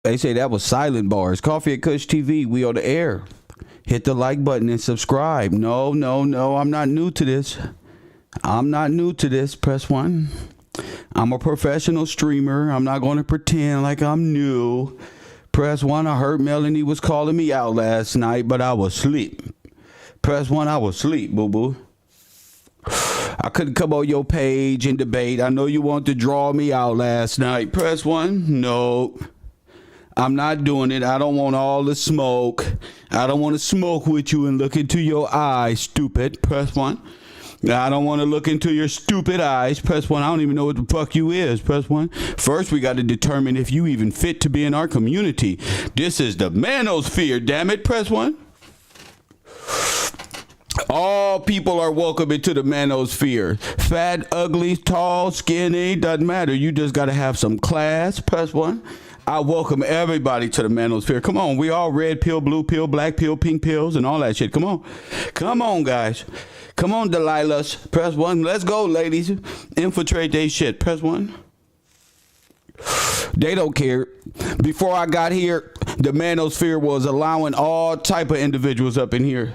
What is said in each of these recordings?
They say that was silent bars. Coffee at Kush TV. We on the air. Hit the like button and subscribe. No. I'm not new to this. Press 1. I'm a professional streamer. I'm not going to pretend like I'm new. Press 1. I heard Melanie was calling me out last night, but I was asleep. Press 1. I was asleep, boo-boo. I couldn't come on your page and debate. I know you wanted to draw me out last night. Press 1. No. I'm not doing it. I don't want all the smoke. I don't want to smoke with you and look into your eyes, stupid. Press 1. I don't want to look into your stupid eyes. Press 1. I don't even know what the fuck you is. Press 1. First, we got to determine if you even fit to be in our community. This is the manosphere, damn it. Press 1. All people are welcome into the manosphere. Fat, ugly, tall, skinny, doesn't matter. You just got to have some class. Press 1. I welcome everybody to the manosphere. Come on. We all red pill, blue pill, black pill, pink pills, and all that shit. Come on. Come on, guys. Come on, Delilahs. Press 1. Let's go, ladies. Infiltrate they shit. Press 1. They don't care. Before I got here, the manosphere was allowing all type of individuals up in here.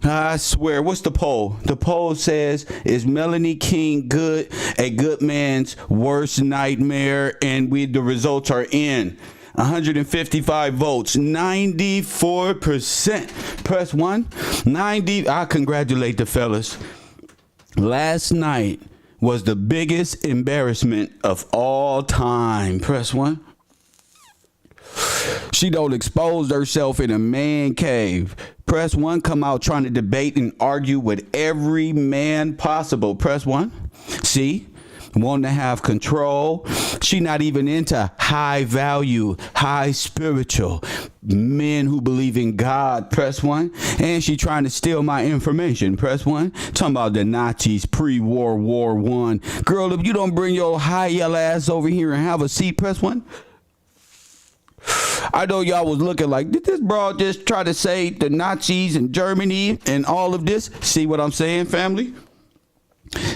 I swear. What's the poll? The poll says, is Melanie King good? A good man's worst nightmare? And the results are in. 155 votes, 94%. Press 1. 90. I congratulate the fellas. Last night was the biggest embarrassment of all time. Press 1. She don't expose herself in a man cave. Press 1. Come out trying to debate and argue with every man possible. Press 1. See? Wanting to have control. She not even into high value, high spiritual men who believe in God. Press 1. And she trying to steal my information. Press 1. Talking about the Nazis pre-war, War 1. Girl, if you don't bring your high yellow ass over here and have a seat, press 1. I know y'all was looking like, did this broad just try to say the Nazis and Germany and all of this? See what I'm saying, family?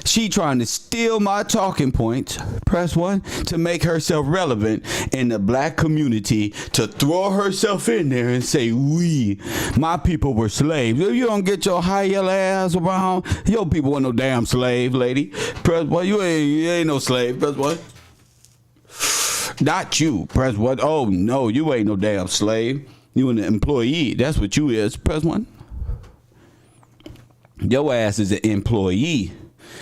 She trying to steal my talking points, press 1, to make herself relevant in the black community, to throw herself in there and say, my people were slaves. If you don't get your high yellow ass around, your people weren't no damn slave, lady. Press 1, you ain't no slave, press 1. Not you, press 1. Oh, no, you ain't no damn slave. You an employee, that's what you is, press 1. Your ass is an employee.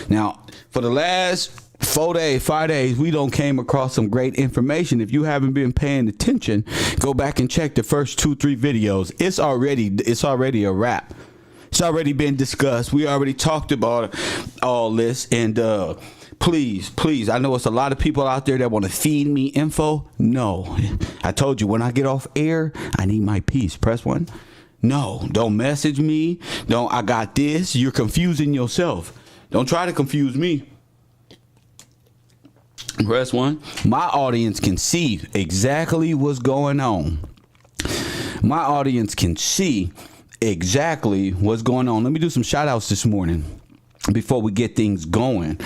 Now, for the last 5 days, we don't came across some great information. If you haven't been paying attention, go back and check the first 2-3 videos. It's already a wrap. It's already been discussed. We already talked about all this. And please, I know it's a lot of people out there that want to feed me info. No, I told you when I get off air, I need my peace. Press 1. No, don't message me. Don't. I got this. You're confusing yourself. Don't try to confuse me. Press 1. My audience can see exactly what's going on. My audience can see exactly what's going on. Let me do some shout outs this morning before we get things going.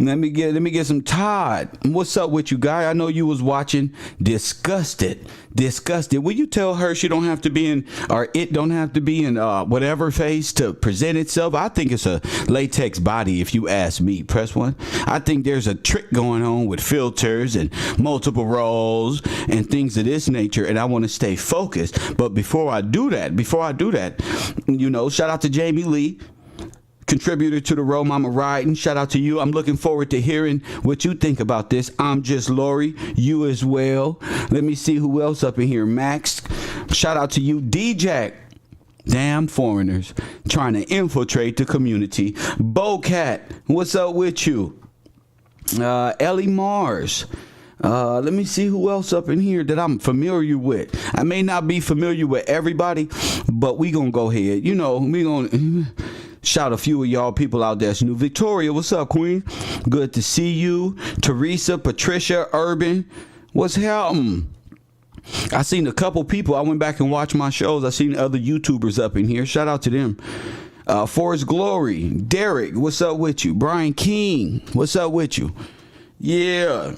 Let me get some Todd. What's up with you, guy? I know you was watching. Disgusted. Will you tell her she don't have to be in, or it don't have to be in whatever face to present itself? I think it's a latex body, if you ask me. Press 1. I think there's a trick going on with filters and multiple roles and things of this nature, and I want to stay focused. But before I do that, shout out to Jamie Lee, contributor to the Roll Mama Riding. Shout out to you. I'm looking forward to hearing what you think about this. I'm just Lori. You as well. Let me see who else up in here. Max. Shout out to you. D-Jack. Damn foreigners trying to infiltrate the community. Bocat. What's up with you? Ellie Mars. Let me see who else up in here that I'm familiar with. I may not be familiar with everybody, but we gonna go ahead. We gonna shout a few of y'all people out there. New Victoria, what's up, Queen? Good to see you. Teresa, Patricia, Urban, what's happening? I seen a couple people. I went back and watched my shows. I seen other YouTubers up in here. Shout out to them. Forrest Glory, Derek, what's up with you? Brian King, what's up with you? Yeah.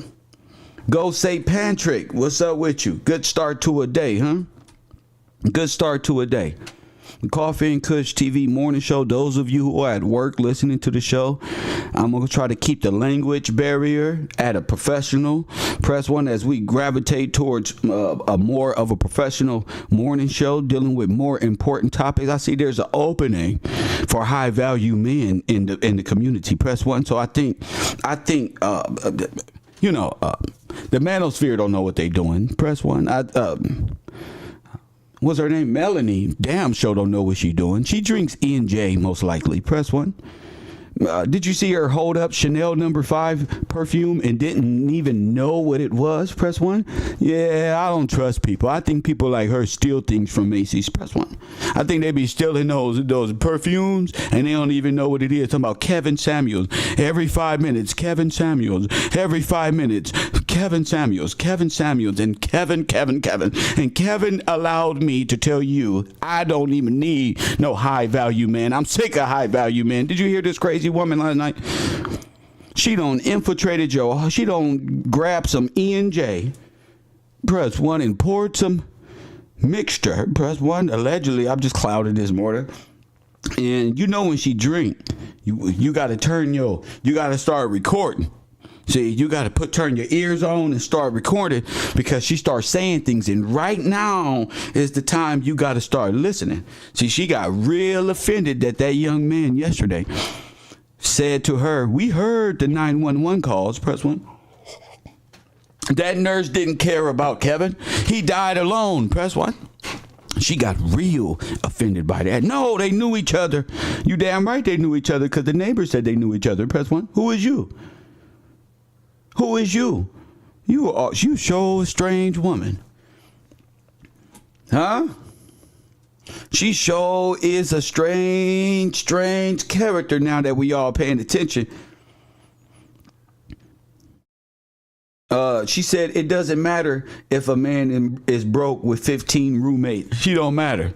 Go St. Patrick, what's up with you? Good start to a day, huh? Good start to a day. Coffee and Kush TV morning show. Those of you who are at work listening to the show, I'm going to try to keep the language barrier at a professional. Press 1 as we gravitate towards a more of a professional morning show dealing with more important topics. I see there's an opening for high value men in the community. Press 1. So I think the manosphere don't know what they doing. Press 1. What's her name? Melanie. Damn sure don't know what she doing. She drinks E&J most likely. Press 1. Did you see her hold up Chanel No. 5 perfume and didn't even know what it was? Press 1. Yeah, I don't trust people. I think people like her steal things from Macy's. Press 1. I think they be stealing those perfumes and they don't even know what it is. Talking about Kevin Sameuls. Every 5 minutes, Kevin Sameuls. Every 5 minutes, Kevin Sameuls. Kevin Sameuls. And Kevin. And Kevin allowed me to tell you I don't even need no high value man. I'm sick of high value men. Did you hear this crazy woman last night? She done infiltrated she done grabbed some E&J, press 1, and poured some mixture, press 1, allegedly. I'm just clouded this morning. And you know when she drink, you got to start recording. See, you got to turn your ears on and start recording because she starts saying things. And right now is the time you got to start listening. See, she got real offended that young man yesterday said to her, we heard the 911 calls, press 1. That nurse didn't care about Kevin. He died alone, press 1. She got real offended by that. No, they knew each other. You damn right they knew each other because the neighbors said they knew each other, press 1. Who is you? Who is you? You show a strange woman. Huh? She sure is a strange character now that we all paying attention. She said it doesn't matter if a man is broke with 15 roommates. She don't matter.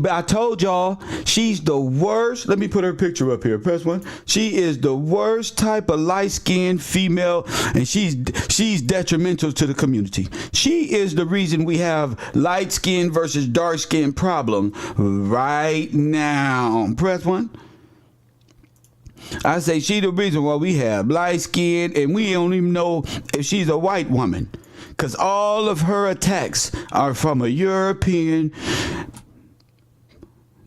I told y'all she's the worst. Let me put her picture up here. Press 1. She is the worst type of light-skinned female, and she's detrimental to the community. She is the reason we have light-skinned versus dark-skinned problem right now. Press 1. I say she the reason why we have light skin and we don't even know if she's a white woman. Because all of her attacks are from a European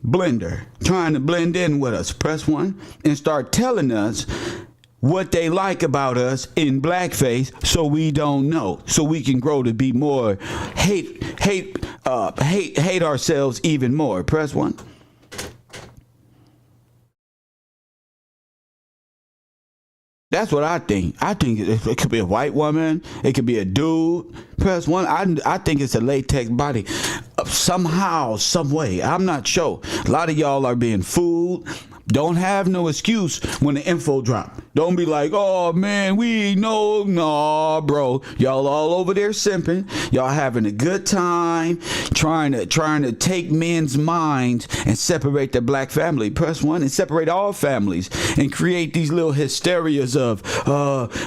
blender trying to blend in with us. Press 1 and start telling us what they like about us in blackface so we don't know. So we can grow to be more hate ourselves even more. Press 1. That's what I think. I think it could be a white woman. It could be a dude. Press 1. I think it's a latex body. Somehow, some way. I'm not sure. A lot of y'all are being fooled. Don't have no excuse when the info drop. Don't be like, oh man, we know. No, bro. Y'all all over there simping. Y'all having a good time trying to take men's minds and separate the black family. Press 1 and separate all families and create these little hysterias of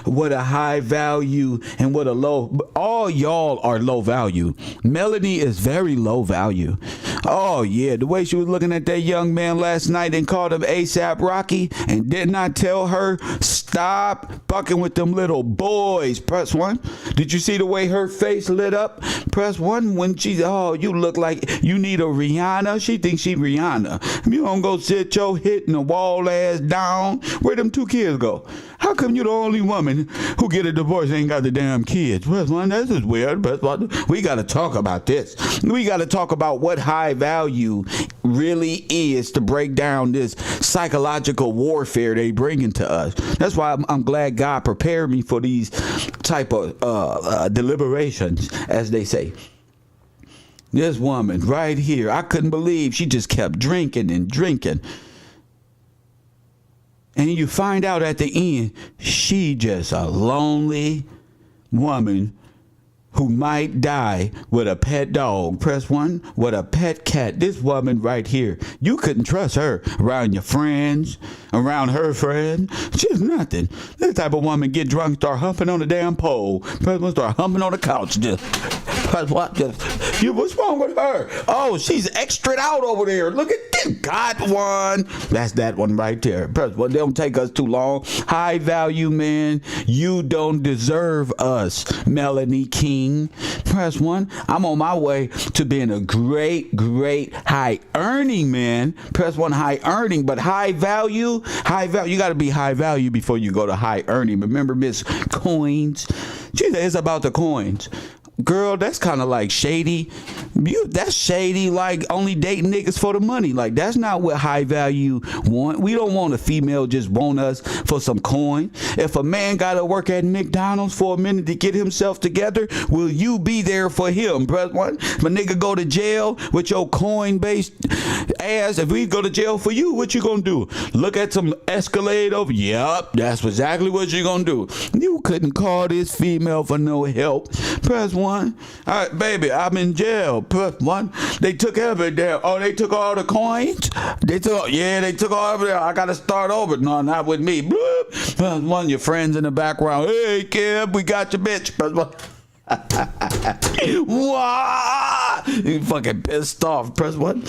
what a high value and what a low. All y'all are low value. Melanie is very low value. Oh yeah, the way she was looking at that young man last night and called him ASAP Rocky and did not tell her stop fucking with them little boys. Press 1. Did you see the way her face lit up? Press 1 when she's, oh, you look like you need a Rihanna. She thinks she Rihanna. You don't go sit your hitting the wall ass down. Where them 2 kids go? How come you the only woman who get a divorce and ain't got the damn kids? Press 1. This is weird. Press 1. We got to talk about this. We got to talk about what high value really is to break down this psychological warfare they bringing to us. That's why I'm glad God prepared me for these type of deliberations, as they say. This woman right here, I couldn't believe she just kept drinking and drinking. And you find out at the end, she just a lonely woman who might die with a pet dog. Press 1. With a pet cat. This woman right here, you couldn't trust her around your friends, around her friends. She's nothing. This type of woman get drunk, start humping on the damn pole. Press 1, start humping on the couch. Just press what? What's wrong with her? Oh, she's extra out over there. Look at this. Got one. That's that one right there. Press 1. They don't take us too long. High value man, you don't deserve us. Melanie King. Press 1. I'm on my way to being a great high earning man. Press 1. High earning, but high value. You got to be high value before you go to high earning. Remember Miss Coins? It's about the coins. Girl, that's kind of like shady. That's shady, like only dating niggas for the money. Like, that's not what high value want. We don't want a female just want us for some coin. If a man got to work at McDonald's for a minute to get himself together, will you be there for him? Press 1. If a nigga go to jail with your coin-based ass, if we go to jail for you, what you gonna do? Look at some Escalade over? Yep, that's exactly what you gonna do. You couldn't call this female for no help. Press 1. All right, baby, I'm in jail. Press 1. They took everything. Oh, they took all the coins? They took all of it. I got to start over. No, not with me. Bloop. Press 1. Your friends in the background. Hey, Kev, we got your bitch. Press 1. What? You fucking pissed off. Press 1.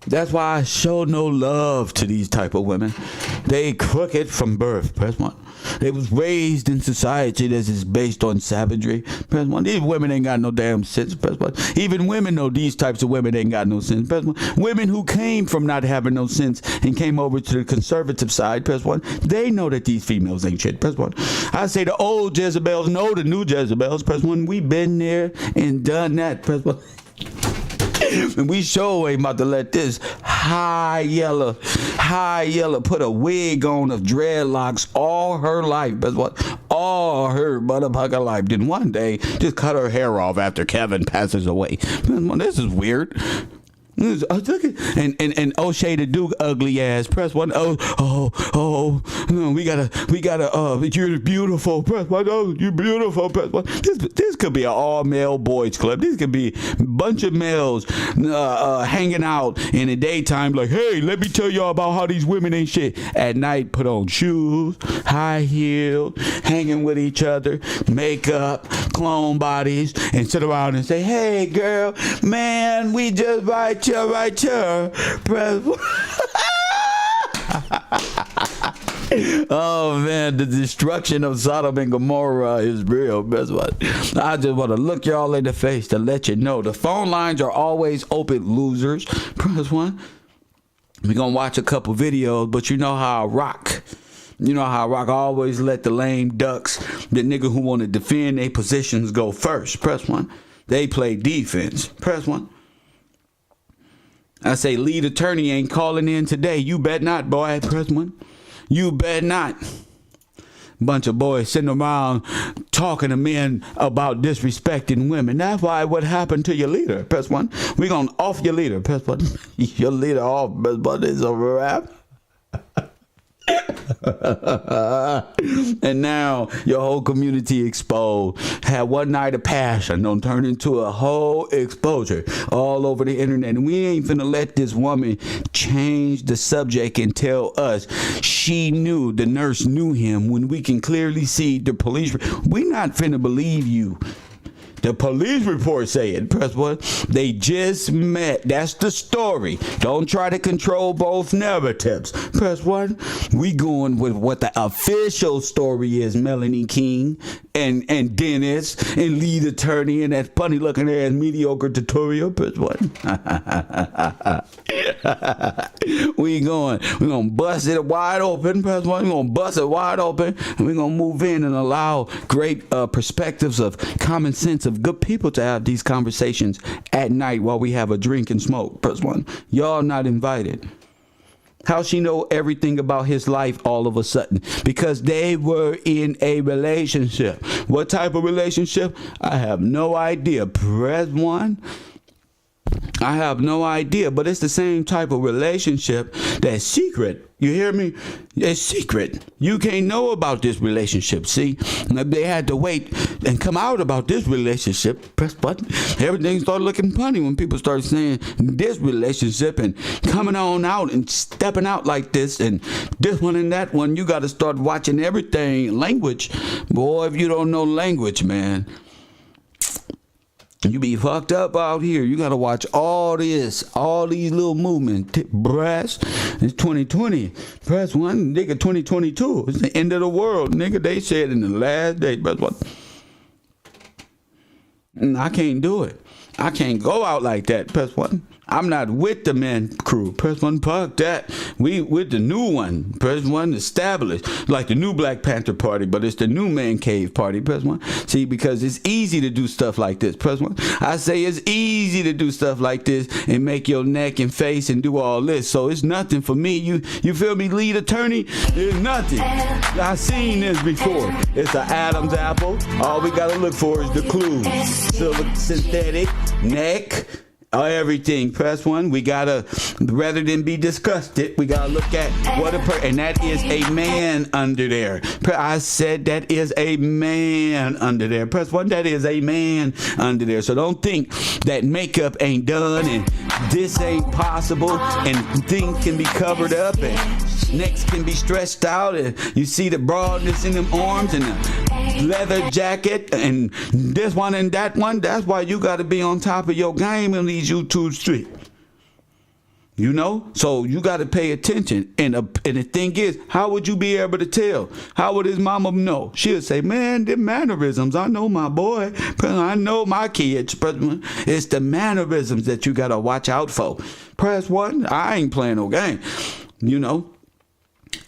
That's why I show no love to these type of women. They crooked from birth. Press 1. They was raised in society that is based on savagery. Press 1. These women ain't got no damn sense. Press 1. Even women know these types of women ain't got no sense. Press 1. Women who came from not having no sense and came over to the conservative side. Press 1. They know that these females ain't shit. Press 1. I say the old Jezebels know the new Jezebels. Press 1. We been there and done that. Press 1. And we sure ain't about to let this high yellow put a wig on of dreadlocks all her life. That's what, all her motherfucking life. Then one day just cut her hair off after Kevin passes away. This is weird. And O'Shea the Duke ugly ass. Press 1. Oh no, we gotta you're beautiful. Press 1. Oh, you're beautiful. Press 1. This could be an all male boys club. This could be a bunch of males hanging out in the daytime like, hey, let me tell y'all about how these women ain't shit. At night, put on shoes, high heeled, hanging with each other, makeup, clone bodies, and sit around and say, hey girl, man, we just right here. Press 1. Oh man, the destruction of Sodom and Gomorrah is real. That's what I just want to look y'all in the face to let you know. The phone lines are always open, losers. Press 1. We're gonna watch a couple videos, but you know how I rock. You know how I rock. I always let the lame ducks, the nigga who want to defend their positions, go first. Press 1. They play defense. Press 1. I say lead attorney ain't calling in today. You bet not, boy. Press 1. You bet not. Bunch of boys sitting around talking to men about disrespecting women. That's why what happened to your leader. Press 1. We're going to off your leader. Press 1. Your leader off. Press 1 is a wrap. And now your whole community exposed. Had one night of passion, don't turn into a whole exposure all over the internet. And we ain't finna let this woman change the subject and tell us she knew, the nurse knew him, when we can clearly see the police. We not finna believe you. The police report said, press 1, they just met. That's the story. Don't try to control both narratives. Press 1, we going with what the official story is, Melanie King and Dennis and lead attorney and that funny looking ass mediocre tutorial. Press 1. We're gonna bust it wide open. Press 1, we're gonna bust it wide open, and we're gonna move in and allow great perspectives of common sense of good people to have these conversations at night while we have a drink and smoke. Press 1. Y'all not invited. How she know everything about his life all of a sudden? Because they were in a relationship. What type of relationship? I have no idea. Press 1. I have no idea, but it's the same type of relationship that's secret. You hear me? It's secret. You can't know about this relationship. See, they had to wait and come out about this relationship. Press button. Everything started looking funny when people started saying this relationship and coming on out and stepping out like this and this one and that one. You got to start watching everything. Language. Boy, if you don't know language, man, you be fucked up out here. You gotta watch all this, all these little movements. Brass, it's 2020. Press one, nigga, 2022. It's the end of the world, nigga. They said in the last day. Press what? I can't do it. I can't go out like that. Press one. I'm not with the man crew. Press one, fuck that. We with the new one. Press one, established. Like the new Black Panther Party, but it's the new Man Cave Party. Press one. See, because it's easy to do stuff like this. Press one. I say it's easy to do stuff like this and make your neck and face and do all this. So it's nothing for me. You feel me, lead attorney? It's nothing. I've seen this before. It's an Adam's apple. All we gotta look for is the clues. Synthetic, neck, everything. Press one. We gotta, rather than be disgusted, we gotta look at what and that is a man under there. I said that is a man under there. Press one. That is a man under there. So don't think that makeup ain't done and this ain't possible and things can be covered up and necks can be stretched out and you see the broadness in them arms and the leather jacket and this one and that one. That's why you gotta be on top of your game in these YouTube streets. You know? So you got to pay attention. And the thing is, how would you be able to tell? How would his mama know? She'll say, man, the mannerisms. I know my boy. I know my kids. It's the mannerisms that you got to watch out for. Press one. I ain't playing no game. You know?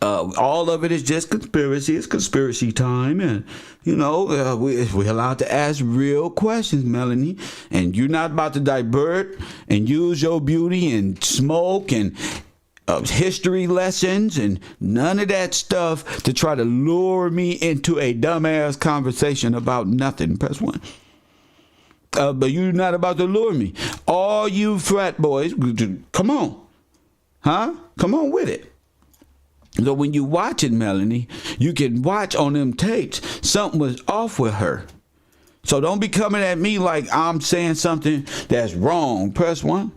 All of it is just conspiracy. It's conspiracy time, and you know we're allowed to ask real questions, Melanie. And you're not about to divert and use your beauty and smoke and history lessons and none of that stuff to try to lure me into a dumbass conversation about nothing. Press one. But you're not about to lure me. All you frat boys, come on, huh? Come on with it. So when you watch it, Melanie, you can watch on them tapes something was off with her. So don't be coming at me like I'm saying something that's wrong. Press one.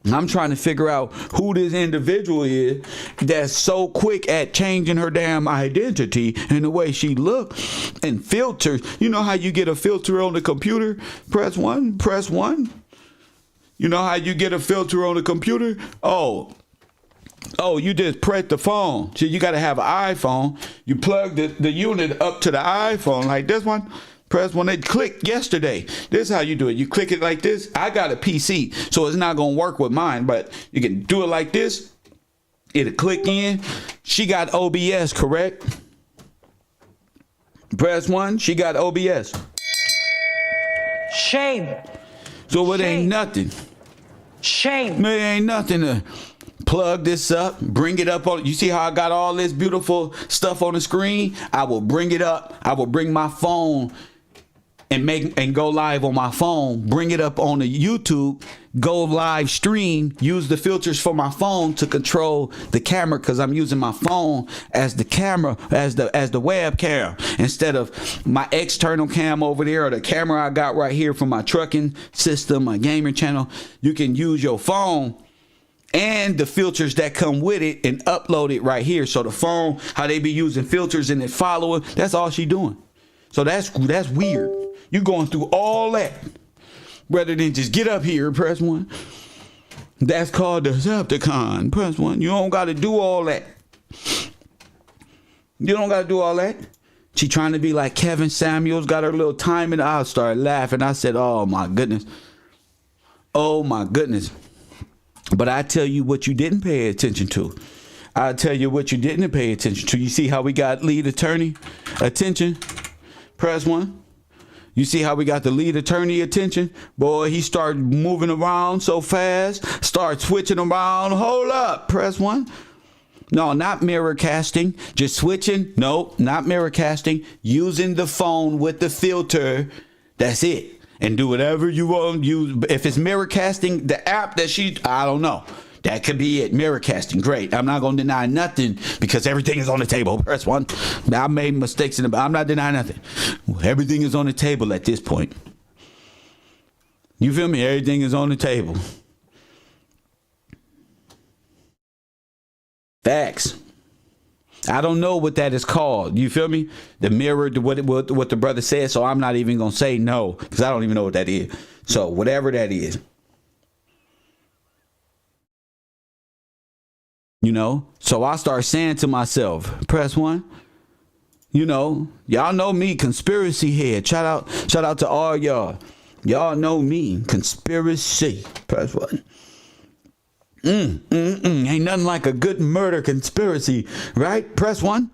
I'm trying to figure out who this individual is that's so quick at changing her damn identity and the way she looks and filters. You know how you get a filter on the computer? Press one. Press one. You know how you get a filter on the computer? Oh, you just press the phone. So you got to have an iPhone. You plug the unit up to the iPhone like this one. Press when it clicked yesterday. This is how you do it. You click it like this. I got a PC, so it's not going to work with mine, but you can do it like this. It'll click in. She got OBS, correct? Press one. She got OBS. Shame. So it ain't nothing. Shame. It ain't nothing to plug this up, bring it up on. You see how I got all this beautiful stuff on the screen? I will bring it up. I will bring my phone and go live on my phone, bring it up on the YouTube, go live stream, use the filters for my phone to control the camera because I'm using my phone as the camera, as the webcam instead of my external cam over there or the camera I got right here from my trucking system, my gaming channel. You can use your phone and the filters that come with it and upload it right here. So the phone, how they be using filters and it following, that's all she doing. So that's weird. You going through all that rather than just get up here, press one. That's called Decepticon. Press one. You don't got to do all that. You don't got to do all that. She trying to be like Kevin Sameuls, got her little time, and I started laughing. I said, oh my goodness. Oh my goodness. But I tell you what you didn't pay attention to. I tell you what you didn't pay attention to. You see how we got lead attorney attention? Press one. You see how we got the lead attorney attention? Boy, he started moving around so fast. Start switching around. Hold up. Press one. No, not mirror casting. Just switching. No, not mirror casting. Using the phone with the filter. That's it. and do whatever you want. If it's mirror casting, the app that I don't know. That could be it. Mirror casting, great. I'm not going to deny nothing because everything is on the table. Press 1. I made mistakes I'm not denying nothing. Everything is on the table at this point. You feel me? Everything is on the table. Facts. I don't know what that is called. You feel me? The mirror, what the brother said. So I'm not even going to say no because I don't even know what that is. So whatever that is. You know, so I start saying to myself, press 1. You know, y'all know me, conspiracy head. Shout out to all y'all. Y'all know me, conspiracy. Press 1. Ain't nothing like a good murder conspiracy, right? Press 1.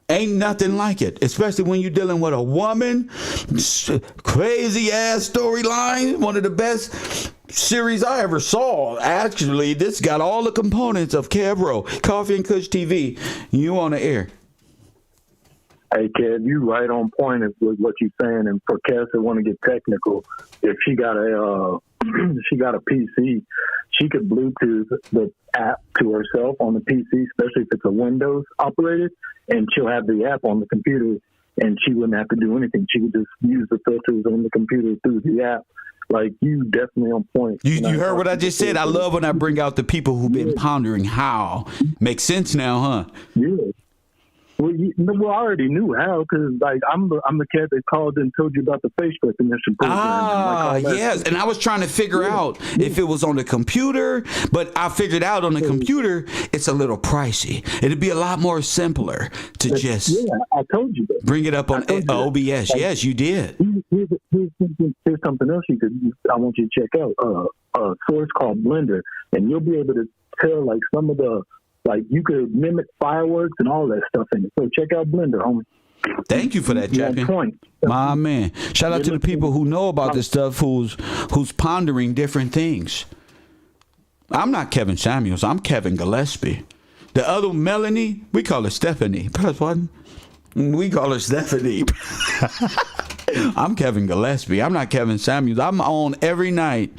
Ain't nothing like it, especially when you're dealing with a woman. Crazy ass storyline. One of the best series I ever saw. Actually, this got all the components of Kevro, Coffee and Kush TV. You on the air. Hey, Kev, you right on point with what you're saying. And for Cass that want to get technical, if she got a PC, she could Bluetooth the app to herself on the PC, especially if it's a Windows operated, and she'll have the app on the computer, and she wouldn't have to do anything. She would just use the filters on the computer through the app. Like, you definitely on point. You heard what I just said? I love when I bring out the people who've been pondering how. Makes sense now, huh? Yeah. Well, I already knew how, because like I'm the cat that called and told you about the face recognition program. Yes, and I was trying to figure out if it was on the computer, but I figured out on the computer it's a little pricey. It'd be a lot more simpler to just I told you that. Bring it up on OBS. Like, yes, you did. Here's something else I want you to check out. A source called Blender, and you'll be able to tell like some of the. Like, you could mimic fireworks and all that stuff in it. So check out Blender, homie. Thank you for that, champion. My man. Shout out to the people who know about this stuff, who's pondering different things. I'm not Kevin Sameuls. I'm Kevin Gillespie. The other Melanie, we call her Stephanie. Press 1. We call her Stephanie. I'm Kevin Gillespie. I'm not Kevin Sameuls. I'm on every night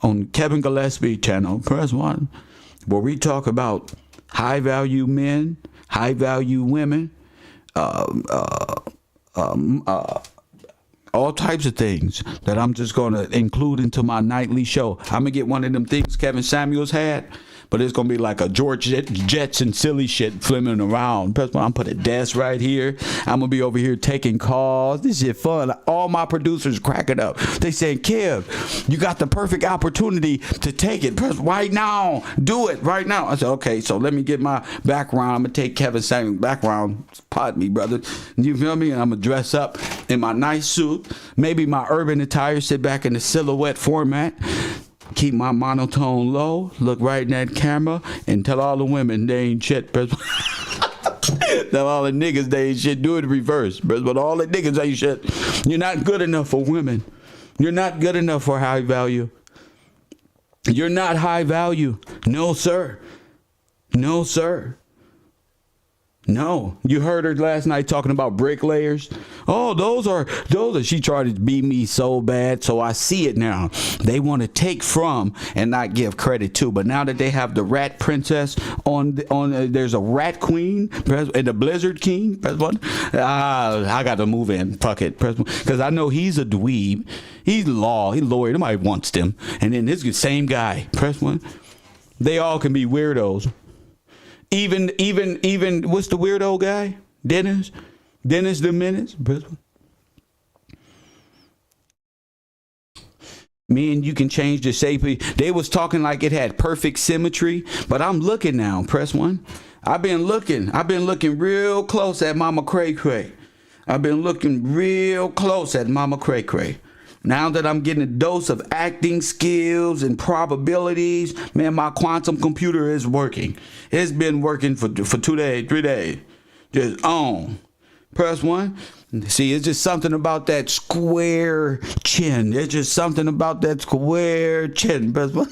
on Kevin Gillespie channel. Press 1. Where we talk about high value men, high value women, all types of things that I'm just going to include into my nightly show. I'm going to get one of them things Kevin Sameuls had, but it's going to be like a George Jetson silly shit flimming around. I'm put a desk right here. I'm going to be over here taking calls. This shit fun. All my producers cracking up. They saying, Kev, you got the perfect opportunity to take it. Press right now. Do it right now. I said, okay, so let me get my background. I'm going to take Kevin Sameuls' background. Pardon me, brother. You feel me? And I'm going to dress up in my nice suit. Maybe my urban attire, sit back in the silhouette format. Keep my monotone low, look right in that camera, and tell all the women they ain't shit. Tell all the niggas they ain't shit. Do it reverse. But all the niggas ain't shit. You're not good enough for women. You're not good enough for high value. You're not high value. No, sir. No, sir. No, you heard her last night talking about bricklayers. Oh, those are. She tried to beat me so bad, so I see it now. They want to take from and not give credit to. But now that they have the rat princess there's a rat queen and the blizzard king. Press 1. I got to move in. Fuck it. Press 1. Because I know he's a dweeb. He's lawyer. Nobody wants them. And then this same guy. Press 1. They all can be weirdos. Even what's the weirdo guy? Dennis the Menace. Me and you can change the shape. They was talking like it had perfect symmetry, but I'm looking now. Press 1. I've been looking real close at Mama Cray Cray. I've been looking real close at Mama Cray Cray. Now that I'm getting a dose of acting skills and probabilities, man, my quantum computer is working. It's been working for 2 days, 3 days. Just on. Press 1. See, it's just something about that square chin. It's just something about that square chin. Press 1.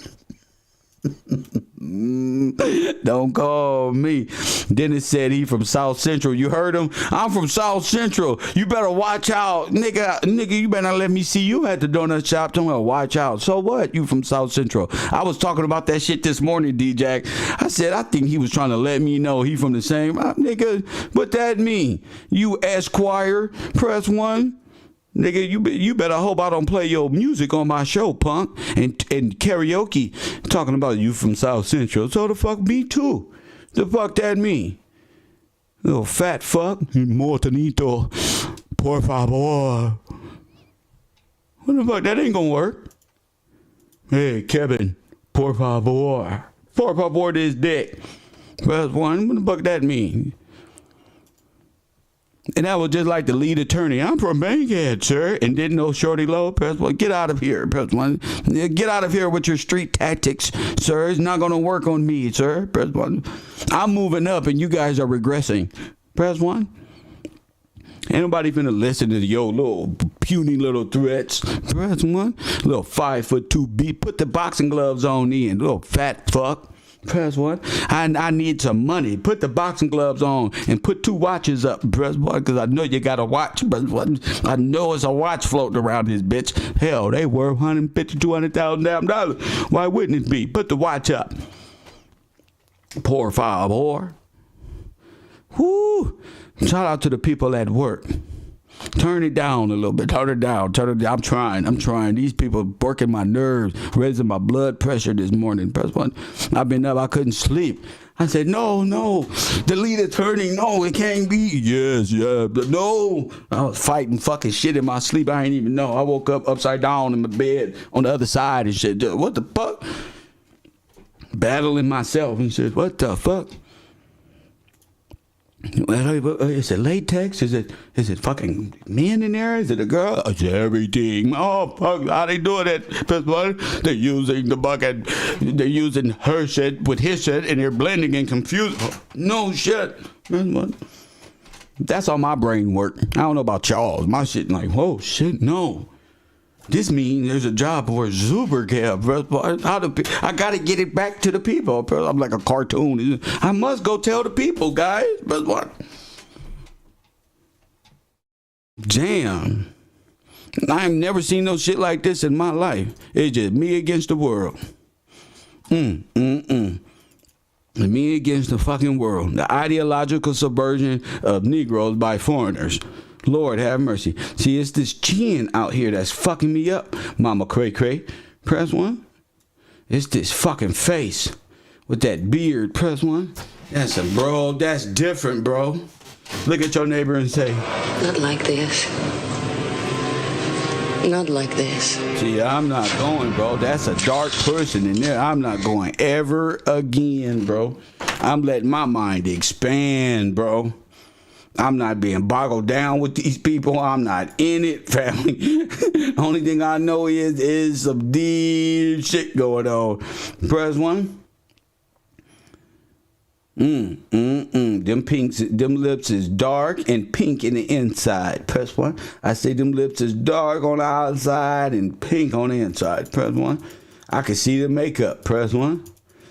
Don't call me. Dennis said he from South Central. You heard him? I'm from South Central. You better watch out. Nigga, you better not let me see you at the donut shop. Tell me, watch out. So what? You from South Central. I was talking about that shit this morning, D-Jack. I said, I think he was trying to let me know he from the same. Nigga, what that mean? You Esquire, press 1. Nigga, you better hope I don't play your music on my show, punk, and karaoke talking about you from South Central. So the fuck me too. The fuck that mean? Little fat fuck. Mortonito. Por favor. What the fuck? That ain't gonna work. Hey, Kevin. Por favor. Por favor this dick. Press 1. What the fuck that mean? And that was just like the lead attorney. I'm from Bankhead, sir. And didn't know Shorty Low. Press 1. Get out of here. Press 1. Get out of here with your street tactics, sir. It's not going to work on me, sir. Press 1. I'm moving up and you guys are regressing. Press 1. Ain't nobody finna listen to your little puny little threats. Press 1. Little 5'2" beat. Put the boxing gloves on in. Little fat fuck. Press 1. I need some money. Put the boxing gloves on and put 2 watches up. Press 1, because I know you got a watch. Press 1. I know it's a watch floating around this bitch. Hell, they worth $150,000, $200,000. Why wouldn't it be? Put the watch up. Por favor. Whoo. Shout out to the people at work. Turn it down a little bit. Turn it down. I'm trying. These people working my nerves, raising my blood pressure this morning. Press 1. I've been up. I couldn't sleep. I said, no. The lead attorney, no, it can't be. Yes, no. I was fighting fucking shit in my sleep. I ain't even know. I woke up upside down in my bed on the other side and shit. What the fuck? Battling myself and shit. What the fuck? Is it latex? Is it fucking men in there? Is it a girl? It's everything. Oh fuck! How they doing it? They're using the bucket. They're using her shit with his shit, and they're blending and confused. No shit. That's how my brain work. I don't know about y'all. My shit like, whoa shit, no. This means there's a job for a super cab. I gotta get it back to the people. I'm like a cartoon. I must go tell the people, guys. But what? Damn. I've never seen no shit like this in my life. It's just me against the world. Me against the fucking world. The ideological subversion of Negroes by foreigners. Lord have mercy. See, it's this chin out here that's fucking me up, Mama Cray Cray. Press 1. It's this fucking face with that beard. Press 1. That's bro. That's different, bro. Look at your neighbor and say, not like this. Not like this. See, I'm not going, bro. That's a dark person in there. I'm not going ever again, bro. I'm letting my mind expand, bro. I'm not being boggled down with these people. I'm not in it, family. Only thing I know is some deep shit going on. Press 1. Them lips is dark and pink in the inside. Press 1. I say them lips is dark on the outside and pink on the inside. Press 1. I can see the makeup. Press 1.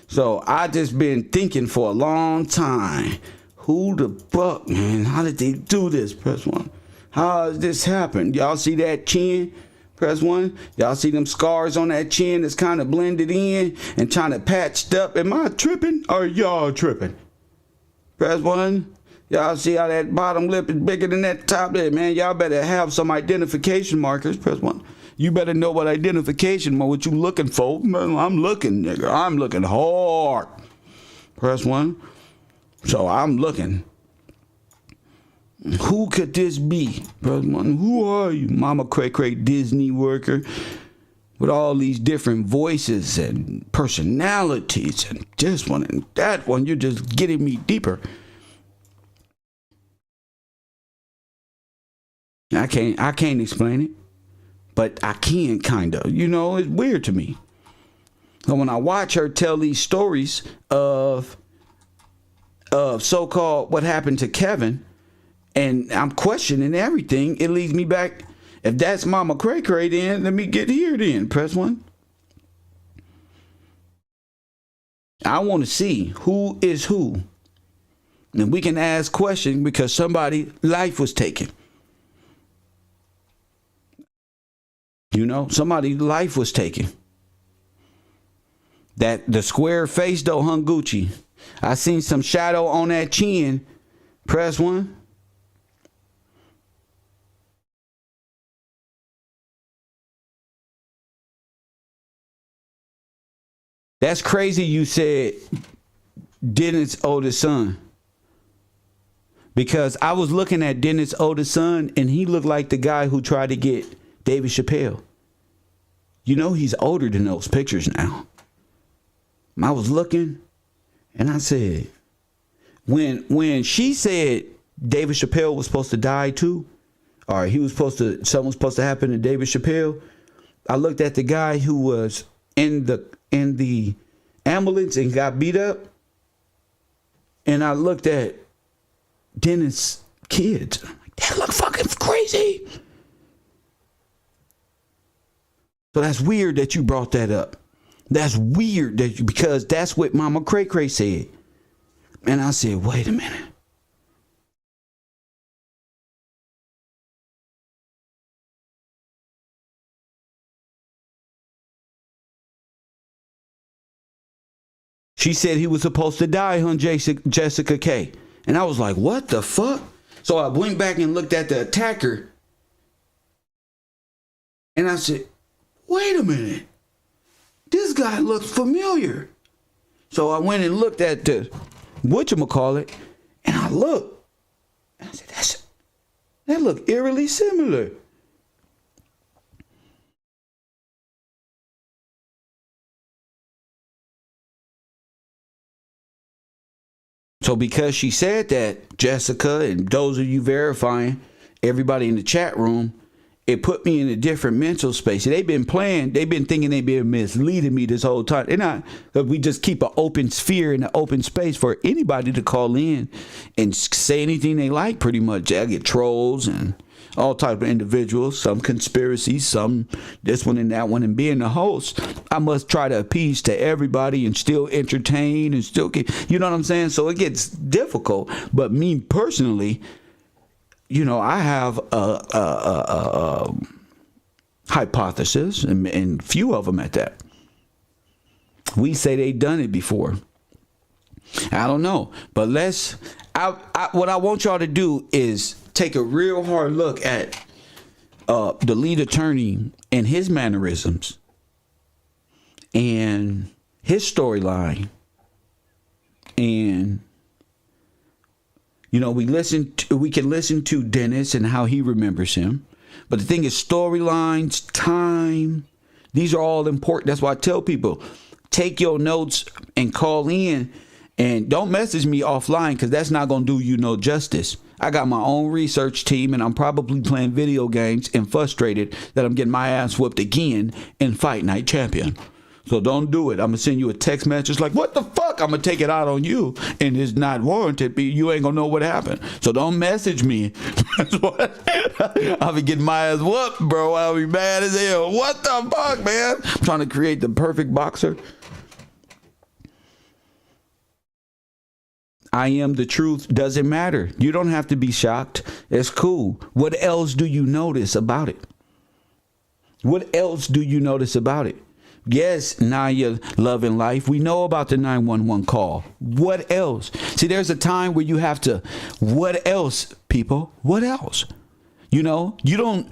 So I just been thinking for a long time. Who the fuck, man? How did they do this? Press 1. How does this happen? Y'all see that chin? Press 1. Y'all see them scars on that chin that's kind of blended in and trying to patched up. Am I tripping or y'all tripping? Press 1. Y'all see how that bottom lip is bigger than that top lip, man? Y'all better have some identification markers. Press 1. You better know what identification, what you looking for. Man, I'm looking, nigga. I'm looking hard. Press 1. So I'm looking. Who could this be? Who are you? Mama Cray Cray Disney worker with all these different voices and personalities and this one and that one. You're just getting me deeper. I can't explain it, but I can kind of. You know, it's weird to me. So when I watch her tell these stories of so-called what happened to Kevin, and I'm questioning everything, it leads me back. If that's Mama Cray Cray, then let me get here then. Press 1. I want to see who is who. And we can ask questions because somebody's life was taken. You know, somebody's life was taken. That the square face though hung Gucci. I seen some shadow on that chin. Press one. That's crazy you said Dennis' oldest son. Because I was looking at Dennis' oldest son and he looked like the guy who tried to get David Chappelle. You know he's older than those pictures now. I was looking and I said, when she said David Chappelle was supposed to die too, or something was supposed to happen to David Chappelle, I looked at the guy who was in the ambulance and got beat up, and I looked at Dennis' kids. I'm like, that look fucking crazy. So that's weird that you brought that up. That's weird because that's what Mama Cray Cray said. And I said, wait a minute. She said he was supposed to die on Jessica K. And I was like, what the fuck? So I went back and looked at the attacker. And I said, wait a minute. This guy looks familiar. So I went and looked at the whatchamacallit, and I looked. And I said, that look eerily similar. So because she said that, Jessica, and those of you verifying, everybody in the chat room, it put me in a different mental space. They've been thinking they've been misleading me this whole time. They're not, we just keep an open sphere and an open space for anybody to call in and say anything they like, pretty much. I get trolls and all type of individuals, some conspiracies, some this one and that one. And being the host, I must try to appease to everybody and still entertain and still get, you know what I'm saying? So it gets difficult. But me personally, you know, I have a hypothesis, and few of them at that. We say they done it before. I don't know, but what I want y'all to do is take a real hard look at the lead attorney and his mannerisms and his storyline. And you know, we can listen to Dennis and how he remembers him. But the thing is, storylines, time, these are all important. That's why I tell people, take your notes and call in, and don't message me offline, because that's not going to do you no justice. I got my own research team, and I'm probably playing video games and frustrated that I'm getting my ass whooped again in Fight Night Champion. So don't do it. I'm going to send you a text message like, what the fuck? I'm going to take it out on you, and it's not warranted. You ain't going to know what happened. So don't message me. That's what I'll be getting my ass whooped, bro. I'll be mad as hell. What the fuck, man? I'm trying to create the perfect boxer. I am the truth. Doesn't matter. You don't have to be shocked. It's cool. What else do you notice about it? What else do you notice about it? Yes, Naya, love and life. We know about the 911 call. What else? See, there's a time where you have to, what else, people? What else? You know, you don't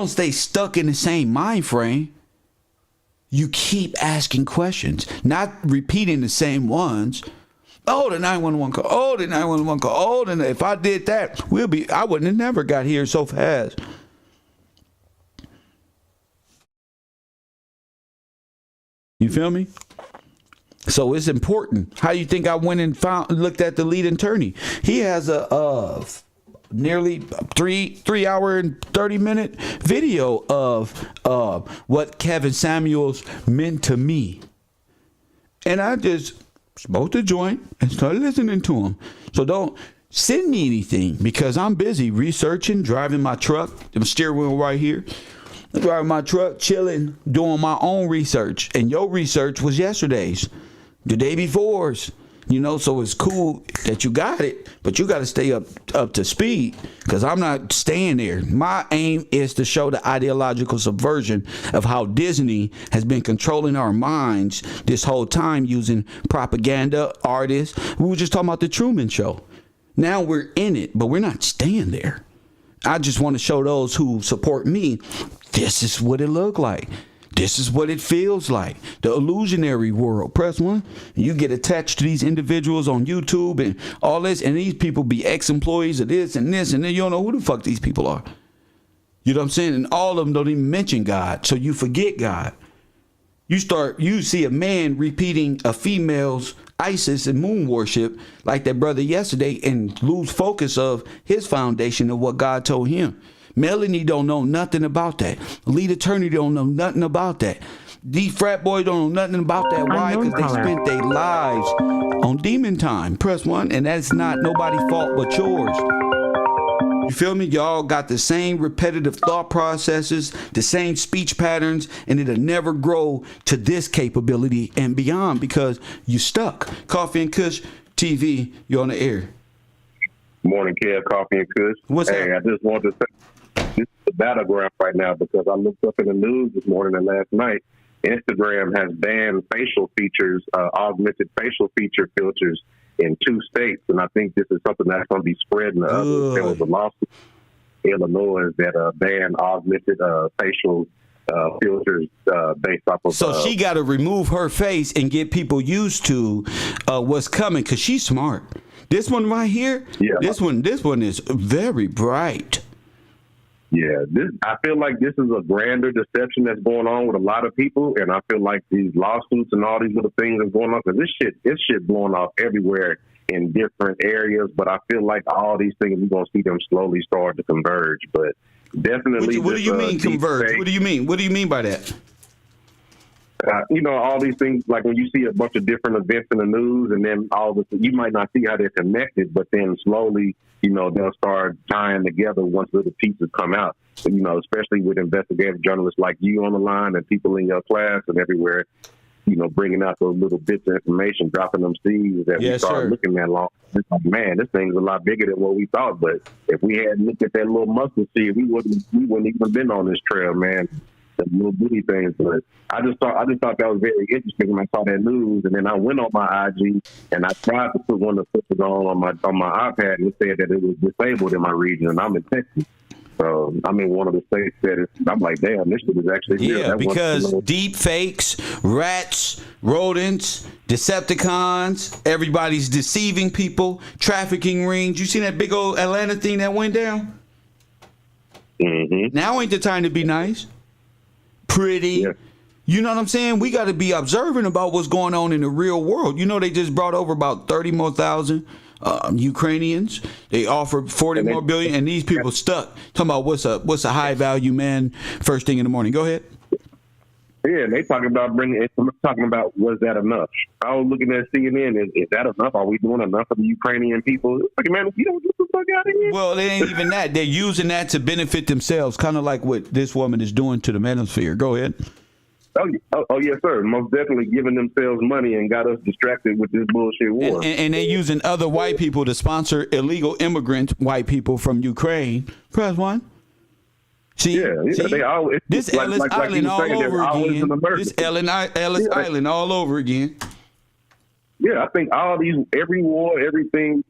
stay stuck in the same mind frame. You keep asking questions, not repeating the same ones. Oh, the 911 call. Oh, the 911 call. Oh, and if I did that, I wouldn't have never got here so fast. You feel me? So it's important. How you think I went and looked at the lead attorney? He has a nearly 3 hour and 30-minute video of what Kevin Sameuls meant to me. And I just smoked a joint and started listening to him. So don't send me anything, because I'm busy researching, driving my truck, the steering wheel right here. driving my truck, chilling, doing my own research. And your research was yesterday's, the day before's. You know, so it's cool that you got it, but you got to stay up to speed, because I'm not staying there. My aim is to show the ideological subversion of how Disney has been controlling our minds this whole time using propaganda, artists. We were just talking about the Truman Show. Now we're in it, but we're not staying there. I just want to show those who support me, this is what it looked like. This is what it feels like. The illusionary world. Press 1. You get attached to these individuals on YouTube and all this, and these people be ex-employees of this, and then you don't know who the fuck these people are. You know what I'm saying? And all of them don't even mention God, so you forget God. You see a man repeating a female's ISIS and moon worship like that brother yesterday, and lose focus of his foundation of what God told him. Melanie don't know nothing about that. Lead attorney don't know nothing about that. These frat boys don't know nothing about that. Why? Because they spent their lives on demon time. Press 1, and that's not nobody's fault but yours. You feel me? Y'all got the same repetitive thought processes, the same speech patterns, and it'll never grow to this capability and beyond because you stuck. Coffee and Kush TV, you're on the air. Morning, Kev, Coffee and Kush. What's hey, up? I just wanted to say this is the battleground right now because I looked up in the news this morning and last night. Instagram has banned facial features, augmented facial feature filters in 2 states, and I think this is something that's going to be spreading to others. There was a lawsuit in Illinois that banned augmented facial filters based off of. So she got to remove her face and get people used to what's coming because she's smart. This one right here, yeah. This one is very bright. Yeah, I feel like this is a grander deception that's going on with a lot of people, and I feel like these lawsuits and all these little things that's going on, because this shit blowing off everywhere in different areas, but I feel like all these things, we're going to see them slowly start to converge, but definitely... What do you mean converge? What do you mean? What do you mean by that? All these things, like when you see a bunch of different events in the news, and then you might not see how they're connected, but then slowly, they'll start tying together once little pieces come out. Especially with investigative journalists like you on the line and people in your class and everywhere, bringing out those little bits of information, dropping them seeds that we start looking at long. It's like, man, this thing's a lot bigger than what we thought. But if we had looked at that little muscle seed, we wouldn't even been on this trail, man. The little bitty things, but I just thought that was very interesting when I saw that news, and then I went on my IG and I tried to put one of the pictures on my iPad, and it said that it was disabled in my region, and I'm in Texas, so I'm in one of the states that I'm like, damn, this shit is actually real. Yeah, because deep fakes, rats, rodents, Decepticons, everybody's deceiving people, trafficking rings. You seen that big old Atlanta thing that went down? Mm-hmm. Now ain't the time to be nice. Pretty. Yeah. You know what I'm saying? We got to be observant about what's going on in the real world. They just brought over about 30,000 Ukrainians. They offered 40 more billion, and these people stuck. Talking about what's a high value man first thing in the morning. Go ahead. Yeah, they talking about was that enough? I was looking at CNN. Is that enough? Are we doing enough for the Ukrainian people? It's like, man, if you don't get the fuck out of here. Well, it ain't even that. They're using that to benefit themselves, kind of like what this woman is doing to the manosphere. Go ahead. Oh, yes, sir. Most definitely giving themselves money and got us distracted with this bullshit war. And they're using other white people to sponsor illegal immigrant white people from Ukraine. Press 1. See, they always, this Ellis Island all over again. This Ellis Island all over again. Yeah, I think every war, everything,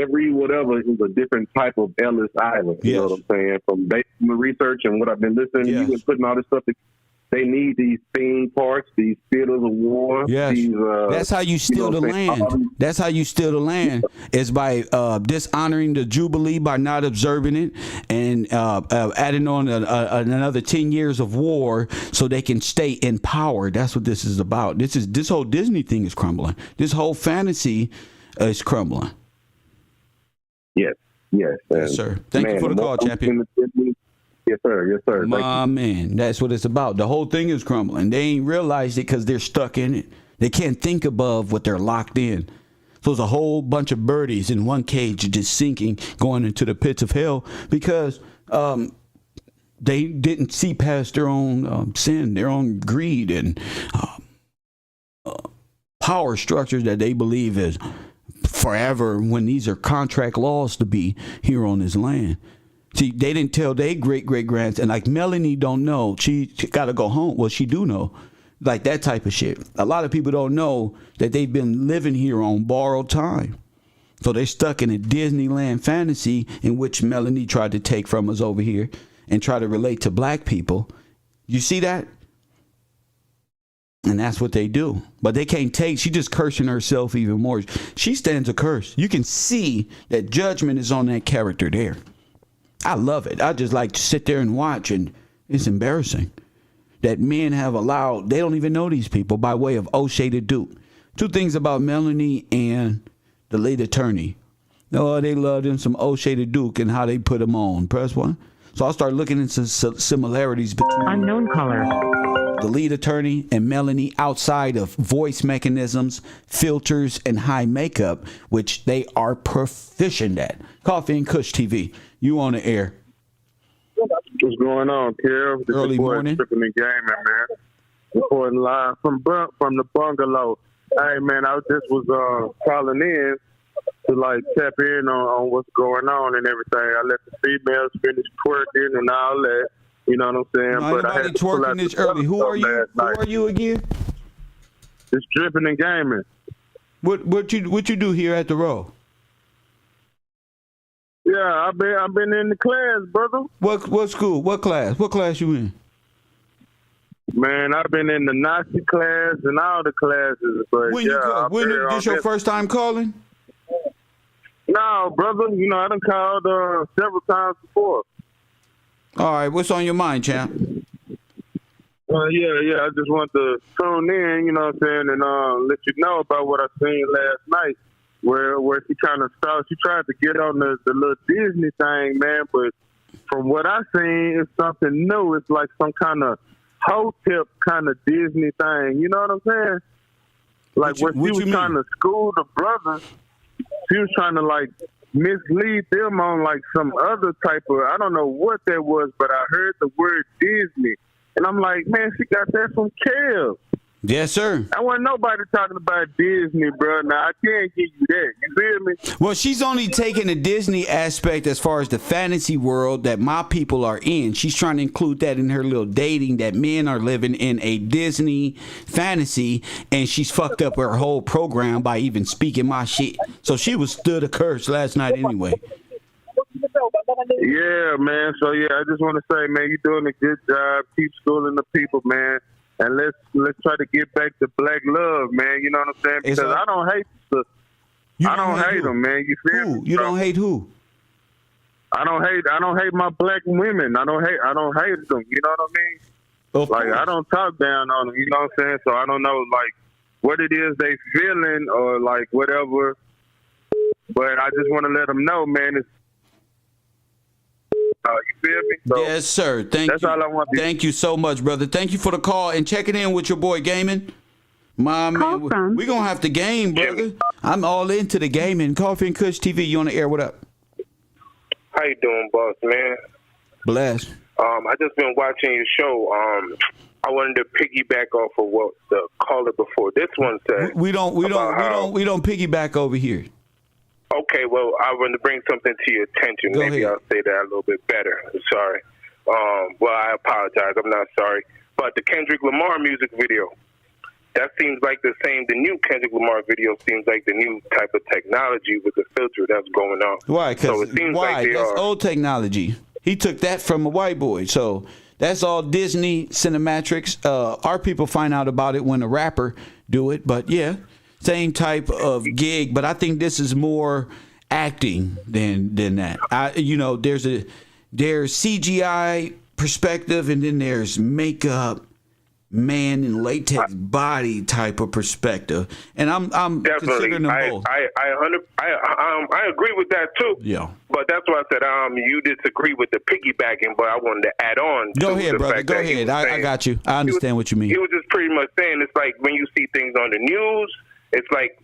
every whatever is a different type of Ellis Island. You know what I'm saying? From my research and what I've been listening to you and putting all this stuff together. They need these theme parks, these theaters of war. Yes. That's how you steal the land. That's how you steal the land is by dishonoring the Jubilee by not observing it and adding on another 10 years of war so they can stay in power. That's what this is about. This whole Disney thing is crumbling. This whole fantasy is crumbling. Yes. Yes, sir. Thank you for the call, champion. Yes, sir. Yes, sir. My man, that's what it's about. The whole thing is crumbling. They ain't realized it because they're stuck in it. They can't think above what they're locked in. So there's a whole bunch of birdies in one cage just sinking, going into the pits of hell because they didn't see past their own sin, their own greed, and power structures that they believe is forever when these are contract laws to be here on this land. See, they didn't tell their great-great-grands, and like Melanie don't know. She got to go home. Well, she do know. Like that type of shit. A lot of people don't know that they've been living here on borrowed time. So they're stuck in a Disneyland fantasy in which Melanie tried to take from us over here and try to relate to black people. You see that? And that's what they do. But they can't take, she just cursing herself even more. She stands a curse. You can see that judgment is on that character there. I love it. I just like to sit there and watch, and it's embarrassing that men have allowed, they don't even know these people by way of O'Shea the Duke. Two things about Melanie and the late attorney. Oh, they love them some O'Shea the Duke and how they put them on. Press one. So I'll start looking into similarities between Unknown caller. the lead attorney and Melanie outside of voice mechanisms, filters, and high makeup, which they are proficient at. Coffee and Kush TV. You on the air. What's going on, Kev? This Early is morning. Stripping and Gaming, man. Reporting live from the bungalow. Hey, man, I just was calling in to, like, tap in on what's going on and everything. I let the females finish twerking and all that. You know what I'm saying? No, but I had to pull twerking out this the early. Who are you? last Who night. are you again? It's Stripping and Gaming. What you do here at the Row? Yeah, I've been in the class, brother. What school? What class? What class you in? Man, I've been in the Nazi class and all the classes. But When yeah, you call, I've when been this your first time calling? No, brother. You know, I done called several times before. All right, what's on your mind, champ? Yeah. I just want to tune in, you know what I'm saying, and let you know about what I seen last night, where she kind of started. She tried to get on the little Disney thing, man, but from what I seen, it's something new. It's like some kind of hotep kind of Disney thing. You know what I'm saying? Like when she was trying to school the brothers, she was trying to like mislead them on like some other type of, I don't know what that was, but I heard the word Disney. And I'm like, man, she got that from Kev. Yes, sir. I wasn't nobody talking about Disney, bro. Now, I can't give you that. You feel me? Well, she's only taking the Disney aspect as far as the fantasy world that my people are in. She's trying to include that in her little dating, that men are living in a Disney fantasy, and she's fucked up her whole program by even speaking my shit. So she was stood a curse last night anyway. Yeah, man. So, yeah, I just want to say, man, you're doing a good job. Keep schooling the people, man. And let's try to get back to black love, man. You know what I'm saying? Because I don't hate the I don't hate them, man. You feel me? You don't hate who? I don't hate my black women. I don't hate them. You know what I mean? Like I don't talk down on them. You know what I'm saying? So I don't know like what it is they feeling or like whatever. But I just want to let them know, man. It's you feel me? So yes, sir. That's all I want. Thank you so much, brother. Thank you for the call and checking in with your boy Gaming. My man, we're going to have to game, brother. I'm all into the gaming. Coffee and Kush TV, you on the air. What up? How you doing, boss, man? Bless. I just been watching your show. I wanted to piggyback off of what the caller before this one said. We don't piggyback over here. Okay, well, I want to bring something to your attention. Go Maybe ahead. I'll say that a little bit better. Sorry. Well, I apologize. I'm not sorry. But the Kendrick Lamar music video, that seems like the new Kendrick Lamar video seems like the new type of technology with the filter that's going on. Why? So it seems like they that's are old technology. He took that from a white boy. So that's all Disney cinematics. Our people find out about it when a rapper do it. But yeah, same type of gig. But I think this is more acting than that. There's CGI perspective, and then there's makeup, man in latex body type of perspective, and I'm considering them both. I agree with that too. Yeah, but that's why I said you disagree with the piggybacking, but I wanted to add on. Go to ahead, the brother. fact Go that ahead. I got you. I understand what you mean. He was just pretty much saying it's like when you see things on the news, it's like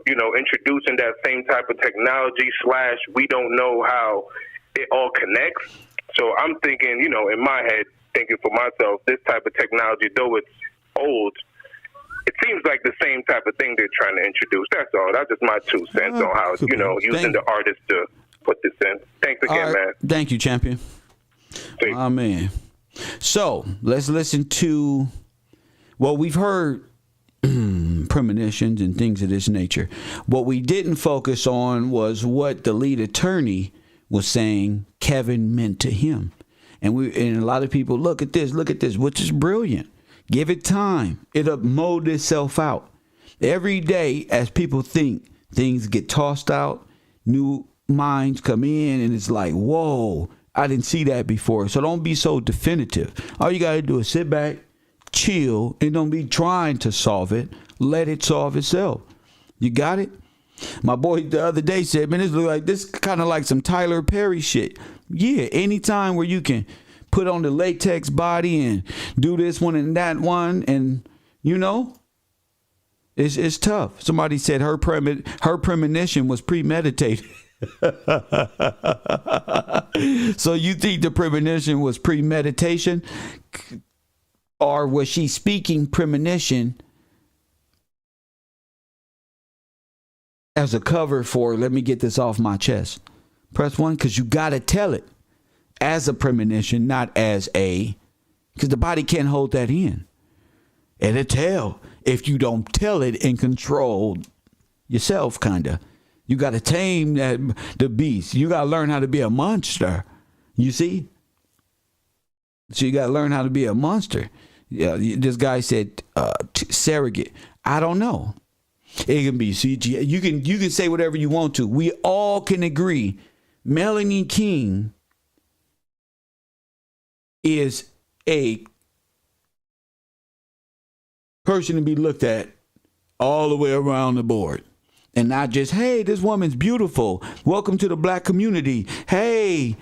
introducing that same type of technology / we don't know how it all connects. So I'm thinking, you know, in my head, thinking for myself, this type of technology, though it's old, it seems like the same type of thing they're trying to introduce. That's all. That's just my 2 cents on how, you know, using the artist to put this in. Thanks again, man. Thank you, champion. Man. So let's listen to, well, we've heard premonitions and things of this nature. What we didn't focus on was what the lead attorney was saying Kevin meant to him. And a lot of people, look at this, which is brilliant. Give it time. It'll mold itself out. Every day, as people think, things get tossed out, new minds come in, and it's like, whoa, I didn't see that before. So don't be so definitive. All you got to do is sit back, chill, and don't be trying to solve it. Let it solve itself. You got it? My boy the other day said, man, this kind of like some Tyler Perry shit. Yeah, anytime where you can put on the latex body and do this one and that one, and you know, it's tough. Somebody said her premonition was premeditated. So you think the premonition was premeditation, or was she speaking premonition as a cover for, let me get this off my chest? Press 1, because you got to tell it as a premonition, not as because the body can't hold that in. It'll tell if you don't tell it and control yourself, kind of. You got to tame the beast. You got to learn how to be a monster. You see? So you got to learn how to be a monster. Yeah, this guy said surrogate. I don't know. It can be CG. You can say whatever you want to. We all can agree Melanie King is a person to be looked at all the way around the board. And not just, hey, this woman's beautiful. Welcome to the black community. Hey,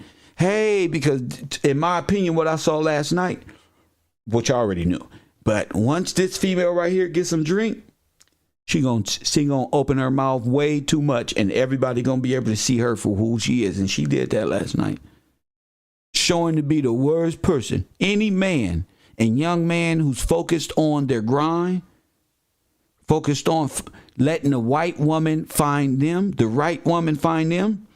because in my opinion, what I saw last night, which I already knew, but once this female right here gets some drink, she gonna open her mouth way too much, and everybody gonna be able to see her for who she is. And she did that last night, showing to be the worst person. Any man and young man who's focused on their grind, focused on letting the white woman find them, the right woman find them.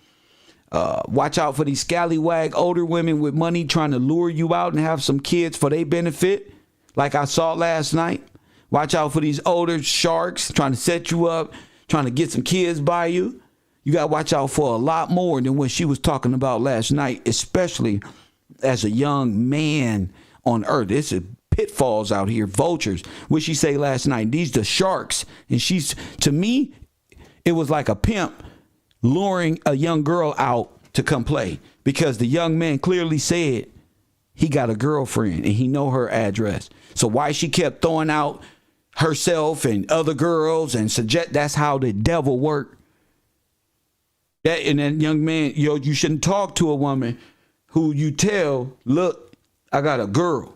Watch out for these scallywag older women with money trying to lure you out and have some kids for their benefit, like I saw last night. Watch out for these older sharks trying to set you up, trying to get some kids by you. You got to watch out for a lot more than what she was talking about last night, especially as a young man on earth. It's a pitfalls out here, vultures. What she say last night? These the sharks. And to me, it was like a pimp luring a young girl out to come play, because the young man clearly said he got a girlfriend and he know her address. So why she kept throwing out herself and other girls and suggest that's how the devil worked. And that young man, you shouldn't talk to a woman who you tell, look, I got a girl.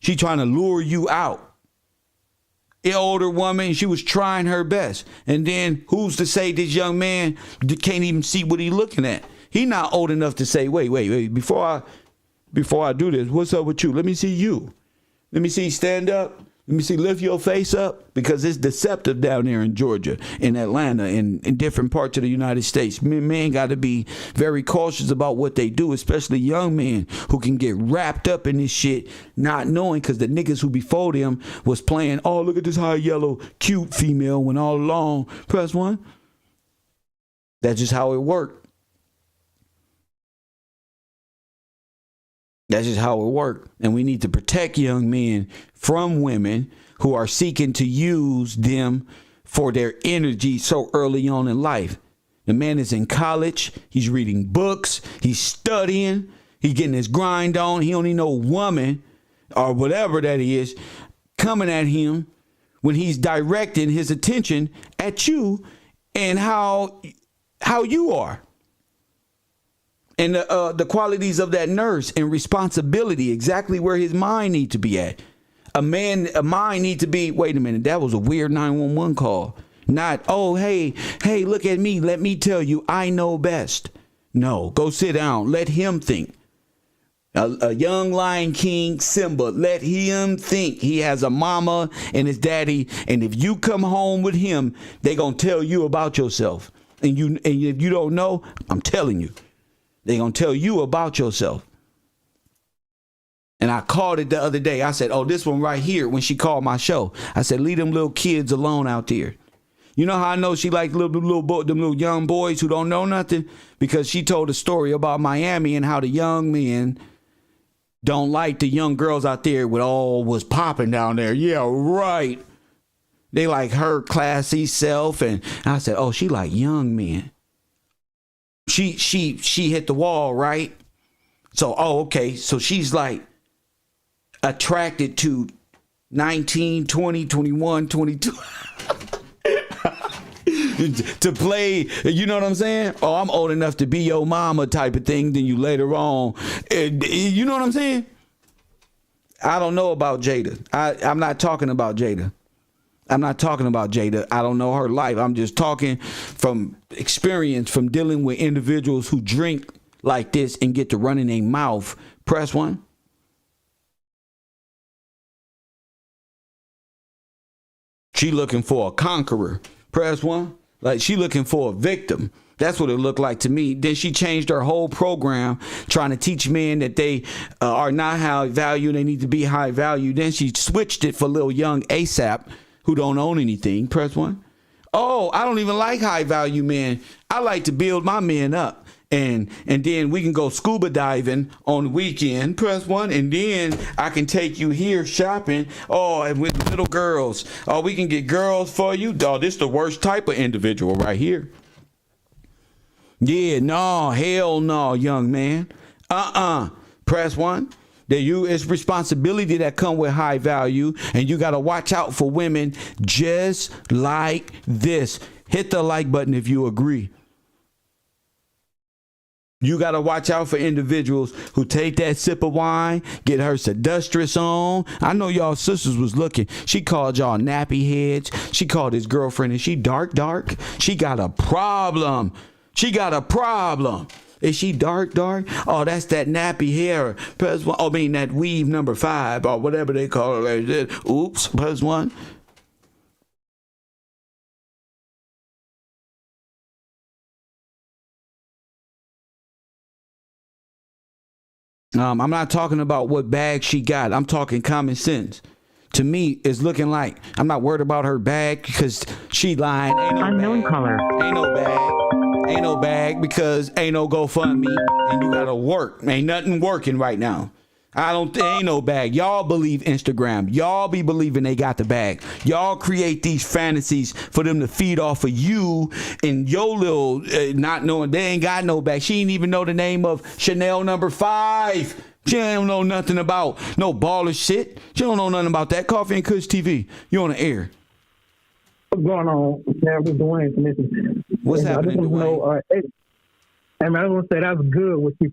She trying to lure you out. An older woman, she was trying her best. And then who's to say this young man can't even see what he looking at? He not old enough to say, wait, before I do this, what's up with you? Let me see you. Let me see, stand up. Let me see, lift your face up, because it's deceptive down there in Georgia, in Atlanta, in different parts of the United States. Men got to be very cautious about what they do, especially young men who can get wrapped up in this shit, not knowing, because the niggas who before them was playing, oh, look at this high yellow, cute female, when all along, press 1. That's just how it worked. That's just how it worked. And we need to protect young men from women who are seeking to use them for their energy so early on in life. The man is in college. He's reading books. He's studying. He's getting his grind on. He don't need no woman or whatever that is coming at him when he's directing his attention at you and how you are. And the qualities of that nurse and responsibility, exactly where his mind needs to be at. A mind needs to be, wait a minute, that was a weird 911 call. Not, oh, hey, look at me. Let me tell you, I know best. No, go sit down. Let him think. A young Lion King Simba. Let him think he has a mama and his daddy. And if you come home with him, they going to tell you about yourself. And if you don't know, I'm telling you, they going to tell you about yourself. And I called it the other day. I said, oh, this one right here, when she called my show. I said, leave them little kids alone out there. You know how I know she like them little young boys who don't know nothing? Because she told a story about Miami and how the young men don't like the young girls out there with all was popping down there. Yeah, right. They like her classy self. And I said, oh, she like young men. She hit the wall, right? So, oh, okay. So she's like attracted to 19, 20, 21, 22. To play, you know what I'm saying? Oh, I'm old enough to be your mama type of thing. Then you later on, you know what I'm saying? I don't know about Jada. I'm not talking about Jada. I'm not talking about Jada. I don't know her life. I'm just talking from experience from dealing with individuals who drink like this and get to run in their mouth. Press one. She looking for a conqueror. Press one. Like she looking for a victim. That's what it looked like to me. Then she changed her whole program trying to teach men that they are not high value. They need to be high value. Then she switched it for little young ASAP who don't own anything. Press one. Oh, I don't even like high value men. I like to build my men up. And then we can go scuba diving on the weekend. Press one. And then I can take you here shopping. Oh, and with little girls. Oh, we can get girls for you. Oh, this is the worst type of individual right here. Yeah, no, hell no, young man. Press one. It's responsibility that come with high value. And you got to watch out for women just like this. Hit the like button if you agree. You got to watch out for individuals who take that sip of wine, get her seductress on. I know y'all sisters was looking. She called y'all nappy heads. She called his girlfriend, and she dark. She got a problem. Is she dark? Oh, that's that nappy hair. Press one. That weave number 5 or whatever they call it. Oops, press one. I'm not talking about what bag she got. I'm talking common sense. To me, it's looking like I'm not worried about her bag because she lying. Ain't no Unknown bag. caller. Ain't no bag. Ain't no bag because ain't no GoFundMe and you gotta work. Ain't nothing working right now. Ain't no bag. Y'all believe Instagram. Y'all be believing they got the bag. Y'all create these fantasies for them to feed off of you and your little not knowing they ain't got no bag. She ain't even know the name of Chanel number 5. She don't know nothing about no baller shit. She don't know nothing about that. Coffee and Kush TV. You on the air. What's going on? What's Dwayne? What's happening, Dwayne? I was gonna say that's good what you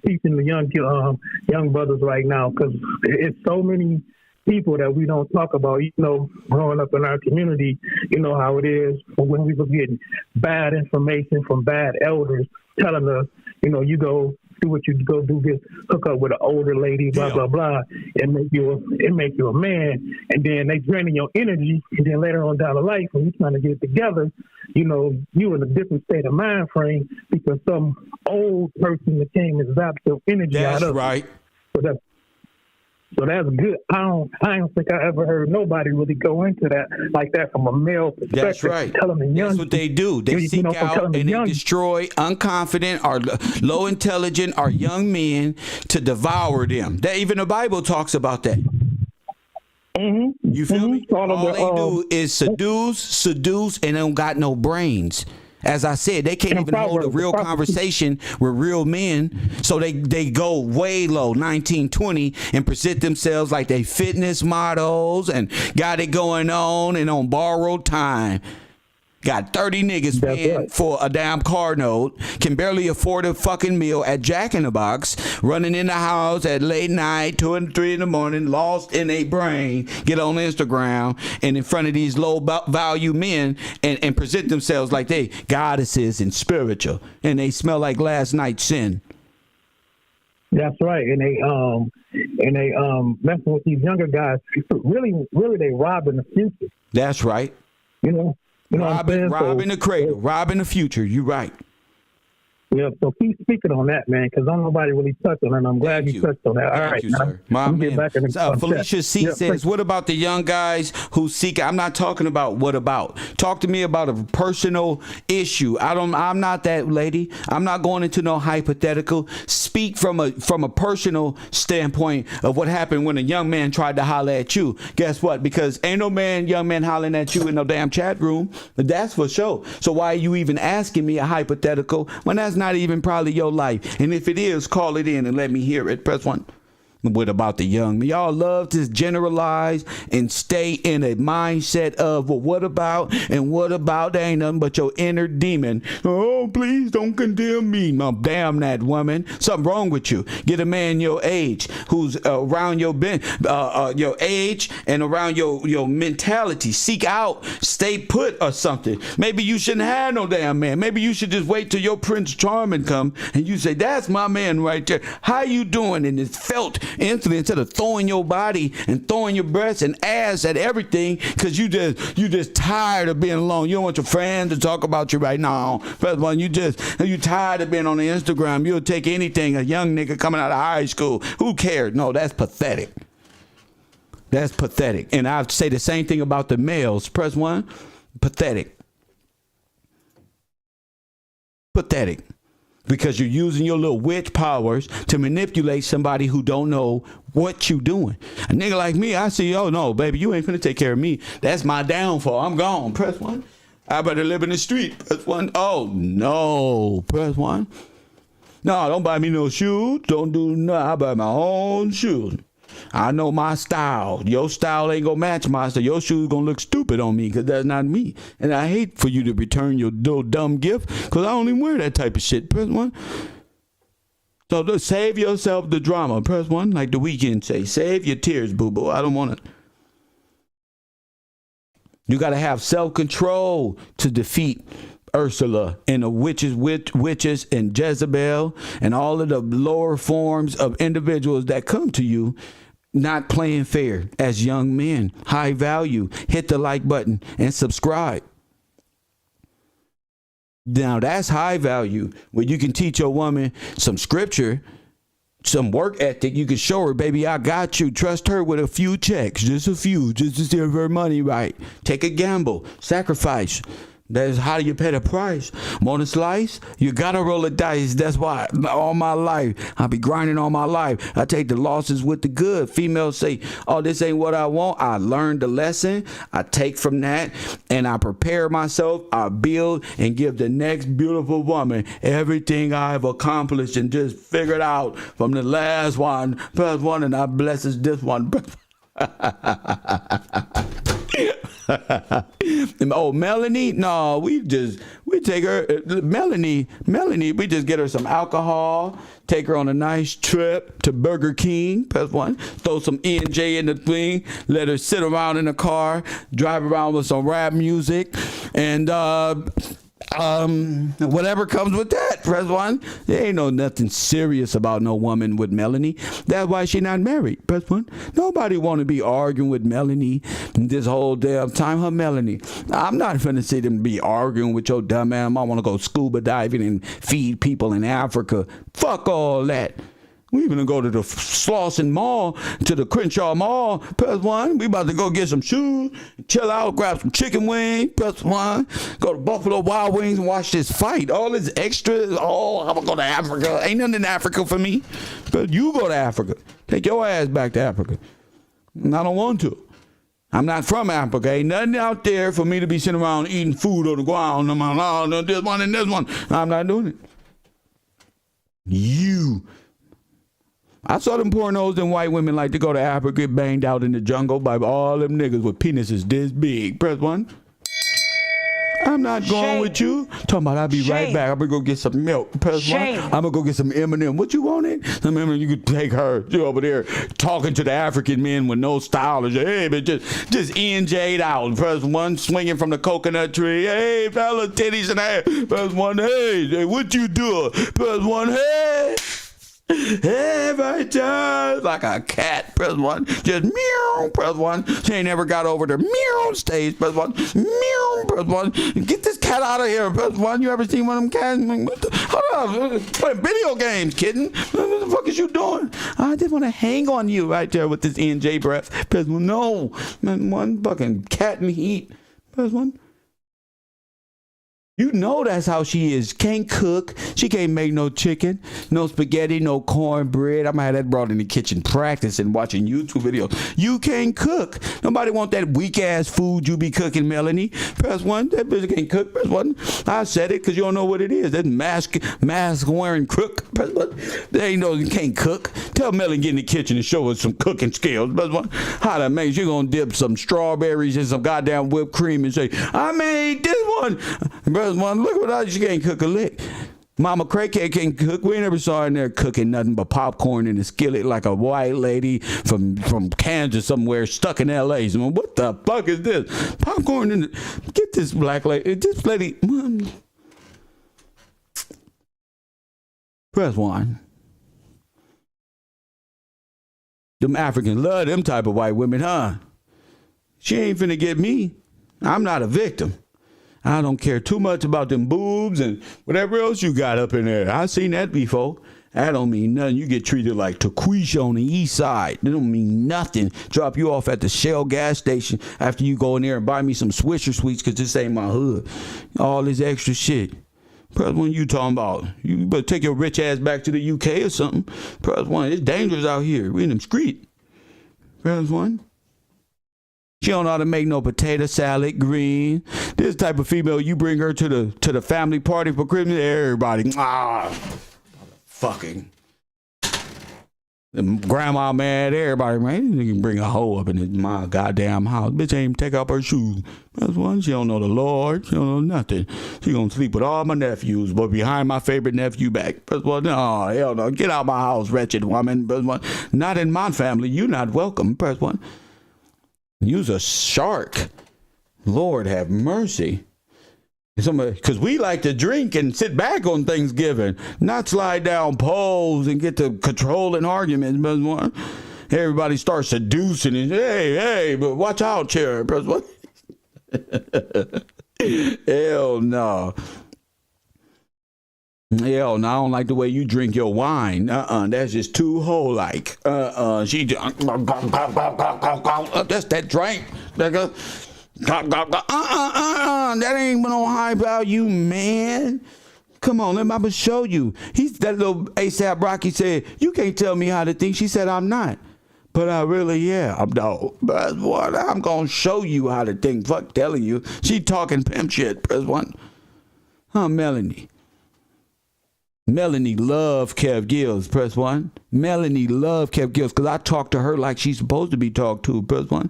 teaching the young brothers right now, because it's so many people that we don't talk about. You know, growing up in our community, you know how it is when we were getting bad information from bad elders telling us, you know, you go do what you go do, get hook up with an older lady, blah blah blah, and make you a man, and then they draining your energy, and then later on down the life when you're trying to get it together, you know, you in a different state of mind frame because some old person that came and zapped your energy out of That's right. So that's good. I don't think I ever heard nobody really go into that like that from a male perspective. That's right. That's what they do. They seek out and they destroy unconfident or low intelligent or young men to devour them. Even the Bible talks about that. Mm-hmm. You feel me? All they do is seduce, and they don't got no brains. As I said, they can't even hold a real conversation with real men, so they go way low, 19, 20, and present themselves like they fitness models and got it going on and on borrowed time. Got 30 niggas paying for a damn car note, can barely afford a fucking meal at Jack in the Box, running in the house at late night, 2 and 3 in the morning, lost in a brain, get on Instagram and in front of these low value men and present themselves like they goddesses and spiritual, and they smell like last night's sin. That's right, and they messing with these younger guys. Really, they robbing the future. That's right. You know what I'm saying? Robbing the cradle, robbing the future. You're right. Yeah, so keep speaking on that, man, because don't nobody really touch on it, and I'm glad you touched on that. All right, you, sir. My man. Felicia C says, what about the young guys who seek? I'm not talking about what about. Talk to me about a personal issue. I'm not that lady. I'm not going into no hypothetical. Speak from a personal standpoint of what happened when a young man tried to holler at you. Guess what? Because ain't no young man hollering at you in no damn chat room. That's for sure. So why are you even asking me a hypothetical when that's not even probably your life? And if it is, call it in and let me hear it. Press 1. What about the young? Y'all love to generalize and stay in a mindset of, well, what about and what about? There ain't nothing but your inner demon. Oh, please don't condemn me. No, damn that woman. Something wrong with you. Get a man your age who's around your age and around your mentality. Seek out, stay put or something. Maybe you shouldn't have no damn man. Maybe you should just wait till your Prince Charming come and you say, that's my man right there. How you doing? And it's felt instantly, instead of throwing your body and throwing your breasts and ass at everything because you just tired of being alone. You don't want your friends to talk about you right now. First one, you tired of being on the Instagram. You'll take anything. A young nigga coming out of high school. Who cares? No, that's pathetic. That's pathetic. And I say the same thing about the males. Press 1. Pathetic. Pathetic. Because you're using your little witch powers to manipulate somebody who don't know what you doing. A nigga like me, I see, oh no, baby, you ain't finna take care of me. That's my downfall. I'm gone. Press 1. I better live in the street. Press 1. Oh no. Press 1. No, don't buy me no shoes. Don't do nothing. I buy my own shoes. I know my style. Your style ain't gonna match my style. Your shoes gonna look stupid on me because that's not me. And I hate for you to return your little dumb gift because I don't even wear that type of shit. Press 1. So save yourself the drama. Press 1, like the weekend say. Save your tears, boo-boo. I don't want it. You got to have self-control to defeat Ursula and the witches and Jezebel and all of the lower forms of individuals that come to you not playing fair as young men. High value. Hit the like button and subscribe. Now that's high value where you can teach your woman some scripture, some work ethic. You can show her, baby, I got you. Trust her with a few checks, just a few, just to see her money right. Take a gamble, sacrifice. That's how you pay the price. Want a slice? You gotta roll the dice. That's why all my life, I be grinding all my life. I take the losses with the good. Females say, oh, this ain't what I want. I learned the lesson. I take from that and I prepare myself. I build and give the next beautiful woman everything I've accomplished and just figured out from the last one. First one, and I blesses this one. Oh, Melanie? No, we take her, Melanie, we just get her some alcohol, take her on a nice trip to Burger King, press 1, throw some E&J in the thing, let her sit around in the car, drive around with some rap music, and whatever comes with that. Press 1. There ain't nothing serious about no woman with Melanie. That's why she not married. Press 1. Nobody want to be arguing with Melanie this whole damn time. Her Melanie. I'm not finna sit and be arguing with your dumb ass. I want to go scuba diving and feed people in Africa. Fuck all that. We gonna go to the Slauson Mall, to the Crenshaw Mall. Press 1. We about to go get some shoes, chill out, grab some chicken wings. Press 1. Go to Buffalo Wild Wings and watch this fight. All this extra. Oh, I'm gonna go to Africa. Ain't nothing in Africa for me. But you go to Africa. Take your ass back to Africa. And I don't want to. I'm not from Africa. Ain't nothing out there for me to be sitting around eating food on the ground. I'm like, oh, no, this one and this one. I'm not doing it. I saw them pornos and white women like to go to Africa, get banged out in the jungle by all them niggas with penises this big. Press 1. I'm not going with you. Talking about I'll be right back. I'm going to go get some milk. Press 1. I'm going to go get some M&M. What you wanted? Some M&M, you could take her. She over there talking to the African men with no style. And say, hey, but just E&J'd out. Press 1, swinging from the coconut tree. Hey, fella, titties and ass. Press 1, hey, what you doing? Press 1, hey. Hey, right there, like a cat. Press 1. Just meow. Press 1. She ain't never got over the meow stage. Press 1. Meow. Press 1. Get this cat out of here. Press 1. You ever seen one of them cats? Hold on. Playing video games, kitten. What the fuck is you doing? I just want to hang on you right there with this NJ breath. Press 1. No. Man, one fucking cat in heat. Press 1. You know that's how she is. Can't cook. She can't make no chicken, no spaghetti, no cornbread. I'm gonna have that brought in the kitchen practicing, watching YouTube videos. You can't cook. Nobody want that weak ass food you be cooking, Melanie. Press 1. That bitch can't cook. Press 1. I said it because you don't know what it is. That mask wearing crook. Press 1. They ain't no, you can't cook. Tell Melanie get in the kitchen and show us some cooking skills. Press 1. How to make? She gonna dip some strawberries in some goddamn whipped cream and say, I made this one. Press 1. Look what else, she can't cook a lick. Mama Cray can't cook. We never saw her in there cooking nothing but popcorn in a skillet like a white lady from Kansas somewhere stuck in L.A. So what the fuck is this? Popcorn in the... Get this black lady. This lady... Press 1. Them Africans love them type of white women, huh? She ain't finna get me. I'm not a victim. I don't care too much about them boobs and whatever else you got up in there. I've seen that before. That don't mean nothing. You get treated like Taquisha on the east side. That don't mean nothing. Drop you off at the Shell gas station after you go in there and buy me some Swisher Sweets because this ain't my hood. All this extra shit. Press 1, you talking about? You better take your rich ass back to the UK or something. Press 1, it's dangerous out here. We in them street. Press 1. She don't know how to make no potato salad, green. This type of female, you bring her to the family party for Christmas, everybody, fucking. The grandma mad, everybody, man, you can bring a hoe up in my goddamn house. Bitch ain't even take off her shoes. That's one, she don't know the Lord, she don't know nothing. She gonna sleep with all my nephews, but behind my favorite nephew back. First one, no, hell no, get out my house, wretched woman. First one, not in my family, you not welcome. First one. Use a shark. Lord have mercy. Because we like to drink and sit back on Thanksgiving, not slide down poles and get to controlling arguments. But everybody starts seducing and hey, but watch out, chair. Hell no. Hell no, I don't like the way you drink your wine. That's just too hoe-like. She just, that's that drink. That ain't no high value, man. Come on, let me show you. That little ASAP Rocky said, you can't tell me how to think. She said, I'm not. But I really am, though. But what? I'm going to show you how to think. Fuck telling you. She talking pimp shit. Press 1. Melanie. Melanie love Kev Gillz. Press 1. Melanie love Kev Gillz because I talk to her like she's supposed to be talked to. Press 1.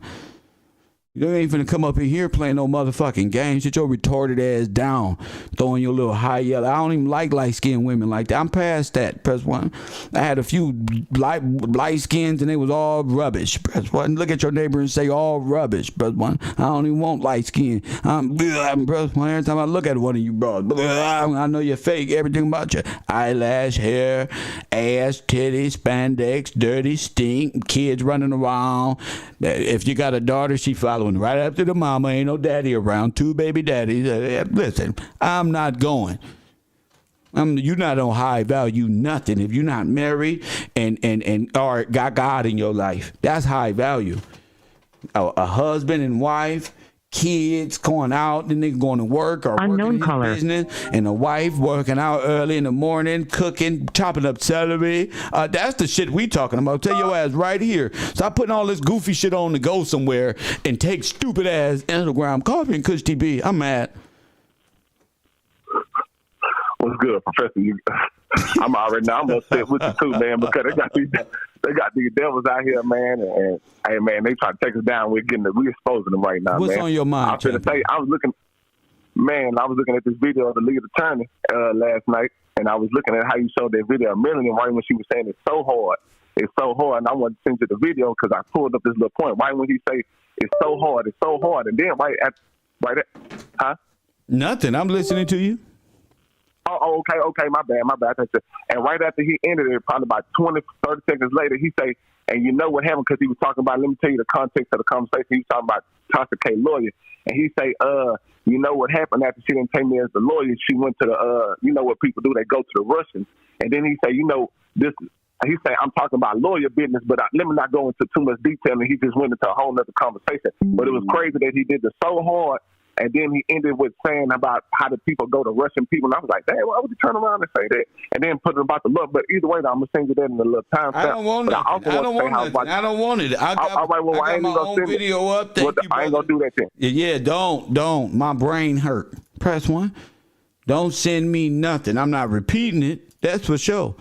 You ain't finna come up in here playing no motherfucking games. Sit your retarded ass down, throwing your little high yellow. I don't even like light-skinned women like that. I'm past that. Press 1. I had a few light skins and they was all rubbish. Press 1. Look at your neighbor and say all rubbish. Press 1. I don't even want light skin. Press 1. Every time I look at one of you bros, I know you're fake. Everything about you. Eyelash, hair, ass, titties, spandex, dirty, stink, kids running around. If you got a daughter, she following right after the mama. Ain't no daddy around. 2 baby daddies. Listen, I'm not going. You're not on high value nothing if you're not married and or got God in your life. That's high value. A husband and wife, kids going out, then they going to work or Unknown working caller. his business, and a wife working out early in the morning, cooking, chopping up celery. That's the shit we talking about. Tell your ass right here. Stop putting all this goofy shit on to go somewhere and take stupid ass Instagram coffee and Kush TV. I'm mad. What's good, Professor? I'm upset with you too, man, because they got these devils out here, man, and hey, man, they try to take us down. We exposing them right now. What's man. on your mind? I was gonna say, I was looking at this video of the lead attorney last night, and I was looking at how you showed that video of Melanie right when she was saying it's so hard, and I wanted to send you the video because I pulled up this little point right when he say it's so hard, and then huh? Nothing. I'm listening to you. okay, my bad. And right after he ended it, probably about 20, 30 seconds later, he say, and you know what happened, because he was talking about, let me tell you the context of the conversation. He was talking about Tasha K. lawyer. And he say, you know what happened after she didn't take me as the lawyer? She went to the, you know what people do? They go to the Russians. And then he say, you know, he say, I'm talking about lawyer business, but let me not go into too much detail. And he just went into a whole nother conversation. But it was crazy that he did this so hard. And then he ended with saying about how the people go to Russian people. And I was like, damn, why would you turn around and say that? And then put it about the love. But either way, I'm going to send you that in a little time. I don't want nothing. I don't want it. I got, all right, well, I got my own video up. Thank you, I ain't going to do that then. Yeah, don't. My brain hurt. Press 1. Don't send me nothing. I'm not repeating it. That's for sure.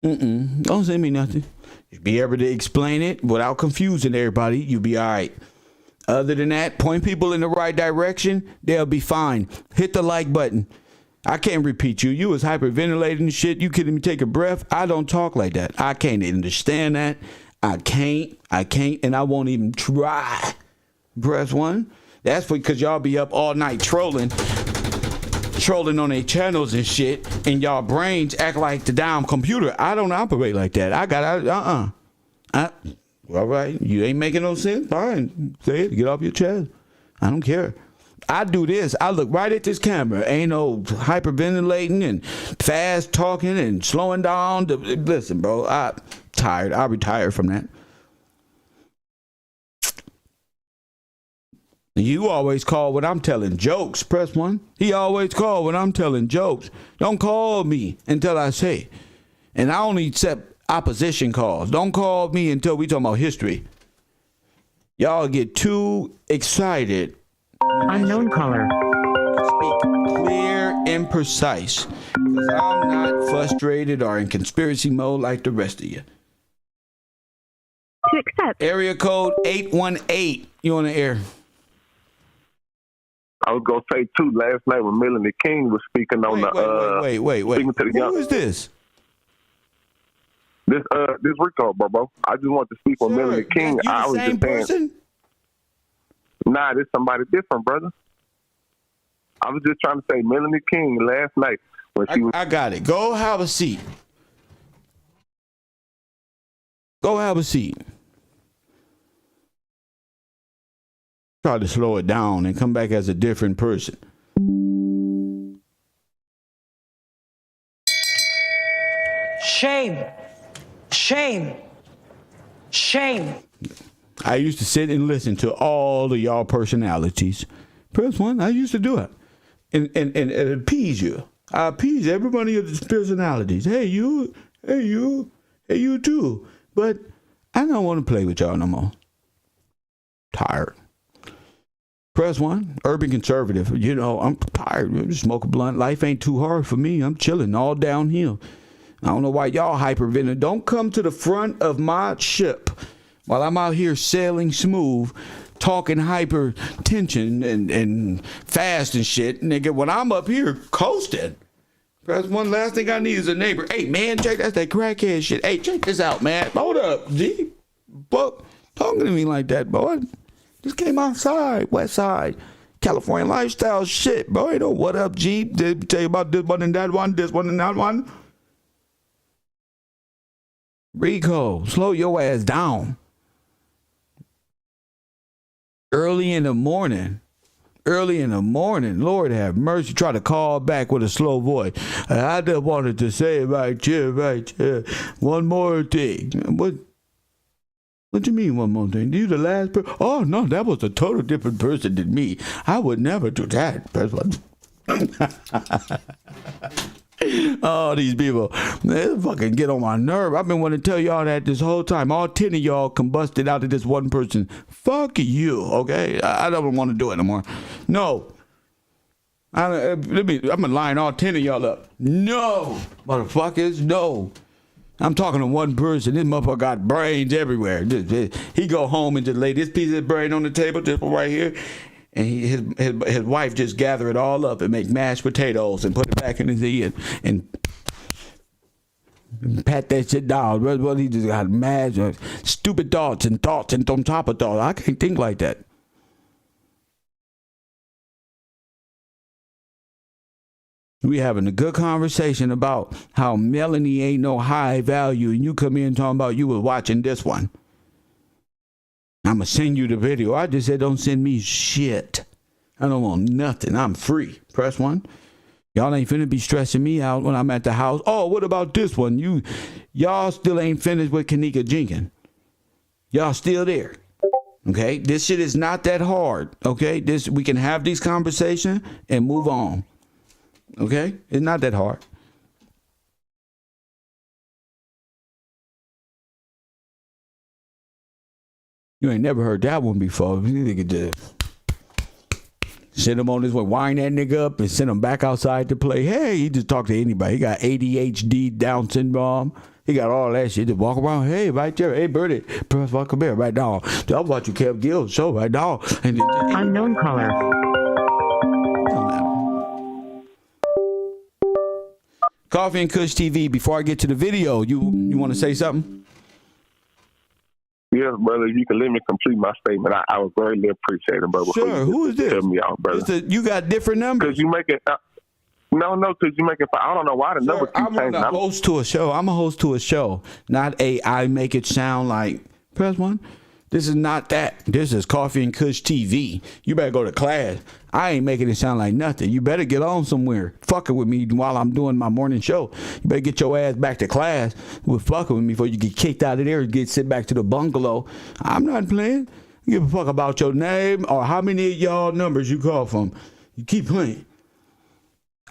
Don't send me nothing. You be able to explain it without confusing everybody. You'll be all right. Other than that, point people in the right direction, they'll be fine. Hit the like button. I can't repeat you. You was hyperventilating and shit. You couldn't even take a breath. I don't talk like that. I can't understand that. I can't, and I won't even try. Press 1. That's because y'all be up all night trolling on their channels and shit, and y'all brains act like the damn computer. I don't operate like that. I got all right, you ain't making no sense. Fine, say it. Get off your chest. I don't care. I do this. I look right at this camera. Ain't no hyperventilating and fast talking and slowing down. Listen, bro, I'm tired. I retired from that. You always call when I'm telling jokes. Press 1. He always call when I'm telling jokes. Don't call me until I say. And I only accept opposition calls. Don't call me until we talk about history. Y'all get too excited. Unknown caller. Speak clear and precise. Because I'm not frustrated or in conspiracy mode like the rest of you. To accept. Area code 818. You on the air? I was going to say, too, last night when Melanie King was speaking on Wait. Speaking to the Who is this? This Rico, bro. I just want to speak with Melanie King. You I the was same just saying, person? Nah, this somebody different, brother. I was just trying to say Melanie King last night when she was. I got it. Go have a seat. Go have a seat. Try to slow it down and come back as a different person. Shame. Shame. Shame. I used to sit and listen to all of y'all personalities. Press 1, I used to do it. And appease you. I appease everybody of the personalities. Hey, you too. But I don't want to play with y'all no more. Tired. Press 1, urban conservative. You know, I'm tired. Smoke a blunt. Life ain't too hard for me. I'm chilling all downhill. I don't know why y'all hyperventilating. Don't come to the front of my ship while I'm out here sailing smooth, talking hyper tension and fast and shit. Nigga, when I'm up here coasting. Press 1, last thing I need is a neighbor. Hey, man, that's that crackhead shit. Hey, check this out, man. Hold up, G. But talking to me like that, boy. Just came outside, West Side, California lifestyle shit, boy. You know what up, G? Did tell you about this one and that one, this one and that one. Rico, slow your ass down. Early in the morning, Lord have mercy. Try to call back with a slow voice. I just wanted to say right here, one more thing. What do you mean one more thing? You the last person? Oh, no, that was a total different person than me. I would never do that. Oh, these people, they fucking get on my nerve. I've been wanting to tell y'all that this whole time. All 10 of y'all combusted out of this one person. Fuck you, okay? I don't want to do it no more. No. I'm gonna line all 10 of y'all up. No, motherfuckers, no. I'm talking to one person. This motherfucker got brains everywhere. He go home and just lay this piece of brain on the table, just right here, and his wife just gather it all up and make mashed potatoes and put it back in his ear and pat that shit down. Well, he just got mad, stupid thoughts and on top of thoughts. I can't think like that. We having a good conversation about how Melanie ain't no high value, and you come in talking about you was watching this one. I'ma send you the video. I just said don't send me shit. I don't want nothing. I'm free. Press 1. Y'all ain't finna be stressing me out when I'm at the house. Oh, what about this one? Y'all still ain't finished with Kanika Jenkins. Y'all still there. Okay? This shit is not that hard. Okay? We can have these conversations and move on. Okay? It's not that hard. You ain't never heard that one before. You nigga just send him on this one, wind that nigga up and send him back outside to play. Hey, he just talk to anybody. He got ADHD, Down syndrome. He got all that shit. Just walk around. Hey, right there. Hey, Birdie. Press come here right now. I'm watching Kevin Gillz show right now. Unknown caller. Coffee and Kush TV. Before I get to the video, you want to say something? Yes, brother. You can let me complete my statement. I would greatly appreciate it, brother. Sure. Who is this? Tell me out, brother. You got different numbers. Because you make it. Because you make it. I don't know why the number keeps changing. I'm a host to a show. I'm a host to a show, not I make it sound like. Press 1. This is not that. This is Coffee and Kush TV. You better go to class. I ain't making it sound like nothing. You better get on somewhere fucking with me while I'm doing my morning show. You better get your ass back to class with fucking with me before you get kicked out of there and sit back to the bungalow. I'm not playing. Give a fuck about your name or how many of y'all numbers you call from. You keep playing.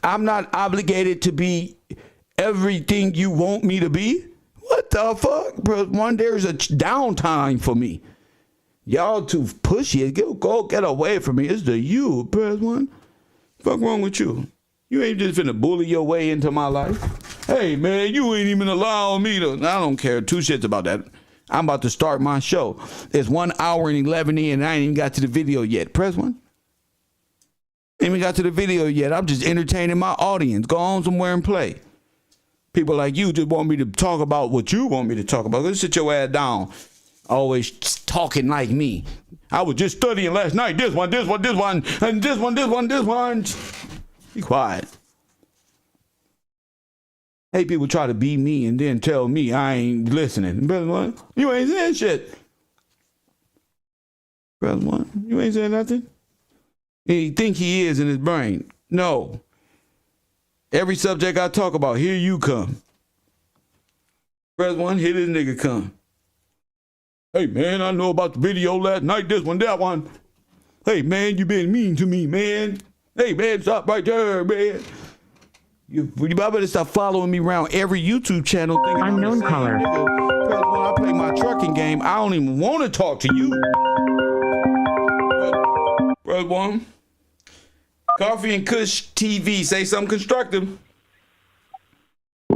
I'm not obligated to be everything you want me to be. What the fuck? Bro, there's a downtime for me. Y'all too pushy. Go get away from me. It's the you, press 1. Fuck wrong with you? You ain't just finna bully your way into my life. Hey, man, you ain't even allowing me to. I don't care 2 shits about that. I'm about to start my show. It's 1 hour and 11 in, and I ain't even got to the video yet. Press 1. Ain't even got to the video yet. I'm just entertaining my audience. Go on somewhere and play. People like you just want me to talk about what you want me to talk about. Let's sit your ass down. Always talking like me. I was just studying last night. This one, and this one. Be quiet. Hey, people try to be me and then tell me I ain't listening. Brother one, you ain't saying shit. Brother one, you ain't saying nothing. He think he is in his brain. No. Every subject I talk about, here you come. Brother one, here this nigga come. Hey, man, I know about the video last night, this one, that one. Hey, man, you been mean to me, man. Hey, man, stop right there, man. You better stop following me around every YouTube channel. Unknown caller. When I play my trucking game, I don't even want to talk to you. Brother one, Coffee and Kush TV, say something constructive.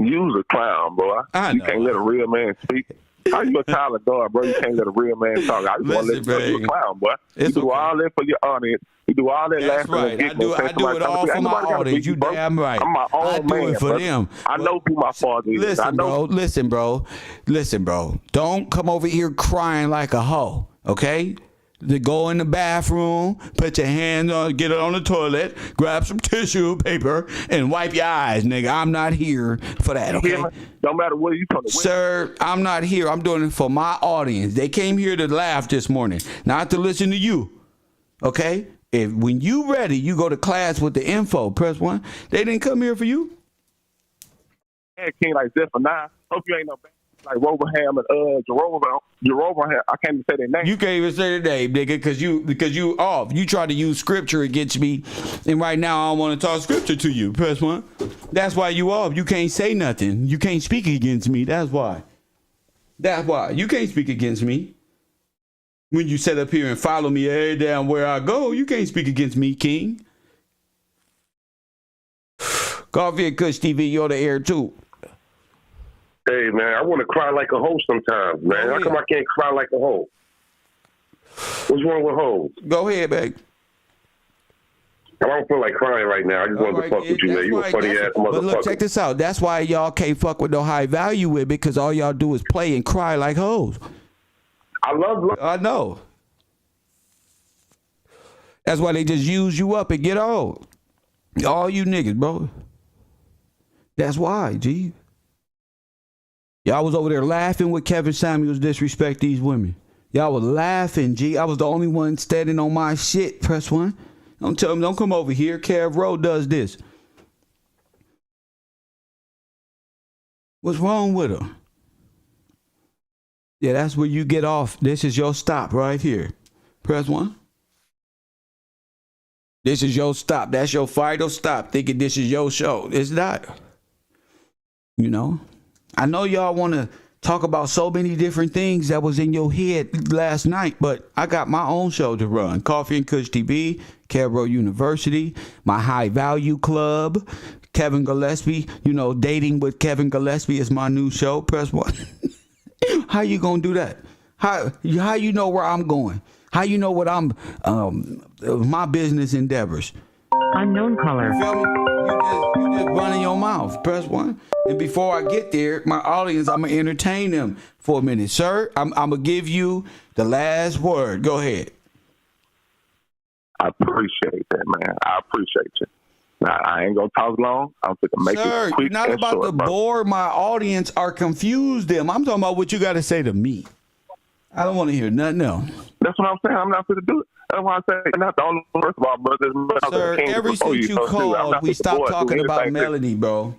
You's a clown, boy. You can't let a real man speak. How you a child of God, bro? You can't let a real man talk. I just want to let you know you a clown, boy. You do all that for your audience. You do all that That's right. I do it all for my audience. You damn right. I'm my own I do man, it for brother. them. I know who my father is. Listen, bro. Don't come over here crying like a hoe, okay? To go in the bathroom, put your hands on, get it on the toilet, grab some tissue paper, and wipe your eyes, nigga. I'm not here for that, okay? Don't matter what you talking about. Sir, I'm not here. I'm doing it for my audience. They came here to laugh this morning, not to listen to you, okay? When you ready, you go to class with the info. Press 1. They didn't come here for you. Yeah, king like this for now. Hope you ain't no bad. Like Roverham and Jeroboam. I can't even say their name. You can't even say their name, nigga, because you off. You try to use scripture against me, and right now I don't want to talk scripture to you. Press 1. That's why you off. You can't say nothing. You can't speak against me. That's why. You can't speak against me. When you sit up here and follow me every damn where I go, you can't speak against me, King. Coffee and Kush TV, you're the air too. Hey, man, I want to cry like a hoe sometimes, man. How come I can't cry like a hoe? What's wrong with hoes? Go ahead, babe. I don't feel like crying right now. I just wanted to fuck with you, man. You a funny-ass motherfucker. But look, check this out. That's why y'all can't fuck with no high value with, because all y'all do is play and cry like hoes. I know. That's why they just use you up and get old. All you niggas, bro. That's why, G. Y'all was over there laughing with Kevin Sameuls disrespect these women. Y'all was laughing, G. I was the only one standing on my shit. Press 1. Don't tell them, don't come over here. Kev Rowe does this. What's wrong with her? Yeah, that's where you get off. This is your stop right here. Press 1. This is your stop. That's your final stop. Thinking this is your show. It's not. You know? I know y'all want to talk about so many different things that was in your head last night, but I got my own show to run. Coffee and Kush TV, Cabro University, my High Value Club, Kevin Gillespie. You know, Dating with Kevin Gillespie is my new show. Press 1. How you gonna do that? How you know where I'm going? How you know what I'm my business endeavors? Unknown caller. You feel me? You just running your mouth. Press 1. And before I get there, my audience, I'm gonna entertain them for a minute, sir. I'm gonna give you the last word. Go ahead. I appreciate that, man. I appreciate you. Now, I ain't gonna talk long. I'm gonna make Sir, it quick. You're not and about short, to bro. bore my audience or confuse them. I'm talking about what you got to say to me. I don't want to hear nothing else. That's what I'm saying. I'm not going to do it. That's why I say I'm not the only one. First of all, brothers. Sir, ever since you called, we stopped talking about Melanie, bro.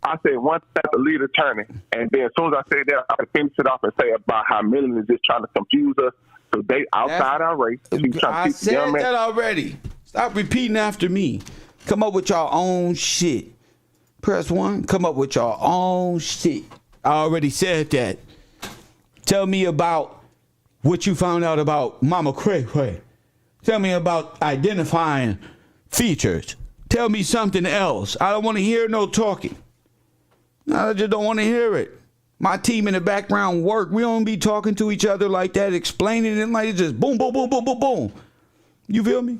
I said once that's the lead attorney, and then as soon as I say that, I can finish it off and say about how Melanie is just trying to confuse us to date outside our race. I said that already. Stop repeating after me. Come up with your own shit. Press 1. Come up with your own shit. I already said that. Tell me about what you found out about Mama Cray Cray. Tell me about identifying features. Tell me something else. I don't want to hear no talking. I just don't want to hear it. My team in the background work. We don't be talking to each other like that, explaining it like it's just boom, boom, boom, boom, boom, boom. You feel me?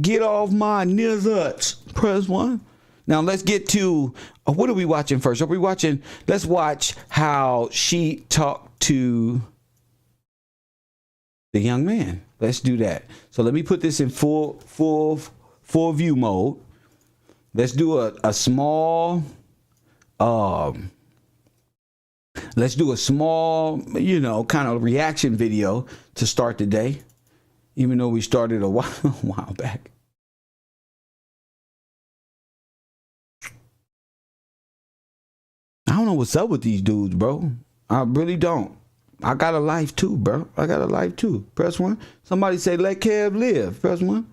Get off my nuts. Press 1. Now let's get to, what are we watching first? Let's watch how she talked to the young man. Let's do that. So let me put this in full view mode. Let's do a small, let's do a small, kind of reaction video to start the day, even though we started a while back. I don't know what's up with these dudes, bro. I really don't. I got a life too, bro. I got a life too. Press 1. Somebody say, let Kev live. Press 1.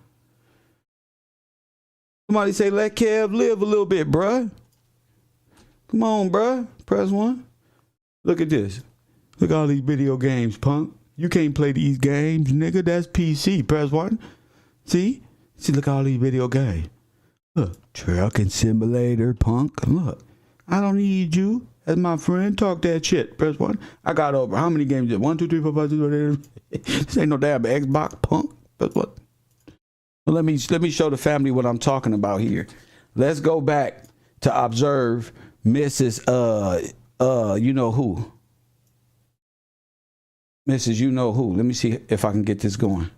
Somebody say, let Kev live a little bit, bruh. Come on, bruh. Press 1. Look at this. Look at all these video games, punk. You can't play these games, nigga. That's PC. Press 1. See, look at all these video games. Look, trucking simulator, punk. Look, I don't need you as my friend. Talk that shit. Press 1. I got over how many games? 1, 2, 3, 4, 5, 6, 7, 8. This ain't no damn Xbox, punk. Press what? Well, let me show the family what I'm talking about here. Let's go back to observe Mrs. You know who. Mrs. You know who. Let me see if I can get this going.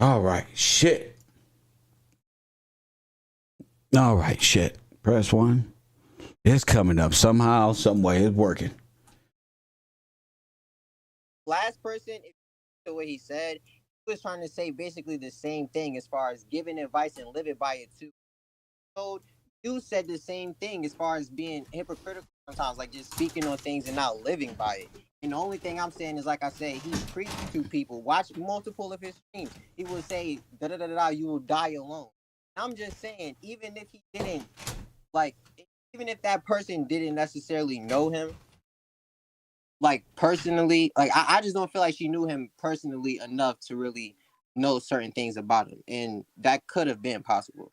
All right, shit. All right, shit. Press 1. It's coming up somehow, some way. It's working. Last person, if you what he said, he was trying to say basically the same thing as far as giving advice and living by it too. So you said the same thing as far as being hypocritical sometimes, like just speaking on things and not living by it. And the only thing I'm saying is, like I said, he preached to people. Watch multiple of his streams. He will say, da da da da, you will die alone. I'm just saying, even if he didn't, even if that person didn't necessarily know him, personally, I just don't feel like she knew him personally enough to really know certain things about him. And that could have been possible.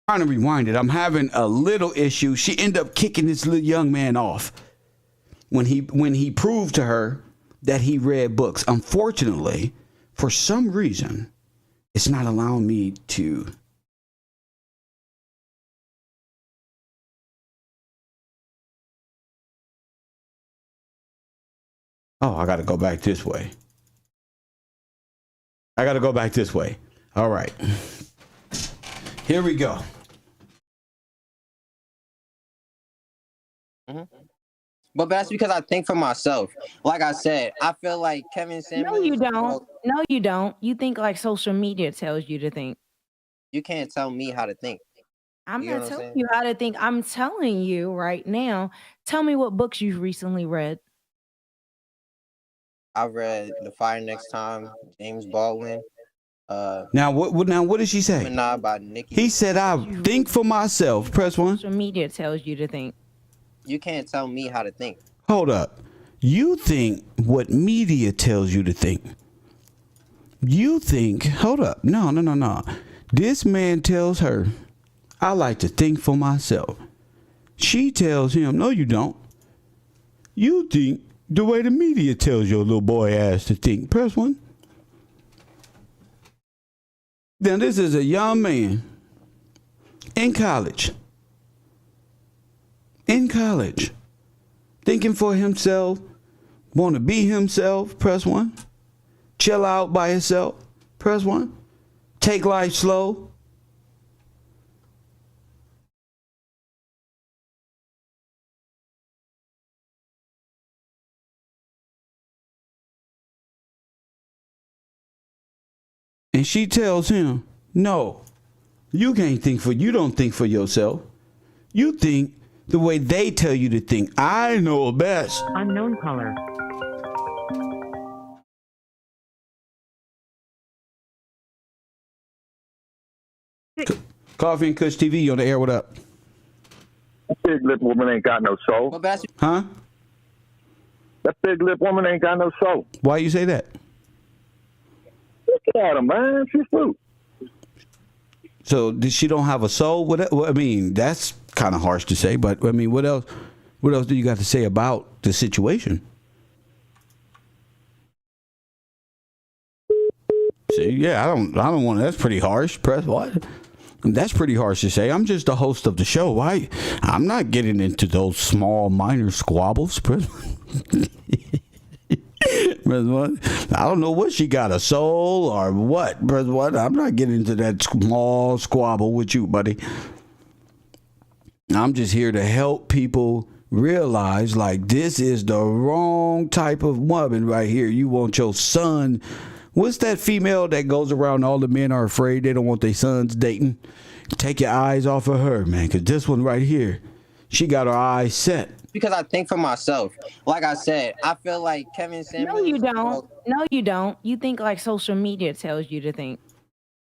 Trying to rewind it. I'm having a little issue. She ended up kicking this little young man off when he proved to her that he read books. Unfortunately, for some reason, It's not allowing me to. Oh, I got to go back this way. All right. Here we go. Mm-hmm. But that's because I think for myself. Like I said, I feel like Kevin Sameuls. No, you don't. No, you don't. You think like social media tells you to think. You can't tell me how to think. I'm not telling you how to think. I'm telling you right now. Tell me what books you've recently read. I read The Fire Next Time, James Baldwin. Now what did she say? By Nikki. He said, "I think for myself." Press 1. Social media tells you to think. You can't tell me how to think. Hold up. You think what media tells you to think. You think, hold up. No. This man tells her, I like to think for myself. She tells him, no, you don't. You think the way the media tells your little boy ass to think. Press 1. Now, this is a young man in college. Thinking for himself, want to be himself. Press 1. Chill out by himself. Press 1. Take life slow. And she tells him, no, you can't think for, you don't think for yourself. You think the way they tell you to think. I know best. Unknown caller. Coffee and Kush TV, you on the air, what up? That big lip woman ain't got no soul. Huh? That big lip woman ain't got no soul. Why you say that? Look at her, man. She's fruit. So she don't have a soul? I mean, that's kind of harsh to say, but I mean, what else do you got to say about the situation? See, yeah, I don't want to. That's pretty harsh. Press what? That's pretty harsh to say. I'm just the host of the show. I'm not getting into those small, minor squabbles. Press what? I don't know what she got, a soul or what. Press what? I'm not getting into that small squabble with you, buddy. I'm just here to help people realize, like, this is the wrong type of woman right here. You want your son. What's that female that goes around, all the men are afraid they don't want their sons dating? Take your eyes off of her, man, because this one right here, she got her eyes set. Because I think for myself. Like I said, I feel like Kevin Sameuls. No, you don't. No, you don't. You think like social media tells you to think.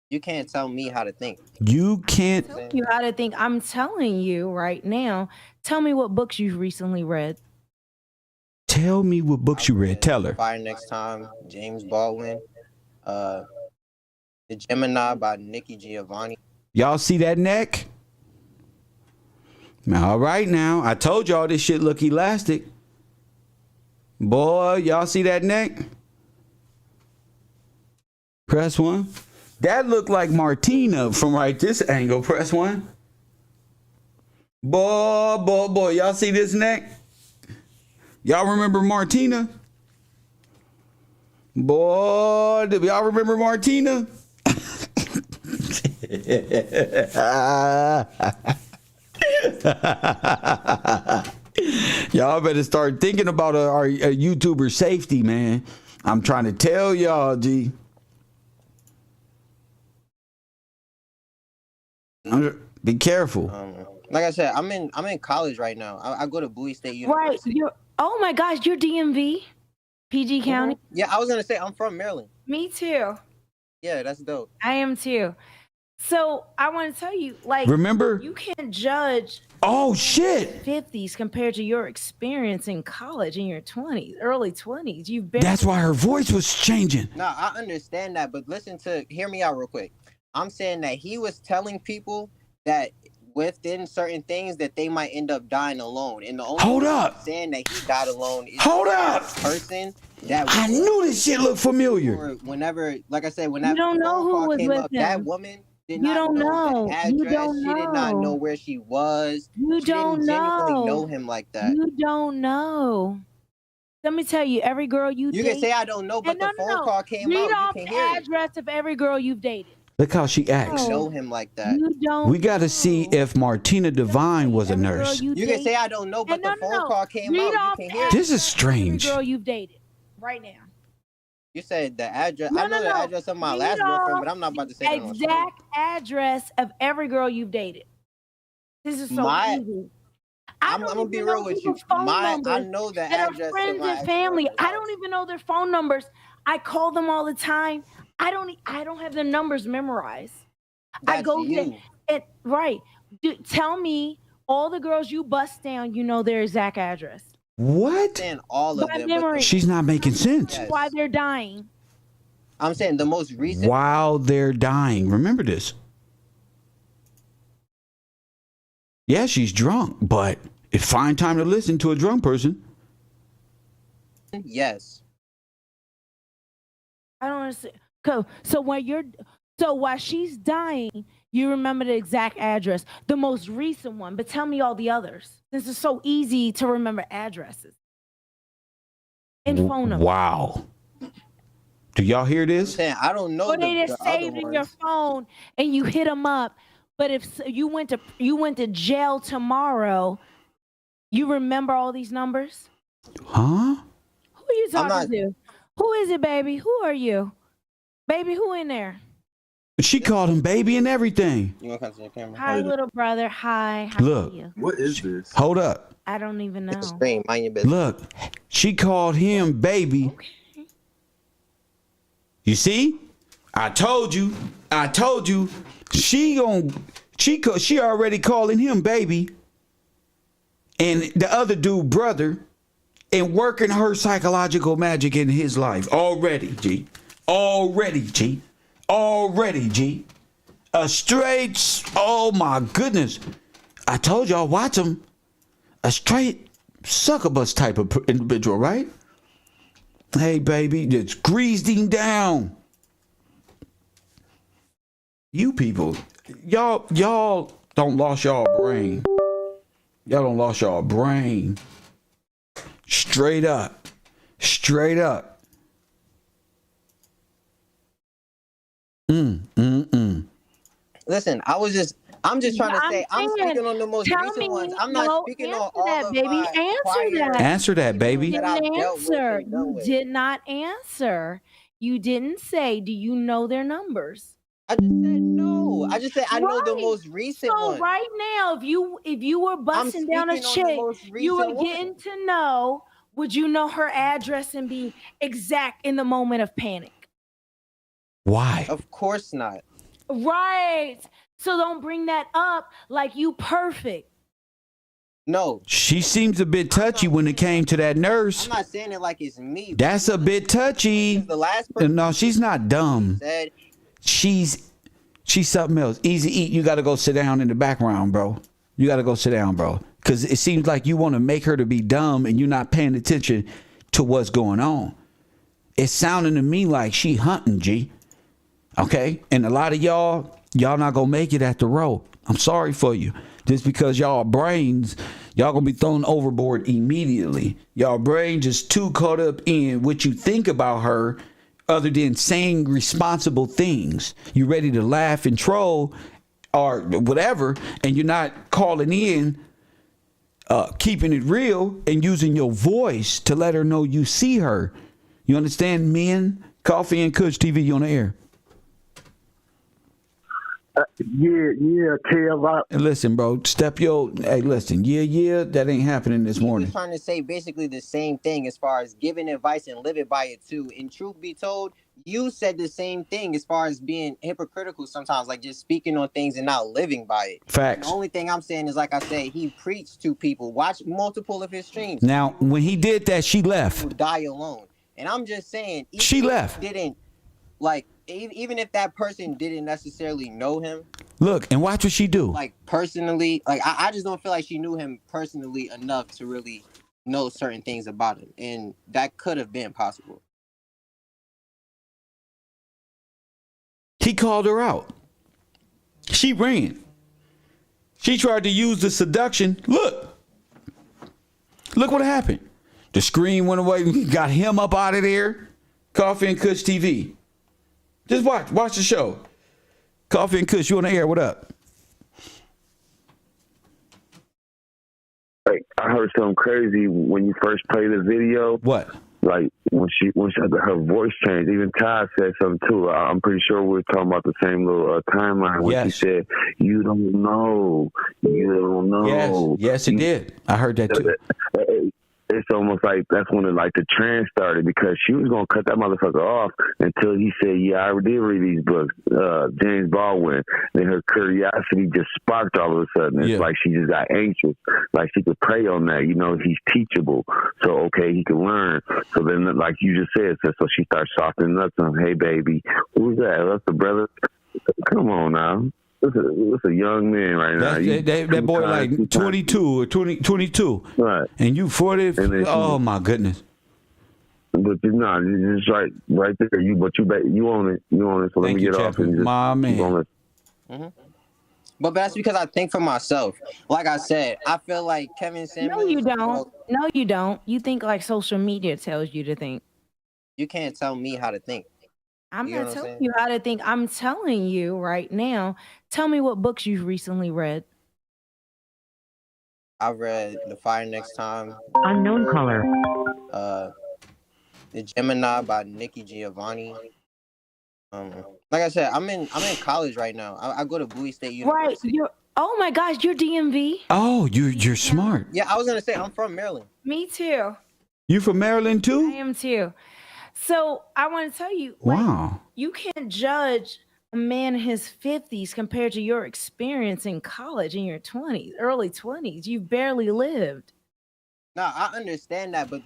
You can't tell me how to think. You can't tell you how to think. I'm telling you right now. Tell me what books you've recently read. Tell me what books you read. Tell her. Fire Next Time, James Baldwin. The Gemini by Nikki Giovanni. Y'all see that neck? All right now. I told y'all this shit look elastic. Boy, y'all see that neck? Press 1. That looked like Martina from right this angle. Press 1. Boy. Y'all see this neck? Y'all remember Martina? Boy, do y'all remember Martina? Y'all better start thinking about our YouTuber safety, man. I'm trying to tell y'all, G. Be careful. Like I said, I'm in college right now. I go to Bowie State University. Right. Oh my gosh, you're DMV? PG County? Yeah, I was gonna say I'm from Maryland. Me too. Yeah, that's dope. I am too. So I want to tell you, like, remember, you can't judge. Oh shit! 50s compared to your experience in college in your 20s, early 20s. You've been. That's why her voice was changing. No, I understand that, but hear me out real quick. I'm saying that he was telling people that within certain things that they might end up dying alone. And the only Hold reason up. I'm saying that he died alone is Hold that up. person that I knew this shit looked familiar. or whenever, like I said, when that You don't know phone who call was came with up, that him. woman did You not don't know know. the You address. don't She did not know know. where she was. You She don't didn't genuinely know know. him like that. You don't know. Let me tell you, every girl you You date. can say I don't know, but And the no, phone no, no. call came Read out. off You the can hear it. address of every girl you've dated. Look how she acts. Know him like that. You don't. We got to see know. if Martina Divine was a Every girl nurse. You can date- say I don't know, but And the no, no, phone no. call came Read out. off You the can hear it. This is address of every strange. girl you've dated right now. You said the address. No, I know no, the no. address of my Read last girlfriend, off but I'm not about to say that on stream. exact address of every girl you've dated. This is so My- easy. I'm don't gonna be even real know with you. people's phone I numbers know the that are address friends of my and family. ex-girlfriend's I house. don't even know their phone numbers. I call them all the time. I don't have their numbers memorized. I That's go you. there. Right. Tell me all the girls you bust down, you know their exact address. What? Saying all of By them. memory. She's not making sense. Yes. Why they're dying. I'm saying the most recent. While they're dying. Remember this. Yeah, she's drunk, but it's fine time to listen to a drunk person. Yes. I don't understand. So while she's dying, you remember the exact address, the most recent one. But tell me all the others, since it's so easy to remember addresses and phone numbers. Wow. Do y'all hear I'm this? saying I don't know Or they the just other saved in your ones. phone and you hit them up. But if you went to jail tomorrow, you remember all these numbers? Huh? Who are you I'm talking to? Who is it, baby? Who are you? Baby, who in there? She called him baby and everything. You want to come to your camera? Hi, little brother. Hi. How Look. are you? What is this? Hold up. I don't even know. Stream, mind your business. Look. She called him baby. Okay. You see? I told you. She already calling him baby. And the other dude brother. And working her psychological magic in his life. Already, G. A straight, oh my goodness. I told y'all, watch him. A straight succubus type of individual, right? Hey, baby, just greased him down. You people, y'all don't lost y'all brain. Y'all don't lost y'all brain. Straight up. Listen, I'm just trying to say, I'm speaking on the most recent ones. I'm not speaking on all that, of baby. my prior Answer that, baby. that You I've didn't dealt with answer. and done You with. did not answer. You didn't say, do you know their numbers? I just said no. I just said I know the Right. most recent So one. right now, if you were busting down a speaking on the chick, most you were recent one. getting to know, would you know her address and be exact in the moment of panic? Why? Of course not. Right. So don't bring that up like you perfect. No. She seems a bit touchy when it came to that nurse. I'm not saying it like it's me. That's a bit touchy. The last person No, she's not dumb. said She's something else. Easy eat. You got to go sit down in the background, bro. You got to go sit down, bro. Because it seems like you want to make her to be dumb and you're not paying attention to what's going on. It's sounding to me like she hunting, G. Okay? And a lot of y'all not going to make it at the row. I'm sorry for you. Just because y'all brains, y'all going to be thrown overboard immediately. Y'all brain just too caught up in what you think about her other than saying responsible things. You ready to laugh and troll or whatever, and you're not calling in, keeping it real and using your voice to let her know you see her. You understand, men? Coffee and Kush TV on the air. Yeah, Kev. And listen, bro, hey, listen, that ain't happening this he morning. was trying to say basically the same thing as far as giving advice and living by it too. And truth be told, you said the same thing as far as being hypocritical sometimes, like just speaking on things and not living by it. Facts. The only thing I'm saying is, like I said, he preached to people. Watch multiple of his streams. Now, when he did that, she People left. die alone. And I'm just saying, She left. Didn't like even if that person didn't necessarily know him, Look and watch what she do. like personally, like I just don't feel like she knew him personally enough to really know certain things about him, and that could have been possible. He called her out. She ran. She tried to use the seduction. Look what happened. The screen went away. Got him up out of there. Coffee and Kush TV. Just watch the show. Coffee and Kush, you on the air? What up? Like, I heard something crazy when you first played the video. What? Like when her voice changed. Even Ty said something too. I'm pretty sure we were talking about the same little timeline when Yes. she said, "You don't know, you don't know." Yes, it did. I heard that too. It's almost like that's when the trend started, because she was gonna cut that motherfucker off until he said, "Yeah, I did read these books." James Baldwin. Then her curiosity just sparked all of a sudden. It's like she just got anxious. Like she could prey on that. He's teachable, so okay, he can learn. So then, like you just said, so she starts softening up to him. "Hey, baby, who's that? That's the brother." Come on now. It's a young man right now. That boy like 22 or 22. Right. And you 40. Oh, my goodness. But it's just right there. You own it. You own it. So let me get off and just. My man. But that's because I think for myself. Like I said, I feel like Kevin Sameuls. No, you don't. No, you don't. You think like social media tells you to think. You can't tell me how to think. I'm not telling you how to think. I'm telling you right now. Tell me what books you've recently read. I read The Fire Next Time. Unknown color. The Gemini by Nikki Giovanni. Like I said, I'm in college right now. I go to Bowie State University. Right. Oh my gosh, you're DMV. Oh, you're smart. Yeah, I was gonna say I'm from Maryland. Me too. You from Maryland too? I am too. So I want to tell you, wow, you can't judge a man in his 50s compared to your experience in college in your 20s, early 20s. You've barely lived. No, I understand that, but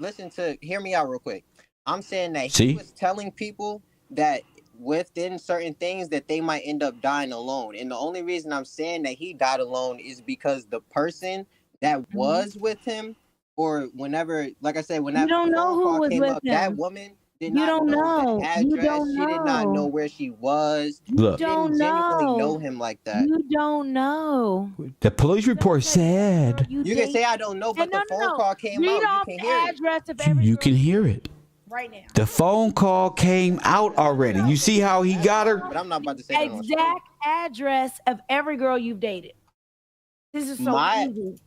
hear me out real quick. I'm saying that he was telling people that within certain things that they might end up dying alone. And the only reason I'm saying that he died alone is because the person that was with him, or whenever, like I said, whenever you don't know who was with him. That woman did not know the address. You don't know. She did not know where she was. Look, she didn't genuinely know him like that. You don't know. The police report said. You can say I don't know, but the phone call came out. You can hear it. You can hear it. Right now. The phone call came out already. You see how he got her? But I'm not about to say that. Exact address of every girl you've dated. This is so easy.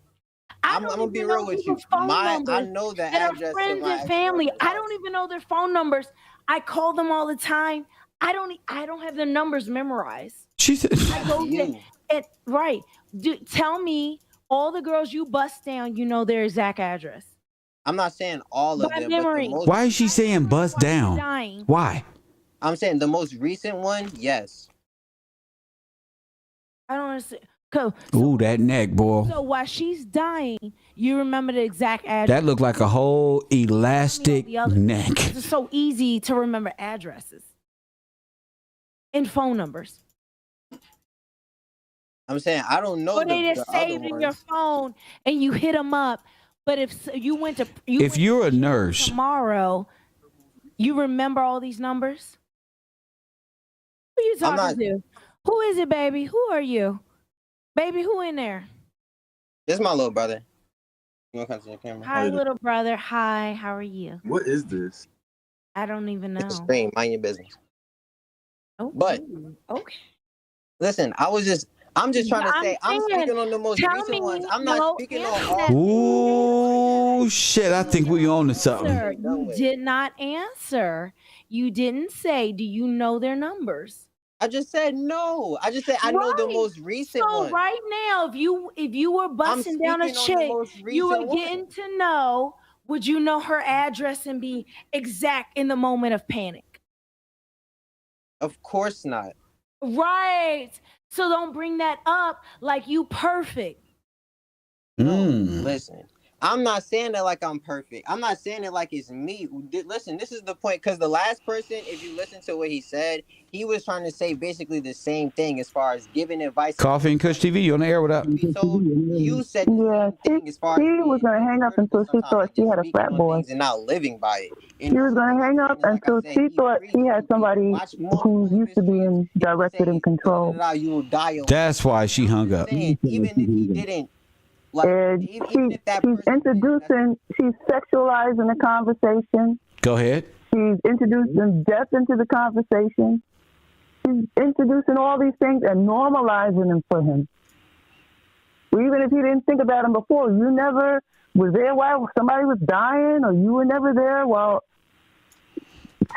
I'm gonna be real with you. I know the address friends of my and family. I don't even know their phone numbers. I call them all the time. I don't have their numbers memorized. She said, right. Tell me all the girls you bust down. You know their exact address. I'm not saying all of them. Why is she saying bust down? Why? I'm saying the most recent one, yes. I don't understand. Ooh, that neck, boy. So while she's dying, you remember the exact address. That looked like a whole elastic neck. It's so easy to remember addresses and phone numbers. I'm saying I don't know. Or they just saved in your phone and you hit them up. But if you went to, if you're a nurse tomorrow, you remember all these numbers. Who are you talking to? Who is it, baby? Who are you? Baby, who in there? This is my little brother. You want to come to the camera? Hi, little brother. Hi, how are you? What is this? I don't even know. It's a stream. Mind your business. Oh, but okay. Listen, I'm just trying to say, I'm speaking on the most recent ones. I'm not speaking on all. Ooh, shit! I think we on to something. You did not answer. You didn't say, do you know their numbers? I just said no. I just said I know the most recent one. So right now, if you were busting down a chick, you were getting to know, would you know her address and be exact in the moment of panic? Of course not. Right. So don't bring that up like you perfect. No, listen. I'm not saying that like I'm perfect. I'm not saying it like it's me. Listen, this is the point, because the last person, if you listen to what he said, he was trying to say basically the same thing as far as giving advice. Coffee and Kush TV, you on the air? What up? You said the same thing as far as she was going to hang up until she thought she had a frat boy. and not living by it. She was going to hang up until she thought she had somebody who used to be directed and controlled. That's why she hung up. Even if he didn't. And she's introducing, she's sexualizing the conversation. Go ahead. She's introducing death into the conversation. She's introducing all these things and normalizing them for him. Even if you didn't think about them before, you never was there while somebody was dying, or you were never there while.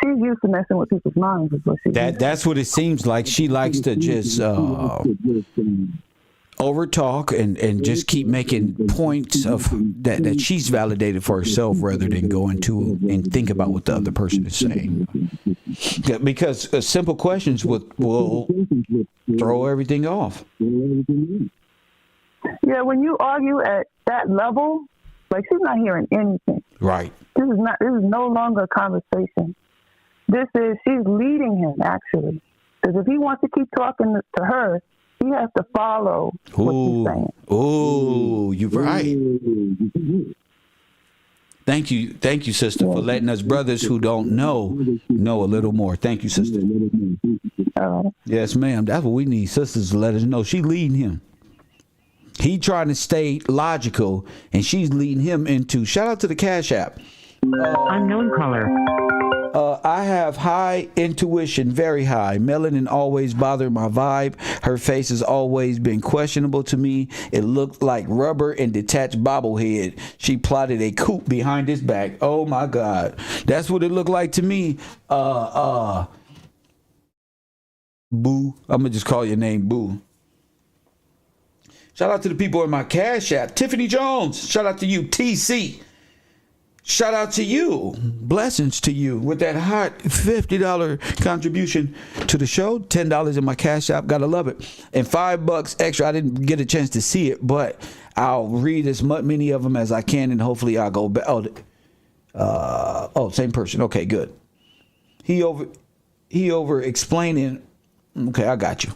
She's used to messing with people's minds. Is what That's what it seems like. She likes to just over talk and just keep making points of that she's validated for herself rather than go into and think about what the other person is saying. Because simple questions will throw everything off. Yeah, when you argue at that level, like, she's not hearing anything. Right. This is no longer a conversation. She's leading him, actually. Because if he wants to keep talking to her, he has to follow what she's saying. Ooh, you're right. Thank you, sister, for letting us brothers who don't know a little more. Thank you, sister. Yes, ma'am. That's what we need, sisters, to let us know. She leading him. He trying to stay logical, and she's leading him into. Shout out to the Cash App. Unknown caller. I have high intuition, very high. Melanin always bothered my vibe. Her face has always been questionable to me. It looked like rubber and detached bobblehead. She plotted a coup behind his back. Oh my God. That's what it looked like to me. Boo. I'm gonna just call your name Boo. Shout out to the people in my Cash App. Tiffany Jones. Shout out to you. TC. Shout out to you. Blessings to you with that hot $50 contribution to the show. $10 in my Cash App. Gotta love it. And $5 extra. I didn't get a chance to see it, but I'll read as many of them as I can, and hopefully I'll go back. Same person. Okay, good. He over explaining. Okay, I got you.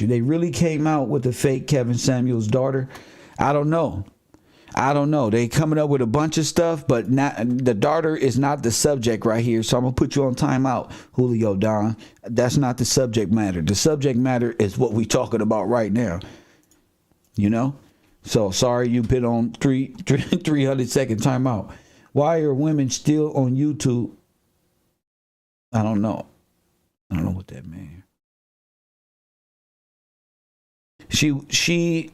They really came out with the fake Kevin Sameuls' daughter. I don't know. They coming up with a bunch of stuff, but the daughter is not the subject right here. So I'm going to put you on timeout, Julio Don. That's not the subject matter. The subject matter is what we talking about right now. You know? So sorry you've been on 300-second timeout. Why are women still on YouTube? I don't know what that means. She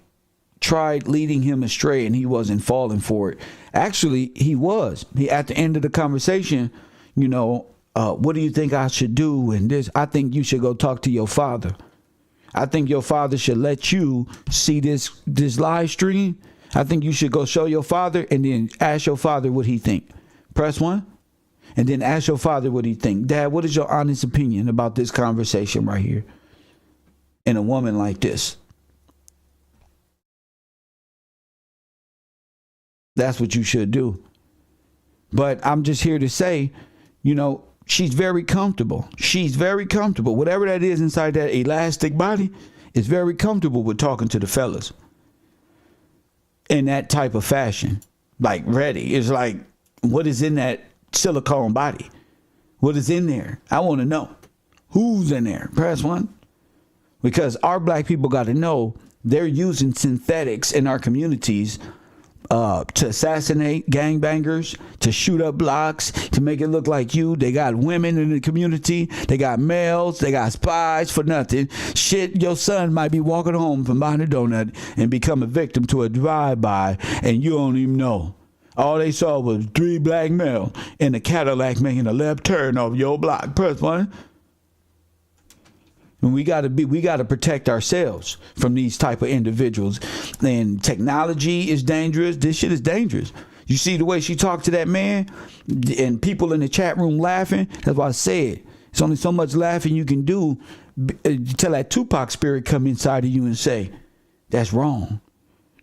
tried leading him astray, and he wasn't falling for it. Actually, he was. At the end of the conversation, what do you think I should do? And this, I think you should go talk to your father. I think your father should let you see this live stream. I think you should go show your father, and then ask your father what he think. Press 1, and then ask your father what he think. Dad, what is your honest opinion about this conversation right here? And a woman like this. That's what you should do. But I'm just here to say, she's very comfortable. Whatever that is inside that elastic body is very comfortable with talking to the fellas in that type of fashion. Like, ready. It's like, what is in that silicone body? What is in there? I want to know. Who's in there? Press 1. Because our black people got to know they're using synthetics in our communities to assassinate gangbangers, to shoot up blocks, to make it look like you. They got women in the community. They got males. They got spies for nothing. Shit, your son might be walking home from buying a donut and become a victim to a drive-by, and you don't even know. All they saw was 3 black males in a Cadillac making a left turn off your block. Press 1. And we got to protect ourselves from these type of individuals. And technology is dangerous. This shit is dangerous. You see the way she talked to that man, and people in the chat room laughing. That's why I said it's only so much laughing you can do till that Tupac spirit come inside of you and say, that's wrong.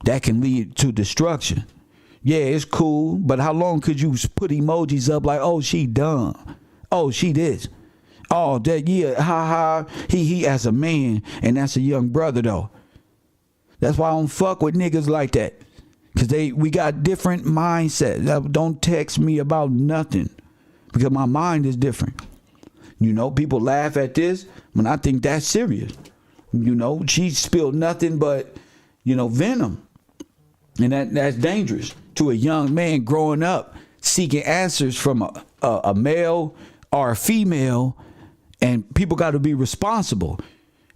that can lead to destruction. Yeah, it's cool, but how long could you put emojis up like, oh, she dumb, oh, she this, oh, that, yeah, ha ha, he as a man, and that's a young brother though. That's why I don't fuck with niggas like that, cause we got different mindsets. Don't text me about nothing, because my mind is different. You know, people laugh at this when I think that's serious. You know, she spilled nothing but, you know, venom. And that's dangerous to a young man growing up, seeking answers from a male or a female. And people got to be responsible,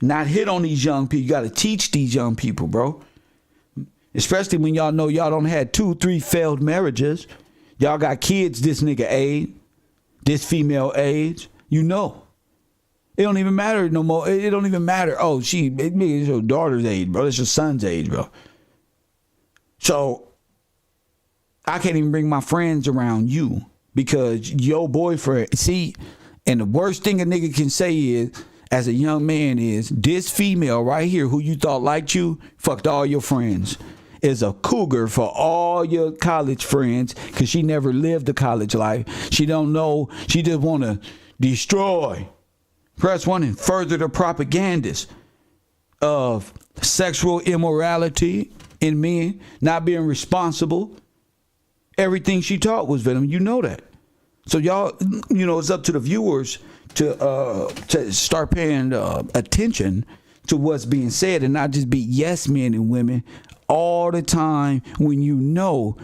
not hit on these young people. You got to teach these young people, bro. Especially when y'all know y'all don't had 2-3 failed marriages. Y'all got kids this nigga age, this female age. You know, it don't even matter no more. It don't even matter. Oh, it's your daughter's age, bro. It's your son's age, bro. So I can't even bring my friends around you because your boyfriend. See, and the worst thing a nigga can say is, as a young man, is this female right here who you thought liked you, fucked all your friends, is a cougar for all your college friends because she never lived the college life. She don't know. She just want to destroy. Press 1 and further the propagandas of sexual immorality in men, not being responsible. Everything she taught was venom. You know that. So y'all, you know, it's up to the viewers to start paying attention to what's being said and not just be yes men and women all the time when you know,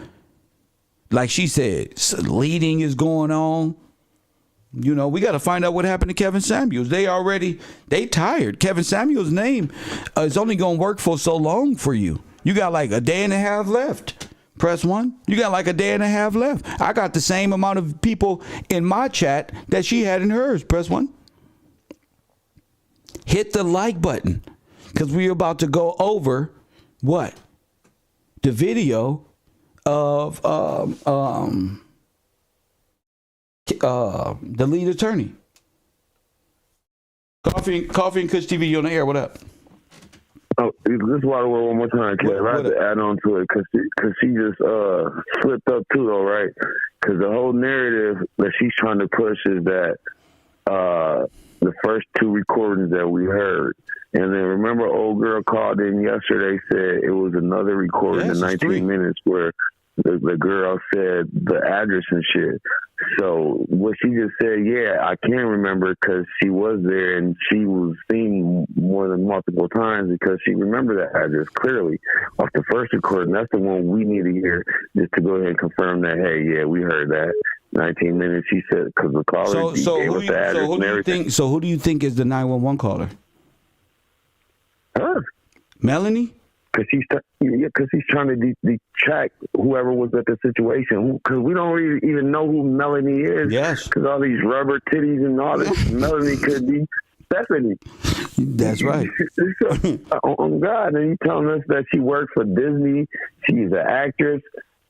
like she said, leading is going on. You know, we got to find out what happened to Kevin Sameuls. They tired. Kevin Sameuls' name is only going to work for so long for you. You got like a day and a half left. Press 1. You got like a day and a half left. I got the same amount of people in my chat that she had in hers. Press 1. Hit the like button because we're about to go over what? The video of the lead attorney. Coffee and Kush TV, you on the air. What up? Oh, this water word one more time, Kev. I have to add on to it because she just slipped up too, though, right? Because the whole narrative that she's trying to push is that the first 2 recordings that we heard, and then remember, old girl called in yesterday, said it was another recording in 19 minutes where the girl said the address and shit. So what she just said, yeah, I can remember because she was there and she was seen more than multiple times because she remembered that address clearly off the first recording. That's the one we need to hear just to go ahead and confirm that, hey, yeah, we heard that. 19 minutes, she said, because the caller gave us the address and everything. So who do you think is the 911 caller? Her. Melanie? Because he's trying to detract whoever was at the situation. Because we don't really even know who Melanie is. Yes. Because all these rubber titties and all this, Melanie could be Stephanie. That's right. Oh God! And you telling us that she worked for Disney? She's an actress.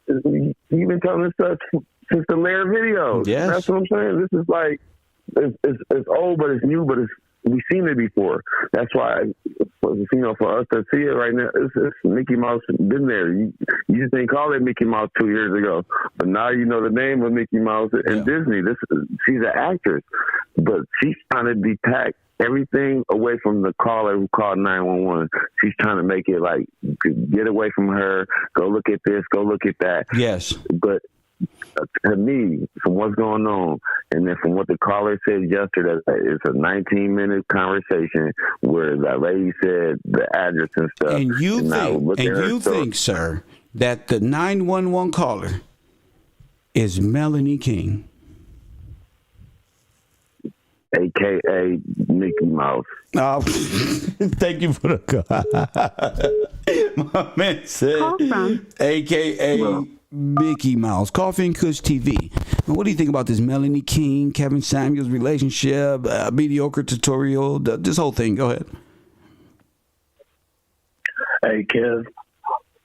You've been telling us that since the Lair video. Yes. That's what I'm saying. This is like it's old, but it's new, but we've seen it before. That's why, for us to see it right now, it's Mickey Mouse been there. You just didn't call it Mickey Mouse 2 years ago, but now you know the name of Mickey Mouse and Disney. She's an actress, but she's trying to detract everything away from the caller who called 911. She's trying to make it like, get away from her, go look at this, go look at that. Yes. But to me, from what's going on, and then from what the caller said yesterday, it's a 19-minute conversation where that lady said the address and stuff. And you think, sir, that the 911 caller is Melanie King, a.k.a. Mickey Mouse. Oh, thank you for the call. My man said, a.k.a. Mickey Mouse. Coffee and Kush TV. Now, what do you think about this Melanie King, Kevin Sameuls relationship, mediocre tutorial, this whole thing? Go ahead. Hey, Kev,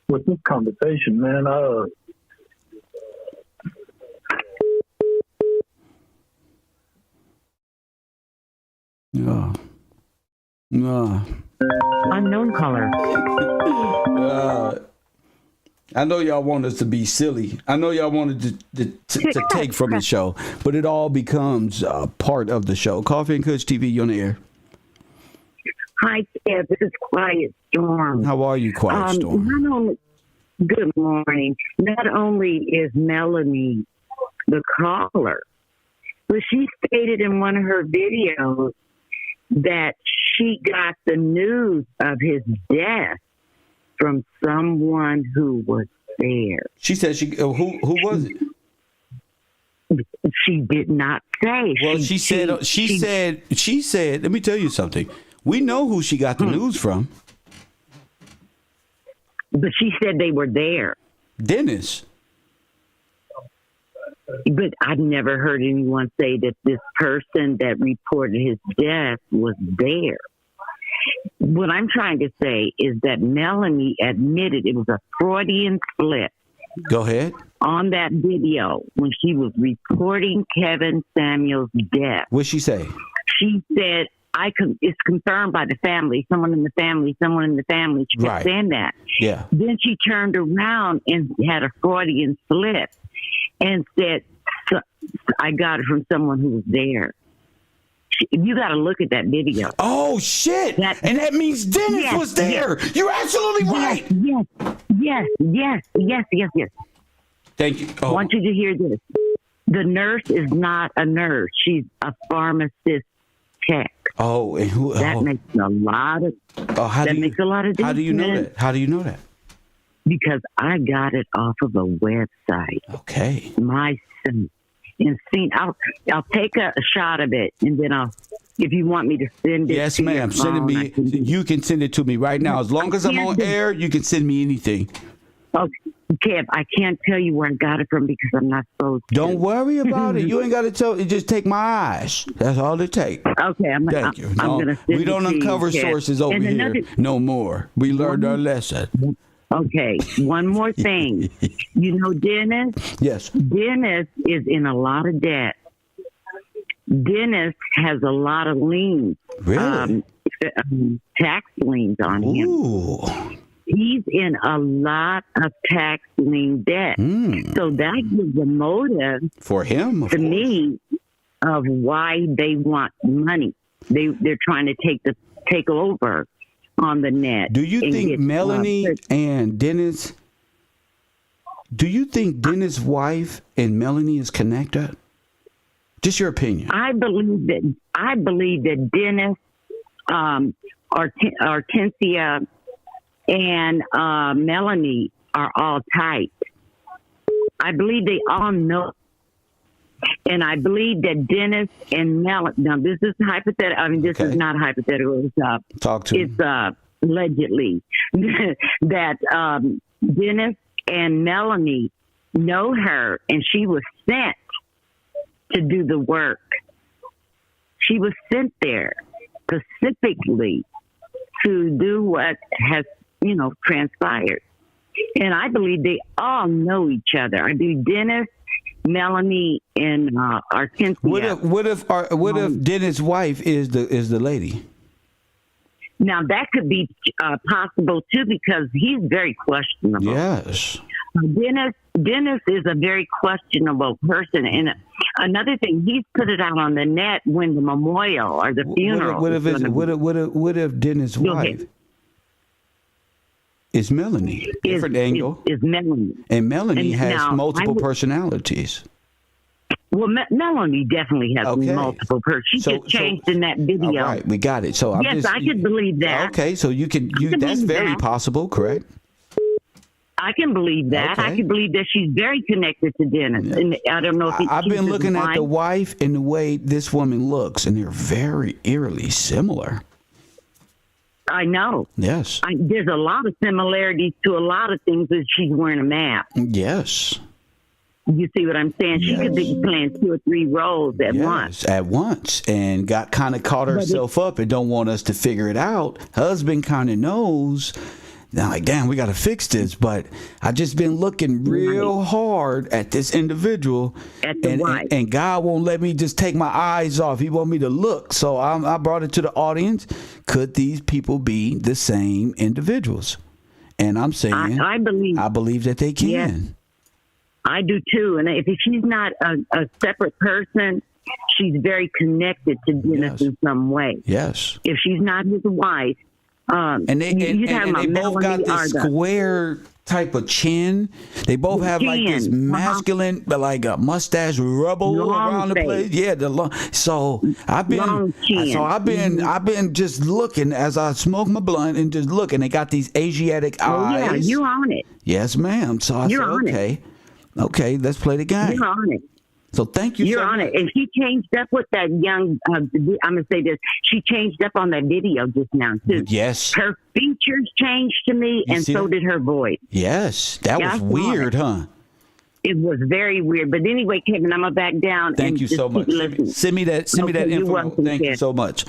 with this conversation, man, Unknown caller. I know y'all want us to be silly. I know y'all wanted to take from the show, but it all becomes part of the show. Coffee and Kush TV, you on the air. Hi, Kev. This is Quiet Storm. How are you, Quiet Storm? Good morning. Not only is Melanie the caller, but she stated in one of her videos that she got the news of his death from someone who was there. She said who was it? She did not say. Well, she said, let me tell you something. We know who she got the news from. But she said they were there. Dennis. But I've never heard anyone say that this person that reported his death was there. What I'm trying to say is that Melanie admitted it was a Freudian slip. Go ahead. On that video, when she was reporting Kevin Sameuls' death. What'd she say? She said, it's confirmed by the family, someone in the family. She kept saying that. Yeah. Then she turned around and had a Freudian slip and said, I got it from someone who was there. You got to look at that video. Oh, shit. And that means Dennis was there. Yes. You're absolutely right. Yes. Thank you. I want you to hear this. The nurse is not a nurse. She's a pharmacist tech. Oh, and who? That makes a lot of. Makes a lot of difference. How do you know that? How do you know that? Because I got it off of a website. Okay. My son. And I'll take a shot of it, and then if you want me to send it. Yes, ma'am. Send it me. You can send it to me right now. As long as I'm on air, you can send me anything. Okay, Kev, I can't tell you where I got it from because I'm not supposed to. Don't worry about it. You ain't got to tell. Just take my eyes. That's all it takes. Okay, thank you. I'm gonna send we don't uncover sources over here no more. We learned our lesson. Okay, one more thing. You know Dennis? Yes. Dennis is in a lot of debt. Dennis has a lot of liens. Really? Tax liens on him. He's in a lot of tax lien debt. So that gives a motive for him to me of why they want money. They're trying to take over on the net. Do you think Melanie and Dennis? Do you think Dennis' wife and Melanie is connected? Just your opinion. I believe that Dennis, Hortensia, and Melanie are all tight. I believe they all know. And I believe that Dennis and Melanie, now this is hypothetical. I mean, this is not hypothetical. It's allegedly that Dennis and Melanie know her, and she was sent to do the work. She was sent there specifically to do what has, transpired. And I believe they all know each other. I believe Dennis, Melanie, and Hortensia. What if Dennis' wife is the lady? Now that could be possible too, because he's very questionable. Yes. Dennis is a very questionable person, and another thing, he's put it out on the net when the memorial or the funeral. What if Dennis' wife is Melanie? Different angle. Is Melanie, and Melanie has multiple personalities. Well, Melanie definitely has multiple personalities. She just changed in that video. All right, we got it. So yes, I could believe that. Okay, so that's very possible, correct? I can believe that. Okay. I can believe that she's very connected to Dennis. Yeah. And I don't know if I've been looking at the wife and the way this woman looks, and they're very eerily similar. I know. Yes. There's a lot of similarities to a lot of things that she's wearing a mask. Yes. You see what I'm saying? She could be playing 2 or 3 roles at once. At once, and got kind of caught herself up and don't want us to figure it out. Husband kind of knows. Now, like, damn, we got to fix this. But I just been looking real hard at this individual, and God won't let me just take my eyes off. He want me to look. So I brought it to the audience. Could these people be the same individuals? And I'm saying, I believe that they can. Yes, I do too. And if she's not a separate person, she's very connected to Dennis in some way. Yes. If she's not his wife, and they both got this square type of chin. They both have like this masculine, but like a mustache rubble around the place. Yeah, the long. So I've been just looking as I smoke my blunt and just looking. They got these Asiatic eyes. Yeah, you on it. Yes, ma'am. So I said, okay, let's play the game. You're on it. So thank you. You're on it. And she changed up with that young, I'm going to say this, she changed up on that video just now, too. Yes. Her features changed to me, and so did her voice. Yes. That was weird, huh? It was very weird. But anyway, Kevin, I'm going to back down. Thank you so much. Send me that info. Thank you so much.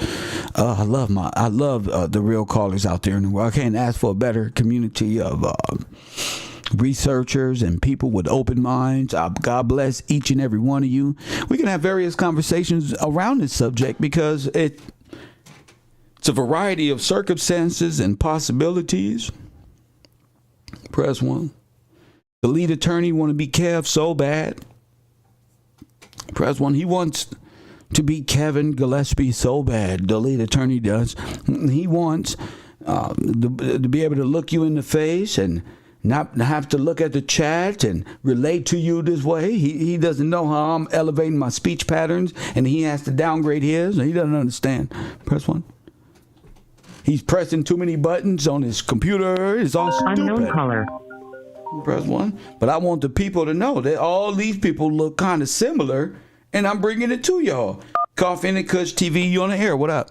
I love the real callers out there in the world. I can't ask for a better community of researchers and people with open minds. God bless each and every one of you. We can have various conversations around this subject because it's a variety of circumstances and possibilities. Press 1. The lead attorney want to be Kev so bad. Press 1. He wants to be Kevin Gillespie so bad. The lead attorney does. He wants to be able to look you in the face and not have to look at the chat and relate to you this way. He doesn't know how I'm elevating my speech patterns, and he has to downgrade his, and he doesn't understand. Press 1. He's pressing too many buttons on his computer. It's all stupid. Unknown caller. Press 1. But I want the people to know that all these people look kind of similar, and I'm bringing it to y'all. Coffee and Kush TV, you on the air. What up?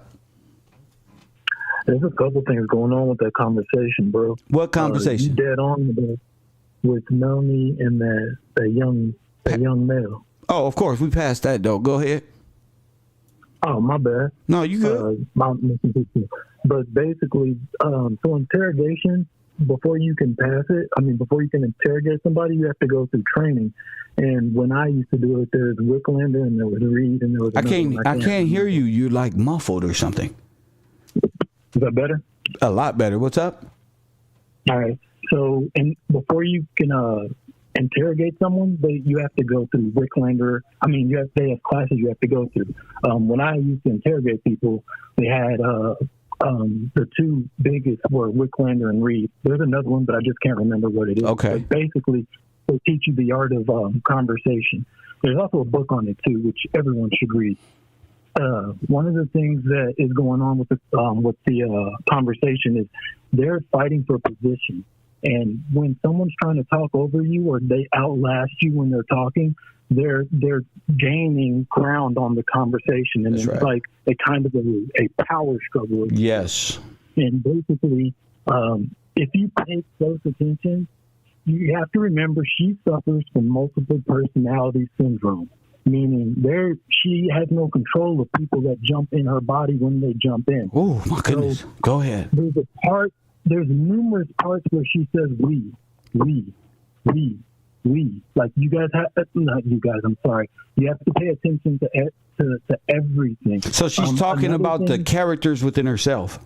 There's a couple things going on with that conversation, bro. What conversation? You dead on with Melanie and that young male. Oh, of course. We passed that, though. Go ahead. Oh, my bad. No, you good. But basically, so interrogation, before you can pass it, before you can interrogate somebody, you have to go through training. And when I used to do it, there's Wicklander and there was Reed and there was I can't hear you. You're like muffled or something. Is that better? A lot better. What's up? All right. So, and before you can interrogate someone, you have to go through Wicklander. They have classes you have to go through. When I used to interrogate people, they had the two biggest were Wicklander and Reed. There's another one, but I just can't remember what it is. Okay. But basically, they teach you the art of conversation. There's also a book on it too, which everyone should read. One of the things that is going on with the conversation is they're fighting for position. And when someone's trying to talk over you or they outlast you when they're talking, they're gaining ground on the conversation. And it's like a kind of a power struggle. Yes. And basically, if you pay close attention, you have to remember she suffers from multiple personality syndrome. Meaning she has no control of people that jump in her body when they jump in. Oh, my goodness. So go ahead. There's numerous parts where she says we. Like you guys not you guys, I'm sorry. You have to pay attention to everything. So she's talking about the characters within herself.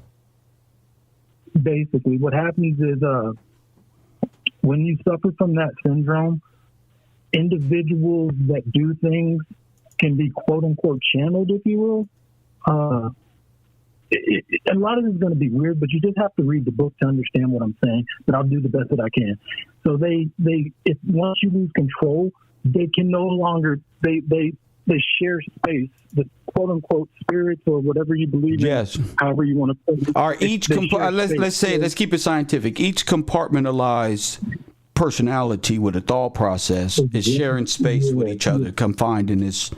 Basically, what happens is when you suffer from that syndrome, individuals that do things can be quote unquote channeled, if you will. A lot of this is going to be weird, but you just have to read the book to understand what I'm saying. But I'll do the best that I can. So if once you lose control, they can no longer they share space. The quote unquote spirits or whatever you believe in, however you want to put it. Are each let's keep it scientific. Each compartmentalized personality with a thought process is sharing space with each other, confined in this,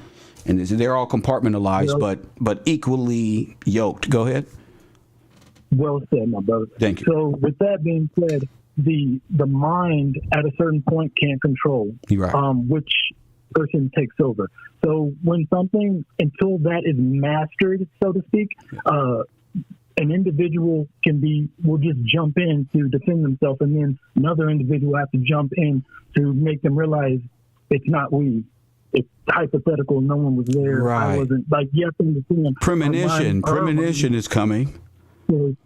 and they're all compartmentalized, but equally yoked. Go ahead. Well said, my brother. Thank you. So, with that being said, the mind at a certain point can't control which person takes over. So, when until that is mastered, so to speak, an individual will just jump in to defend themselves, and then another individual has to jump in to make them realize it's not we. It's hypothetical. No one was there. Right. I wasn't. Like, you have to understand. Premonition is coming. So,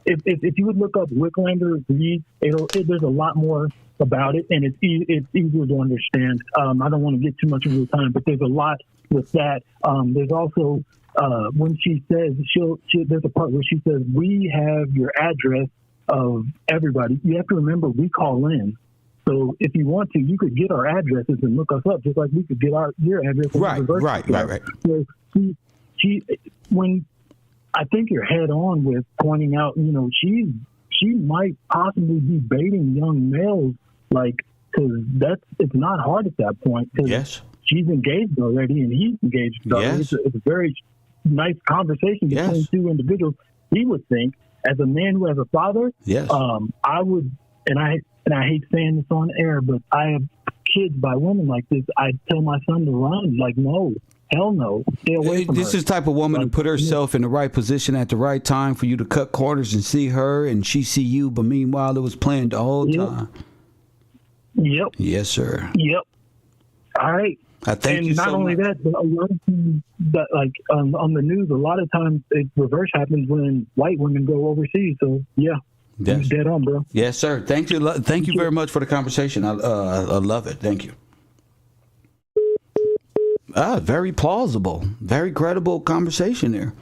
if you would look up Wicklander Reed, there's a lot more about it, and it's easier to understand. I don't want to get too much of your time, but there's a lot with that. There's also when she says there's a part where she says, "We have your address of everybody." You have to remember, we call in. So if you want to, you could get our addresses and look us up, just like we could get your address. Right. So she when I think you're head on with pointing out, she might possibly be baiting young males, because it's not hard at that point. Yes. She's engaged already and he's engaged already. Yes. It's a very nice conversation between two individuals. He would think, as a man who has a father, yes. I would, and I hate saying this on air, but I have kids by women like this. I tell my son to run. No, hell no, stay away from her. This is the type of woman to put herself in the right position at the right time for you to cut corners and see her and she see you, but meanwhile it was planned the whole time. Yep. Yes, sir. Yep. All right. I thank you so much. And not only that, but a lot of times, on the news, a lot of times it reverse happens when white women go overseas. So yeah. Yes. Dead on, bro. Yes, sir. Thank you very much for the conversation. I love it. Thank you. Very plausible, very credible conversation there.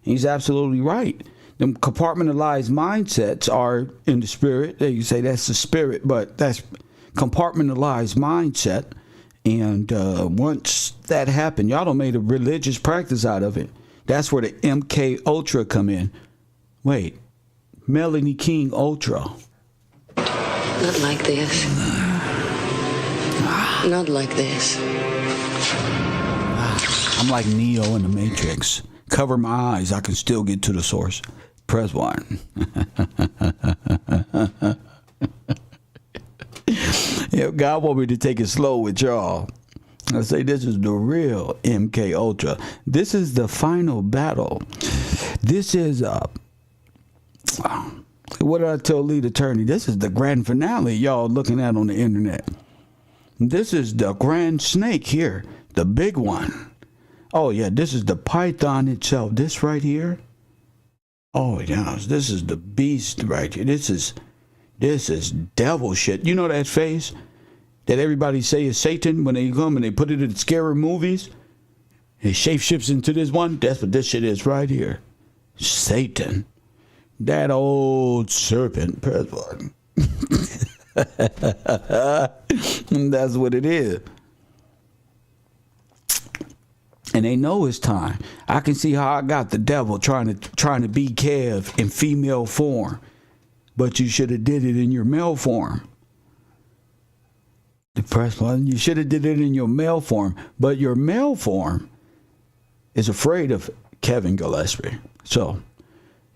He's absolutely right. Them compartmentalized mindsets are in the spirit. You say that's the spirit, but that's compartmentalized mindset. And once that happened, y'all done made a religious practice out of it. That's where the MK Ultra come in. Wait, Melanie King Ultra. Not like this. Not like this. I'm like Neo in the Matrix. Cover my eyes, I can still get to the source. Press 1. God want me to take it slow with y'all. I say this is the real MK Ultra. This is the final battle. This is what did I tell lead attorney? This is the grand finale y'all looking at on the internet. This is the grand snake here, the big one. Oh yeah, this is the python itself. This right here. Oh yeah, this is the beast right here. This is devil shit. You know that face that everybody say is Satan when they come and they put it in scary movies? It shapeshifts into this one. That's what this shit is right here. Satan. That old serpent. Press 1. That's what it is. And they know it's time. I can see how I got the devil trying to be Kev in female form, but you should have did it in your male form. The press one, you should have did it in your male form, but your male form is afraid of Kevin Gillespie. So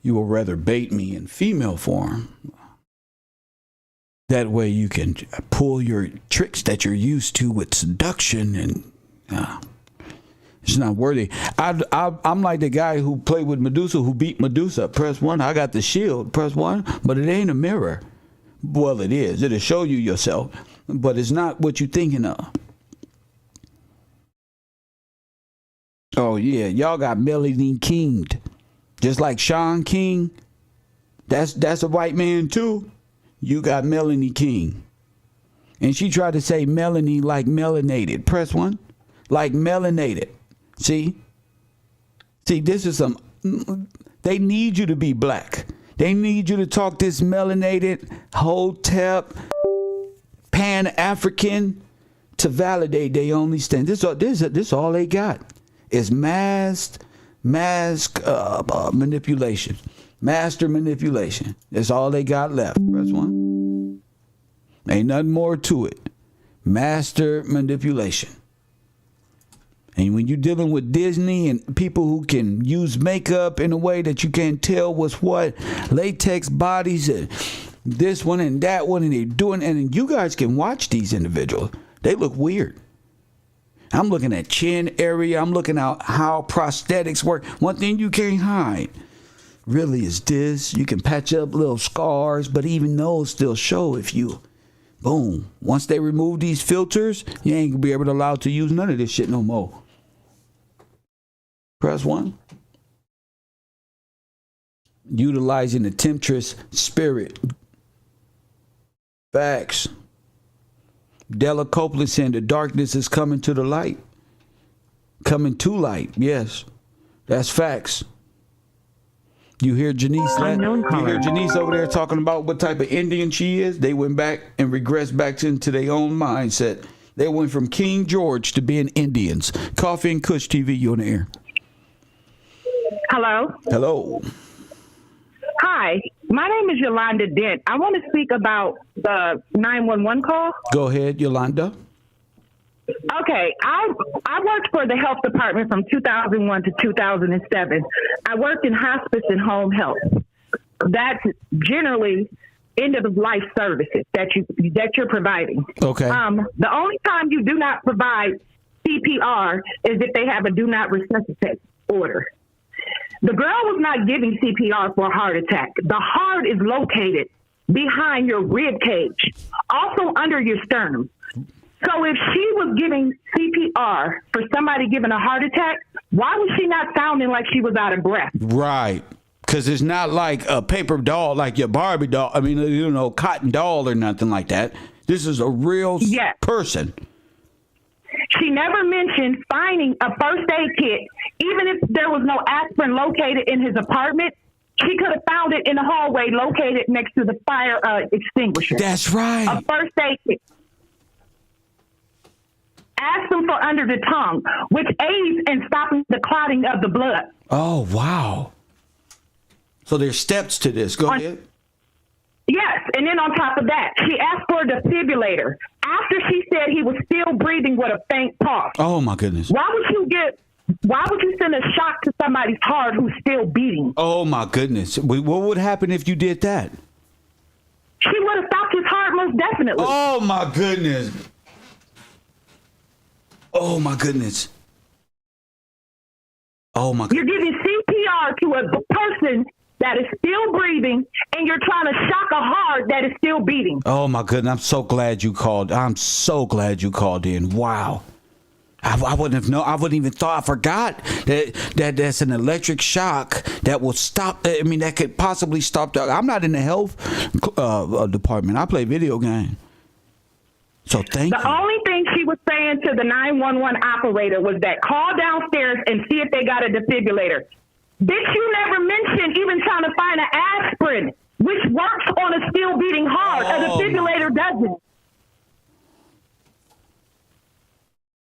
you will rather bait me in female form. That way you can pull your tricks that you're used to with seduction and it's not worthy. I'm like the guy who played with Medusa, who beat Medusa. Press 1. I got the shield. Press 1. But it ain't a mirror. Well, it is. It'll show you yourself. But it's not what you're thinking of. Oh, yeah. Y'all got Melanie King. Just like Sean King. That's a white man, too. You got Melanie King. And she tried to say Melanie like melanated. Press 1. Like melanated. See, this is some. They need you to be black. They need you to talk this melanated, Hotep, Pan-African to validate they only stand. This all they got is mask manipulation, master manipulation. That's all they got left. Press 1. Ain't nothing more to it. Master manipulation. And when you're dealing with Disney and people who can use makeup in a way that you can't tell what's what, latex bodies and this one and that one, and they're doing, and you guys can watch these individuals. They look weird. I'm looking at chin area. I'm looking at how prosthetics work. One thing you can't hide really is this. You can patch up little scars, but even those still show if you, boom. Once they remove these filters, you ain't gonna be able to allow to use none of this shit no more. Press 1. utilizing the temptress spirit. Facts. Della Copeland saying the darkness is coming to the light. Coming to light, yes. That's facts. You hear Janice? You hear Janice over there talking about what type of Indian she is? They went back and regressed back into their own mindset. They went from King George to being Indians. Coffee and Kush TV, you on the air. Hello. Hello. Hi, my name is Yolanda Dent. I want to speak about the 911 call. Go ahead, Yolanda. Okay, I worked for the health department from 2001 to 2007. I worked in hospice and home health. That's generally end of life services that you're providing. Okay. The only time you do not provide CPR is if they have a do not resuscitate order. The girl was not giving CPR for a heart attack. The heart is located behind your rib cage, also under your sternum. So if she was giving CPR for somebody giving a heart attack, why was she not sounding like she was out of breath? Right. Because it's not like a paper doll, like your Barbie doll. I mean, cotton doll or nothing like that. This is a real person. She never mentioned finding a first aid kit. Even if there was no aspirin located in his apartment, she could have found it in the hallway located next to the fire extinguisher. That's right. A first aid kit. Ask them for under the tongue, which aids in stopping the clotting of the blood. Oh, wow. So there's steps to this. Go ahead. Yes, and then on top of that, she asked for a defibrillator after she said he was still breathing with a faint pulse. Oh, my goodness. Why would you send a shock to somebody's heart who's still beating? Oh, my goodness. What would happen if you did that? She would have stopped his heart most definitely. Oh, my goodness. Oh, my goodness. Oh, my goodness. You're giving CPR to a person that is still breathing, and you're trying to shock a heart that is still beating. Oh, my goodness. I'm so glad you called. I'm so glad you called in. Wow. I wouldn't have known. I wouldn't even thought. I forgot that that's an electric shock that will stop. I mean, that could possibly stop. I'm not in the health department. I play video games. So thank you. The only thing she was saying to the 911 operator was that call downstairs and see if they got a defibrillator. Bitch, you never mentioned even trying to find an aspirin, which works on a still beating heart. A defibrillator doesn't.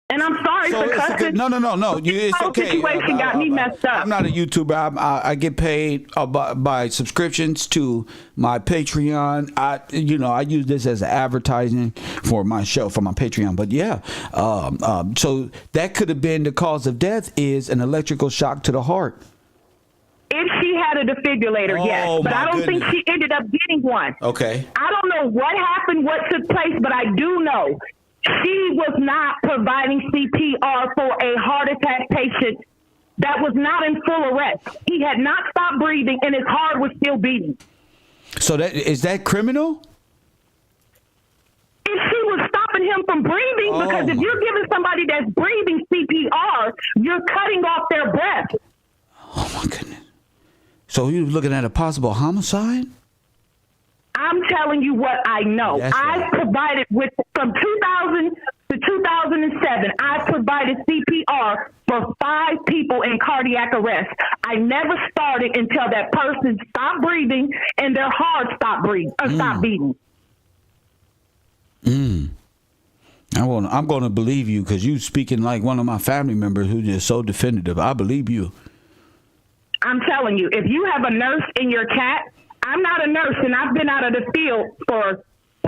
And I'm sorry for cussing. No. It's okay. Situation got me messed up. I'm not a YouTuber. I get paid by subscriptions to my Patreon. I use this as advertising for my show, for my Patreon. But yeah, so that could have been the cause of death, is an electrical shock to the heart. If she had a defibrillator, yes. But I don't think she ended up getting one. Okay. I don't know what happened, what took place, but I do know she was not providing CPR for a heart attack patient that was not in full arrest. He had not stopped breathing, and his heart was still beating. So is that criminal? If she was stopping him from breathing, because if you're giving somebody that's breathing CPR, you're cutting off their breath. Oh, my goodness. So you were looking at a possible homicide? I'm telling you what I know. I provided from 2000 to 2007, I provided CPR for 5 people in cardiac arrest. I never started until that person stopped breathing and their heart stopped beating. I'm going to believe you, because you speaking like one of my family members who's just so definitive. I believe you. I'm telling you, if you have a nurse in your chat, I'm not a nurse, and I've been out of the field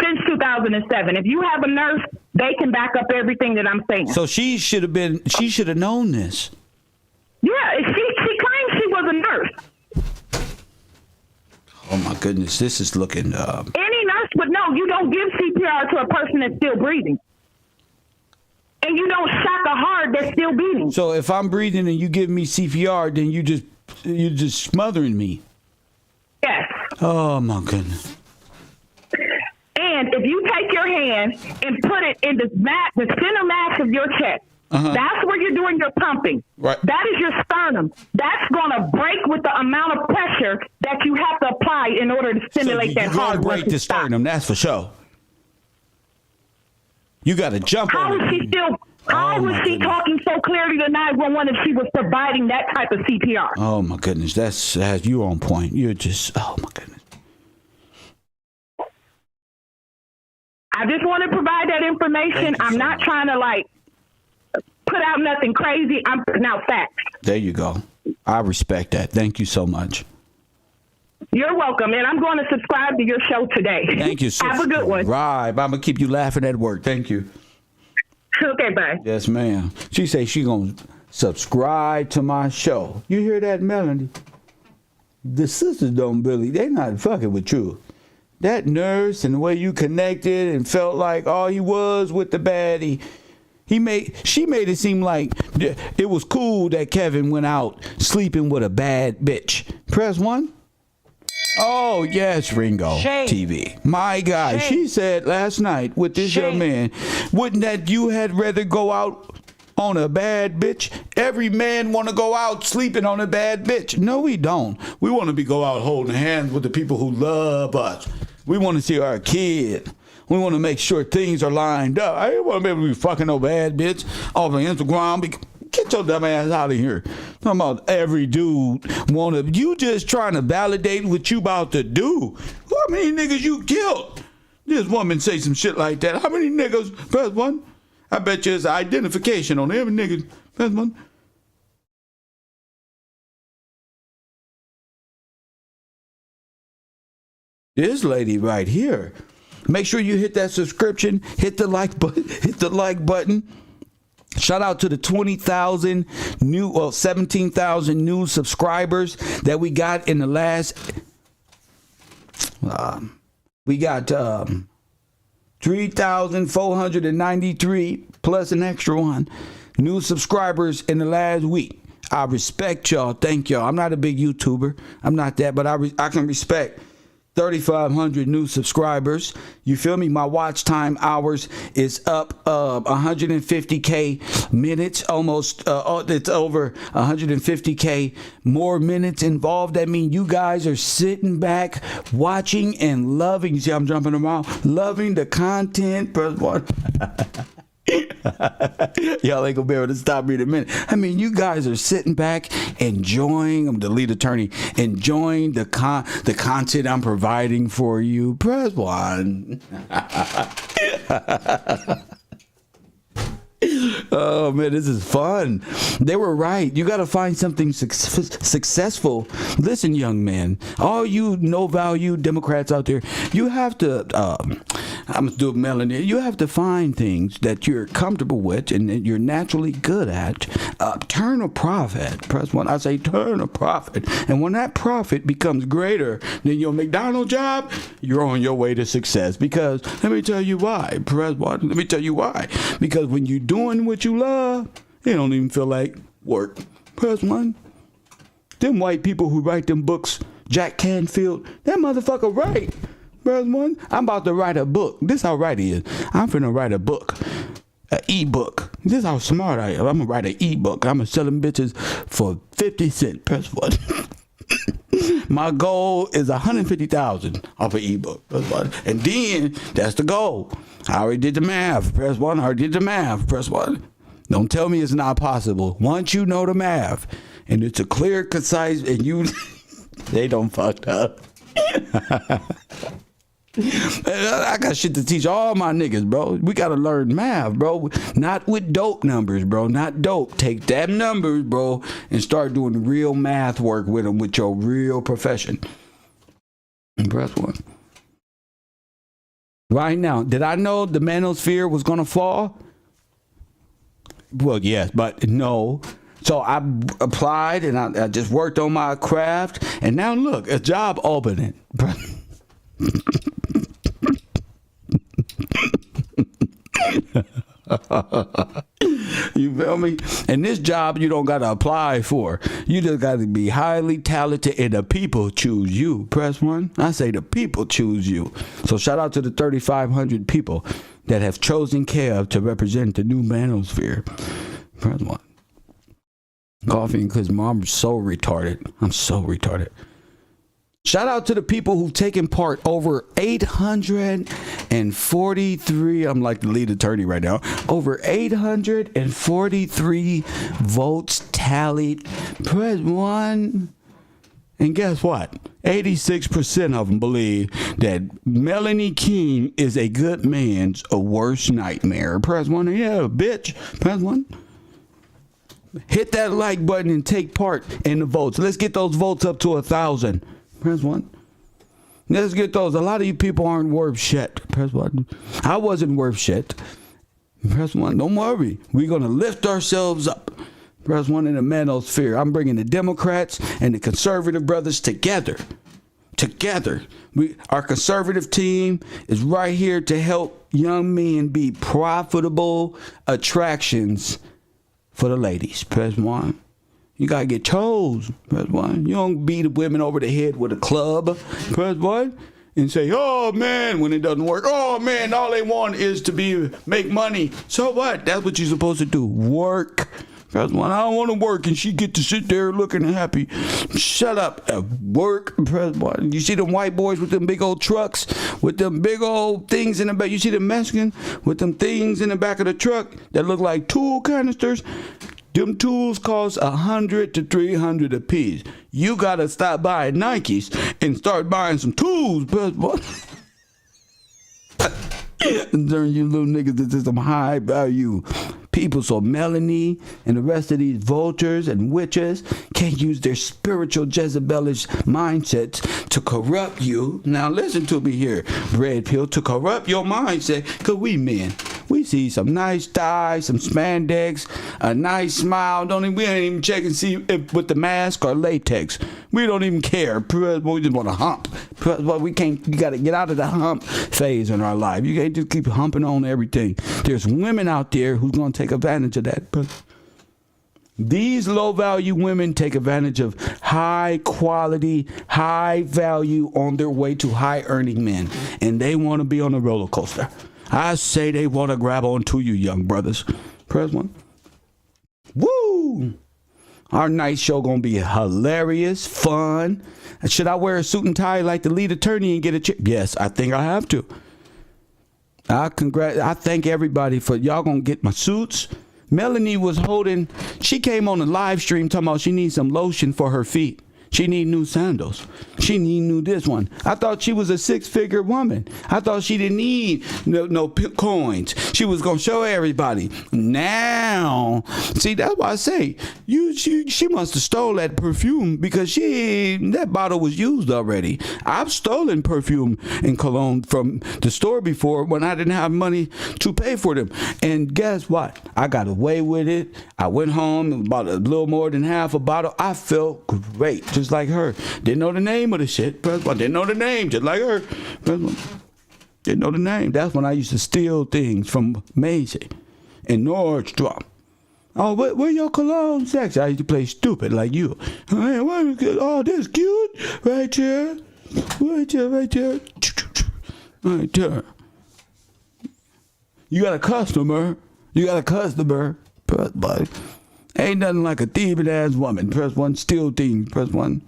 since 2007. If you have a nurse, they can back up everything that I'm saying. So she should have known this. Yeah, she claims she was a nurse. Oh, my goodness. This is looking... Any nurse would know you don't give CPR to a person that's still breathing. And you don't shock a heart that's still beating. So if I'm breathing and you give me CPR, then you're just smothering me. Yes. Oh, my goodness. And if you take your hand and put it in the center mass of your chest, That's where you're doing your pumping. Right. That is your sternum. That's going to break with the amount of pressure that you have to apply in order to stimulate that You're heart. gonna break the sternum, that's for sure. You got to jump How on was it. she still? How was she talking so clearly to 911 if she was providing that type of CPR? Oh my goodness, that's you're on point. You're just oh my goodness. I just want to provide that information. I'm not trying to like put out nothing crazy. I'm putting out facts. There you go. I respect that. Thank you so much. You're welcome, and I'm going to subscribe to your show today. Thank you. Have a good one. Right, I'm gonna keep you laughing at work. Thank you. Okay, bye. Yes, ma'am. She say she gonna subscribe to my show. You hear that, Melanie? The sisters don't really. They not fucking with you. That nurse and the way you connected and felt like all he was with the baddie. She made it seem like it was cool that Kevin went out sleeping with a bad bitch. Press 1. Oh, yes, Ringo Shame. TV. My God, Shame. she said last night with this young man, wouldn't that you had rather go out on a bad bitch? Every man want to go out sleeping on a bad bitch. No, we don't. We want to go out holding hands with the people who love us. We want to see our kid. We want to make sure things are lined up. I don't want to be able to be fucking no bad bitch off of Instagram. Get your dumb ass out of here. Talking about every dude you just trying to validate what you about to do. How many niggas you killed? This woman say some shit like that. How many niggas? Press 1. I bet you it's identification on every nigga. Press 1. This lady right here. Make sure you hit that subscription, hit the like button. Shout out to the 17,000 new subscribers that we got in the last. We got 3,493 plus an extra one new subscribers in the last week. I respect y'all. Thank y'all. I'm not a big YouTuber. I'm not that, but I can respect 3,500 new subscribers. You feel me? My watch time hours is up 150K minutes, almost. It's over 150K more minutes involved. That means you guys are sitting back, watching and loving. You see, I'm jumping around, loving the content. Press 1. Y'all ain't gonna be able to stop me in a minute. I mean, you guys are sitting back, enjoying. I'm the lead attorney, enjoying the content I'm providing for you. Press 1. Oh man, this is fun. They were right. You got to find something successful. Listen, young man, all you no value Democrats out there, you have to. I'm gonna do it, Melanie. You have to find things that you're comfortable with and that you're naturally good at. Turn a profit. Press 1. I say turn a profit, and when that profit becomes greater than your McDonald's job, you're on your way to success. Because let me tell you why. Press 1. Let me tell you why. Because when you're doing what you love, it don't even feel like work. Press 1. Them white people who write them books, Jack Canfield, that motherfucker right. Press 1. I'm about to write a book. This how right he is. I'm finna write a book. An e-book. This how smart I am. I'm gonna write an e-book. I'm gonna sell them bitches for 50 cents. Press 1. My goal is 150,000 off an e-book. Press 1. And then that's the goal. I already did the math. Press 1. I already did the math. Press 1. Don't tell me it's not possible. Once you know the math and it's a clear, concise, and you they don't fucked up. I got shit to teach all my niggas, bro. We gotta learn math, bro. Not with dope numbers, bro. Not dope. Take them numbers, bro, and start doing real math work with them with your real profession. Press 1. Right now, did I know the manosphere was gonna fall? Well, yes, but no. So I applied and I just worked on my craft, and now look, a job opening. You feel me? And this job you don't gotta apply for. You just gotta be highly talented and the people choose you. Press 1. I say the people choose you. So shout out to the 3,500 people that have chosen Kev to represent the new manosphere. Press 1. Coffee and Kush, I'm so retarded. I'm so retarded. Shout out to the people who've taken part. Over 843. I'm like the lead attorney right now. Over 843 votes tallied. Press 1. And guess what? 86% of them believe that Melanie King is a good man's worst nightmare. Press 1. Yeah, bitch. Press 1. Hit that like button and take part in the votes. Let's get those votes up to 1,000. Press 1. Let's get those. A lot of you people aren't worth shit. Press 1. I wasn't worth shit. Press 1. Don't worry. We're going to lift ourselves up. Press 1 in the manosphere. I'm bringing the Democrats and the conservative brothers together. Our conservative team is right here to help young men be profitable attractions for the ladies. Press 1. You got to get chose. Press 1. You don't beat the women over the head with a club. Press 1. And say, oh, man, when it doesn't work. Oh, man, all they want is to make money. So what? That's what you're supposed to do. Work. Press 1. I don't want to work. And she get to sit there looking happy. Shut up. Work. Press 1. You see them white boys with them big old trucks, with them big old things in the back. You see the Mexican with them things in the back of the truck that look like tool canisters. Them tools cost $100 to $300 a piece. You gotta stop buying Nikes and start buying some tools. But what? Turn you little niggas into some high value people. So Melanie and the rest of these vultures and witches can't use their spiritual Jezebelish mindsets to corrupt you. Now listen to me here, red pill, to corrupt your mindset, because we men, we see some nice thighs, some spandex, a nice smile. We ain't even check and see if with the mask or latex. We don't even care. We just want to hump. We can't. You got to get out of the hump phase in our life. You can't just keep humping on everything. There's women out there who's going to take advantage of that. These low value women take advantage of high quality, high value on their way to high earning men, and they want to be on a roller coaster. I say they want to grab onto you, young brothers. Press 1. Woo! Our night show gonna be hilarious, fun. Should I wear a suit and tie like the lead attorney and get a check? Yes, I think I have to. I thank everybody for y'all gonna get my suits. Melanie she came on the live stream talking about she needs some lotion for her feet. She need new sandals. She need new this one. I thought she was a 6-figure woman. I thought she didn't need no coins. She was gonna show everybody. Now, see, that's why I say she must have stole that perfume, because that bottle was used already. I've stolen perfume and cologne from the store before when I didn't have money to pay for them. And guess what? I got away with it. I went home, bought a little more than half a bottle. I felt great. Just like her. Didn't know the name of the shit. Didn't know the name, just like her. Didn't know the name. That's when I used to steal things from Macy and Nordstrom. Oh, where your cologne sex? I used to play stupid like you. Oh, this cute. Right here. Right here, right here. Right there. You got a customer. But ain't nothing like a thieving ass woman. Press 1. Steal things. Press 1.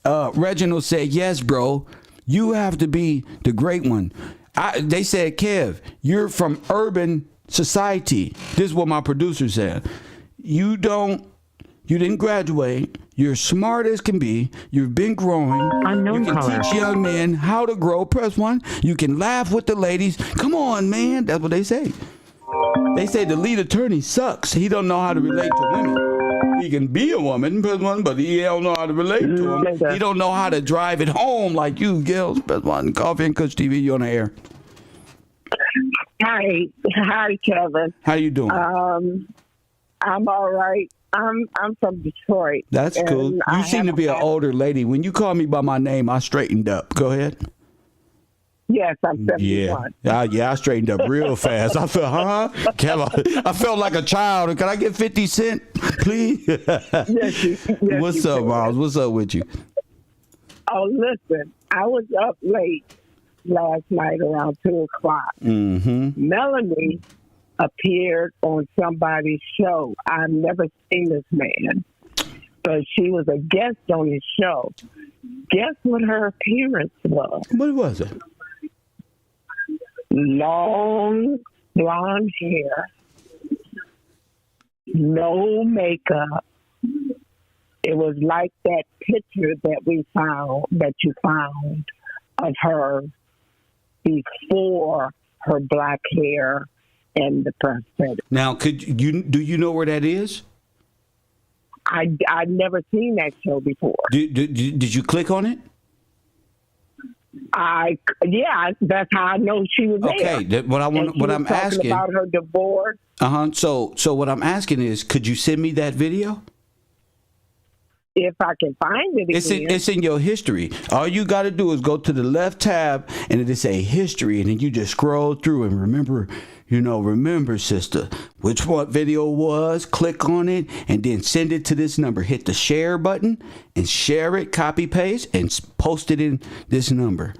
Reginald said, yes, bro. You have to be the great one. They said, Kev, you're from urban society. This is what my producer said. You didn't graduate. You're smart as can be. You've been growing. Unknown you can caller. teach young men how to grow. Press 1. You can laugh with the ladies. Come on, man. That's what they say. They say the lead attorney sucks. He don't know how to relate to women. He can be a woman, press 1, but he don't know how to relate to them. He don't know how to drive it home like you, Gillz. Press 1. Coffee and Kush TV, you on the air. Hi, Kevin. How you doing? I'm all right. I'm from Detroit. That's cool. You seem to be an older lady. When you call me by my name, I straightened up. Go ahead. Yes, I'm 71. Yeah, I straightened up real fast. I felt, I felt like a child. Can I get 50 cents, please? Yes, What's up, Miles? What's up with you? Oh, listen, I was up late last night around 2 o'clock. Mm-hmm. Melanie appeared on somebody's show. I've never seen this man, but she was a guest on his show. Guess what her appearance was? What was it? Long blonde hair, no makeup. It was like that picture that you found of her before her black hair and the prosthetic. Now, do you know where that is? I'd never seen that show before. Did you click on it? Yeah, that's how I know she was there. Okay, what I'm asking about her divorce. So what I'm asking is, could you send me that video? If I can find it again. It's in your history. All you got to do is go to the left tab, and it'll say history, and then you just scroll through and remember, sister, which what video was. Click on it, and then send it to this number. Hit the share button and share it. Copy paste and post it in this number,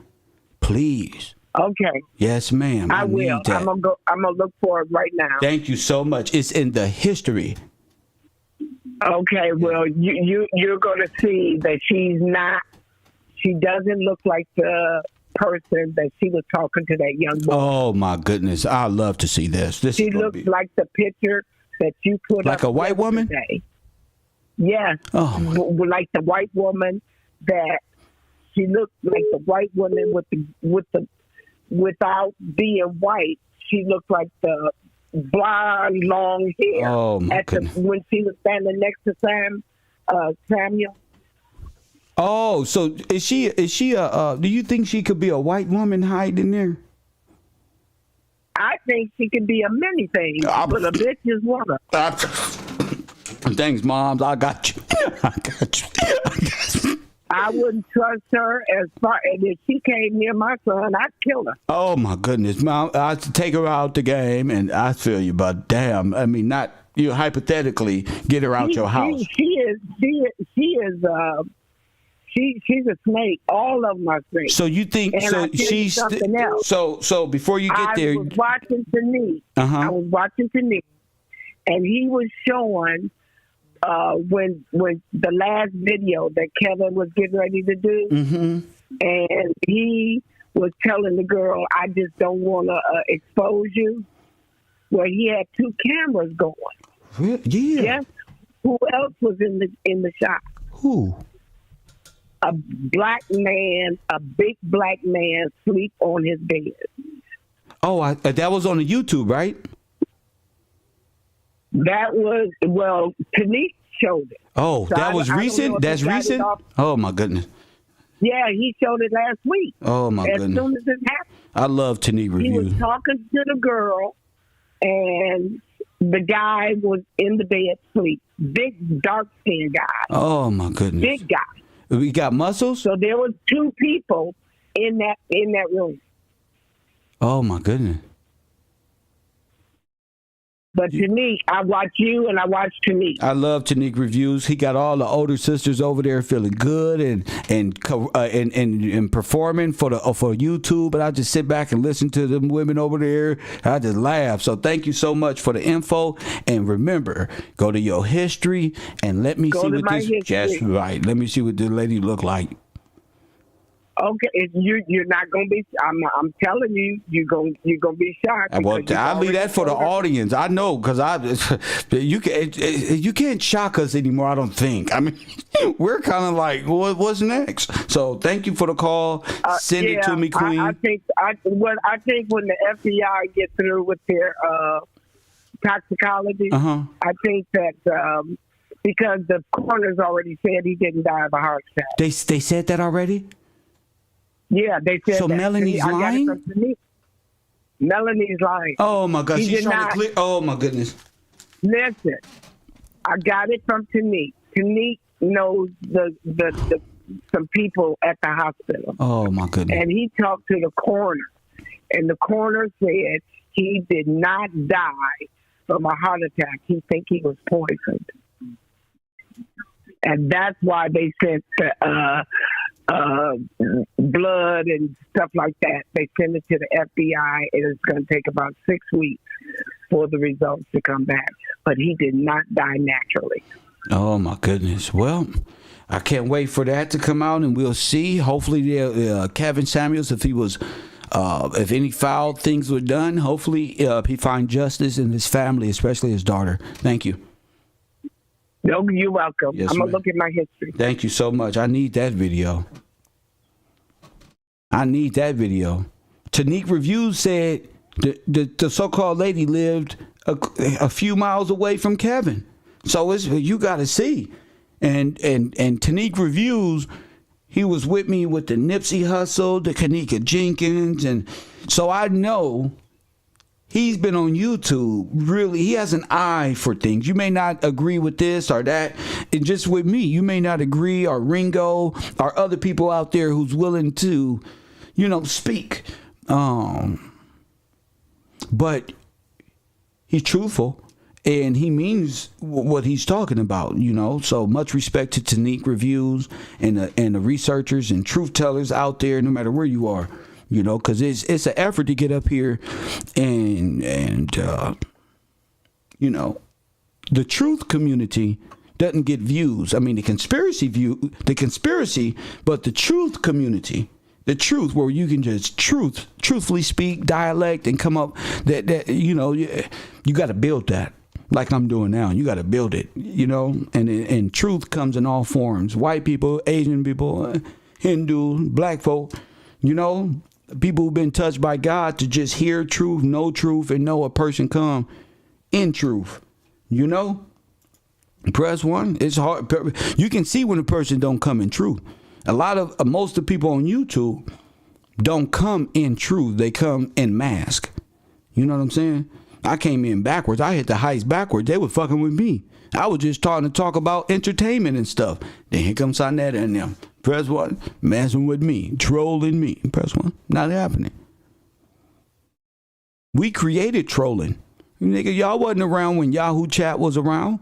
please. Okay. Yes, ma'am. I will. I'm gonna look for it right now. Thank you so much. It's in the history. Okay, well, you're going to see that she doesn't look like the person that she was talking to that young boy. Oh, my goodness. I love to see this. She looks like the picture that you put like up a white woman? Today. Yes. Oh, like the white woman that she looked like the white woman without being white. She looked like the blonde, long hair. Oh, my goodness. When she was standing next to Samuel. Oh, so is she do you think she could be a white woman hiding there? I think she could be a many things, but a bitch is one of them. Thanks, Moms. I got you. I wouldn't trust her as far as if she came near my son, I'd kill her. Oh my goodness, Mom! I'd take her out the game, and I feel you, but damn, I mean, not you hypothetically get her out your house. She's a snake. All of them are snakes. So you think she's something else. So before you get there, I was watching Tanique. I was watching Tanique, and he was showing. When the last video that Kevin was getting ready to do, and he was telling the girl, "I just don't want to expose you." Well, he had 2 cameras going. Really? Yeah. Yes. Who else was in the shot? Who? A black man, a big black man, sleep on his bed. Oh, that was on the YouTube, right? That was, well, Tanique showed it. Oh, so that was recent? That's recent? Oh, my goodness. Yeah, he showed it last week. Oh, my goodness. As soon as it happened. I love Tanique reviews. He was talking to the girl, and the guy was in the bed asleep. Big, dark-skinned guy. Oh, my goodness. Big guy. We got muscles? So there was 2 people in that room. Oh, my goodness. But Tanique, I watch you and I watch Tanique. I love Tanique reviews. He got all the older sisters over there feeling good and performing for YouTube. And I just sit back and listen to them women over there. I just laugh. So thank you so much for the info. And remember, go to your history and let me see what this. That's right. Let me see what this lady look like. Okay, you're not gonna be. I'm telling you, you're gonna be shocked. Well, I'll leave that for the audience. I know because you can't shock us anymore. I don't think. I mean, we're kind of like, what's next? So thank you for the call. Send it to me, Queen. I think when the FBI get through with their toxicology, I think that because the coroner's already said he didn't die of a heart attack. They said that already. Yeah, they said so that. Melanie's lying? Melanie's lying. Oh, my God. She's trying to clear. Oh, my goodness. Listen, I got it from Tanique. Tanique knows some people at the hospital. Oh, my goodness. And he talked to the coroner. And the coroner said he did not die from a heart attack. He think he was poisoned. And that's why they sent blood and stuff like that. They send it to the FBI, and it's going to take about 6 weeks for the results to come back. But he did not die naturally. Oh my goodness. Well, I can't wait for that to come out, and we'll see. Hopefully, Kevin Sameuls, if he was, if any foul things were done, hopefully he find justice in his family, especially his daughter. Thank you. No, you're welcome. Yes, I'm going to ma'am. look at my history. Thank you so much. I need that video. Tanique Reviews said the so-called lady lived a few miles away from Kevin. So you got to see. And Tanique Reviews, he was with me with the Nipsey Hussle, the Kanika Jenkins. And so I know he's been on YouTube. Really, he has an eye for things. You may not agree with this or that. And just with me, you may not agree, or Ringo, or other people out there who's willing to, speak. But he's truthful. And he means what he's talking about, So much respect to Tanique Reviews and the researchers and truth tellers out there, no matter where you are, because it's an effort to get up here and the truth community doesn't get views. I mean, the conspiracy, but the truth community. The truth, where you can just truthfully speak dialect and come up that you got to build that. Like I'm doing now. You got to build it, and truth comes in all forms. White people, Asian people, Hindu, black folk, people who've been touched by God to just hear truth, know truth, and know a person come in truth, Press 1. It's hard. You can see when a person don't come in truth. Most of the people on YouTube don't come in truth. They come in mask. You know what I'm saying? I came in backwards. I hit the heights backwards. They were fucking with me. I was just starting to talk about entertainment and stuff. Then here comes Sonetta and them. Press 1, messing with me, trolling me. Press 1, not happening. We created trolling. Nigga, y'all wasn't around when Yahoo Chat was around.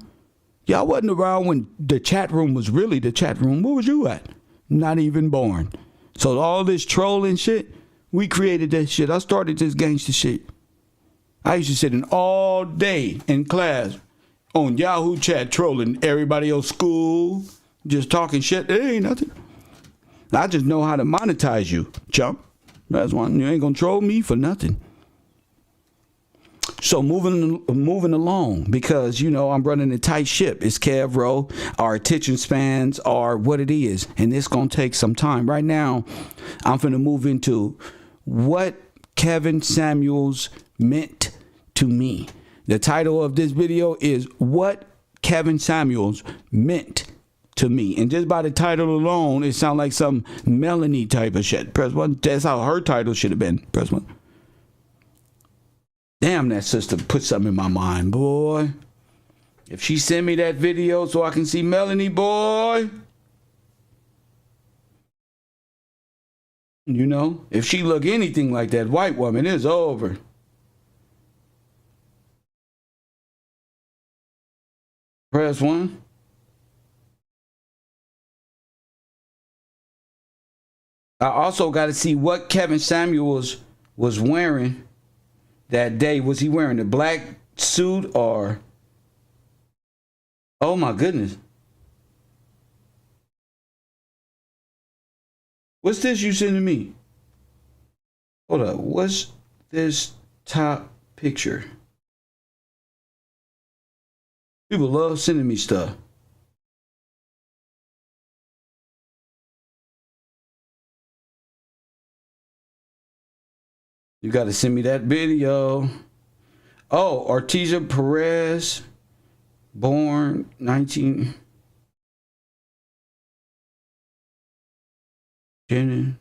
Y'all wasn't around when the chat room was really the chat room. Where was you at? Not even born. So all this trolling shit, we created that shit. I started this gangster shit. I used to sit in all day in class on Yahoo Chat trolling everybody else school, just talking shit. It ain't nothing. I just know how to monetize you, chump. That's one. You ain't gonna troll me for nothing. So moving along, because I'm running a tight ship. It's Kev Rowe. Our attention spans are what it is, and it's gonna take some time. Right now, I'm finna move into what Kevin Sameuls meant to me. The title of this video is What Kevin Sameuls Meant to Me. And just by the title alone, it sounds like some Melanie type of shit. Press 1. That's how her title should have been. Press 1. Damn, that sister put something in my mind, boy. If she send me that video so I can see Melanie, boy. If she look anything like that white woman, it's over. Press 1. I also got to see what Kevin Sameuls was wearing that day. Was he wearing a black suit or... Oh my goodness. What's this you sending me? Hold up. What's this top picture? People love sending me stuff. You got to send me that video. Oh, Artesia Perez, born 19... Jenny.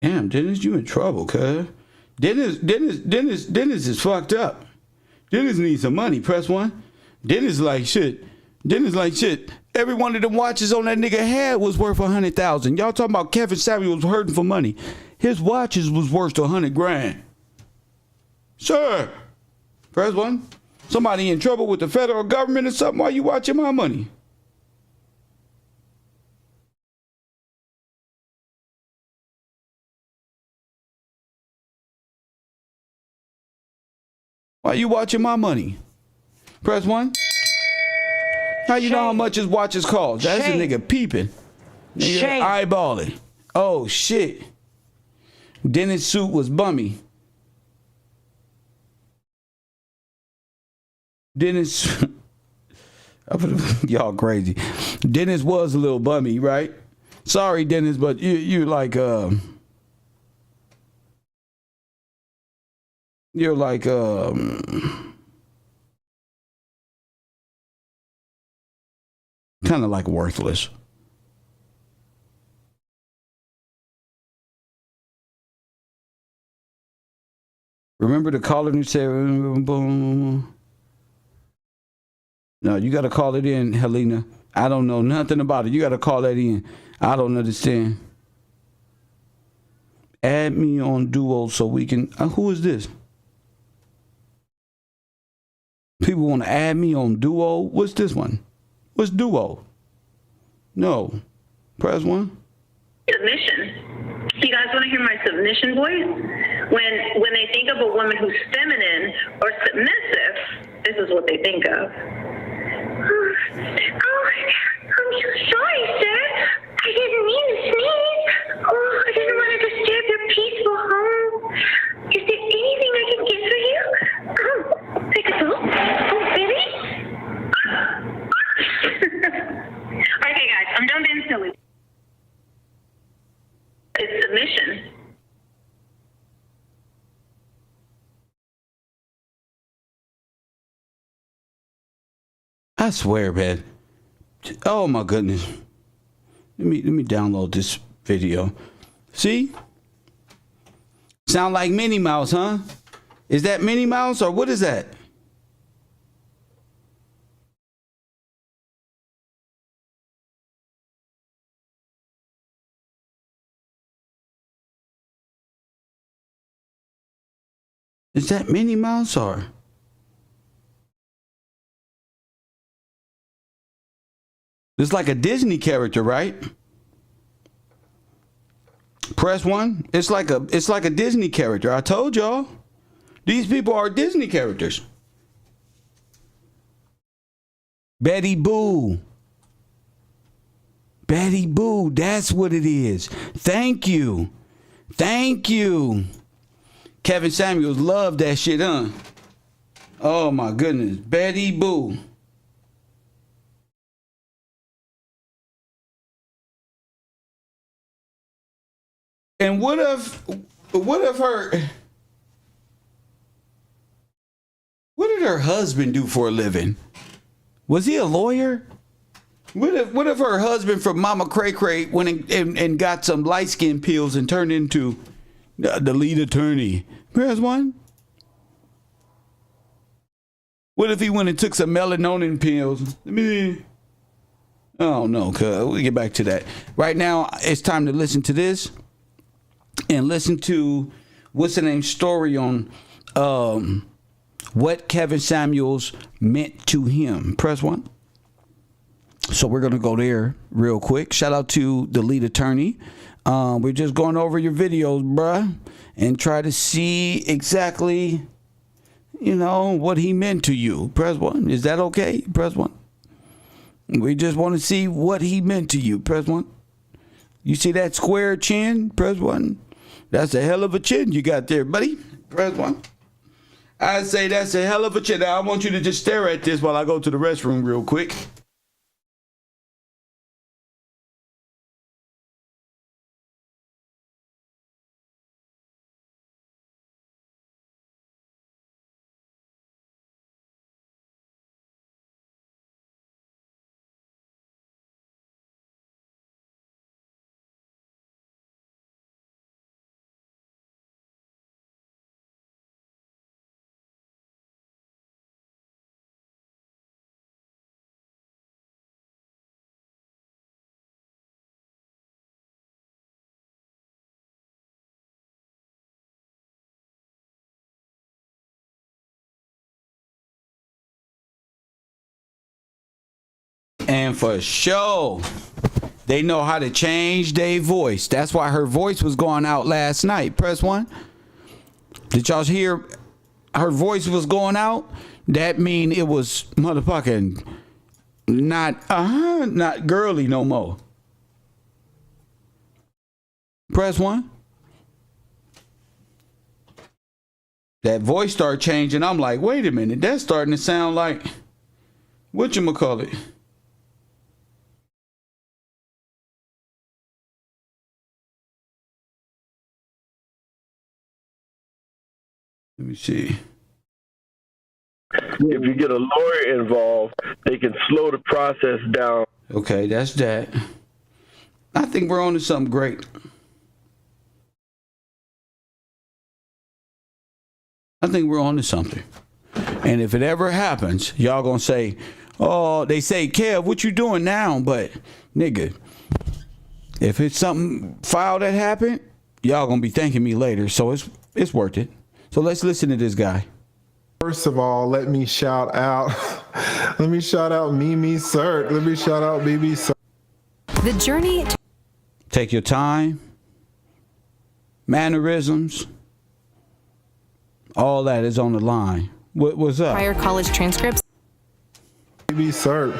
Damn, Dennis, you in trouble, cuz. Dennis is fucked up. Dennis needs some money. Press 1. Dennis like shit. Every one of the watches on that nigga head was worth $100,000. Y'all talking about Kevin Sameuls hurting for money. His watches was worth $100,000. Sir. Press 1. Somebody in trouble with the federal government or something while you watching my money. Why you watching my money? Press 1. How you know how much his watches cost? That's a nigga peeping. Nigga eyeballing. Oh, shit. Dennis' suit was bummy. Dennis... Y'all crazy. Dennis was a little bummy, right? Sorry, Dennis, but you're like... You're like... kind of like worthless. Remember the caller who said, boom. No, you got to call it in, Helena. I don't know nothing about it. You got to call that in. I don't understand. Add me on Duo so we can... who is this? People want to add me on Duo. What's this one? What's Duo? No. Press 1. Submission. You guys want to hear my submission voice? When they think of a woman who's feminine or submissive, this is what they think of. Oh, I'm so sorry, sir. I didn't mean to sneeze. Oh, I didn't want to disturb your peaceful home. Is there anything I can get for you? Oh, take a book. Oh, really? Okay, guys, I'm done being silly. It's submission. I swear, man. Oh my goodness. Let me download this video. See? Sound like Minnie Mouse, huh? Is that Minnie Mouse or what is that? Is that Minnie Mouse or? It's like a Disney character, right? Press 1. It's like a Disney character. I told y'all. These people are Disney characters. Betty Boo. Betty Boo, that's what it is. Thank you. Thank you. Kevin Sameuls loved that shit, huh? Oh my goodness. Betty Boo. And what if what did her husband do for a living? Was he a lawyer? What if her husband from Mama Cray Cray went and got some light skin pills and turned into the lead attorney? Press 1. What if he went and took some melatonin pills? Oh no, we'll get back to that. Right now, it's time to listen to this. And listen to what's the name story on what Kevin Sameuls meant to him. Press 1. So we're gonna go there real quick. Shout out to the lead attorney. We're just going over your videos, bruh, and try to see exactly, what he meant to you. Press 1. Is that okay? Press 1. We just want to see what he meant to you. Press 1. You see that square chin? Press 1. That's a hell of a chin you got there, buddy. Press 1. I say that's a hell of a chin. Now, I want you to just stare at this while I go to the restroom real quick. And for sure, they know how to change their voice. That's why her voice was going out last night. Press 1. Did y'all hear her voice was going out, that mean it was motherfucking not girly no more. Press 1. That voice started changing. I'm like, wait a minute, that's starting to sound like whatchamacallit. Let me see. If you get a lawyer involved, they can slow the process down. Okay, that's that. I think we're on to something great. I think we're on to something. And if it ever happens, y'all gonna say, oh, they say, Kev, what you doing now? But, nigga, if it's something foul that happened, y'all gonna be thanking me later. So it's worth it. So let's listen to this guy. First of all, let me shout out Mimi Cert. Let me shout out BB Cert. The journey. Take your time. Mannerisms. All that is on the line. What's up? Prior college transcripts. BB Cert.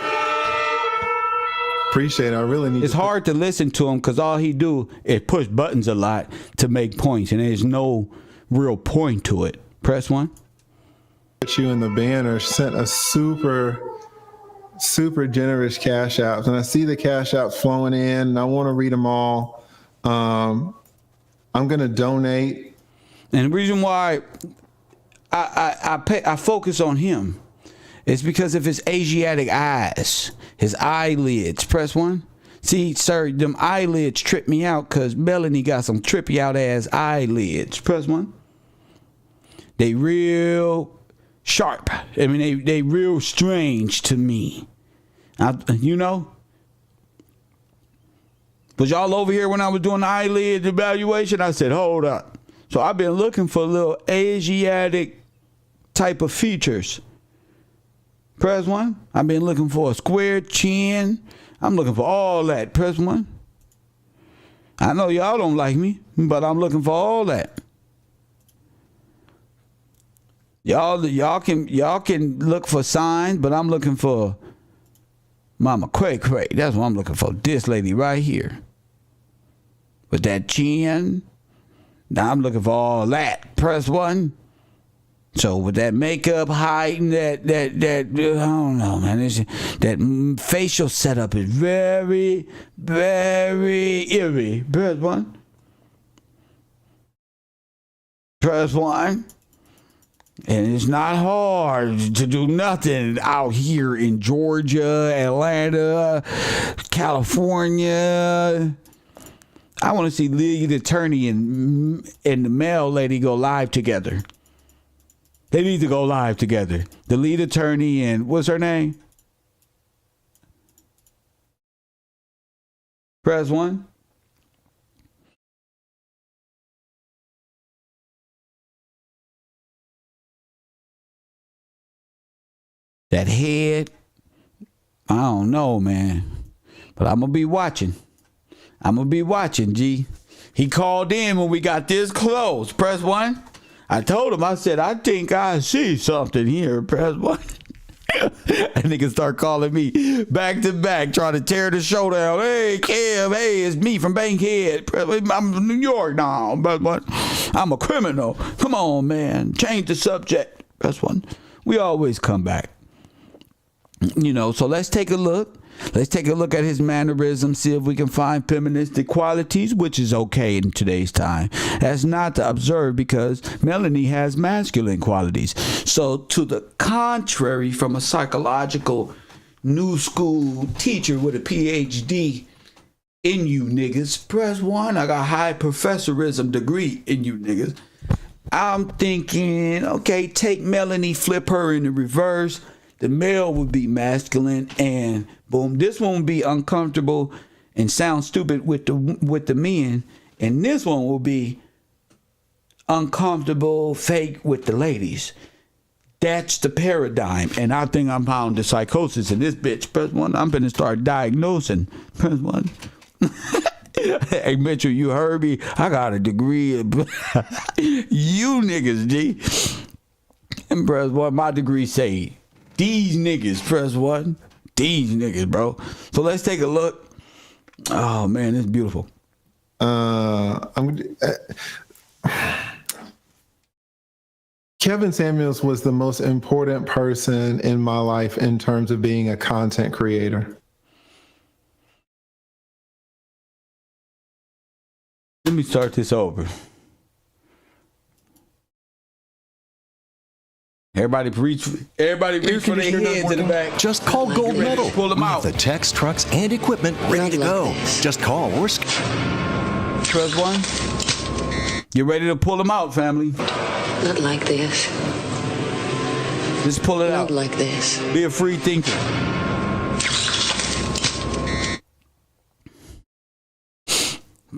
Appreciate it. I really need. It's hard to listen to him because all he do is push buttons a lot to make points, and there's no real point to it. Press 1. You in the banner sent a super generous cash outs, and I see the cash outs flowing in, and I want to read them all. I'm going to donate. And the reason why I focus on him is because of his Asiatic eyes, his eyelids. Press 1. See, sir, them eyelids trip me out because Melanie got some trippy out ass eyelids. Press 1. They real sharp. I mean, they real strange to me. You know? Was y'all over here when I was doing the eyelid evaluation? I said, hold up. So I've been looking for little Asiatic type of features. Press 1. I've been looking for a square chin. I'm looking for all that. Press 1. I know y'all don't like me, but I'm looking for all that. Y'all can look for signs, but I'm looking for Mama Cray Cray. That's what I'm looking for. This lady right here. With that chin. Now I'm looking for all that. Press 1. So with that makeup, height, and that I don't know, man. That facial setup is very, very eerie. Press 1. Press 1. And it's not hard to do nothing out here in Georgia, Atlanta, California. I want to see lead attorney and the male lady go live together. They need to go live together. The lead attorney and what's her name? Press 1. That head, I don't know, man. But I'm going to be watching. G. He called in when we got this close. Press 1. I told him, I said, I think I see something here. Press 1. That nigga start calling me back to back, trying to tear the show down. Hey, Kev, hey, it's me from Bankhead. I'm from New York now. Press 1. I'm a criminal. Come on, man. Change the subject. Press 1. We always come back. You know, so let's take a look. Let's take a look at his mannerisms, see if we can find feministic qualities, which is okay in today's time. That's not to observe because Melanie has masculine qualities. So to the contrary, from a psychological new school teacher with a PhD in you niggas, press 1. I got high professorism degree in you niggas. I'm thinking, okay, take Melanie, flip her in the reverse. The male would be masculine, and boom, this one would be uncomfortable and sound stupid with the men, and this one will be uncomfortable, fake with the ladies. That's the paradigm, and I think I'm found the psychosis in this bitch. Press 1. I'm gonna start diagnosing. Press 1. Hey Mitchell, you heard me. I got a degree. You niggas, G. And press 1. My degree say, these niggas, press 1. These niggas, bro. So let's take a look. Oh, man, it's beautiful. Kevin Sameuls was the most important person in my life in terms of being a content creator. Let me start this over. Everybody reach for their heads in the back. Just call Gold Medal. Pull them out. The techs, trucks, and equipment ready to go. Just call or press 1. Get ready to pull them out, family. Not like this. Just pull it out. Not like this. Be a free thinker.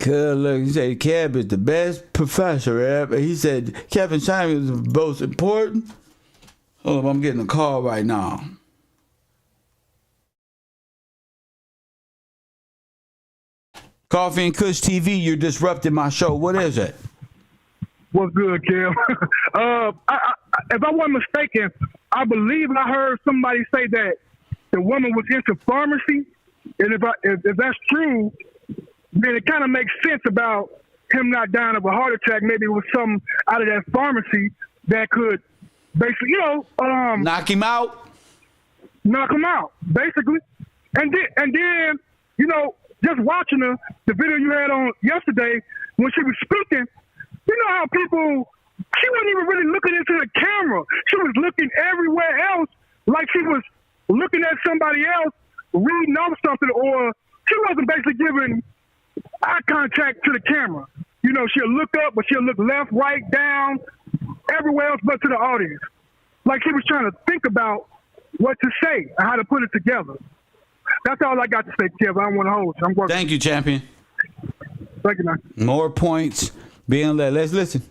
Cause look, he said Kev is the best professor ever. He said Kevin Sameuls is the most important. Hold up, I'm getting a call right now. Coffee and Kush TV, you're disrupting my show. What is it? What's good, Kev? If I wasn't mistaken, I believe I heard somebody say that the woman was into pharmacy. And if that's true, then it kind of makes sense about him not dying of a heart attack. Maybe it was something out of that pharmacy that could basically, knock him out. Knock him out, basically. And then, just watching the video you had on yesterday when she was speaking, you know how people, she wasn't even really looking into the camera. She was looking everywhere else, like she was looking at somebody else, reading off something, or she wasn't basically giving eye contact to the camera. She'll look up, but she'll look left, right, down, everywhere else but to the audience. Like she was trying to think about what to say and how to put it together. That's all I got to say, Kev. I don't want to hold you. I'm working. Thank you, champion. Thank you, man. More points being led. Let's listen.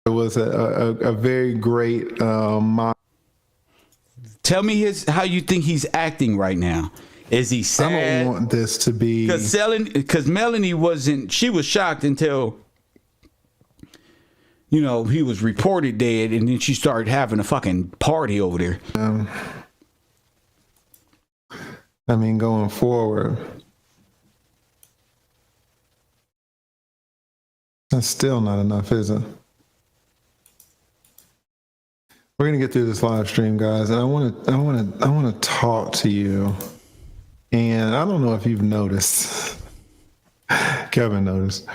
It was a very great Tell me how you think he's acting right now. Is he sad? I don't want this to be because Melanie wasn't. She was shocked until he was reported dead, and then she started having a fucking party over there. Going forward, that's still not enough, is it? We're gonna get through this live stream, guys, and I want to talk to you. And I don't know if you've noticed. Kevin noticed.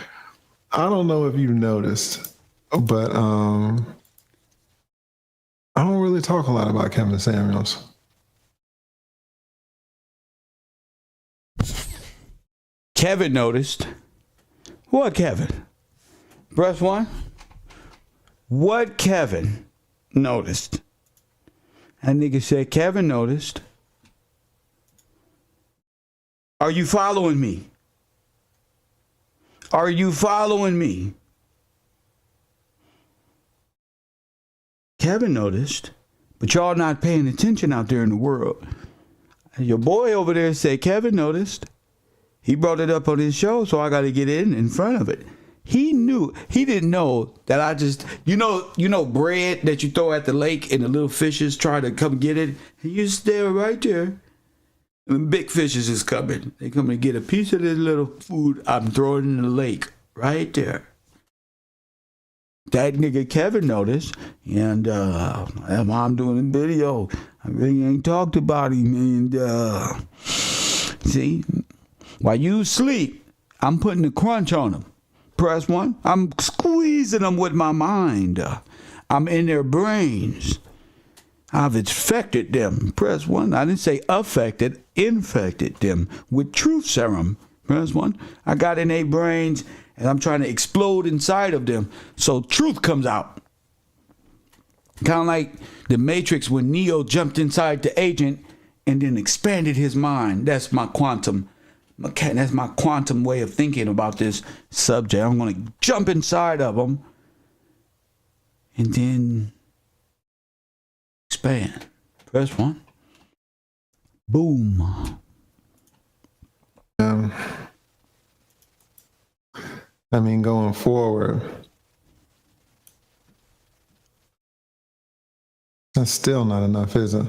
I don't know if you've noticed, but I don't really talk a lot about Kevin Sameuls. Kevin noticed. What Kevin? Press 1. What Kevin noticed? That nigga said Kevin noticed. Are you following me? Are you following me? Kevin noticed, but y'all not paying attention out there in the world. Your boy over there said Kevin noticed. He brought it up on his show, so I got to get in front of it. He didn't know that I just, bread that you throw at the lake and the little fishes try to come get it. And you just there right there. And big fishes is coming. They come to get a piece of this little food I'm throwing in the lake right there. That nigga Kevin noticed, and I'm doing a video. I really ain't talked about him, and see, while you sleep, I'm putting the crunch on them. Press 1. I'm squeezing them with my mind. I'm in their brains. I've infected them. Press 1. I didn't say affected, infected them with truth serum. Press 1. I got in their brains, and I'm trying to explode inside of them so truth comes out. Kind of like the Matrix when Neo jumped inside the agent and then expanded his mind. That's my quantum. That's my quantum way of thinking about this subject. I'm going to jump inside of them and then expand. Press 1. Boom. Going forward, That's still not enough, is it?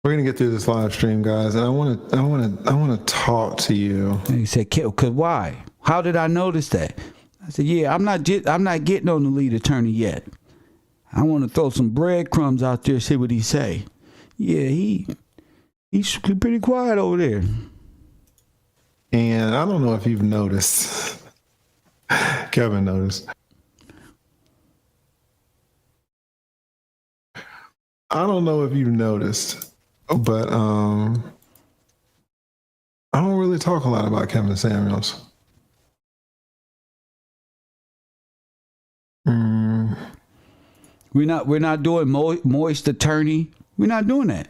We're gonna get through this live stream, guys, and I want to talk to you. And he said, "Cause why? How did I notice that?" I said, "Yeah, I'm not getting on the lead attorney yet. I want to throw some breadcrumbs out there, see what he say." Yeah, he's pretty quiet over there. And I don't know if you've noticed. Kevin noticed. I don't know if you've noticed, but I don't really talk a lot about Kevin Sameuls. We're not doing moist attorney. We're not doing that.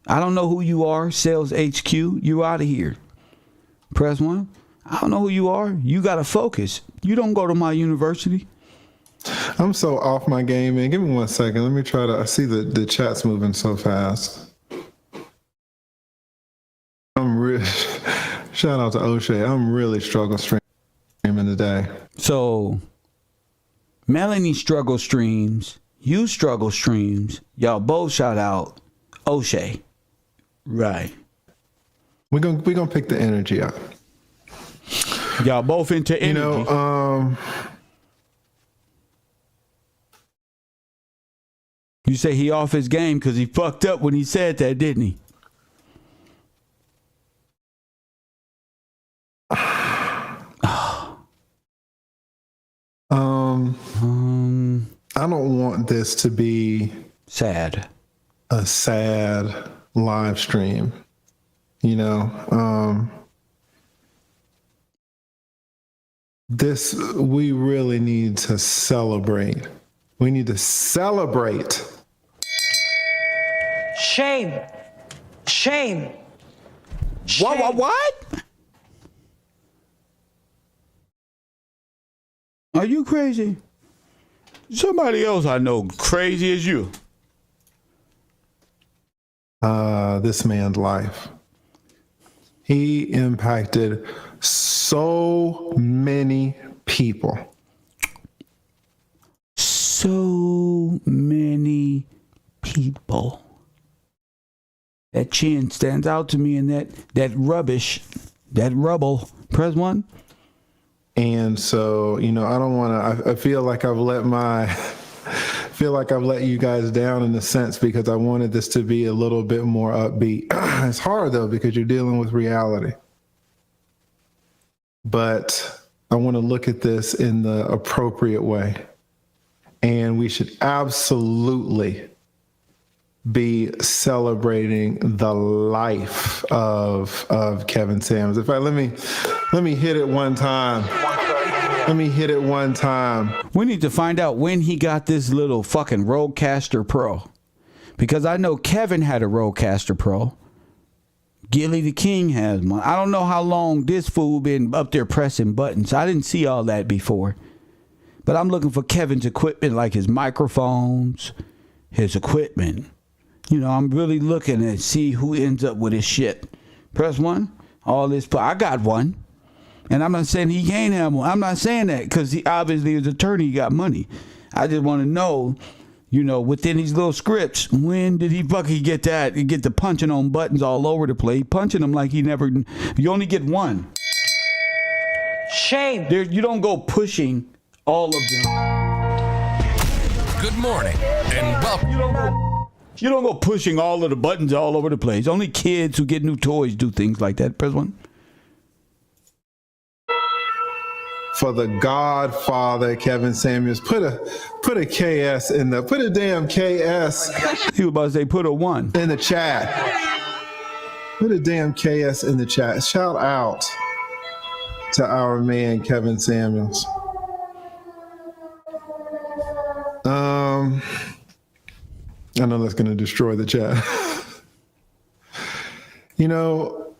I don't know who you are, Sales HQ. You out of here. Press 1. I don't know who you are. You got to focus. You don't go to my university. I'm so off my game, man. Give me 1 second. Let me try to. I see the chat's moving so fast. Shout out to O'Shea. I'm really struggling streaming today. So, Melanie struggle streams. You struggle streams. Y'all both shout out O'Shea. Right. We're gonna pick the energy up. Y'all both into energy. You know, you say he off his game because he fucked up when he said that, didn't he? I don't want this to be a sad live stream. You know, we really need to celebrate. We need to celebrate. Shame. Shame. What? Are you crazy? Somebody else I know crazy as you. This man's life. He impacted so many people. So many people. That chin stands out to me in that rubbish, that rubble. Press 1. And so, you know, I don't want to, I feel like I've let you guys down in a sense because I wanted this to be a little bit more upbeat. It's hard though, because you're dealing with reality. But I want to look at this in the appropriate way. And we should absolutely be celebrating the life of Kevin Sameuls. In fact, let me hit it one time. We need to find out when he got this little fucking Rodecaster Pro. Because I know Kevin had a Rodecaster Pro. Gilly the King has one. I don't know how long this fool been up there pressing buttons. I didn't see all that before. But I'm looking for Kevin's equipment, like his microphones, his equipment. You know, I'm really looking to see who ends up with his shit. Press 1. All this. I got one. And I'm not saying he can't have one. I'm not saying that because he obviously is an attorney. He got money. I just want to know, you know, within these little scripts, when did he fucking get that? He get the punching on buttons all over the place, punching them like he never. You only get one. Shame. You don't go pushing all of them. Good morning and welcome. You don't go pushing all of the buttons all over the place. Only kids who get new toys do things like that. Press 1. For the Godfather, Kevin Sameuls, put a KS in the, put a damn KS. He was about to say put a 1 in the chat. Put a damn KS in the chat. Shout out to our man, Kevin Sameuls. I know that's going to destroy the chat. You know,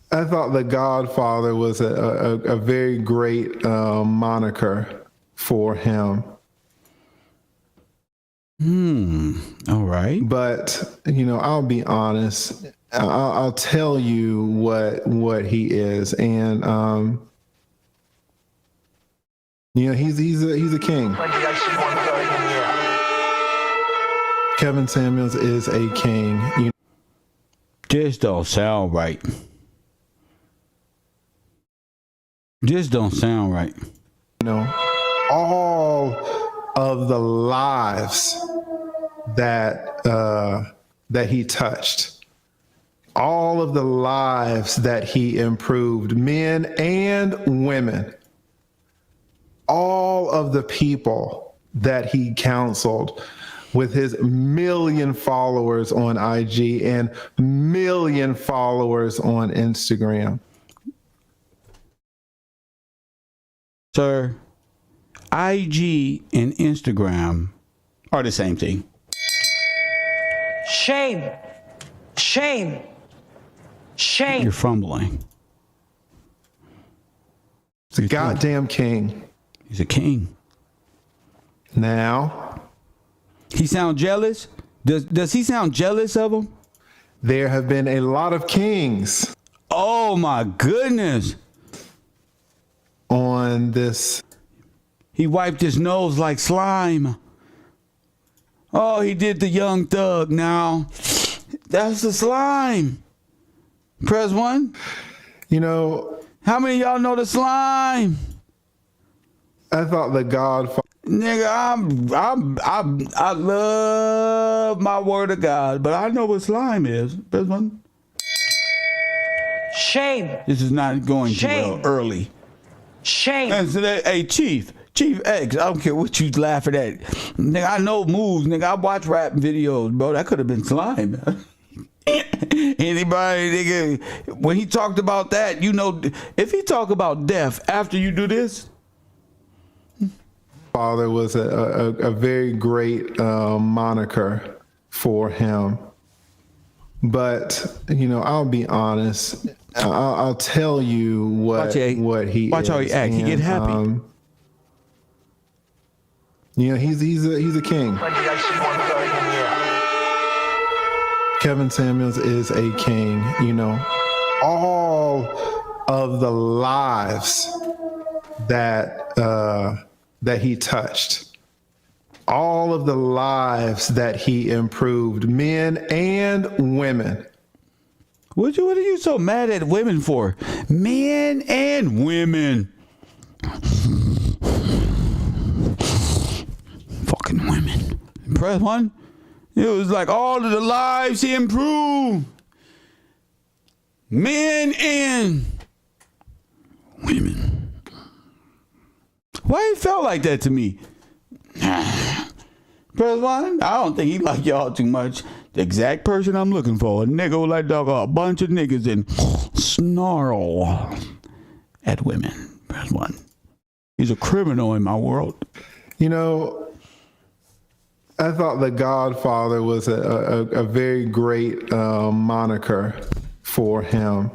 I thought The Godfather was a very great moniker for him. All right. But, you know, I'll be honest. I'll tell you what he is. And You know, he's a king. Kevin Sameuls is a king. This don't sound right. This don't sound right. You know, all of the lives that he touched, all of the lives that he improved, men and women, all of the people that he counseled with his million followers on IG and million followers on Instagram. Sir, IG and Instagram are the same thing. Shame. Shame. Shame. You're fumbling. He's a goddamn king. He's a king. Now, he sound jealous? Does he sound jealous of him? There have been a lot of kings. Oh my goodness. On this. He wiped his nose like slime. Oh, he did the young thug now. That's the slime. Press 1. You know. How many of y'all know the slime? I thought the Godfather. Nigga, I love my word of God, but I know what slime is. Press 1. Shame. This is not going too well early. Shame. And so hey, Chief X, I don't care what you laughing at. Nigga, I know moves. Nigga, I watch rap videos, bro. That could have been slime. Anybody, nigga, when he talked about that, you know, if he talk about death after you do this. Father was a very great moniker for him. But, you know, I'll be honest. I'll tell you what he is. Watch how he act. He get happy. You know, he's a king. Kevin Sameuls is a king. You know, all of the lives that he touched, all of the lives that he improved, men and women. What are you so mad at women for? Men and women. Fucking women. Press 1. It was like all of the lives he improved. Men and women. Why he felt like that to me? Press 1. I don't think he like y'all too much. The exact person I'm looking for. A nigga who like dog a bunch of niggas and snarl at women. Press 1. He's a criminal in my world. You know, I thought the Godfather was a very great moniker for him.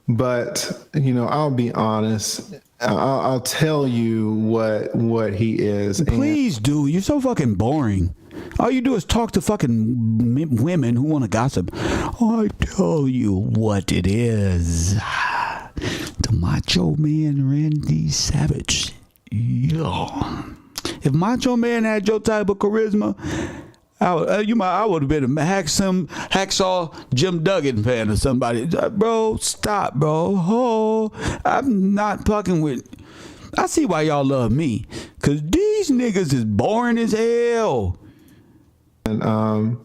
But, you know, I'll be honest. I'll tell you what he is. Please do. You're so fucking boring. All you do is talk to fucking women who want to gossip. I tell you what it is. The Macho Man Randy Savage. Yeah. If Macho Man had your type of charisma, I would have been a hacksaw Jim Duggan fan or somebody. Bro, stop, bro. Oh, I'm not fucking with. I see why y'all love me, cause these niggas is boring as hell. And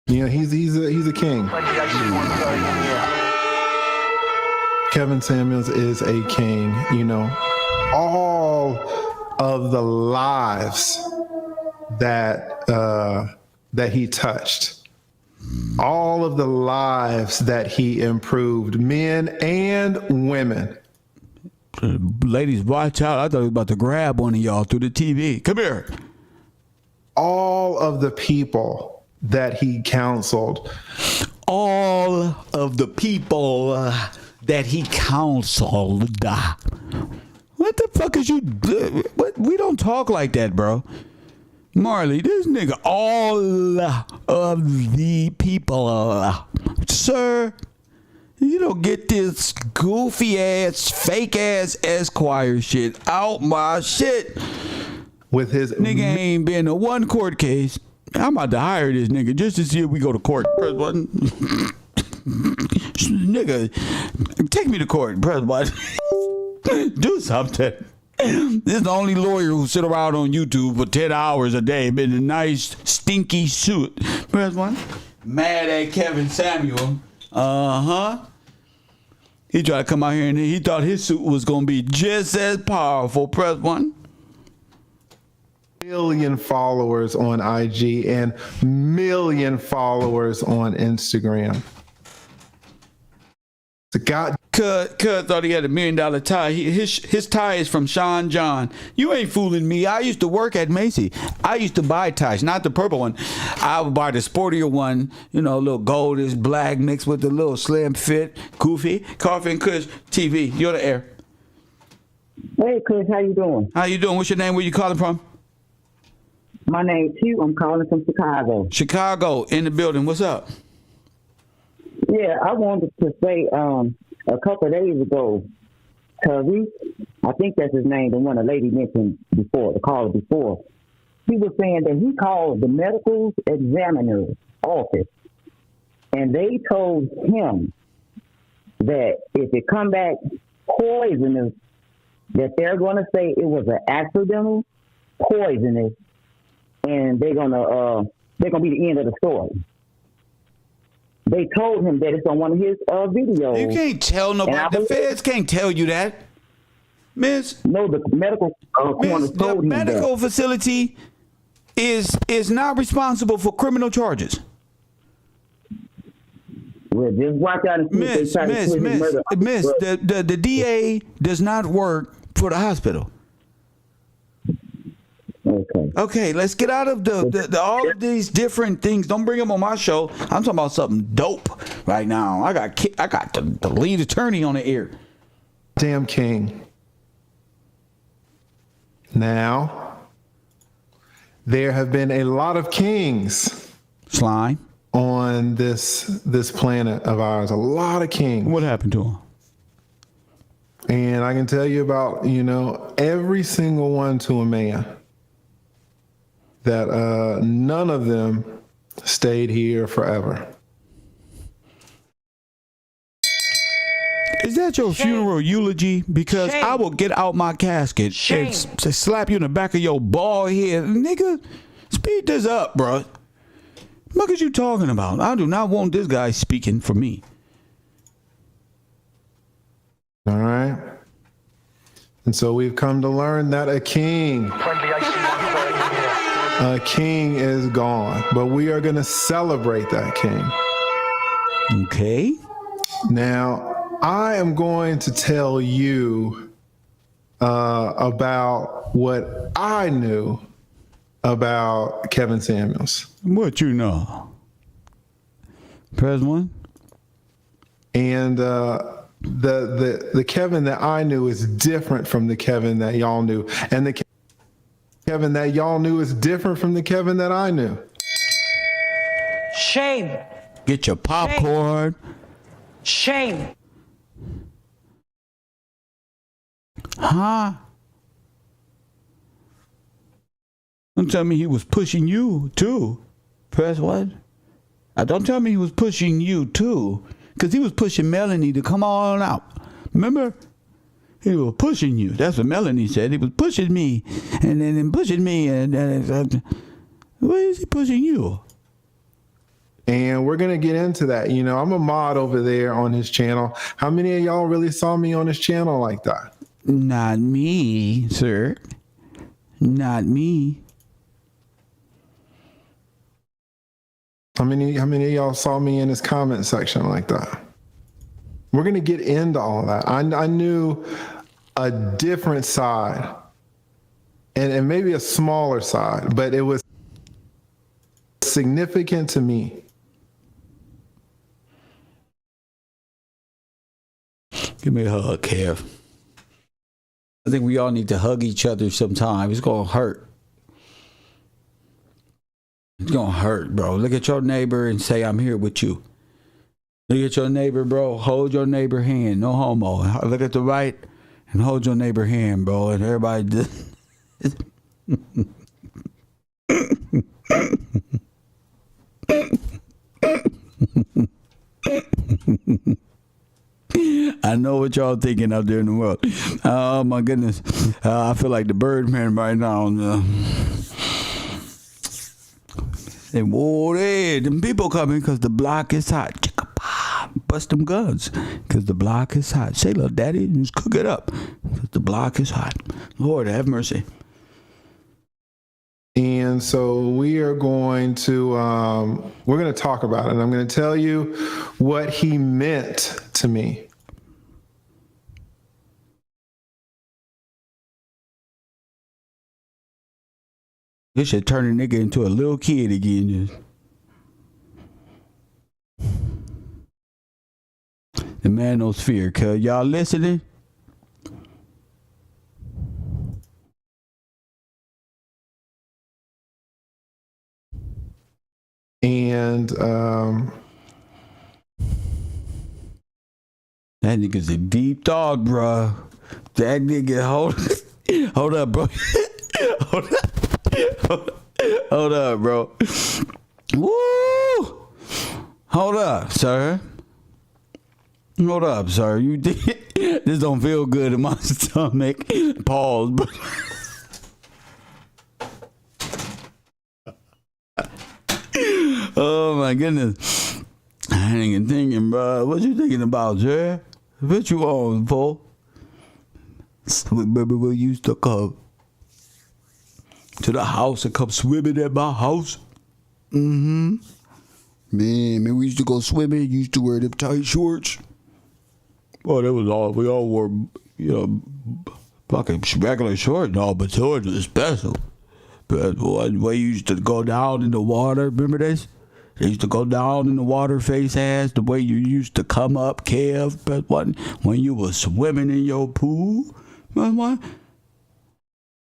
you know, he's a king. Kevin Sameuls is a king. You know, all of the lives that he touched, all of the lives that he improved, men and women. Ladies, watch out. I thought he was about to grab one of y'all through the TV. Come here. All of the people that he counseled. All of the people that he counseled. What the fuck is you? What? We don't talk like that, bro. Marley, this nigga, all of the people, sir, You don't get this goofy ass, fake ass Esquire shit out my shit. With his nigga ain't been in one court case. I'm about to hire this nigga just to see if we go to court. Press button. Nigga, take me to court. Press button. Do something. This is the only lawyer who sit around on YouTube for 10 hours a day, been in a nice, stinky suit. Press one. Mad at Kevin Sameuls. He tried to come out here and he thought his suit was going to be just as powerful. Press one. Million followers on IG and million followers on Instagram. The God Cuz thought he had $1 million tie. His tie is from Sean John. You ain't fooling me. I used to work at Macy. I used to buy ties, not the purple one. I would buy the sportier one, a little goldish black mixed with the little slim fit, goofy, Coffee and Kush TV. You're the air. Hey, Kush, how you doing? How you doing? What's your name? Where you calling from? My name's Hugh. I'm calling from Chicago. Chicago, in the building. What's up? Yeah, I wanted to say a couple of days ago, Telivision, I think that's his name, the one the lady mentioned before, the caller before, he was saying that he called the medical examiner's office, and they told him that if it come back poisonous, that they're going to say it was an accidental poisonous, and they're gonna be the end of the story. They told him that it's on one of his videos. You can't tell nobody. The feds can't tell you that, Miss. No, the medical Miss, the medical facility is not responsible for criminal charges. Well, just watch out and see if they try to put his murder. Miss, the DA does not work for the hospital. Okay, let's get out of the all of these different things. Don't bring them on my show. I'm talking about something dope right now. I got the lead attorney on the air. Damn king. Now, there have been a lot of kings. Slime. On this planet of ours. A lot of kings. What happened to them? And I can tell you about, every single one to a man. That none of them stayed here forever. Is that your funeral eulogy? Because I will get out my casket and slap you in the back of your bald head. Nigga, speed this up, bro. What are you talking about? I do not want this guy speaking for me. All right. And so we've come to learn that a king is gone, but we are going to celebrate that king. Okay. Now, I am going to tell you about what I knew about Kevin Sameuls. What you know? Press one. And the Kevin that I knew is different from the Kevin that y'all knew, and the Kevin that y'all knew is different from the Kevin that I knew. Shame. Get your popcorn. Shame. Huh? Don't tell me he was pushing you too. Press what? Don't tell me he was pushing you too. Because he was pushing Melanie to come on out. Remember? He was pushing you. That's what Melanie said. He was pushing me. And then pushing me. And why is he pushing you? And we're going to get into that. I'm a mod over there on his channel. How many of y'all really saw me on his channel like that? Not me, sir. Not me. How many of y'all saw me in his comment section like that? We're going to get into all that. I knew a different side and maybe a smaller side, but it was significant to me. Give me a hug, Kev. I think we all need to hug each other sometime. It's going to hurt. It's going to hurt, bro. Look at your neighbor and say, I'm here with you. Look at your neighbor, bro. Hold your neighbor hand. No homo. Look at the right and hold your neighbor hand, bro. And everybody just... I know what y'all thinking out there in the world. Oh, my goodness. I feel like the Birdman right now. And whoa, there, them people coming because the block is hot. Bust them guns because the block is hot. Say, little daddy, just cook it up because the block is hot. Lord, have mercy. And so we are going to talk about it. And I'm going to tell you what he meant to me. This should turn a nigga into a little kid again. The manosphere, cuz y'all listening? And that nigga's a deep dog, bro. That nigga, hold up, bro. Hold up, bro. Woo! Hold up, sir. Hold up, sir. You this don't feel good in my stomach. Pause, bro. Oh my goodness. I ain't even thinking, bro. What you thinking about, sir? What you on, Paul? Baby, we used to come to the house and come swimming at my house. Mm-hmm. Man, we used to go swimming. Used to wear them tight shorts. Oh, that was all. We all wore, fucking regular shorts and all, but shorts was special. But we used to go down in the water. Remember this? They used to go down in the water, face ass, the way you used to come up, Kev. But when you was swimming in your pool? What?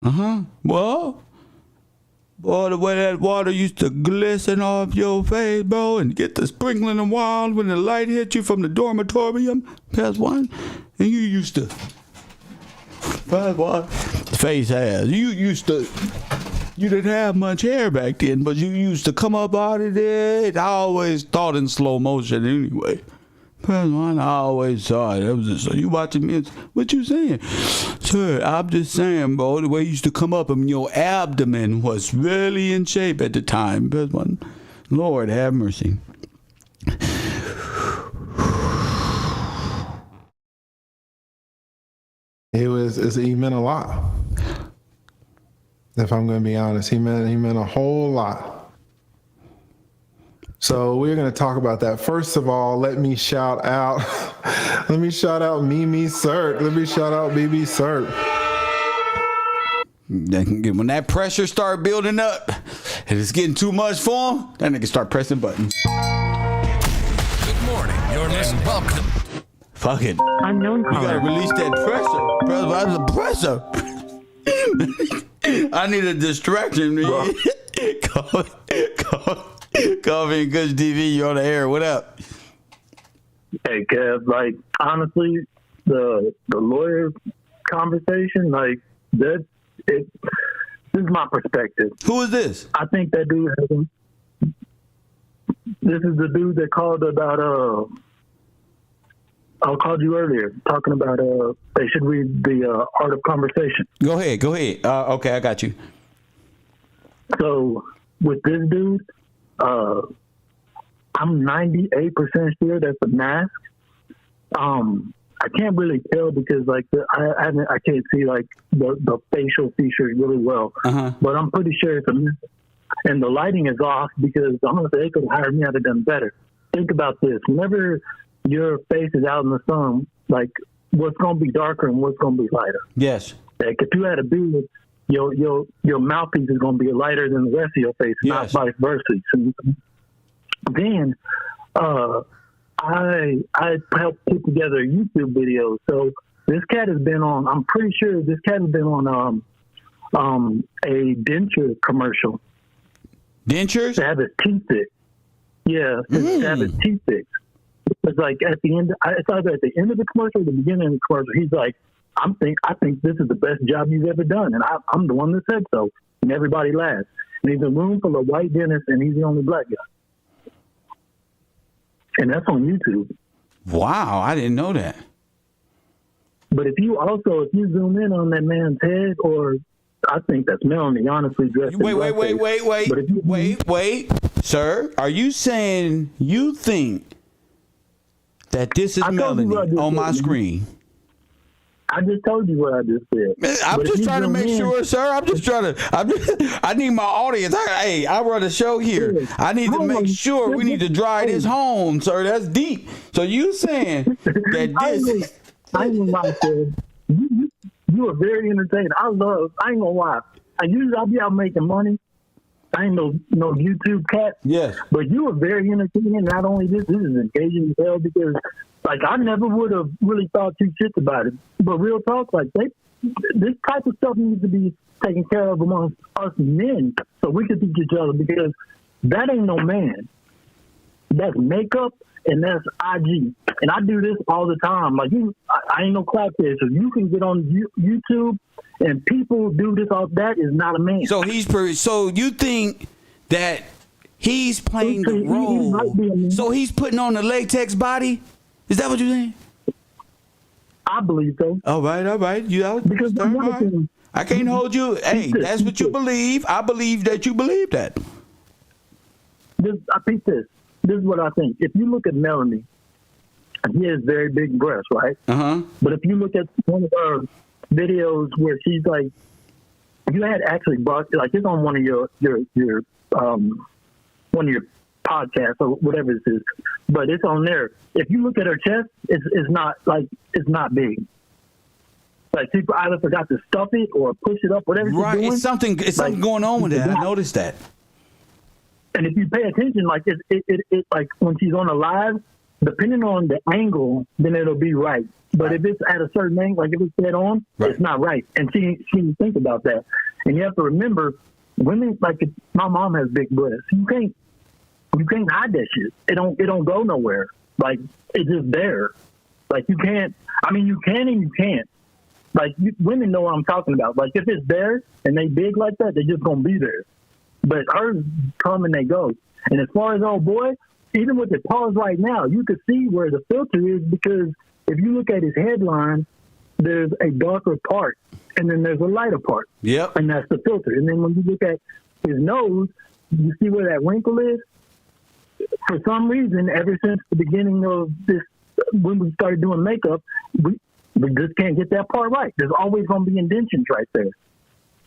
Uh-huh. Well, boy, the way that water used to glisten off your face, bro, and get the sprinkling of wild when the light hit you from the dormitorium. That's one. And you used to, face ass. You didn't have much hair back then, but you used to come up out of there. I always thought in slow motion anyway. That's one I always saw it. That was just, so you watching me? What you saying? Sir, I'm just saying, bro, the way you used to come up and your abdomen was really in shape at the time. That's one. Lord have mercy. He meant a lot. If I'm going to be honest, he meant a whole lot. So we're going to talk about that. First of all, let me shout out Mimi Cert. Let me shout out BB Cert. When that pressure start building up and it's getting too much for him, that nigga start pressing buttons. Good morning. You're listening. Welcome. Fuck it. Unknown caller. You gotta release that pressure. I need a distraction, man. Coffee and Kush TV, you're on the air. What up? Hey, Kev, like, honestly, the lawyer conversation, like, this is my perspective. Who is this? I think that dude this is the dude that called about, I called you earlier, talking about, they should read the Art of Conversation. Go ahead. Okay, I got you. So, with this dude, I'm 98% sure that's a mask. I can't really tell because like I can't see like the facial features really well, but I'm pretty sure it's a mask. And the lighting is off because honestly they could have hired me. I'd have done better. Think about this: whenever your face is out in the sun, like what's going to be darker and what's going to be lighter. Yes. Like if you had a beard, your mouthpiece is going to be lighter than the rest of your face, not vice versa. So then I helped put together a YouTube video. So this cat has been on. I'm pretty sure this cat has been on a denture commercial. Dentures? To have his teeth fixed. Yeah, to have his teeth fixed. It's like at the end, it's either at the end of the commercial or the beginning of the commercial. He's like, I think this is the best job you've ever done, and I'm the one that said so. And everybody laughs. And he's in a room full of white dentists, and he's the only black guy. And that's on YouTube. Wow, I didn't know that. But if you zoom in on that man's head, or I think that's Melanie, honestly, dressed in blackface. Wait, sir, are you saying you think that this is Melanie on my screen? I just told you what I just said. I'm just trying to make sure, sir. I need my audience. I run a show here. I need to make sure we need to drive this home, sir. That's deep. So you saying that this... I ain't gonna lie, sir. You are very entertaining. I ain't gonna lie. I'll be out making money. I ain't no YouTube cat. Yes. But you are very entertaining. Not only this is engaging as hell because, like, I never would have really thought two shits about it. But real talk, like, this type of stuff needs to be taken care of amongst us men so we can teach each other because that ain't no man. That's makeup and that's IG. And I do this all the time. Like, I ain't no clap there. So you can get on YouTube and people do this all. That is not a man. So so you think that he's playing the role? So he's putting on the latex body? Is that what you're saying? I believe so. All right. You out? Because I can't hold you. Hey, that's what you believe. I believe that you believe that. I think this. This is what I think. If you look at Melanie, he has very big breasts, right? Uh-huh. But if you look at one of her videos where she's like, you had actually brought, like, it's on one of your podcasts or whatever this is, but it's on there. If you look at her chest, it's not big. Like, people either forgot to stuff it or push it up, whatever. Right. Doing, it's something going on with that. I noticed that. And if you pay attention, like it like when she's on a live, depending on the angle, then it'll be right. But if it's at a certain angle, like if it's dead on, it's not right. And she didn't think about that. And you have to remember, women, like, my mom has big breasts. You can't hide that shit. It don't go nowhere. Like, it's just there. Like, you can't. I mean, you can and you can't. Like, women know what I'm talking about. Like, if it's there and they big like that, they're just gonna be there. But hers come and they go. And as far as old boy, even with the pause right now, you could see where the filter is because if you look at his headline, there's a darker part and then there's a lighter part. Yep. And that's the filter. And then when you look at his nose, you see where that wrinkle is? For some reason, ever since the beginning of this, when we started doing makeup, we just can't get that part right. There's always going to be indentions right there.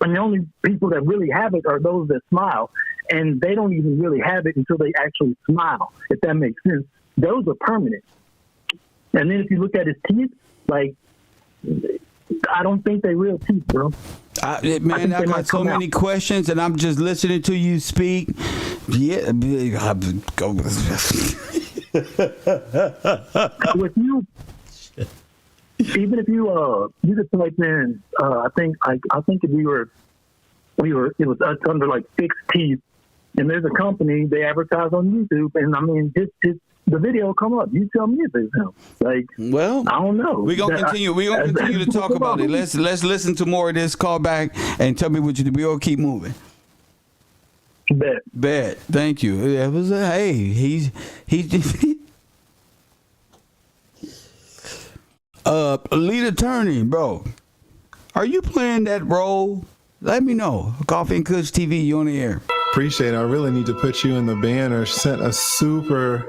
And the only people that really have it are those that smile. And they don't even really have it until they actually smile, if that makes sense. Those are permanent. And then if you look at his teeth, like, I don't think they're real teeth, bro. I got so many questions, and I'm just listening to you speak. Yeah. With you, even if you could type in, I think if we were, it was us under like fixed teeth, and there's a company they advertise on YouTube, and I mean, the video will come up. You tell me if it's him. Like, well, I don't know. We're gonna continue. We're gonna continue to talk about it. Let's listen to more of this. Call back and tell me what you do. We're gonna keep moving. Bet. Thank you. It was he's lead attorney, bro. Are you playing that role? Let me know. Coffee and Kush TV, you on the air. Appreciate it. I really need to put you in the banner. Sent a super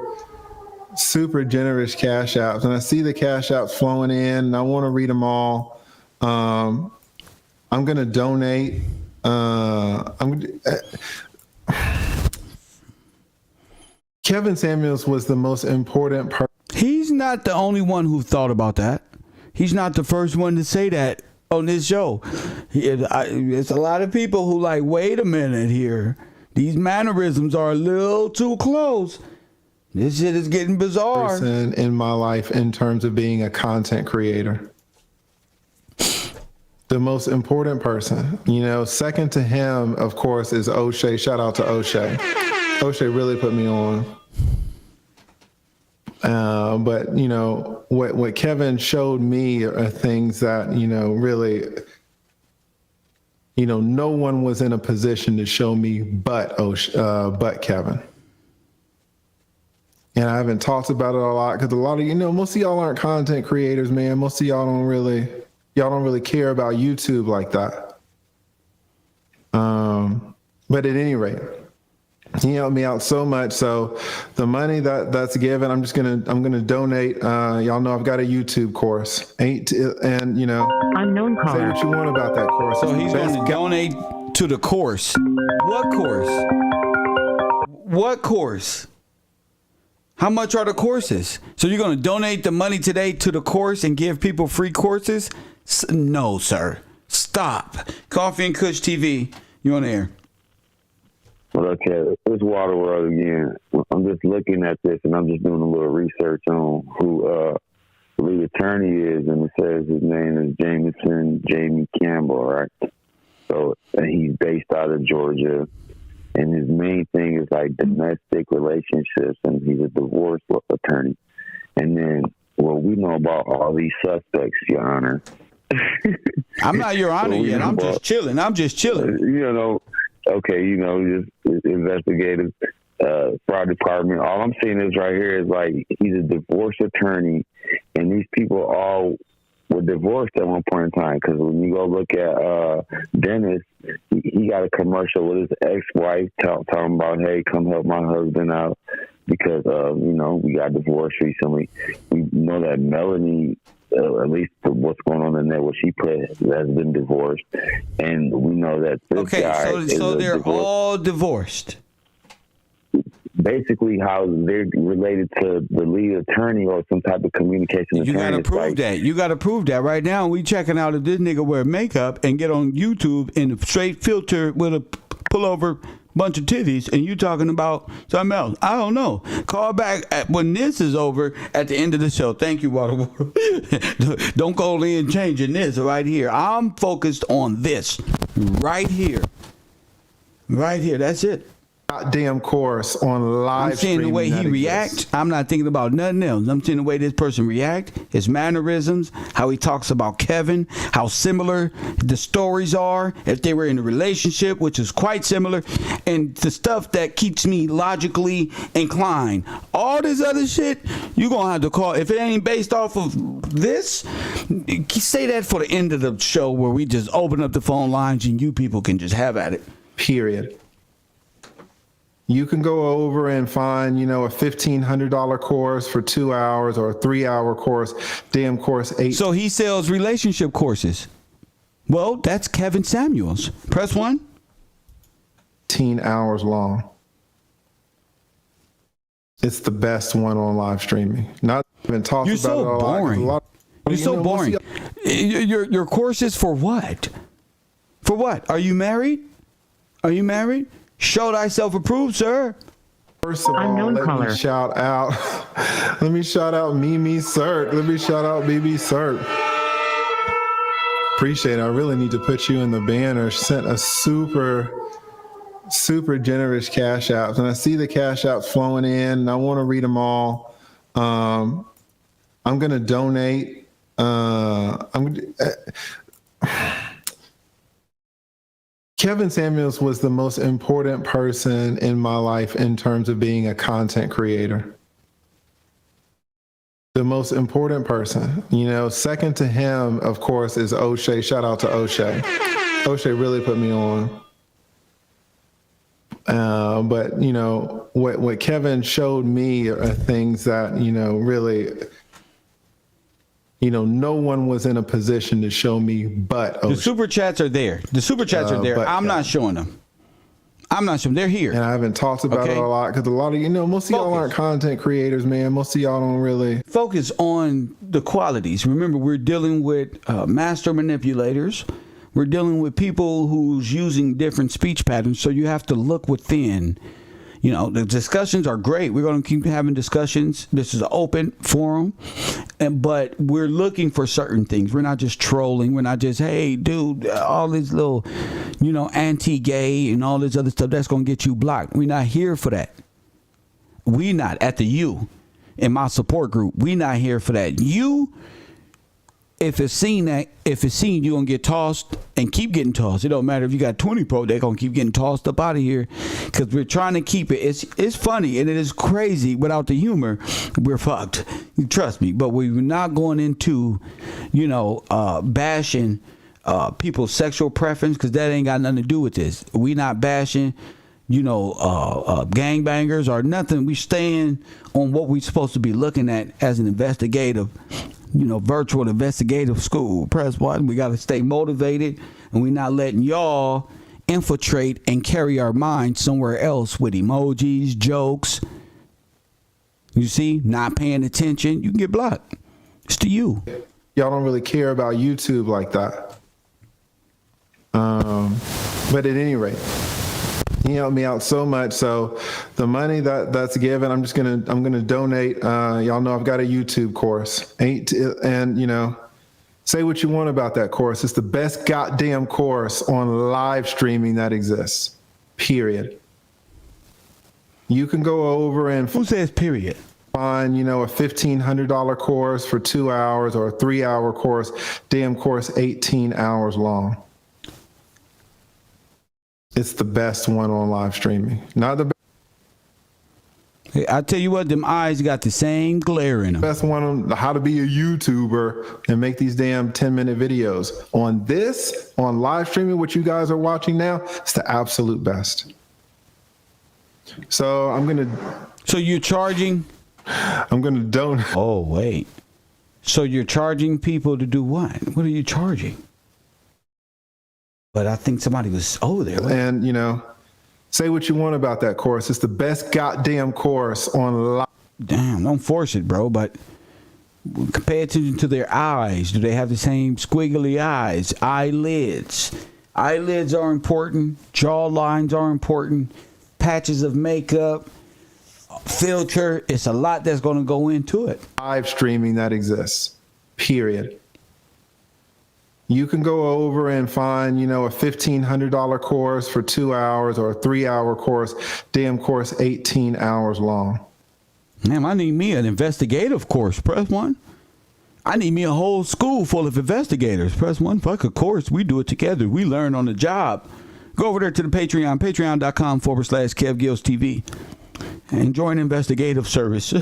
generous cash outs, and I see the cash outs flowing in, and I want to read them all. I'm going to donate. Kevin Sameuls was the most important person. He's not the only one who thought about that. He's not the first one to say that on this show. It's a lot of people who like, wait a minute here. These mannerisms are a little too close. This shit is getting bizarre. Person in my life in terms of being a content creator. The most important person, second to him, of course, is O'Shea. Shout out to O'Shea. O'Shea really put me on. But you know what Kevin showed me are things that really no one was in a position to show me but Kevin. And I haven't talked about it a lot because a lot of most of y'all aren't content creators, man. Most of y'all don't really care about YouTube like that. But at any rate, he helped me out so much. So the money that's given, I'm gonna donate. Y'all know I've got a YouTube course. Unknown caller. Say what you want about that course. So he's going to donate to the course. What course? What course? How much are the courses? So you're going to donate the money today to the course and give people free courses? No, sir. Stop. Coffee and Kush TV. You on the air? Well, okay, it's Waterworld again. I'm just looking at this, and I'm just doing a little research on who the lead attorney is, and it says his name is Jamie Campbell, right? So, and he's based out of Georgia, and his main thing is like domestic relationships, and he's a divorce attorney. And then, well, we know about all these suspects, Your Honor. I'm not Your Honor yet. I'm just chilling. Okay, just investigators, fraud department. All I'm seeing is right here is like he's a divorce attorney, and these people all were divorced at one point in time. Because when you go look at Dennis, he got a commercial with his ex-wife talking about, "Hey, come help my husband out," because we got divorced recently. We know that Melanie. At least what's going on in there, what she put has been divorced, and we know that this guy. So they're all divorced. Basically, how they're related to the lead attorney or some type of communication. You got to prove that. You got to prove that right now. We checking out if this nigga wear makeup and get on YouTube in a straight filter with a pullover. Bunch of titties, and you talking about something else. I don't know. Call back when this is over at the end of the show. Thank you, Waterworld. Don't go in changing this right here. I'm focused on this right here. Right here. That's it. Goddamn course on live. I'm seeing the way he reacts. I'm not thinking about nothing else. I'm seeing the way this person react, his mannerisms, how he talks about Kevin, how similar the stories are, if they were in a relationship, which is quite similar, and the stuff that keeps me logically inclined. All this other shit, you're going to have to call. If it ain't based off of this, say that for the end of the show where we just open up the phone lines and you people can just have at it. Period. You can go over and find, a $1,500 course for 2 hours or a 3-hour course. Damn course 8. So he sells relationship courses. Well, that's Kevin Sameuls. Press 1. 18 hours long. It's the best one on live streaming. Not even talking about it a lot. You're so boring. Your course is for what? For what? Are you married? Are you married? Show thyself approved, sir. First of all, let me shout out Mimi Cert. Let me shout out BB Cert. Appreciate it. I really need to put you in the banner. Sent a super generous cash apps, and I see the cash apps flowing in, and I want to read them all. I'm going to donate. Kevin Sameuls was the most important person in my life in terms of being a content creator. The most important person, second to him, of course, is O'Shea. Shout out to O'Shea. O'Shea really put me on. But what Kevin showed me are things that, really, no one was in a position to show me but O'Shea. The super chats are there. I'm not showing them. They're here. And I haven't talked about it a lot because a lot of, most of y'all aren't content creators, man. Most of y'all don't really focus on the qualities. Remember, we're dealing with master manipulators. We're dealing with people who's using different speech patterns. So you have to look within. The discussions are great. We're going to keep having discussions. This is an open forum, but we're looking for certain things. We're not just trolling. We're not just, hey, dude, all this little, anti-gay and all this other stuff that's going to get you blocked. We're not here for that. We not at the U. in my support group. We not here for that. You, if it's seen, you're gonna get tossed and keep getting tossed. It don't matter if you got 20 pro, they're gonna keep getting tossed up out of here, because we're trying to keep it. It's funny and it is crazy. Without the humor, we're fucked. Trust me. But we're not going into, bashing people's sexual preference, because that ain't got nothing to do with this. We not bashing, gangbangers or nothing. We staying on what we're supposed to be looking at as an investigative, virtual investigative school. Press 1. We got to stay motivated, and we're not letting y'all infiltrate and carry our minds somewhere else with emojis, jokes. You see, not paying attention, you can get blocked. It's to you. Y'all don't really care about YouTube like that. But at any rate, he helped me out so much. So the money that's given, I'm gonna donate. Y'all know I've got a YouTube course. Say what you want about that course. It's the best goddamn course on live streaming that exists. Period. You can go over and who says period? Find a $1,500 course for 2 hours, or a 3-hour course. Damn course 18 hours long. It's the best one on live streaming. Not the best. Hey, I tell you what, them eyes got the same glare in them. Best one on how to be a YouTuber and make these damn 10-minute videos. On live streaming, what you guys are watching now, it's the absolute best. So So you're charging? I'm gonna donate. Oh wait. So you're charging people to do what? What are you charging? But I think somebody was over there. And, say what you want about that course. It's the best goddamn course on live. Damn, don't force it, bro. But pay attention to their eyes. Do they have the same squiggly eyes? Eyelids. Eyelids are important. Jaw lines are important. Patches of makeup. Filter. It's a lot that's going to go into it. Live streaming that exists. Period. You can go over and find, a $1,500 course for 2 hours, or a 3-hour course. Damn course 18 hours long. Damn, I need me an investigative course. Press 1. I need me a whole school full of investigators. Press 1. Fuck a course. We do it together. We learn on the job. Go over there to the Patreon, patreon.com/Kev Gillz TV, and join investigative service.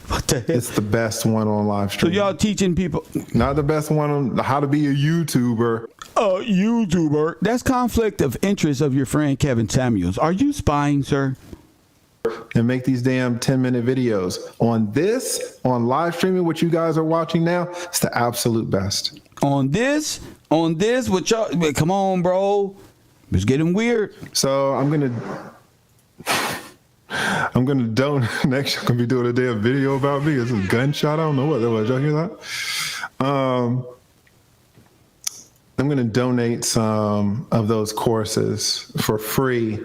What the heck? It's the best one on live stream. So y'all teaching people? Not the best one on how to be a YouTuber. A YouTuber? That's conflict of interest of your friend Kevin Sameuls. Are you spying, sir? And make these damn 10-minute videos. On live streaming, what you guys are watching now, it's the absolute best. On this, what y'all, come on, bro. It's getting weird. So I'm gonna donate. Next, I'm gonna be doing a damn video about me. It's a gunshot. I don't know what that was. Y'all hear that? I'm gonna donate some of those courses for free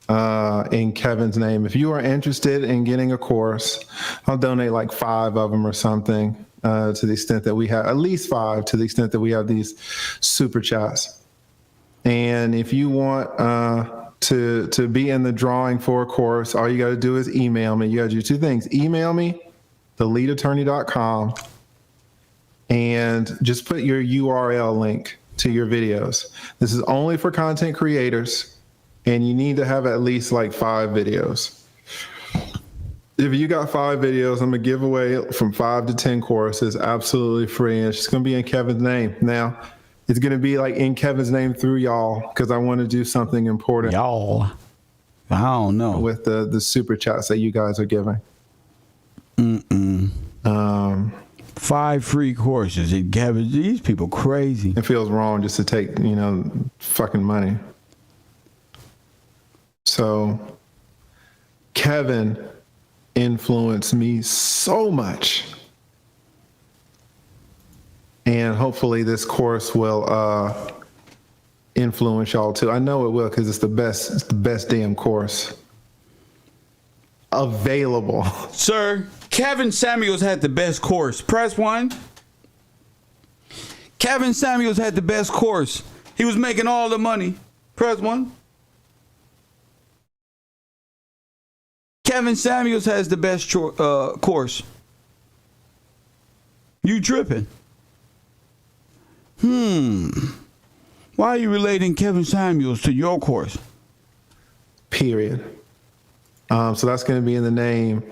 in Kevin's name. If you are interested in getting a course, I'll donate like 5 of them or something. To the extent that we have, at least 5, to the extent that we have these super chats. And if you want to be in the drawing for a course, all you got to do is email me. You got to do 2 things. Email me, theleadattorney.com, and just put your URL link to your videos. This is only for content creators, and you need to have at least like 5 videos. If you got 5 videos, I'm going to give away from 5 to 10 courses absolutely free. And it's just going to be in Kevin's name. Now, it's going to be like in Kevin's name through y'all, because I want to do something important. Y'all. I don't know. With the super chats that you guys are giving. 5 free courses. Kevin, these people crazy. It feels wrong just to take, fucking money. So, Kevin influenced me so much, and hopefully this course will influence y'all too. I know it will, because it's the best damn course available. Sir, Kevin Sameuls had the best course. Press 1. Kevin Sameuls had the best course. He was making all the money. Press 1. Kevin Sameuls has the best course. You tripping? Why are you relating Kevin Sameuls to your course? Period. So that's going to be in the name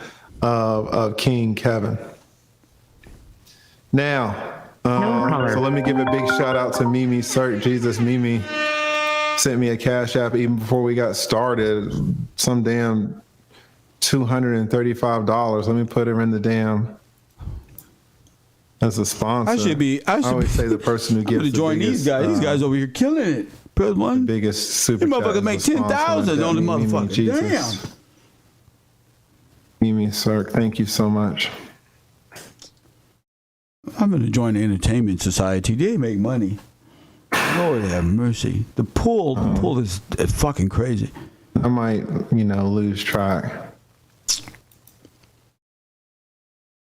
of King Kevin. Now, so let me give a big shout out to Mimi Cirque. Jesus, Mimi sent me a Cash App even before we got started. Some damn $235. Let me put her in the damn as a sponsor. I always say the person who gives the join biggest, these guys. These guys over here killing it. Press one. The biggest super. These motherfuckers make 10,000 on the motherfucker. Damn. Mimi Cirque, thank you so much. I'm gonna join the entertainment society. They make money. Lord have mercy. The pool is fucking crazy. I might, lose track.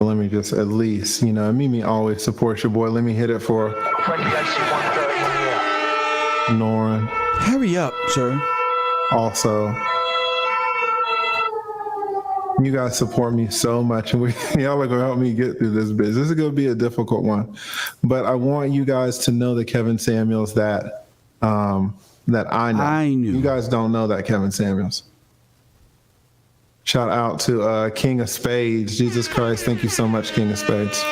Let me just at least, Mimi always supports your boy. Let me hit it for Norin. Hurry up, sir. Also, you guys support me so much, and y'all are gonna help me get through this business. This is gonna be a difficult one, but I want you guys to know the Kevin Sameuls that I know. I knew. You guys don't know that Kevin Sameuls. Shout out to King of Spades. Jesus Christ, thank you so much, King of Spades.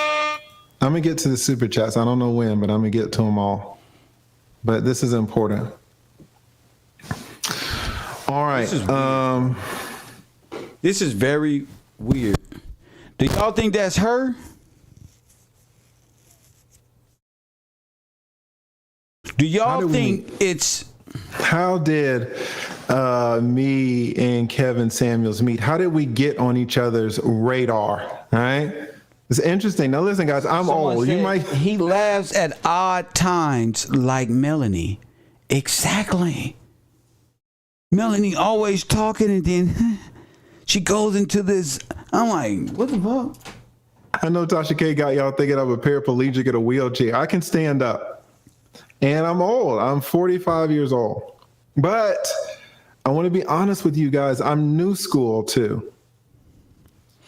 I'm gonna get to the super chats. I don't know when, but I'm gonna get to them all. But this is important. All right. This is very weird. Do y'all think that's her? Do y'all think it's... How did me and Kevin Sameuls meet? How did we get on each other's radar? All right. It's interesting. Now listen, guys, I'm old. He laughs at odd times like Melanie. Exactly. Melanie always talking and then she goes into this. I'm like, what the fuck? I know Tasha K got y'all thinking I'm a paraplegic in a wheelchair. I can stand up. And I'm old. I'm 45 years old. But I want to be honest with you guys. I'm new school too.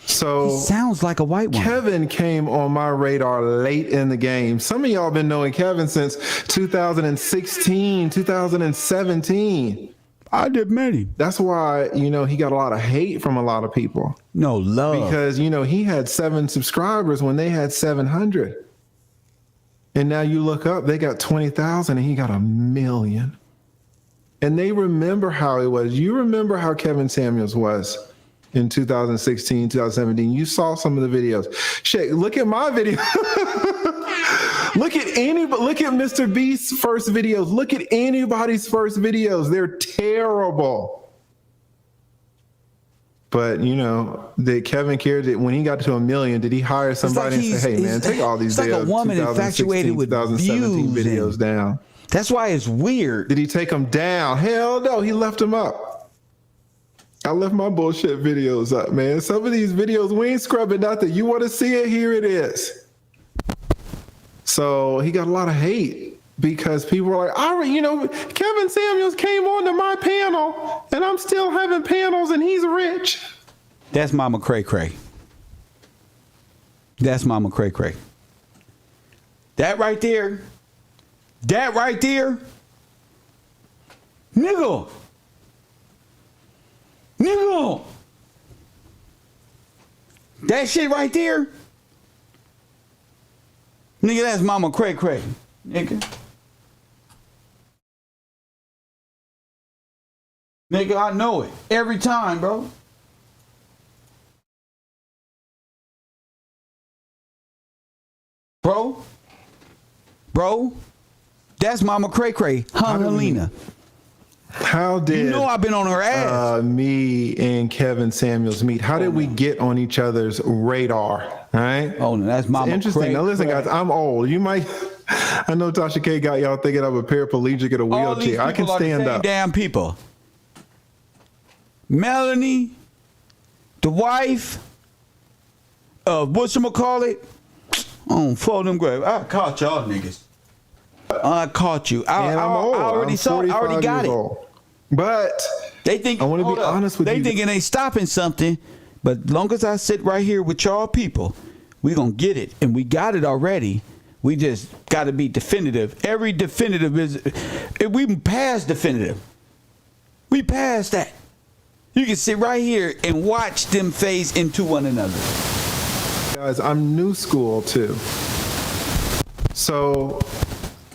So he sounds like a white one. Kevin came on my radar late in the game. Some of y'all been knowing Kevin since 2016, 2017. I did many. That's why, he got a lot of hate from a lot of people. No love. Because, he had 7 subscribers when they had 700. And now you look up, they got 20,000 and he got 1 million. And they remember how it was. You remember how Kevin Sameuls was in 2016, 2017. You saw some of the videos. Shit, look at my video. Look at Mr. Beast's first videos. Look at anybody's first videos. They're terrible. But, did Kevin care that when he got to 1 million, did he hire somebody and say, hey, man, take all these like a woman infatuated with 2017 videos down? That's why it's weird. Did he take them down? Hell no, he left them up. I left my bullshit videos up, man. Some of these videos, we ain't scrubbing nothing. You want to see it? Here it is. So he got a lot of hate because people were like, Kevin Sameuls came onto my panel and I'm still having panels and he's rich. That's Mama Cray Cray. That's Mama Cray Cray. That right there. Nigga. That shit right there. Nigga, that's Mama Cray Cray. Nigga, I know it. Every time, bro. Bro. That's Mama Cray Cray. Helena. How did I've been on her ass. Me and Kevin Sameuls meet? How did we get on each other's radar? All right. Oh, no, that's Mama Cray. Interesting. Now listen, guys, I'm old. You might. I know Tasha K got y'all thinking I'm a paraplegic in a wheelchair. I can stand up. Damn people. Melanie, the wife of whatchamacallit. Oh, for them grave. I caught y'all niggas. I caught you. I already saw. I already got it. Old. But They think I want to be honest with you. They thinking they stopping something, but long as I sit right here with y'all people, we gonna get it, and we got it already. We just got to be definitive. Every definitive is, we passed definitive. We passed that. You can sit right here and watch them phase into one another. Guys, I'm new school too. So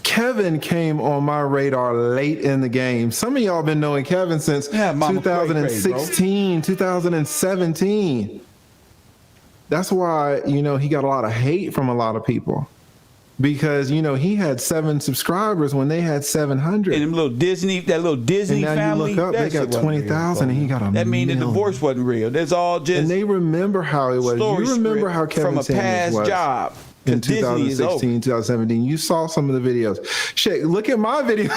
Kevin came on my radar late in the game. Some of y'all been knowing Kevin since 2016, 2017. That's why, he got a lot of hate from a lot of people. Because, he had 7 subscribers when they had 700. And that little Disney and now family. You look up, they got 20,000 and he got a That means the million. divorce wasn't real. That's all just. And they remember how it was. You remember how Kevin from a past Sameuls was job. in 2016, 2017. You saw some of the videos. Shit, look at my video.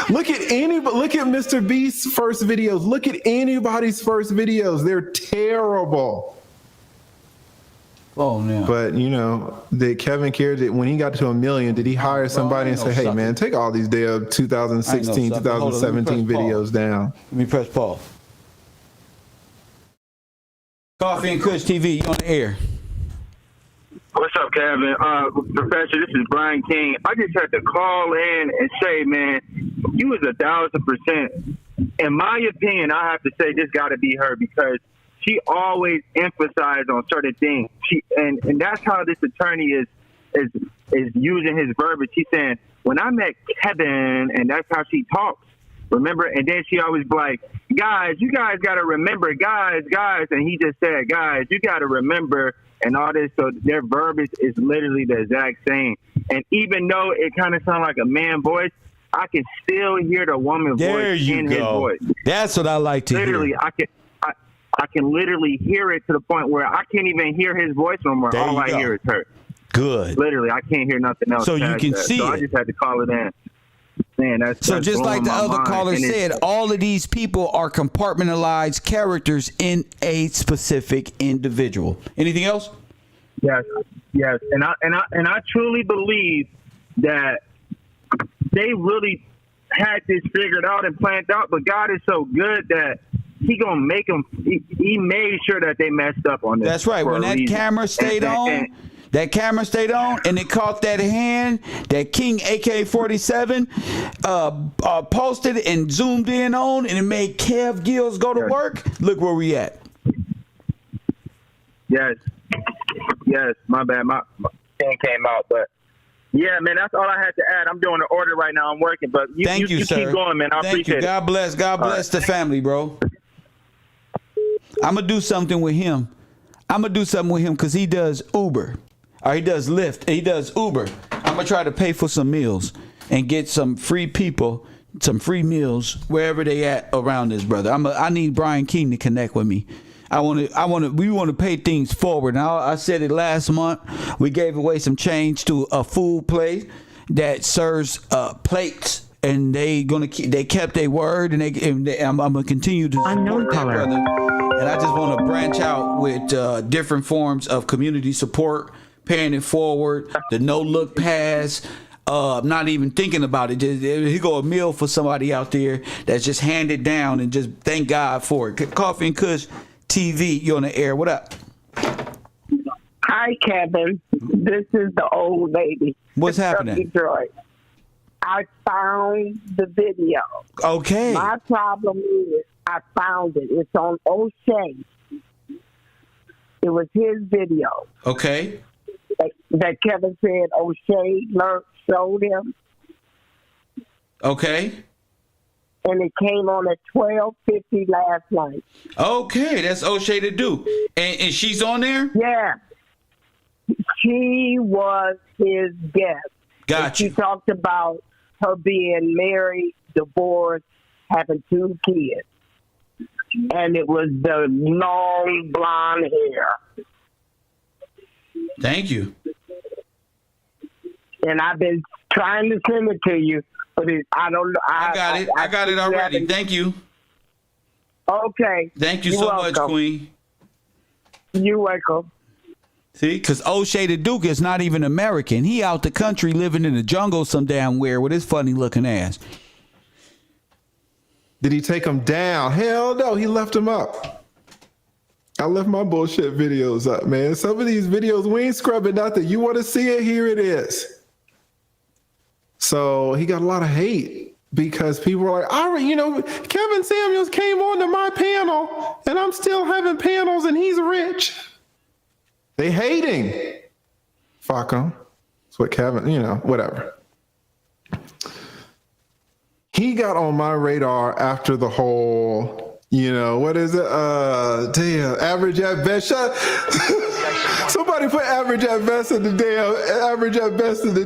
Look at Mr. Beast's first videos. Look at anybody's first videos. They're terrible. Oh, no. But, did Kevin care that when he got to 1 million, did he hire somebody and say, hey, man, take all these damn 2016, 2017 videos down? Let me press pause. Coffee and Kush TV, you on the air. What's up, Kevin? Professor, this is Brian King. I just had to call in and say, man, you was 1,000%. In my opinion, I have to say this got to be her because she always emphasized on certain things. And that's how this attorney is using his verbiage. She's saying, when I met Kevin, and that's how she talks. Remember? And then she always be like, guys, you guys got to remember, guys. And he just said, guys, you got to remember and all this. So their verbiage is literally the exact same. And even though it kind of sounds like a man voice, I can still hear the woman voice in his voice. That's what I like to hear. Literally, I can literally hear it to the point where I can't even hear his voice no more. All I hear is her. Good. Literally, I can't hear nothing else. So you can see so it. I just had to call it in. Man, that's just like the other caller And said, all of these people are compartmentalized characters in a specific individual. Anything else? Yes. And I truly believe that they really had this figured out and planned out, but God is so good that He gonna make them. He made sure that they messed up on this. That's right. When that camera stayed on, and it caught that hand, that King AK-47 posted and zoomed in on, and it made Kev Gillz go to work. Look where we at. Yes. My bad. My thing came out, but. Yeah, man, that's all I had to add. I'm doing the order right now. I'm working, but you sir. Keep going, man. I appreciate it. God bless the family, bro. I'm going to do something with him. Because he does Uber. Or he does Lyft. He does Uber. I'm going to try to pay for some meals and get some free people, some free meals wherever they at around this, brother. I need Brian King to connect with me. We want to pay things forward. Now, I said it last month. We gave away some change to a food place that serves plates, and they kept their word, and I'm gonna continue to support that, brother. And I just want to branch out with different forms of community support, paying it forward, the no look pass. Not even thinking about it. Just he go a meal for somebody out there that's just handed down, and just thank God for it. Coffee and Kush TV, you're on the air. What up? Hi, Kevin. This is the old lady. What's happening? Detroit. I found the video. Okay. My problem is I found it. It's on O'Shea. It was his video. Okay. That Kevin said O'Shea showed him. Okay. And it came on at 12:50 last night. Okay, that's O'Shea to do. And she's on there? Yeah. She was his guest. Gotcha. She talked about her being married, divorced, having 2 kids. And it was the long blonde hair. Thank you. And I've been trying to send it to you. But I don't know. I got it. I got it already. Thank you. Okay. Thank you so much, Queen. You're welcome. See, because O'Shea the Duke is not even American. He out the country living in the jungle some damn where with his funny looking ass. Did he take them down? Hell no, he left them up. I left my bullshit videos up, man. Some of these videos, we ain't scrubbing nothing. You want to see it? Here it is. So he got a lot of hate because people were like, Kevin Sameuls came onto my panel and I'm still having panels and he's rich. They hating. Fuck him. That's what Kevin, whatever. He got on my radar after the whole, what is it? Average at best. Somebody put average at best in the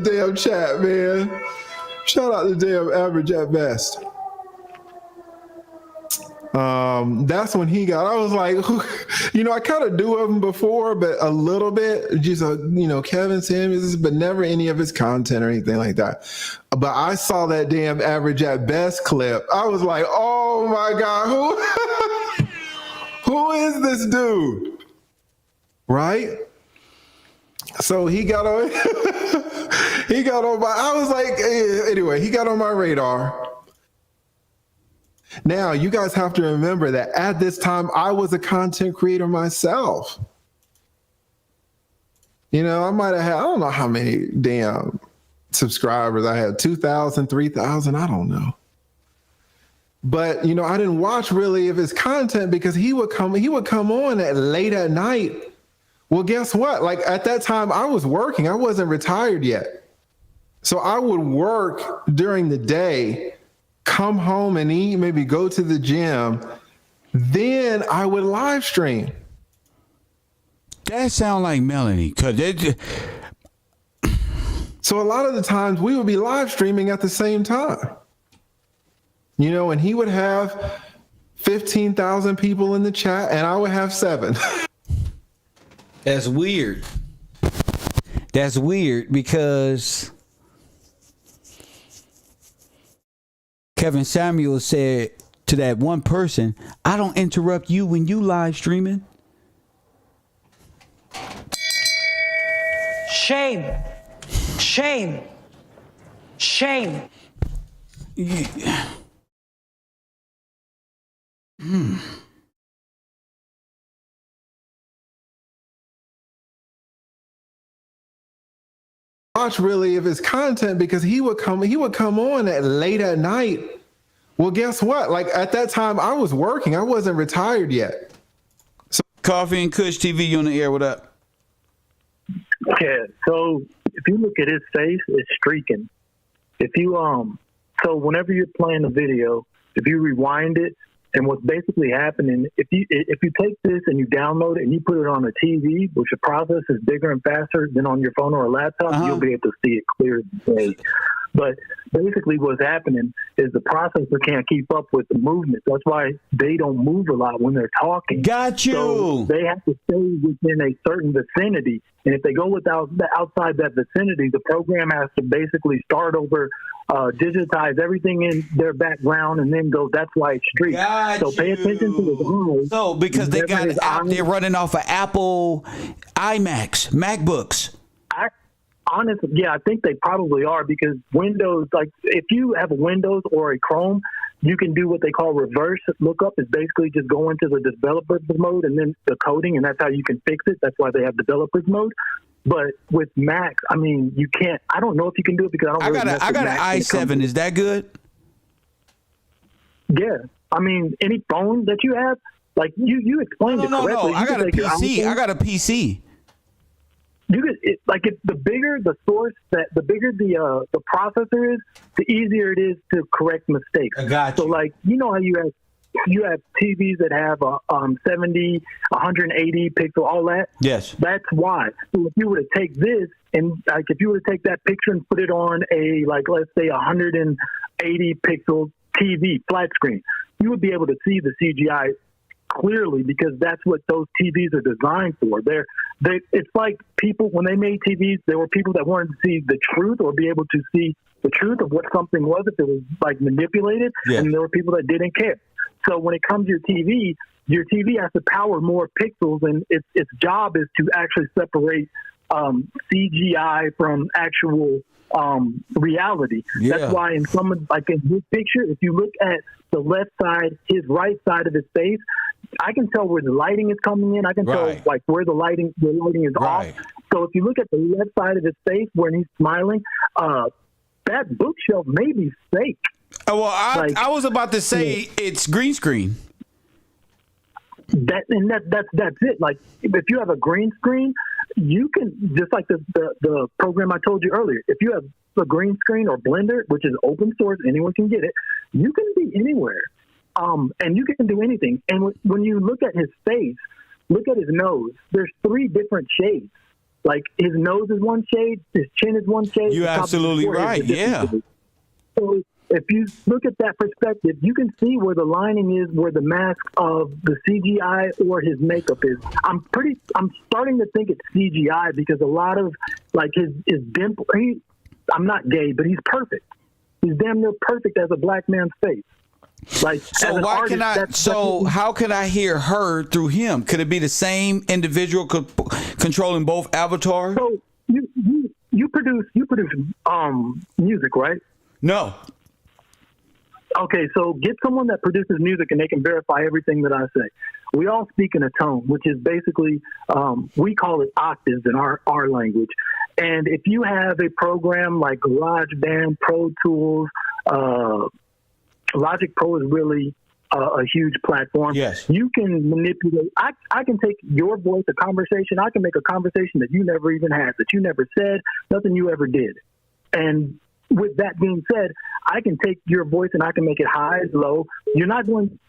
damn chat, man. Shout out to damn average at best. That's when he got, I was like, I kind of knew of him before, but a little bit, just, Kevin Sameuls, but never any of his content or anything like that. But I saw that damn average at best clip. I was like, oh my God, who is this dude? Right? So he got on, I was like, anyway, he got on my radar. Now, you guys have to remember that at this time, I was a content creator myself. I might have had, I don't know how many damn subscribers I had, 2,000, 3,000, I don't know. But, I didn't watch really of his content because he would come on at late at night. Well, guess what? Like at that time I was working, I wasn't retired yet. So I would work during the day, come home and eat, maybe go to the gym. Then I would live stream. That sound like Melanie. So a lot of the times we would be live streaming at the same time. And he would have 15,000 people in the chat and I would have 7. That's weird. That's weird because Kevin Sameuls said to that one person, I don't interrupt you when you live streaming. Shame. Shame. Shame. Yeah. Watch really of his content because he would come on at late at night. Well, guess what? Like at that time I was working, I wasn't retired yet. So Coffee and Kush TV on the air, what up? Yeah, so if you look at his face, it's streaking. If you so whenever you're playing the video, if you rewind it, and what's basically happening, if you take this and you download it and you put it on a TV, which the process is bigger and faster than on your phone or a laptop, you'll be able to see it clear as day. But basically what's happening is the processor can't keep up with the movement. That's why they don't move a lot when they're talking. Got you. So they have to stay within a certain vicinity. And if they go outside that vicinity, the program has to basically start over, digitize everything in their background, and then go, that's why it's streaked. So pay attention to the eyes. So because they got it out there running off of Apple iMacs, MacBooks. Honestly, yeah, I think they probably are because Windows, like if you have a Windows or a Chrome, you can do what they call reverse lookup. It's basically just go into the developer mode and then the coding, and that's how you can fix it. That's why they have developers mode. But with Mac, I mean, you can't. I don't know if you can do it because I got an i7. Is that good? Yeah, I mean, any phone that you have, like you explained it correctly. No. I got a PC. I got a PC. You could if the bigger the source, the bigger the processor is, the easier it is to correct mistakes. I got you. So like how you have TVs that have 70, 180 pixel, all that. Yes. That's why. So if you were to take this and if you were to take that picture and put it on a let's say 180 pixel TV flat screen, you would be able to see the CGI clearly because that's what those TVs are designed for. It's like people, when they made TVs, there were people that wanted to see the truth or be able to see the truth of what something was if it was manipulated, and there were people that didn't care. So when it comes to your TV has to power more pixels, and its job is to actually separate CGI from actual reality. Yeah. That's why in some, like in this picture, if you look at the left side, his right side of his face, I can tell where the lighting is coming in. I can tell like where the lighting is off. So if you look at the left side of his face when he's smiling, that bookshelf may be fake. Well, I was about to say it's green screen. That's it. Like if you have a green screen, you can, just like the program I told you earlier, if you have a green screen or Blender, which is open source, anyone can get it, you can be anywhere. And you can do anything. And when you look at his face, look at his nose, there's 3 different shades. Like his nose is one shade, his chin is one shade. You're absolutely right. Yeah. So if you look at that perspective, you can see where the lining is, where the mask of the CGI or his makeup is. I'm starting to think it's CGI because a lot of like his dimple. I'm not gay, but he's perfect. He's damn near perfect as a black man's face. Like, so why artist, can I? So how can I hear her through him? Could it be the same individual controlling both avatars? So you produce music, right? No. Okay, so get someone that produces music and they can verify everything that I say. We all speak in a tone, which is basically we call it octaves in our language. And if you have a program like GarageBand, Pro Tools, Logic Pro is really a huge platform. Yes. You can manipulate. I can take your voice, a conversation. I can make a conversation that you never even had, that you never said, nothing you ever did. And with that being said, I can take your voice and I can make it high, low. You're not going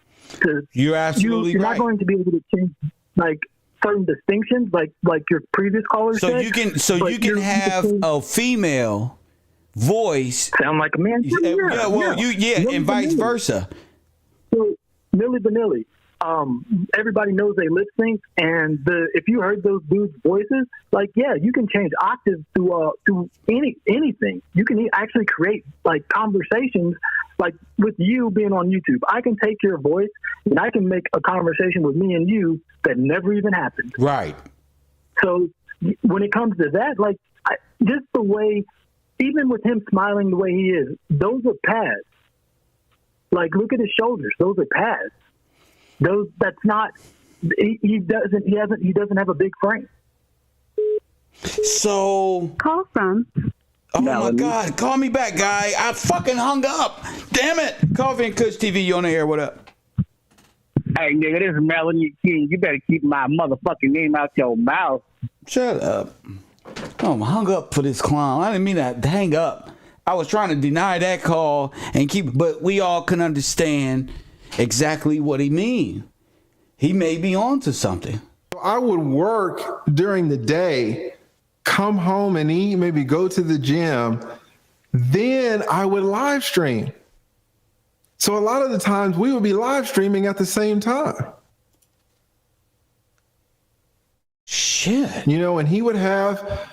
to. You're absolutely you're right. not going to be able to change like certain distinctions, like your previous caller said. You can have a female voice sound like a man. And vice versa. So Milli Vanilli, everybody knows they lip sync, and if you heard those dudes' voices, like you can change octaves to anything. You can actually create like conversations, like with you being on YouTube. I can take your voice and I can make a conversation with me and you that never even happened. Right. So when it comes to that, like just the way. Even with him smiling the way he is, those are pads. Like, look at his shoulders; those are pads. That's not. He doesn't have a big frame. So call from. Oh my God! Call me back, guy. I fucking hung up. Damn it! Coffee and Kush TV, you on the air? What up? Hey, nigga, this is Melanie King. You better keep my motherfucking name out your mouth. Shut up. I'm hung up for this clown. I didn't mean to hang up. I was trying to deny that call and but we all can understand exactly what he means. He may be on to something. I would work during the day, come home and eat, maybe go to the gym. Then I would live stream. So a lot of the times we would be live streaming at the same time. Shit. And he would have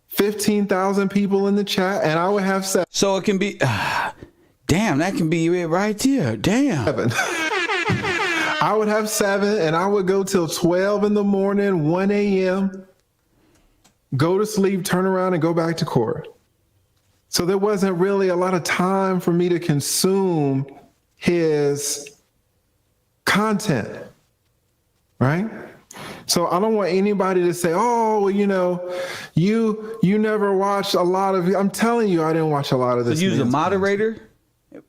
15,000 people in the chat and I would have 7. So it can be, damn, that can be it right there. Damn. 7. I would have 7 and I would go till 12 in the morning, 1 a.m., go to sleep, turn around and go back to court. So there wasn't really a lot of time for me to consume his content, right? So I don't want anybody to say, oh, well, you never watched a lot of. I'm telling you, I didn't watch a lot of this. So you was a moderator,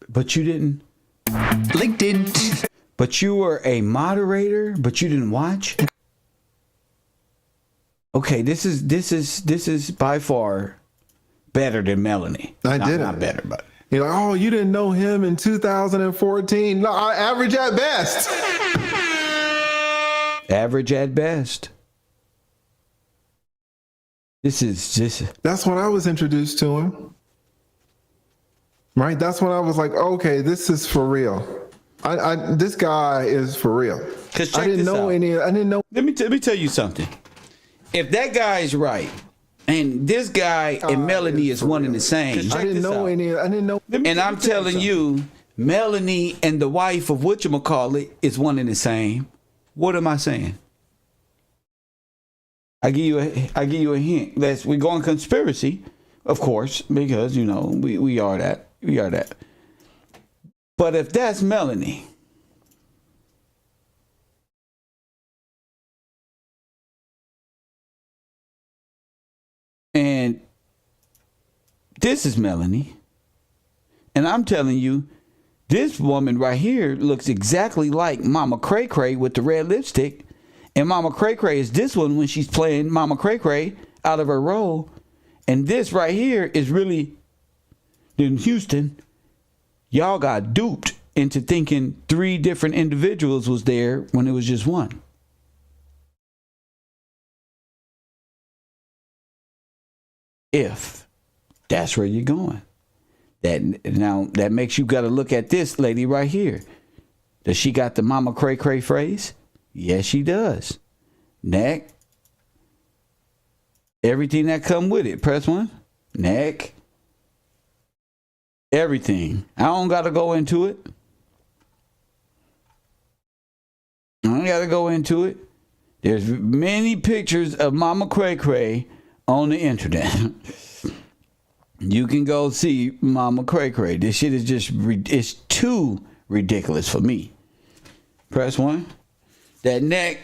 but you didn't. LinkedIn. But you were a moderator, but you didn't watch. Okay, this is by far better than Melanie. I didn't. Not better, but you're like, oh, you didn't know him in 2014. No, I average at best. Average at best. That's when I was introduced to him. Right? That's when I was like, okay, this is for real. This guy is for real. I didn't know any. I didn't know. Let me tell you something. If that guy is right, and this guy and Melanie is one and the same. I didn't know any. I didn't know. And I'm telling you, Melanie and the wife of whatchamacallit is one and the same. What am I saying? I give you a hint. We're going conspiracy. of course, because, you know, we are that. We are that. But if that's Melanie, and this is Melanie, and I'm telling you, this woman right here looks exactly like Mama Cray Cray with the red lipstick. And Mama Cray Cray is this one when she's playing Mama Cray Cray out of her role. And this right here is really in Houston. Y'all got duped into thinking 3 different individuals was there when it was just one. If that's where you're going. That makes you got to look at this lady right here. Does she got the Mama Cray Cray phrase? Yes, she does. Neck. Everything that come with it. Press 1. Neck. Everything. I don't got to go into it. I don't got to go into it. There's many pictures of Mama Cray Cray on the internet. You can go see Mama Cray Cray. This shit is just, it's too ridiculous for me. Press 1. That neck,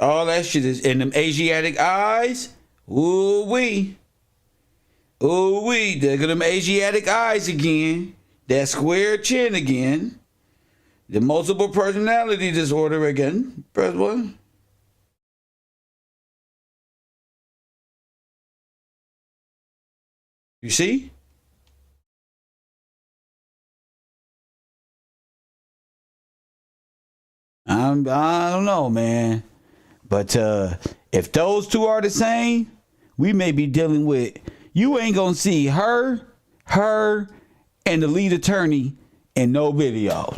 all that shit is in them Asiatic eyes. Ooh-wee. Ooh-wee. There go them Asiatic eyes again. That square chin again. The multiple personality disorder again. Press 1. You see? I don't know, man. But if those two are the same, we may be dealing with, you ain't gonna see her, and the lead attorney in no video.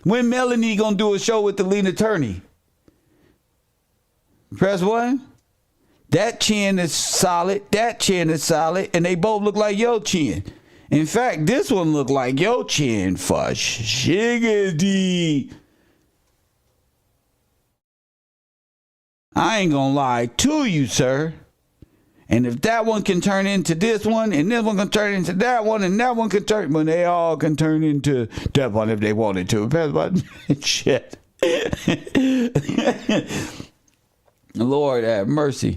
When Melanie gonna do a show with the lead attorney? Press 1. That chin is solid. That chin is solid. And they both look like your chin. In fact, this one look like your chin for shiggity. I ain't gonna lie to you, sir. And if that one can turn into this one, and this one can turn into that one, and that one can turn, well, they all can turn into that one if they wanted to. Press button. Shit. Lord have mercy.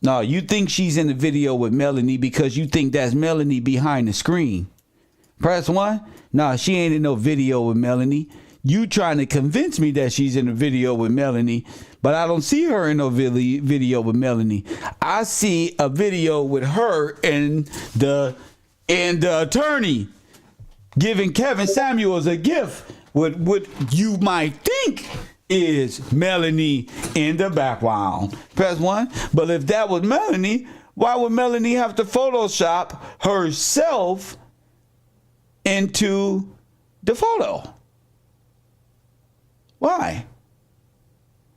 No, you think she's in the video with Melanie because you think that's Melanie behind the screen. Press 1. No, she ain't in no video with Melanie. You trying to convince me that she's in a video with Melanie, but I don't see her in no video with Melanie. I see a video with her and the attorney giving Kevin Sameuls a gift with what you might think is Melanie in the background. Press 1. But if that was Melanie, why would Melanie have to Photoshop herself into the photo? Why?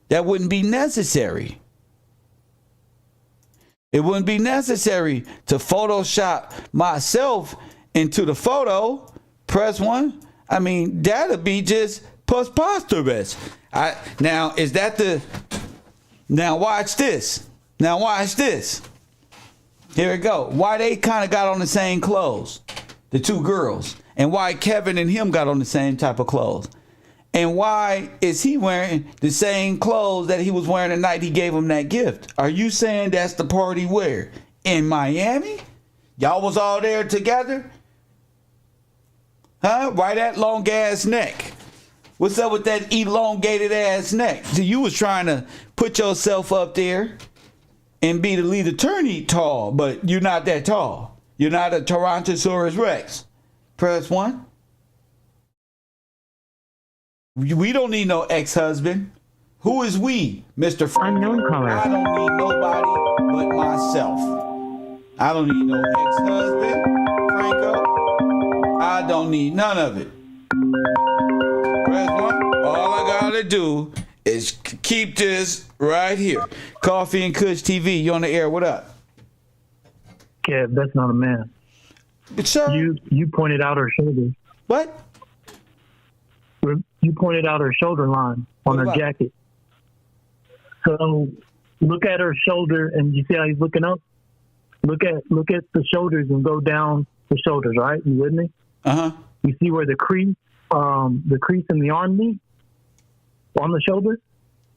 That wouldn't be necessary. It wouldn't be necessary to Photoshop myself into the photo. Press 1. I mean, that'd be just preposterous. Now, is that the... Now, watch this. Now, watch this. Here we go. Why they kind of got on the same clothes, the two girls, and why Kevin and him got on the same type of clothes. And why is he wearing the same clothes that he was wearing the night he gave him that gift? Are you saying that's the party where? In Miami? Y'all was all there together? Huh? Why that long ass neck? What's up with that elongated ass neck? So you was trying to put yourself up there and be the lead attorney tall, but you're not that tall. You're not a Tyrannosaurus Rex. Press 1. We don't need no ex-husband. Who is we, Mr. Unknown caller. I don't need nobody but myself. I don't need no ex-husband, Franco. I don't need none of it. Press 1. All I gotta do is keep this right here. Coffee and Kush TV. You on the air? What up? Kev, that's not a man. But sir, you pointed out her shoulder. What? You pointed out her shoulder line on her jacket. So look at her shoulder, and you see how he's looking up? Look at the shoulders and go down the shoulders. Right, you with me? You see where the crease in the arm knee on the shoulder.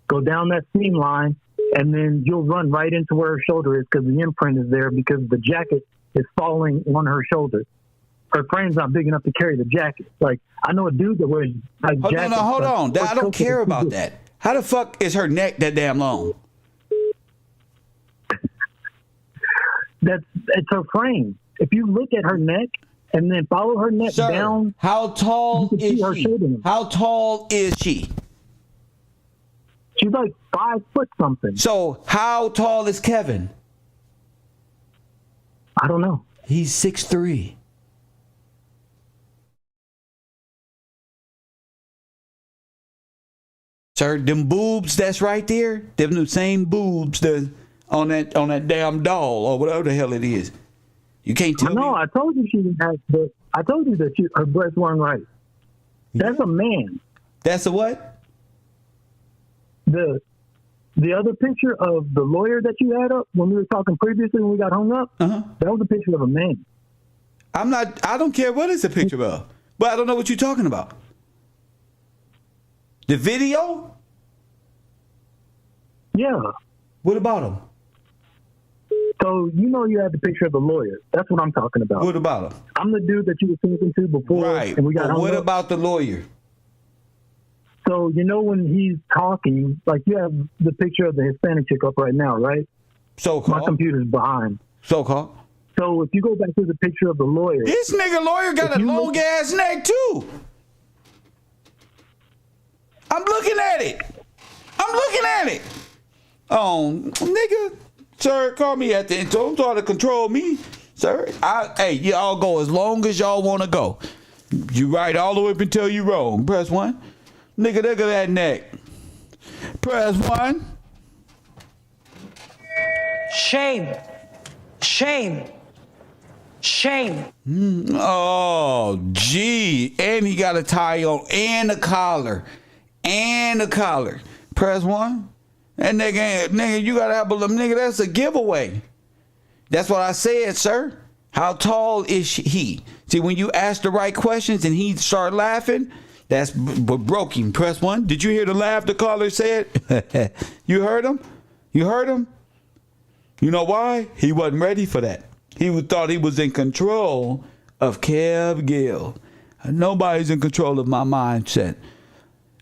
Go down that seam line, and then you'll run right into where her shoulder is because the imprint is there because the jacket is falling on her shoulder. Her frame's not big enough to carry the jacket. Like, I know a dude that wears like jackets. Hold on. I don't care about that. How the fuck is her neck that damn long? It's her frame. If you look at her neck and then follow her neck down. How tall is she? How tall is she? She's like 5 foot something. So how tall is Kevin? I don't know. He's 6'3". Sir, them boobs that's right there, them the same boobs that on that damn doll or whatever the hell it is. You can't tell me. No, I told you she didn't have. I told you that her breasts weren't right. That's a man. That's a what? The other picture of the lawyer that you had up when we were talking previously when we got hung up, that was a picture of a man. I don't care what it's a picture of, but I don't know what you're talking about. The video? Yeah. What about him? So, you had the picture of the lawyer. That's what I'm talking about. What about him? I'm the dude that you were talking to before. Right. And we got but what hung up. about the lawyer? So, when he's talking, like you have the picture of the Hispanic chick up right now, right? So-called. My computer's behind. So-called. So, if you go back to the picture of the lawyer. This nigga lawyer got a long-ass neck, too. I'm looking at it. Oh, nigga. Sir, call me at the end. Don't try to control me, sir. Hey, y'all go as long as y'all want to go. You right all the way up until you wrong. Press 1. Nigga, look at that neck. Press 1. Shame. Shame. Shame. Oh, gee. And he got a tie on and a collar. Press 1. That nigga, you gotta have a nigga. That's a giveaway. That's what I said, sir. How tall is he? See, when you ask the right questions and he start laughing, that's what broke him. Press 1. Did you hear the laugh the caller said? You heard him? You know why? He wasn't ready for that. He thought he was in control of Kev Gill. Nobody's in control of my mindset.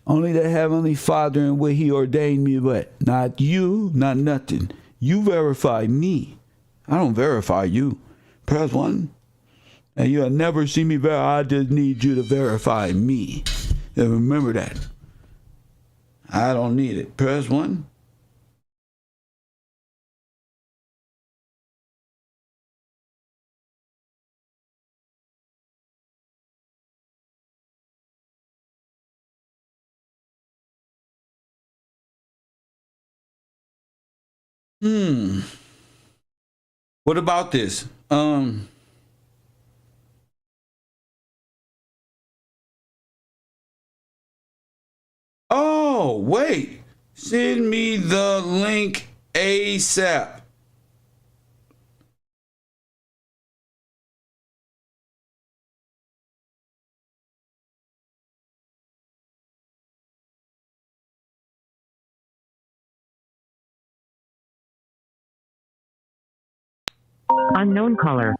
Only the Heavenly Father and what He ordained me with. Not you, not nothing. You verify me. I don't verify you. Press 1. And you'll never see me verify. I just need you to verify me. And remember that. I don't need it. Press 1. What about this? Oh, wait. Send me the link ASAP. Unknown caller.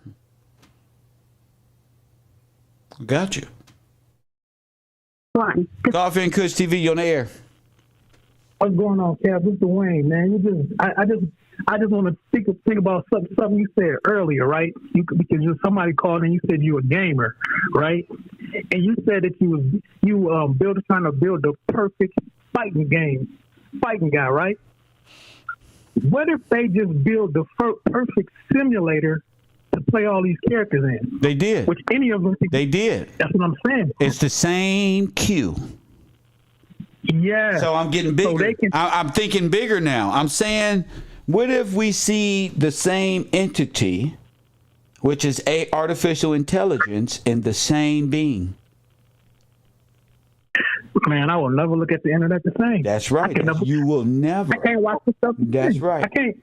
Got you. Fine. Coffee and Kush TV, you on the air. What's going on, Kev? This is Dwayne, man. I just want to think about something you said earlier, right? Because somebody called and you said you were a gamer, right? And you said that you trying to build the perfect fighting guy, right? What if they just build the perfect simulator to play all these characters in? They did. Which any of them. They did. That's what I'm saying. It's the same cue. Yeah. So I'm getting bigger. So I'm thinking bigger now. I'm saying, what if we see the same entity, which is artificial intelligence, in the same being? Man, I will never look at the internet the same. That's right. You will never. I can't watch the stuff. That's right. I can't.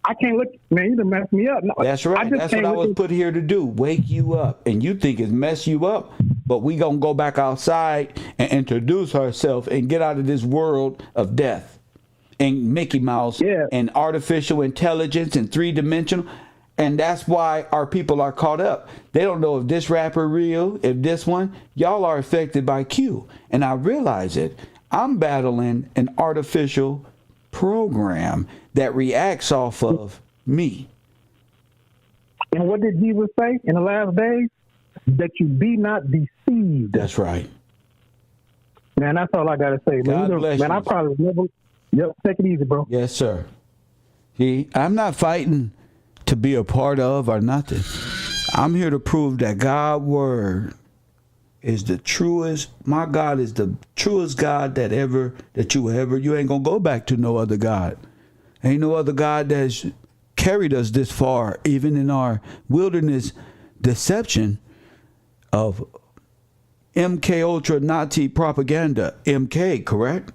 I can't look, man, you done messed me up. No, That's right. That's what I was put here to do. Wake you up. And you think it's mess you up, but we going to go back outside and introduce herself and get out of this world of death and Mickey Mouse and artificial intelligence and three-dimensional. And that's why our people are caught up. They don't know if this rapper real, if this one. Y'all are affected by Q. And I realize it. I'm battling an artificial program that reacts off of me. And what did Jesus say in the last days? That you be not deceived. That's right. Man, that's all I got to say. God bless you. I probably never... Yep, take it easy, bro. Yes, sir. See, I'm not fighting to be a part of or nothing. I'm here to prove that God's word is the truest. My God is the truest God that you ain't gonna go back to no other God. Ain't no other God that's carried us this far, even in our wilderness deception of MK Ultra Nazi propaganda. MK, correct?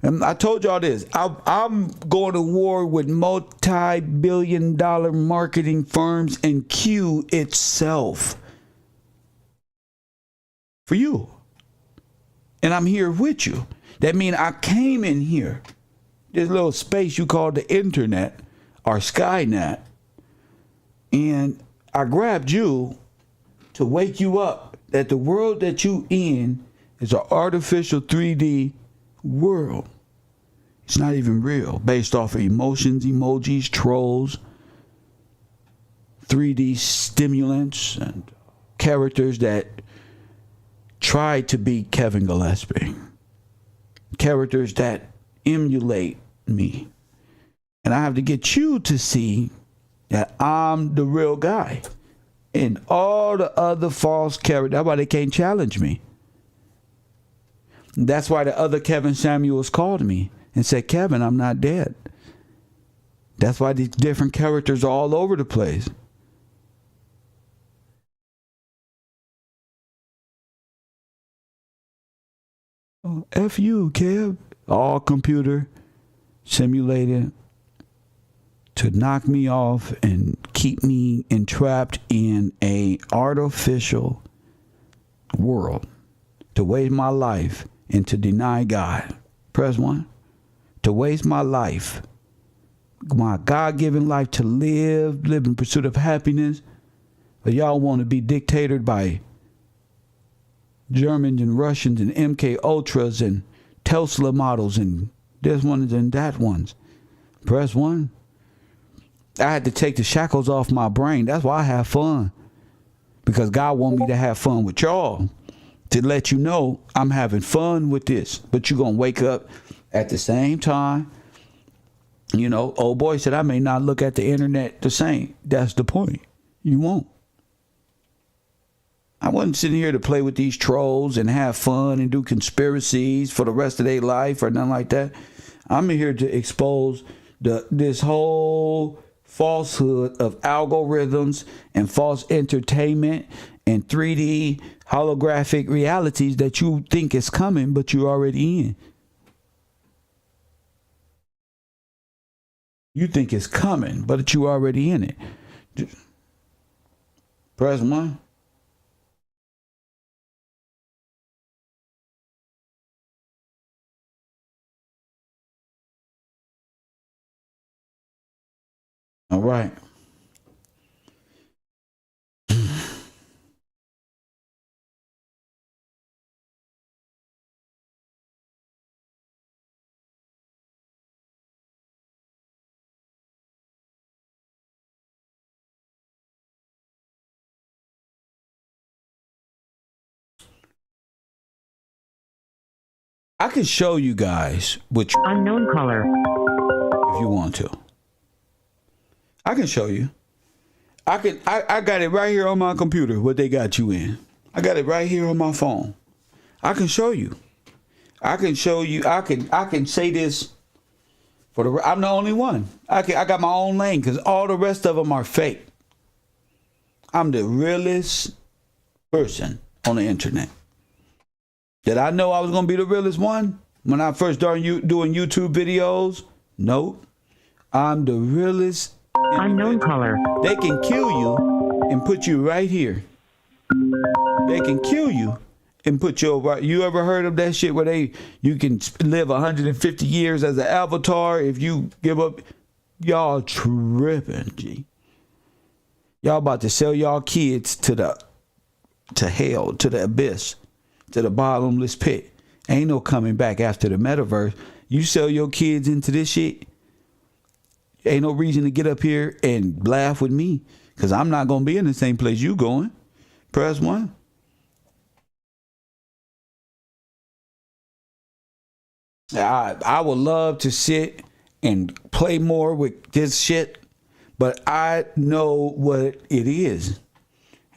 And I told y'all this. I'm going to war with multi-billion-dollar marketing firms and Q itself. For you. And I'm here with you. That means I came in here. This little space you call the internet or Skynet. And I grabbed you to wake you up that the world that you in is an artificial 3D world. It's not even real. Based off of emotions, emojis, trolls, 3D stimulants, and characters that try to be Kevin Gillespie. Characters that emulate me. And I have to get you to see that I'm the real guy. And all the other false characters, that's why they can't challenge me. That's why the other Kevin Sameuls called me and said, Kevin, I'm not dead. That's why these different characters are all over the place. Oh, F you, Kev. All computer simulated to knock me off and keep me entrapped in a artificial world, to waste my life and to deny God. Press 1. To waste my life, my God-given life to live in pursuit of happiness. But y'all want to be dictated by Germans and Russians and MK Ultras and Tesla models and this ones and that ones. Press 1. I had to take the shackles off my brain. That's why I have fun. Because God want me to have fun with y'all. To let you know I'm having fun with this. But you're going to wake up at the same time. You know, old boy said I may not look at the internet the same. That's the point. You won't. I wasn't sitting here to play with these trolls and have fun and do conspiracies for the rest of their life or nothing like that. I'm here to expose this whole falsehood of algorithms and false entertainment and 3D holographic realities that you think is coming, but you're already in. You think it's coming, but you're already in it. Press 1. All right. I can show you guys which unknown caller if you want to. I can show you. I got it right here on my computer, what they got you in. I got it right here on my phone. I can show you. I can show you. I can say this for the. I'm the only one. I got my own lane because all the rest of them are fake. I'm the realest person on the internet. Did I know I was gonna be the realest one when I first started doing YouTube videos? No. I'm the realest Unknown caller. They can kill you and put you right here. They can kill you and put you over. You ever heard of that shit where you can live 150 years as an avatar if you give up? Y'all tripping, G. Y'all about to sell y'all kids to hell, to the abyss, to the bottomless pit. Ain't no coming back after the metaverse. You sell your kids into this shit, ain't no reason to get up here and laugh with me, because I'm not going to be in the same place you going. Press 1. I would love to sit and play more with this shit, but I know what it is.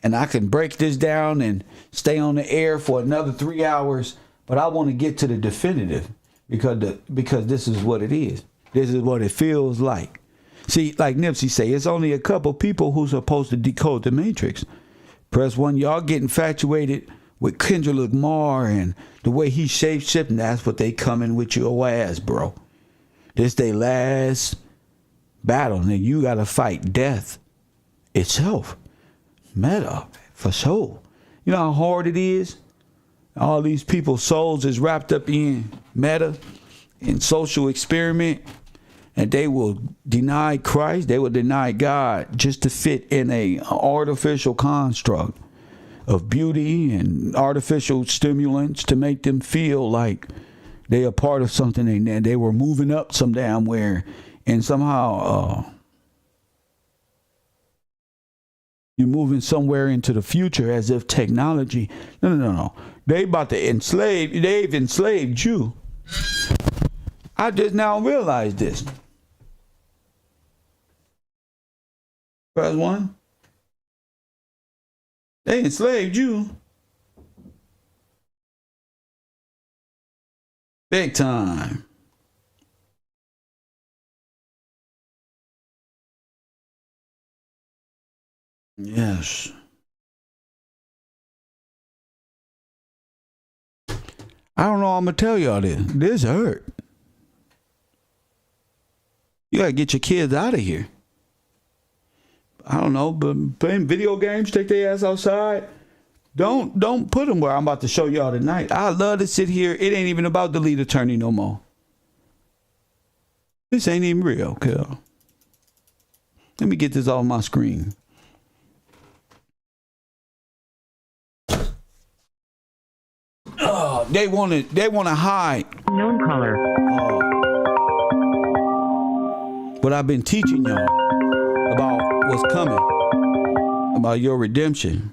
And I can break this down and stay on the air for another 3 hours, but I want to get to the definitive because this is what it is. This is what it feels like. See, like Nipsey say, it's only a couple people who's supposed to decode the matrix. Press 1, y'all get infatuated with Kendrick Lamar and the way he shape-shifting. That's what they coming with your ass, bro. This they last battle, and you got to fight death itself. Meta, for sure. You know how hard it is? All these people's souls is wrapped up in meta and social experiment, and they will deny Christ, they will deny God just to fit in a artificial construct of beauty and artificial stimulants to make them feel like they are part of something, and they were moving up some damn where, and somehow you're moving somewhere into the future as if technology. No. They about to they've enslaved you. I just now realized this. Press 1. They enslaved you. Big time. Yes. I don't know how I'm going to tell y'all this. This hurt. You got to get your kids out of here. I don't know, but playing video games, take their ass outside. Don't put them where I'm about to show y'all tonight. I love to sit here. It ain't even about the lead attorney no more. This ain't even real, Kel. Let me get this off my screen. Oh, they want to hide. Known caller. What I've been teaching y'all about what's coming, about your redemption,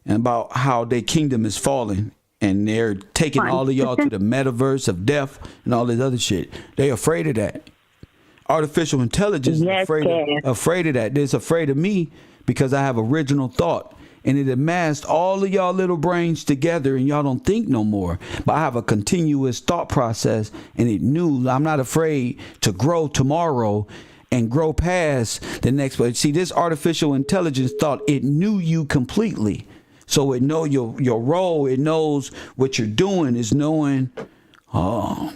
and about how their kingdom is falling, and they're taking all of y'all to the metaverse of death and all this other shit. They afraid of that. Artificial intelligence is afraid of that. They're afraid of me because I have original thought, and it amassed all of y'all little brains together, and y'all don't think no more. But I have a continuous thought process, and it knew I'm not afraid to grow tomorrow and grow past the next one. See, this artificial intelligence thought it knew you completely. So it know your role. It knows what you're doing. Is knowing what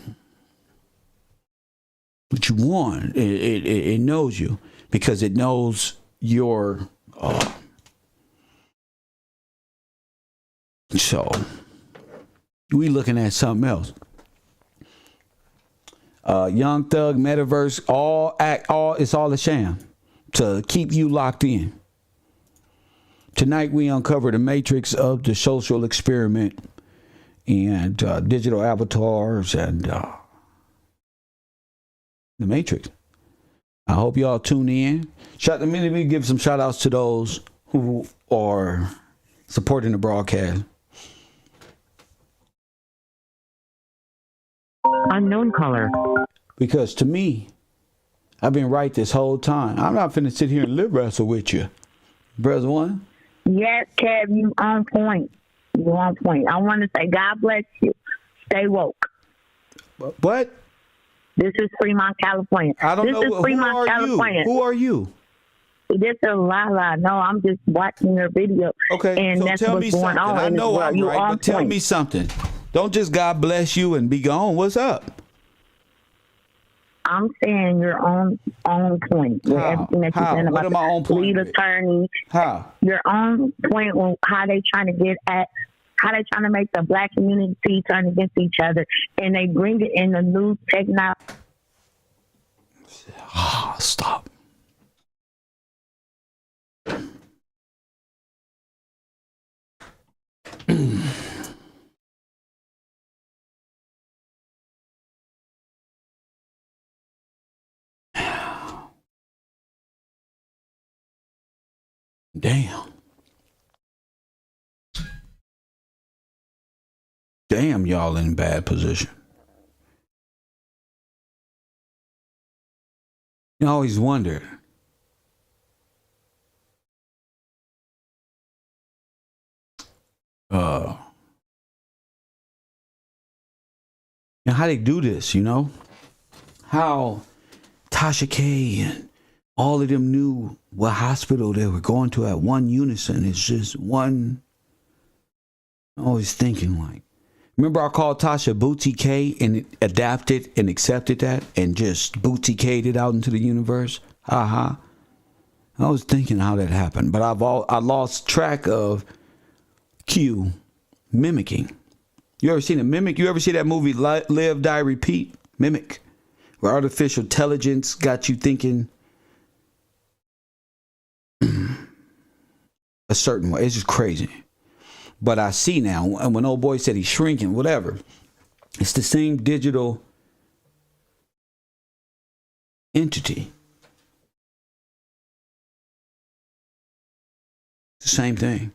you want. It knows you because it knows your. So we looking at something else. Young Thug, Metaverse, it's all a sham to keep you locked in. Tonight we uncover the matrix of the social experiment and digital avatars and the matrix. I hope y'all tune in. Let me give some shout outs to those who are supporting the broadcast. Unknown caller. Because to me, I've been right this whole time. I'm not finna sit here and lip wrestle with you. Brother One? Yes, Kev, you on point. You on point. I want to say God bless you. Stay woke. What? This is Fremont, California. I don't know. Who are California. you? Who are you? This is Lala. No, I'm just watching your video. Okay, and so that's tell what's me going something. on. I know I'm you right, but tell me something. Don't just God bless you and be gone. What's up? I'm saying your own point with everything that you're saying about the lead attorney. How? Your own point on how they trying to get at, how they trying to make the black community turn against each other, and they bring it in the new technology. Stop. Damn. Damn, y'all in bad position. You always wonder. How they do this, How Tasha K and all of them knew what hospital they were going to at one unison. It's just one. Always thinking like, remember I called Tasha Booty K and it adapted and accepted that and just Booty K'd it out into the universe. I was thinking how that happened, but I lost track of Q mimicking. You ever seen a mimic? You ever see that movie Live, Die, Repeat? Mimic, where artificial intelligence got you thinking a certain way. It's just crazy. But I see now, and when old boy said he's shrinking, whatever, it's the same digital entity. It's the same thing.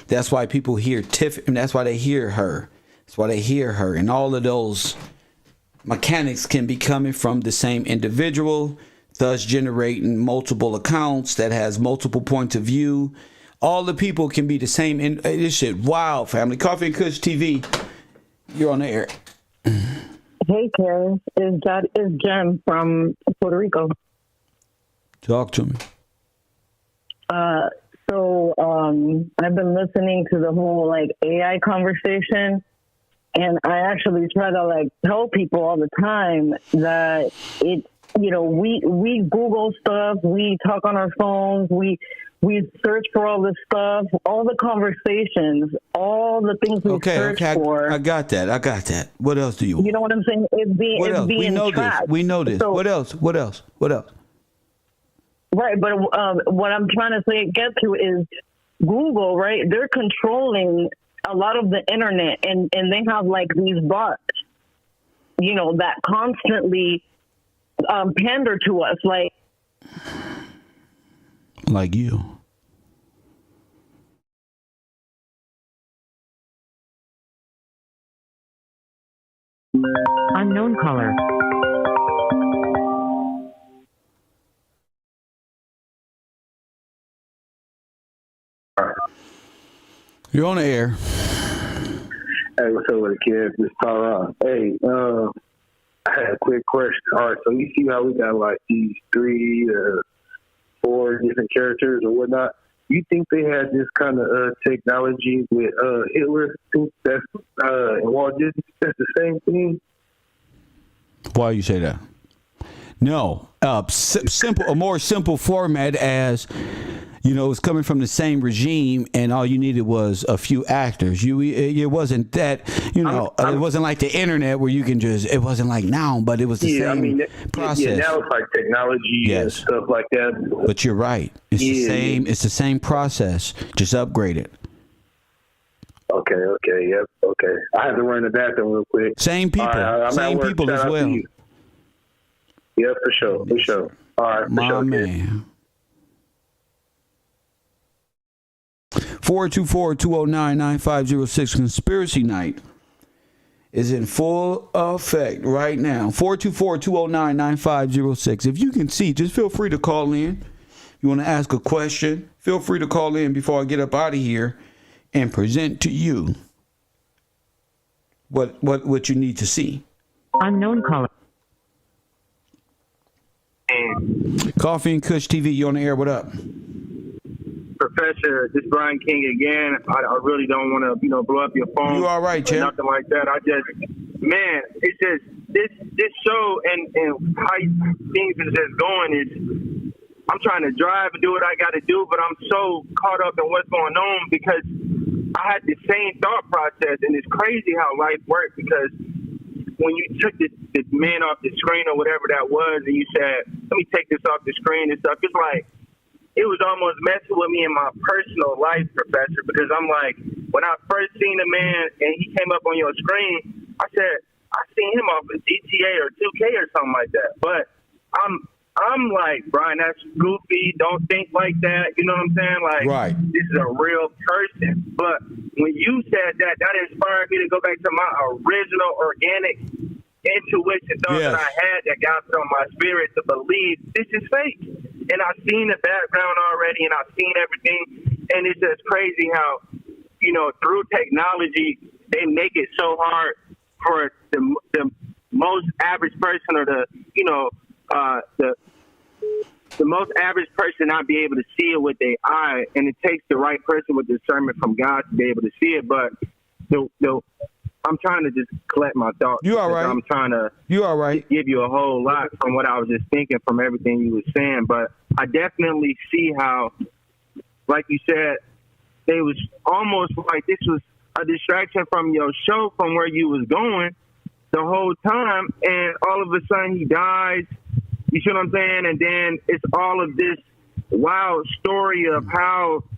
That's why people hear Tiff, and that's why they hear her. That's why they hear her. And all of those mechanics can be coming from the same individual, thus generating multiple accounts that has multiple points of view. All the people can be the same. This shit, wow, family. Coffee and Kush TV, you're on the air. Hey, Karen. It's Jen from Puerto Rico. Talk to me. So I've been listening to the whole AI conversation, and I actually try to tell people all the time that we Google stuff, we talk on our phones, we search for all this stuff, all the conversations, all the things we search for. I got that. What else do you want? You know what I'm saying? It's being tracked. We know this. So, what else? Right, but what I'm trying to get to is Google, right? They're controlling a lot of the internet, and they have these bots, that constantly pander to us, like you. Unknown caller. You're on the air. Hey, what's up with the kids? This is Tara. Hey, I had a quick question. All right, so you see how we got these 3 or 4 different characters or whatnot? You think they had this kind of technology with Hitler? Think that's and Walt Disney? That's the same thing? Why you say that? No, a more simple format as. It's coming from the same regime, and all you needed was a few actors. It wasn't that, it wasn't like the internet where you can it wasn't like now, but it was the same process. Yeah, now it's like technology and stuff like that. But you're right. It's the same. It's the same process, just upgraded. Okay, yep, okay. I have to run to the bathroom real quick. Same people, same people as well. Yeah, for sure. All right, for sure. Man. 424-209-9506. Conspiracy Night is in full effect right now. 424-209-9506. If you can see, just feel free to call in. You want to ask a question, feel free to call in before I get up out of here and present to you what you need to see. Unknown caller. Coffee and Kush TV, you on the air. What up? Professor, this is Brian King again. I really don't want to, blow up your phone. You all right, champ? Nothing like that. It's just this show and how things is just going is, I'm trying to drive and do what I got to do, but I'm so caught up in what's going on because I had the same thought process, and it's crazy how life works because when you took the man off the screen or whatever that was, and you said, let me take this off the screen and stuff, it's like, it was almost messing with me in my personal life, Professor, because I'm like, when I first seen a man and he came up on your screen, I said, I seen him off of GTA or 2K or something like that. But I'm like, Brian, that's goofy. Don't think like that. You know what I'm saying? Like, right. This is a real person. But when you said that, that inspired me to go back to my original organic intuition thought that I had that got from my spirit to believe this is fake. And I've seen the background already, and I've seen everything. And it's just crazy how, you know, through technology, they make it so hard for the most average person or the most average person not be able to see it with their eye, and it takes the right person with discernment from God to be able to see it. But I'm trying to just collect my thoughts. You all right? I'm trying to give you a whole lot from what I was just thinking from everything you were saying. But I definitely see how, like you said, they was almost like this was a distraction from your show, from where you was going the whole time, and all of a sudden he dies. You see what I'm saying? And then it's all of this wild story of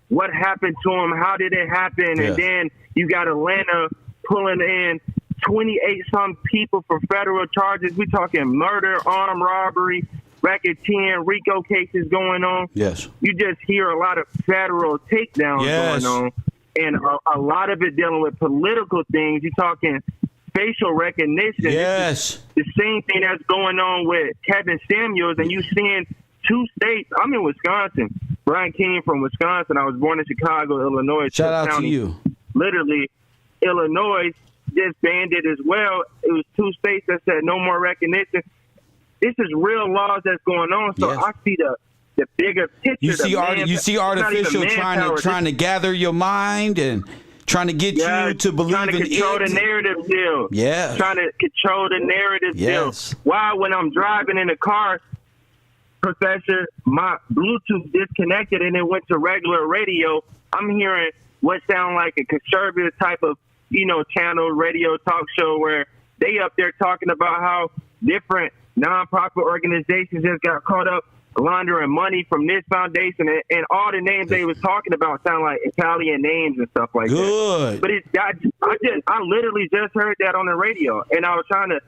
what happened to him, how did it happen, and then you got Atlanta pulling in 28-some people for federal charges. We talking murder, armed robbery, racketeering, RICO cases going on. Yes. You just hear a lot of federal takedowns going on, and a lot of it dealing with political things. You're talking facial recognition. Yes. The same thing that's going on with Kevin Sameuls, and you seeing two states. I'm in Wisconsin. Brian King from Wisconsin. I was born in Chicago, Illinois. Shout out County. to you. Literally, Illinois just banned it as well. It was two states that said no more recognition. This is real laws that's going on. So I see the bigger picture. You see artificial trying to gather your mind and trying to get you to believe trying to in control it. the narrative deal. Yeah. Trying to control the narrative deal. Why, when I'm driving in the car, Professor, my Bluetooth disconnected and it went to regular radio, I'm hearing what sound like a conservative type of, channel, radio, talk show where they up there talking about how different nonprofit organizations just got caught up laundering money from this foundation, and all the names they was talking about sound like Italian names and stuff like that. But I literally just heard that on the radio, and I was trying to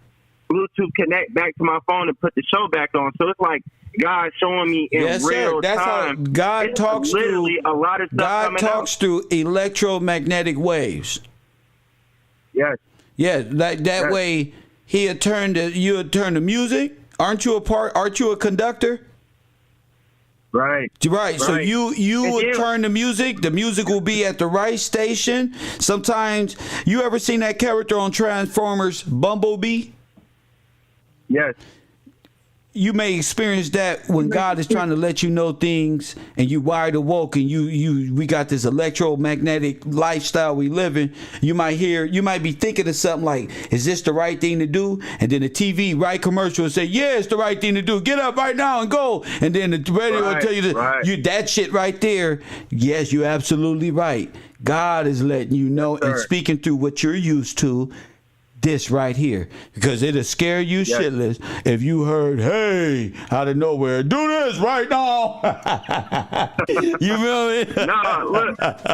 Bluetooth connect back to my phone and put the show back on. So it's like God showing me in real That's time. How God talks literally through. A lot of stuff God talks through electromagnetic waves. Yes. Yeah, that way you'll turn to music. Aren't you a conductor? Right. So you would turn the music will be at the right station. Sometimes, you ever seen that character on Transformers, Bumblebee? Yes. You may experience that when God is trying to let you know things, and you wired awoke, and we got this electromagnetic lifestyle we live in. You might be thinking of something like, is this the right thing to do? And then the TV commercial will say, yeah, it's the right thing to do. Get up right now and go. And then the radio will tell you that shit right there. Yes, you're absolutely right. God is letting you know and speaking through what you're used to. This right here, because it'll scare you shitless if you heard, hey, out of nowhere, do this right now. You feel me? No,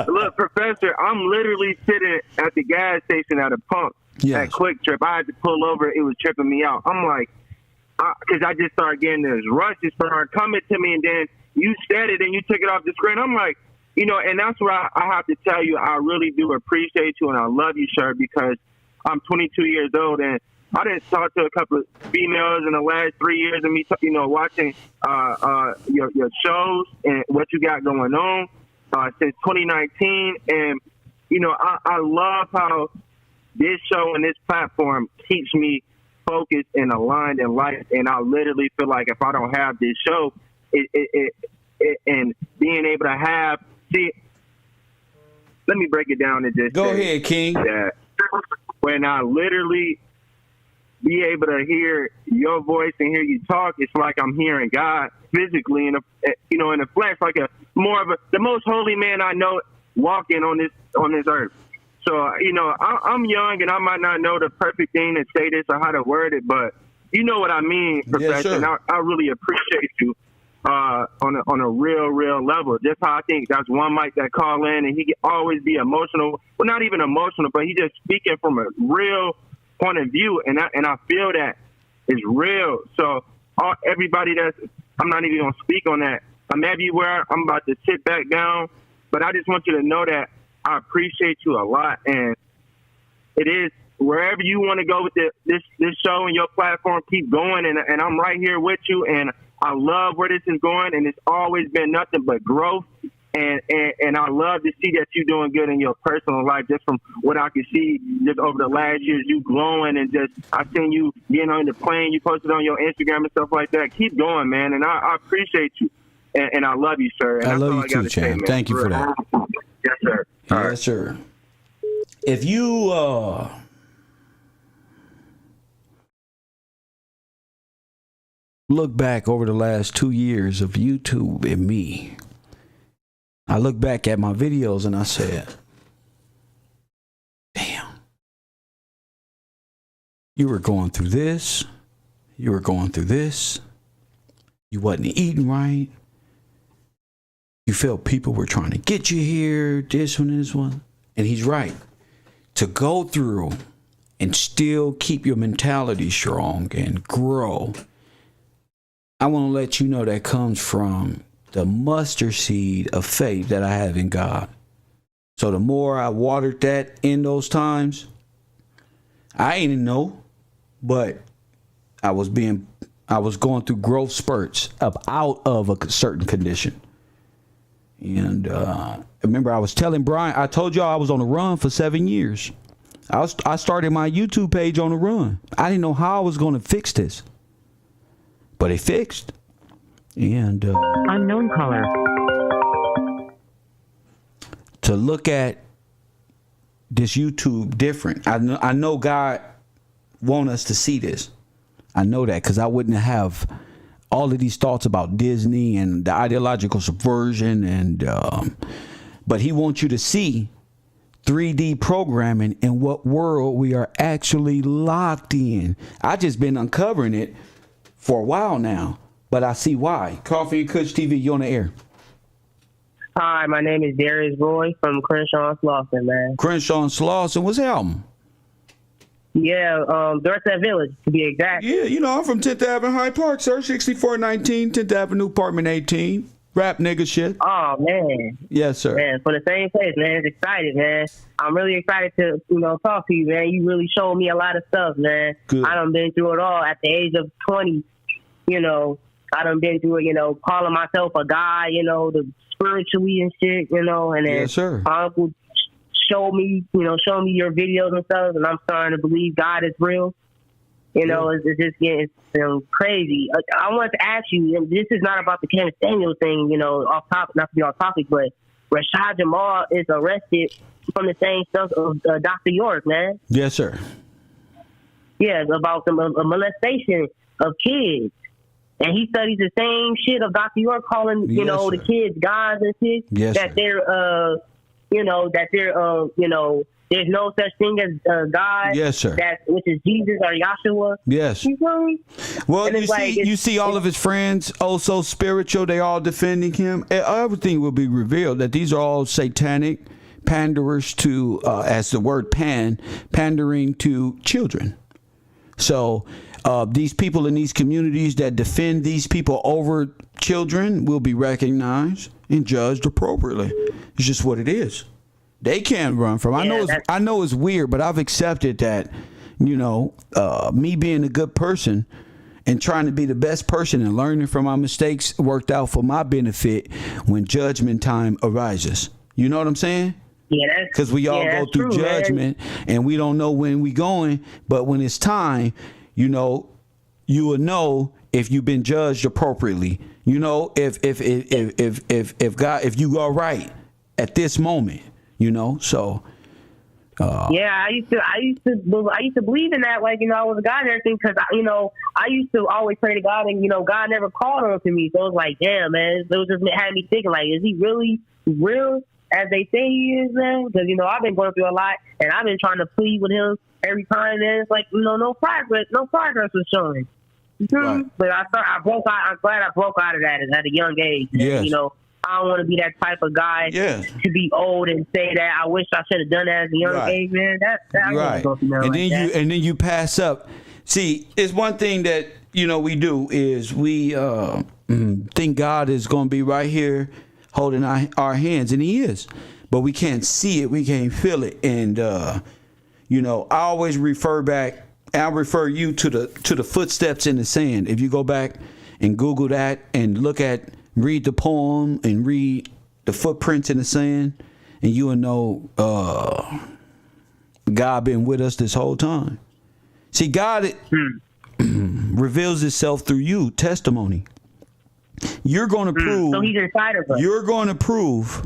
look, Professor, I'm literally sitting at the gas station at a pump at Quick Trip. I had to pull over. It was tripping me out. I'm like, because I just started getting this rush. It started coming to me, and then you said it, and you took it off the screen. I'm like, and that's where I have to tell you, I really do appreciate you, and I love you, sir, because I'm 22 years old, and I didn't talk to a couple of females in the last 3 years of me, watching your shows and what you got going on since 2019. And, I love how this show and this platform keeps me focused and aligned in life. And I literally feel like if I don't have this show, and being able to let me break it down and just go ahead, King. That when I literally be able to hear your voice and hear you talk, it's like I'm hearing God physically in the flesh, like the most holy man I know walking on this earth. So, I'm young and I might not know the perfect thing to say this or how to word it, but you know what I mean, Professor. And I really appreciate you on a real level. Just how I think that's one Mike that call in and he can always be emotional. Well, not even emotional, but he just speaking from a real point of view, and I feel that is real. So everybody I'm not even gonna speak on that. I'm everywhere. I'm about to sit back down, but I just want you to know that I appreciate you a lot, and it is wherever you want to go with this show and your platform. Keep going, and I'm right here with you, and I love where this is going, and it's always been nothing but growth. And I love to see that you're doing good in your personal life, just from what I can see just over the last years, you glowing, and just I seen you getting on the plane, you posted on your Instagram and stuff like that. Keep going, man, and I appreciate you, and I love you, sir. And I love you too, champ. Thank you for that. Yes, sir. Yes, sir. If you look back over the last 2 years of YouTube and me, I look back at my videos and I said, damn, you were going through this. You were going through this. You wasn't eating right. You felt people were trying to get you here, this one, this one. And he's right. To go through and still keep your mentality strong and grow, I want to let you know that comes from the mustard seed of faith that I have in God. So the more I watered that in those times, I didn't know, but I was going through growth spurts out of a certain condition. And remember, I was telling Brian, I told y'all I was on the run for 7 years. I started my YouTube page on the run. I didn't know how I was going to fix this, but it fixed. And unknown caller. To look at this YouTube different. I know God want us to see this. I know that because I wouldn't have all of these thoughts about Disney and the ideological subversion, and but he wants you to see 3D programming and what world we are actually locked in. I just been uncovering it for a while now, but I see why. Coffee and Kush TV, you on the air. Hi, my name is Darius Roy from Crenshaw and Slauson, man. Crenshaw and Slauson, what's the album? Yeah, Dorset Village, to be exact. Yeah, I'm from 10th Avenue, Hyde Park, sir. 6419, 10th Avenue, apartment 18. Rap nigga shit. Oh, man. Yes, sir. Man, for the same place, man. It's excited, man. I'm really excited to, talk to you, man. You really showed me a lot of stuff, man. Good. I done been through it all. At the age of 20, I done been through it, calling myself a guy, the spiritually and shit, and then yes, sir. My uncle showed me your videos and stuff, and I'm starting to believe God is real. It's just getting crazy. I wanted to ask you, and this is not about the Kevin Sameuls thing, off topic, not to be off topic, but Rashad Jamal is arrested from the same stuff of Dr. York, man. Yes, sir. Yeah, about the molestation of kids. And he studies the same shit of Dr. York, calling, the kids guys and shit. Yes, that sir. There's no such thing as God. Yes, sir. Which is Jesus or Yahshua. Yes. Well, you see all of his friends, oh so spiritual, they all defending him. Everything will be revealed that these are all satanic panderers to, as the word pandering to children. So these people in these communities that defend these people over children will be recognized and judged appropriately. It's just what it is. They can't run from. I know it's weird, but I've accepted that, me being a good person and trying to be the best person and learning from my mistakes worked out for my benefit when judgment time arises. You know what I'm saying? Yeah, because we all go through true, judgment, man. And we don't know when we going, but when it's time, you will know if you've been judged appropriately. If God, if you are right at this moment. So Yeah, I used to believe in that, like, I was a God and everything, because I used to always pray to God, and God never called on to me, so it was like, damn, man, it was just had me thinking, like, is he really real as they say he is, man? Because I've been going through a lot, and I've been trying to plead with him every time, and it's like no progress was showing. Right. But I'm glad I broke out of that at a young age. Yes. I don't want to be that type of guy to be old and say that I wish I should have done that at a young age, man. That's right. And then you pass up. See, it's one thing that we do is we think God is going to be right here holding our hands, and He is, but we can't see it, we can't feel it, and I always refer back. I'll refer you to the footsteps in the sand. If you go back and Google that and read the poem and read the footprints in the sand, and you will know God been with us this whole time. See, God reveals Himself through you, testimony. You're going to prove. So He's inside of us. You're going to prove,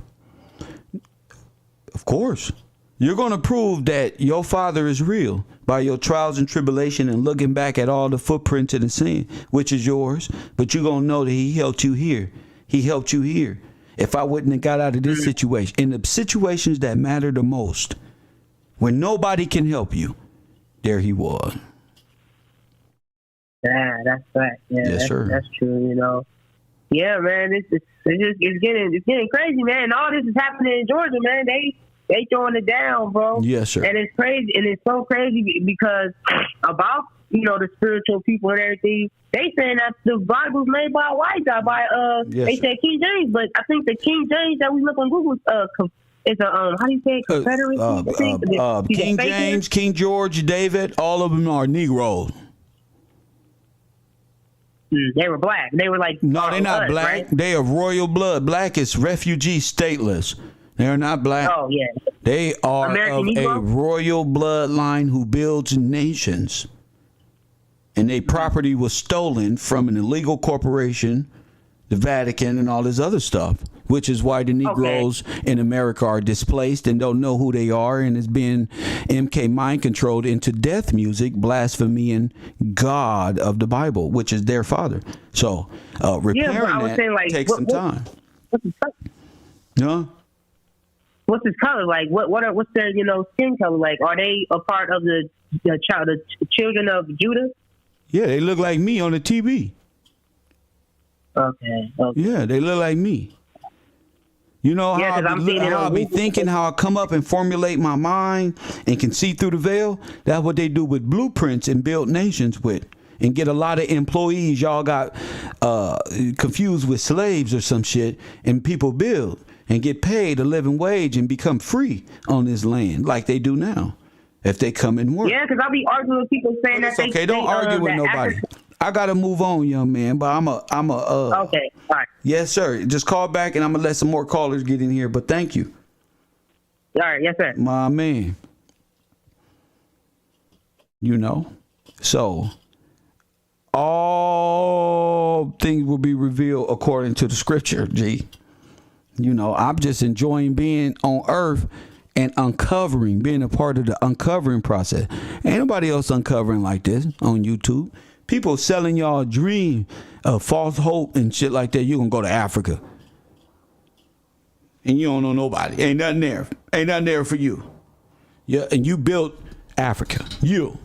of course, you're going to prove that your Father is real by your trials and tribulation and looking back at all the footprints in the sand, which is yours. But you're going to know that He helped you here. He helped you here. If I wouldn't have got out of this situation, in the situations that matter the most, when nobody can help you, there He was. Yeah, that's right. Yeah, yes, sir. That's true. Yeah, man, it's getting crazy, man. And all this is happening in Georgia, man. They throwing it down, bro. Yes, sir. And it's crazy, and it's so crazy because about the spiritual people and everything. They saying that the Bible's made by a white guy, they say King James, but I think the King James that we look on Google is a how do you say it? Confederate? King James, King George, David, all of them are Negroes. They were black. They were like no, they're not black. Right? They are royal blood. Black is refugee, stateless. They're not black. Oh yeah. They are American of Negro? a royal bloodline who builds nations. And their property was stolen from an illegal corporation, the Vatican, and all this other stuff, which is why the Negroes in America are displaced and don't know who they are, and it's been MK mind controlled into death music, blaspheming God of the Bible, which is their father. So repairing that takes some time. What's his color? No. What's his color like? What's their skin color like? Are they a part of the children of Judah? Yeah, they look like me on the TV. Okay. Yeah, they look like me. You know how I be thinking, how I come up and formulate my mind and can see through the veil? That's what they do with blueprints and build nations with. And get a lot of employees. Y'all got confused with slaves or some shit, and people build and get paid a living wage and become free on this land like they do now. If they come and work. Yeah, because I'll be arguing with people saying that okay, don't argue with nobody. I gotta move on, young man. But I'm a. Okay, all right. Yes, sir. Just call back, and I'm gonna let some more callers get in here. But thank you. All right, yes, sir. My man. So all things will be revealed according to the scripture. G. I'm just enjoying being on earth. And uncovering, being a part of the uncovering process. Ain't nobody else uncovering like this on YouTube. People selling y'all a dream of false hope and shit like that. You're going to go to Africa. And you don't know nobody. Ain't nothing there. Ain't nothing there for you. Yeah, and you built Africa. You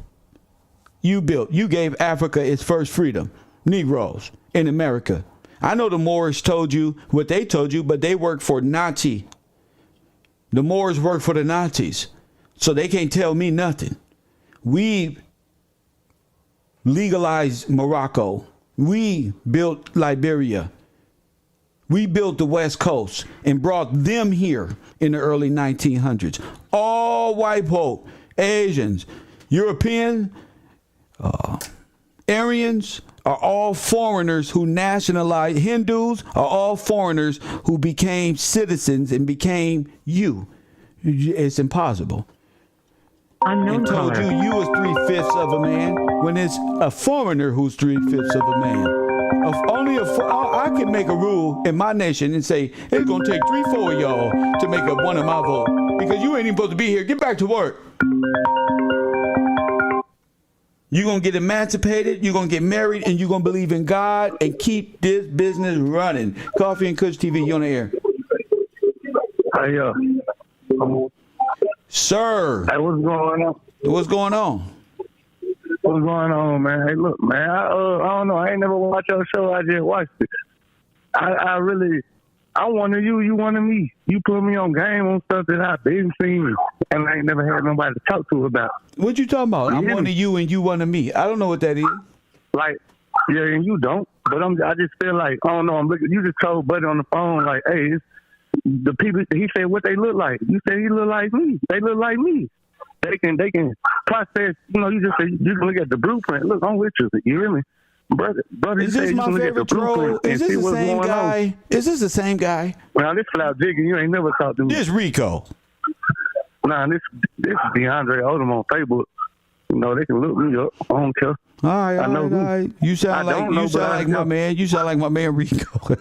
gave Africa its first freedom. Negroes in America. I know the Moors told you what they told you, but they work for Nazi. The Moors work for the Nazis, so they can't tell me nothing. We legalized Morocco. We built Liberia. We built the West Coast and brought them here in the early 1900s. All white folk, Asians, European, Aryans are all foreigners who nationalized. Hindus are all foreigners who became citizens and became you. It's impossible. And told you was 3/5 of a man when it's a foreigner who's 3/5 of a man. I can make a rule in my nation and say it's gonna take 3-4 of y'all to make up one of my votes. because you ain't even supposed to be here. Get back to work. You're going to get emancipated, you're going to get married, and you're going to believe in God and keep this business running. Coffee and Kush TV, you on the air. Hey, sir. Hey, what's going on? What's going on? What's going on, man? Hey, look, man, I don't know. I ain't never watched your show. I just watched it. I wanted you, you wanted me. You put me on game on stuff that I've been seeing, and I ain't never had nobody to talk to about. What you talking about? I'm one of you and you one of me. I don't know what that is. Like, yeah, and you don't. But I just feel like, I don't know, I'm looking. You just told Buddy on the phone, like, hey, it's the people, he said what they look like. You said he look like me. They look like me. They can process, you know, you just say, you can look at the blueprint. Look, I'm with you. You hear me? Brother, is this my favorite troll? Is this the same guy? Is this the same guy? Now, this flat jigging, you ain't never talked to me. This Rico. Nah, this is DeAndre Odom on Facebook. You know, they can look me up. I don't care. All right. You sound like my man. You sound like my man Rico.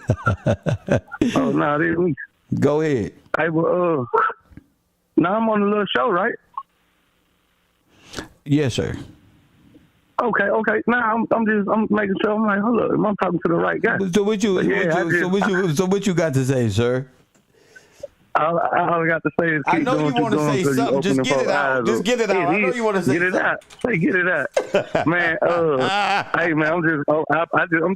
Oh, nah, this is me. Go ahead. Hey, well, now I'm on a little show, right? Yes, sir. Okay. Now I'm making sure. I'm like, hold up, am I talking to the right guy? So what you got to say, sir? All I got to say is, I know you want to say something. Just get it out. Just get it out. I know you want to say something. Get it out, man. Hey, man, I'm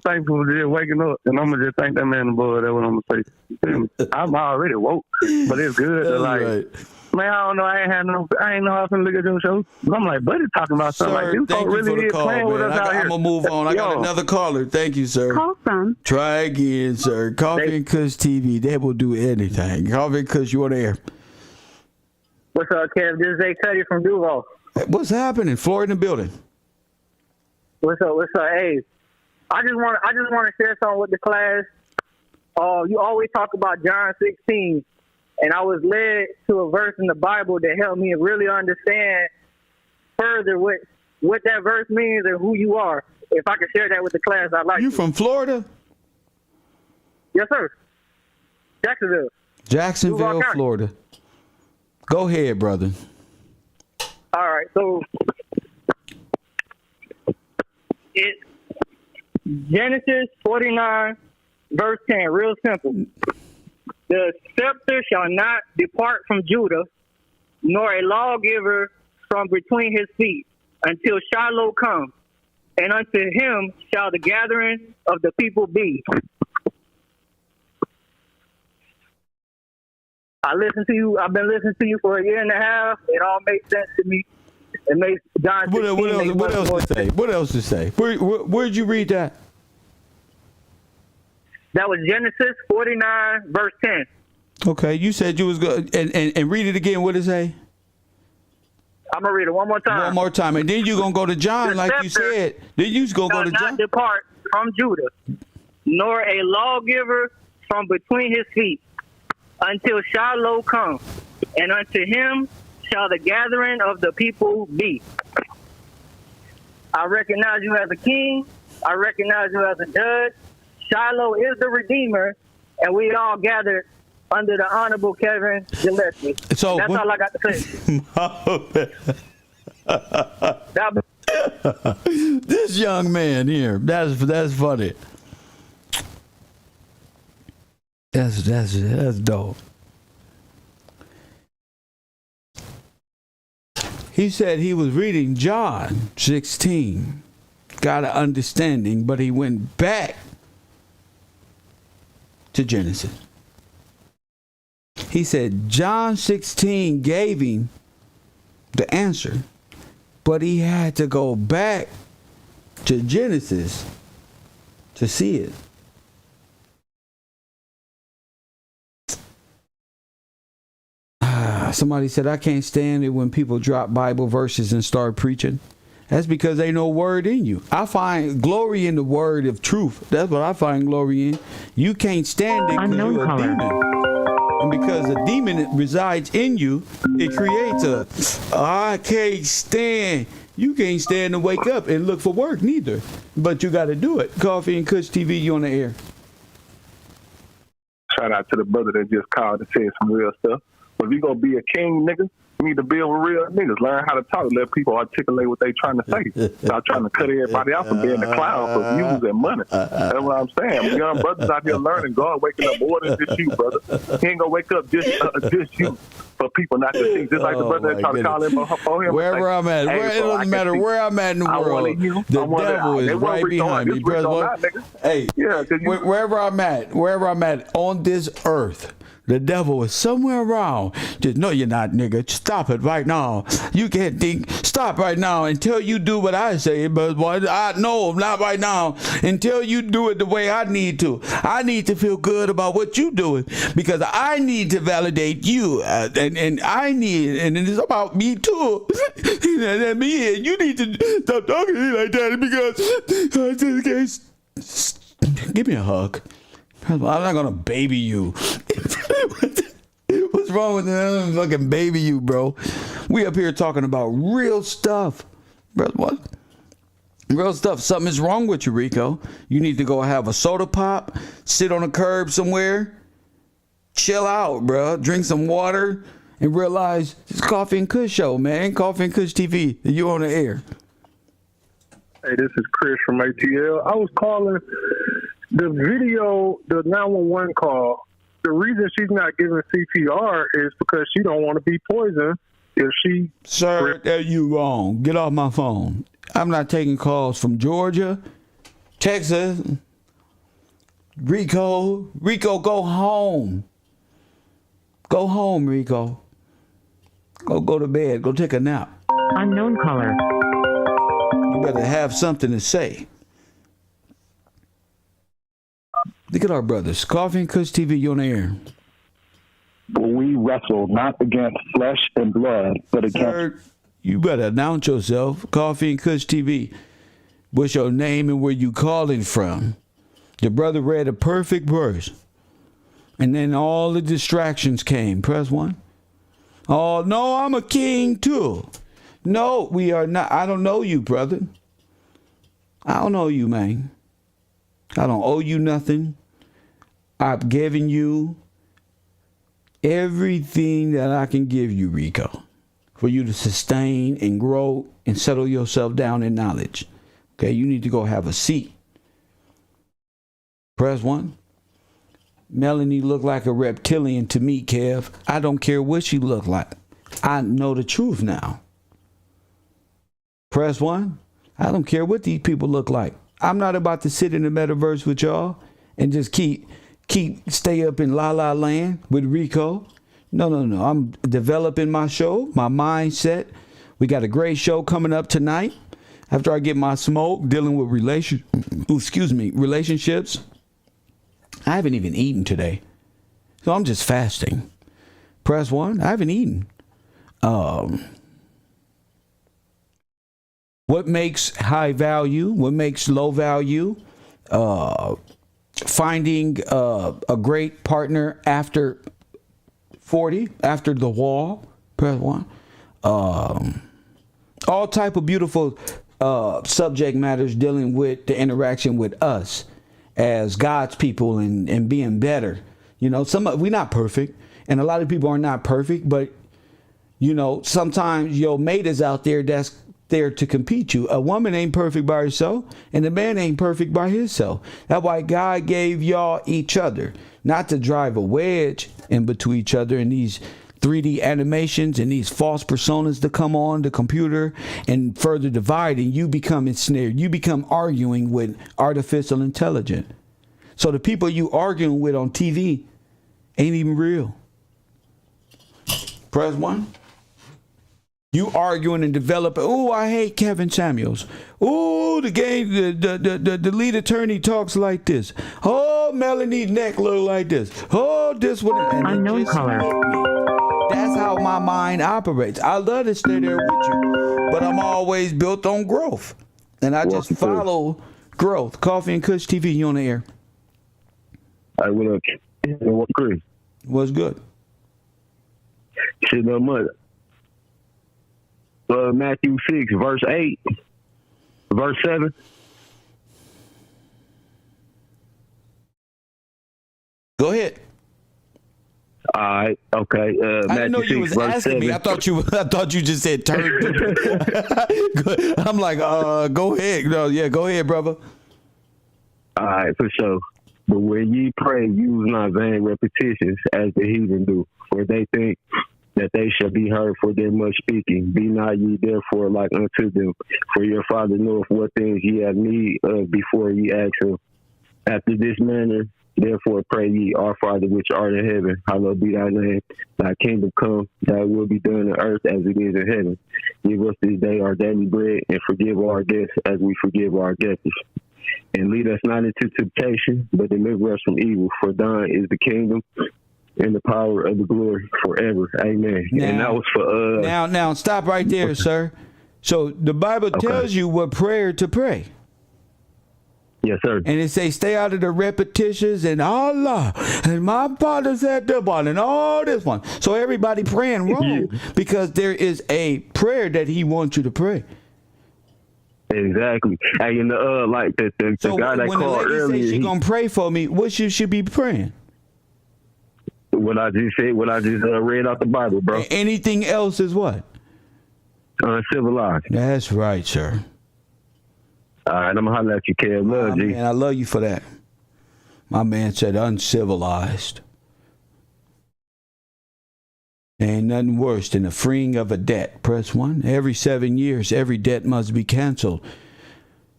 thankful for just waking up, and I'm gonna just thank that man above. That's what I'm gonna say. I'm already woke, but it's good to right. Man, I don't know. I ain't know how I can look at your show. I'm like, Buddy talking about something like this. Thank you really for the call, man. I'm gonna move on. I got another caller. Thank you, sir. Call from. Try again, sir. Coffee and Kush TV. They will do anything. Coffee and Kush, you on air. What's up, Kev? This is A. Cuddy from Duval. What's happening? Florida in the building. What's up? Hey, I just want to share something with the class. You always talk about John 16. And I was led to a verse in the Bible that helped me really understand further what that verse means and who you are. If I could share that with the class, I'd like You to. from Florida? Yes, sir. Jacksonville, Florida. Go ahead, brother. All right. So, it's Genesis 49, verse 10. Real simple. The scepter shall not depart from Judah, nor a lawgiver from between his feet, until Shiloh come, and unto him shall the gathering of the people be. I listened to you. I've been listening to you for a year and a half. It all makes sense to me. It makes John 16 what else to say? What else to say? Where'd you read that? That was Genesis 49, verse 10. Okay, you said you was good. And read it again. What did it say? I'm going to read it one more time. One more time. And then you're going to go to John, like you said. Then you're going to go to John. Not depart from Judah, nor a lawgiver from between his feet, until Shiloh come, and unto him shall the gathering of the people be. I recognize you as a king. I recognize you as a judge. Shiloh is the Redeemer, and we all gathered under the Honorable Kevin Gillz. So that's all I got to say. This young man here, that's funny. That's dope. He said he was reading John 16, got an understanding, but he went back to Genesis. He said John 16 gave him the answer, but he had to go back to Genesis to see it. Somebody said, I can't stand it when people drop Bible verses and start preaching. That's because ain't no word in you. I find glory in the word of truth. That's what I find glory in. You can't stand it because you're a demon. And because a demon resides in you, it creates I can't stand. You can't stand to wake up and look for work neither. But you got to do it. Coffee and Kush TV, you on the air. Shout out to the brother that just called and said some real stuff. But if you gonna be a king, nigga, you need to build with real niggas. Learn how to talk. Let people articulate what they trying to say. Stop trying to cut everybody out from being a clown for views and money. That's what I'm saying. Young brothers out here learning. God waking up more than just you, brother. He ain't gonna wake up just you for people not to see. Just like the brother that try to call him for him. Wherever I'm at, it doesn't matter where I'm at in the world. The devil is right behind me, brother. Hey, wherever I'm at on this earth, the devil is somewhere around. Just no, you're not, nigga. Stop it right now. You can't think. Stop right now until you do what I say. But what I know, not right now. Until you do it the way I need to. I need to feel good about what you're doing because I need to validate you, and I need, and it's about me too. And me, and you need to stop talking to me like that because I just can't. Give me a hug. I'm not gonna baby you. What's wrong with that? Fucking baby you, bro. We up here talking about real stuff. Bro, what? Real stuff. Something is wrong with you, Rico. You need to go have a soda pop, sit on a curb somewhere, chill out, bro. Drink some water and realize it's Coffee and Kush show, man. Coffee and Kush TV. You on the air. Hey, this is Chris from ATL. I was calling the video, the 911 call. The reason she's not giving CPR is because she don't want to be poisoned. If she, sir, you wrong. Get off my phone. I'm not taking calls from Georgia, Texas. Rico, go home. Go home, Rico. Go to bed. Go take a nap. Unknown caller. You better have something to say. Look at our brothers. Coffee and Kush TV, you on the air. But we wrestle not against flesh and blood, but against... Sir, you better announce yourself. Coffee and Kush TV. What's your name and where you calling from? Your brother read a perfect verse. And then all the distractions came. Press 1. Oh, no, I'm a king too. No, we are not. I don't know you, brother. I don't know you, man. I don't owe you nothing. I've given you everything that I can give you, Rico, for you to sustain and grow and settle yourself down in knowledge. Okay, you need to go have a seat. Press 1. Melanie looked like a reptilian to me, Kev. I don't care what she looked like. I know the truth now. Press 1. I don't care what these people look like. I'm not about to sit in the metaverse with y'all and just stay up in La La Land with Rico. No. I'm developing my show, my mindset. We got a great show coming up tonight. After I get my smoke, dealing with relationships. I haven't even eaten today. So I'm just fasting. Press 1. I haven't eaten. What makes high value? What makes low value? Finding a great partner after 40, after the wall. Press 1. All type of beautiful subject matters dealing with the interaction with us as God's people and being better. You know, we're not perfect, and a lot of people are not perfect, but you know, sometimes your mate is out there that's there to compete you. A woman ain't perfect by herself, and the man ain't perfect by himself. That's why God gave y'all each other, not to drive a wedge in between each other in these 3D animations and these false personas that come on the computer and further divide, and you become ensnared. You become arguing with artificial intelligence. So the people you arguing with on TV ain't even real. Press 1. You arguing and developing. Oh, I hate Kevin Sameuls. Oh, the lead attorney talks like this. Oh, Melanie's neck look like this. Oh, this one. Unknown caller. That's how my mind operates. I love to stay there with you, but I'm always built on growth, and I just follow growth. Coffee and Kush TV, you on the air? I will. What's good? What's good? Shit, no much. Matthew 6, verse 8, verse 7. Go ahead. All right, okay. I didn't know you was asking me. I thought you just said turn. I'm like, go ahead. No, yeah, go ahead, brother. All right, for sure. But when ye pray, use not vain repetitions as the heathen do, for they think that they shall be heard for their much speaking. Be not ye therefore like unto them, for your Father knoweth what things ye have need of before ye ask him. After this manner, therefore pray ye, Our Father which art in heaven, hallowed be thy name. Thy kingdom come, thy will be done on earth as it is in heaven. Give us this day our daily bread, and forgive our debts as we forgive our debtors. And lead us not into temptation, but deliver us from evil. For thine is the kingdom and the power of the glory forever. Amen. Now, and that was for Now stop right there, sir. So the Bible tells you what prayer to pray. Yes, sir. And it says stay out of the repetitions and Allah and my father said the one and all this one. So everybody praying wrong because there is a prayer that he wants you to pray. Exactly. Hey, and like the guy that called earlier, when the lady says she gonna pray for me, what she should be praying? What I just said, what I just read out the Bible, bro. Anything else is what? Uncivilized. That's right, sir. All right, I'm gonna holler at you, Kev. Love you. Man, I love you for that. My man said uncivilized. Ain't nothing worse than the freeing of a debt. Press 1. Every 7 years, every debt must be canceled.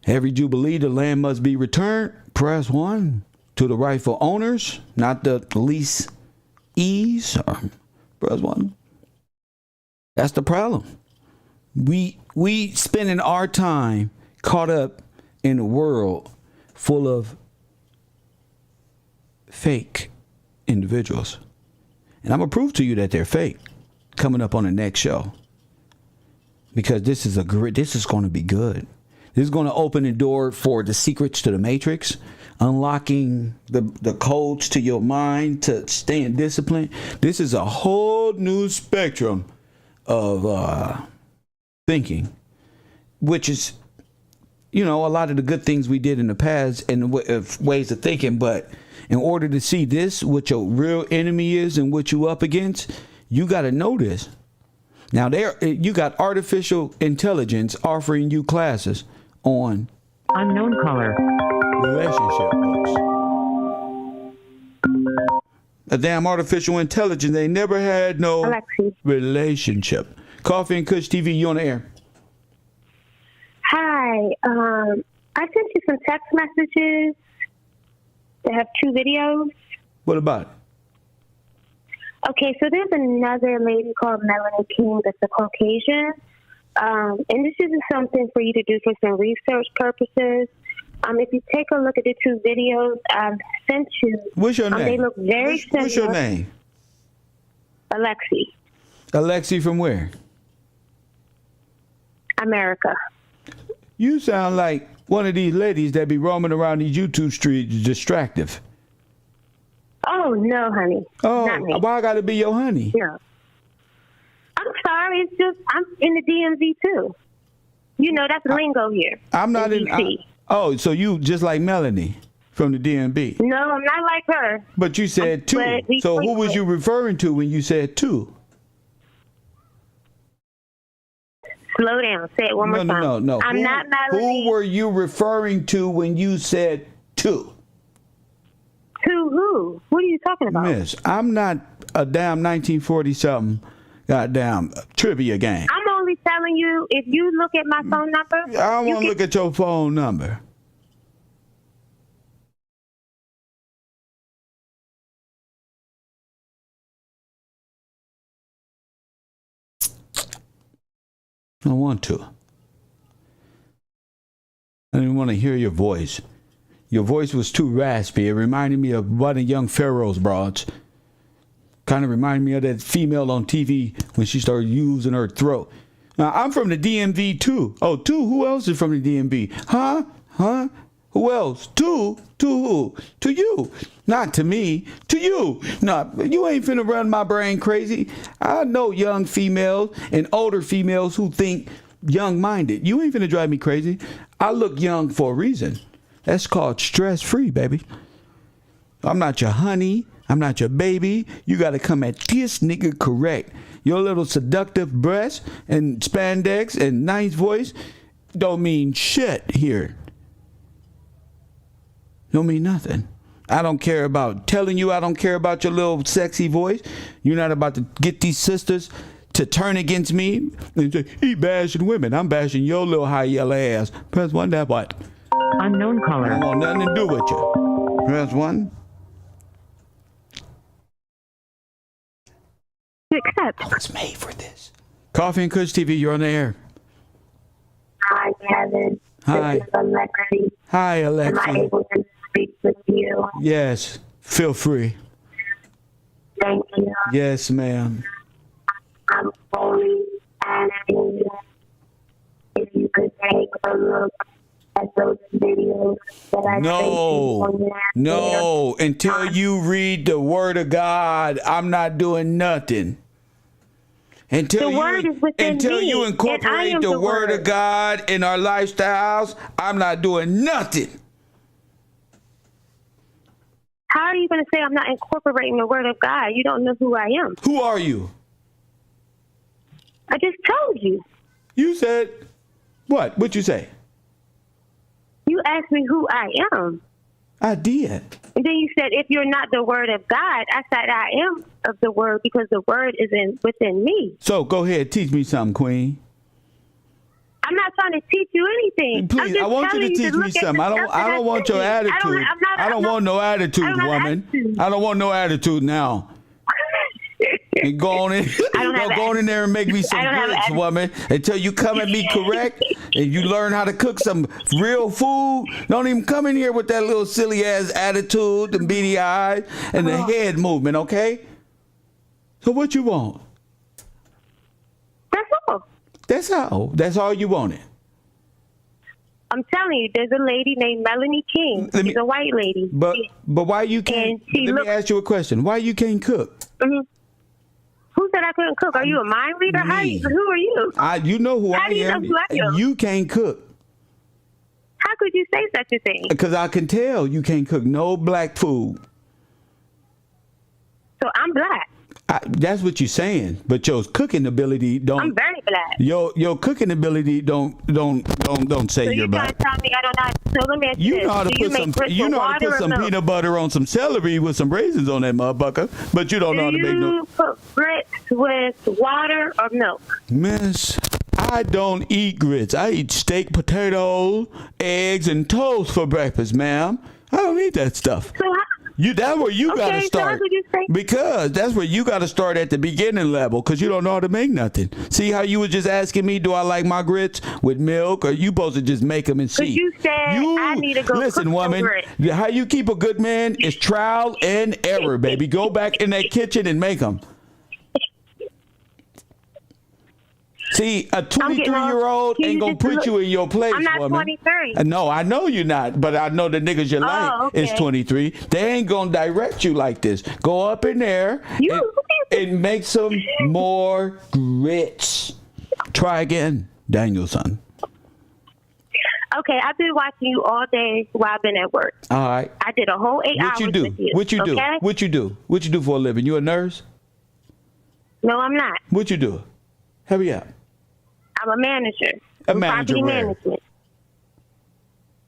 Every jubilee, the land must be returned. Press 1. To the rightful owners, not the leasees. Press 1. That's the problem. We spending our time caught up in a world full of fake individuals. And I'm going to prove to you that they're fake coming up on the next show. Because this is going to be good. This is going to open the door for the secrets to the matrix, unlocking the codes to your mind to stay in discipline. This is a whole new spectrum of thinking, which is, a lot of the good things we did in the past and ways of thinking, but in order to see this, what your real enemy is and what you up against, you got to know this. Now, you got artificial intelligence offering you classes on unknown caller relationship books. A damn artificial intelligence. They never had no relationship. Coffee and Kush TV, you on the air. Hi. I sent you some text messages. They have 2 videos. What about it? Okay, so there's another lady called Melanie King that's a Caucasian. And this is something for you to do for some research purposes. If you take a look at the 2 videos I've sent you. What's your name? They look very similar. What's your name? Alexi. Alexi from where? America. You sound like one of these ladies that be roaming around these YouTube streets distractive. Oh, no, honey. Oh, not me. Why I got to be your honey? No. I'm sorry. It's just, I'm in the DMV, too. That's lingo here. I'm not in. So you just like Melanie from the DMV? No, I'm not like her. But you said 2. So who was you referring to when you said 2? Slow down. Say it one more time. No. I'm not Melanie. Who were you referring to when you said 2? To who? What are you talking about? Miss, I'm not a damn 1940-something goddamn trivia game. I'm only telling you, if you look at my phone number. I want to look at your phone number. I don't want to. I didn't want to hear your voice. Your voice was too raspy. It reminded me of one of Young Pharaoh's broads. Kind of reminded me of that female on TV when she started using her throat. Now, I'm from the DMV, too. Oh, 2? Who else is from the DMV? Huh? Who else? 2? To who? To you. Not to me. To you. No, you ain't finna run my brain crazy. I know young females and older females who think young-minded. You ain't finna drive me crazy. I look young for a reason. That's called stress-free, baby. I'm not your honey. I'm not your baby. You got to come at this nigga correct. Your little seductive breasts and spandex and nice voice don't mean shit here. Don't mean nothing. I don't care about telling you. I don't care about your little sexy voice. You're not about to get these sisters to turn against me and say, he bashing women. I'm bashing your little high yellow ass. Press 1, that what? Unknown caller. I don't want nothing to do with you. Press 1. Accept. I was made for this. Coffee and Kush TV, you're on the air. Hi, Kevin. Hi. This is Alexi. Hi, Alexi. Am I able to speak with you? Yes, feel free. Thank you. Yes, ma'am. I'm only asking you if you could take a look at those videos that I No, until you read the Word of God, I'm not doing nothing. Until you incorporate the word of God in our lifestyles, I'm not doing nothing. How are you going to say I'm not incorporating the word of God? You don't know who I am. Who are you? I just told you. You said what? What'd you say? You asked me who I am. I did. And then you said, if you're not the word of God, I said I am of the word because the word is within me. So go ahead, teach me something, Queen. I'm not trying to teach you anything. Please, I want you to teach me something. I don't want your attitude. I don't want no attitude, woman. I don't want no attitude now. And go on in there and make me some grits, woman. Until you come at me correct and you learn how to cook some real food. Don't even come in here with that little silly ass attitude, the beady eyes, and the head movement, okay? So what you want? That's all. That's all. That's all you wanted. I'm telling you, there's a lady named Melanie King. She's a white lady. But why you can't? Let me ask you a question. Why you can't cook? Mm-hmm. Who said I couldn't cook? Are you a mind reader? Who are you? You know who I am. Know who I am. You can't cook. How could you say such a thing? Because I can tell you can't cook no black food. So I'm black. That's what you're saying, but your cooking ability don't. I'm very black. Your cooking ability don't say so you're black. Tell me I don't know. So let me ask you know how to put some peanut butter on some celery with some raisins on that motherfucker, but you don't know how to make no. Do you put grits with water or milk? Miss, I don't eat grits. I eat steak, potatoes, eggs, and toast for breakfast, ma'am. I don't eat that stuff. So that's where you got to start. Because that's where you got to start at the beginning level, because you don't know how to make nothing. See how you was just asking me, do I like my grits with milk, or you supposed to just make them and see? You said I need to go listen, cook woman, how you keep a good man is trial and error, baby. Go back in that kitchen and make them. See, a 23-year-old ain't gonna put you in your place, I'm not woman. 23. No, I know you're not, but I know the niggas you like is 23. They ain't gonna direct you like this. Go up in there and make some more grits. Try again, Danielson. Okay, I've been watching you all day while I've been at work. All right. I did a whole 8 hours with you. What you do? Okay? What you do? What you do for a living? You a nurse? No, I'm not. What you do? Hurry up. I'm a manager. A manager property where? management.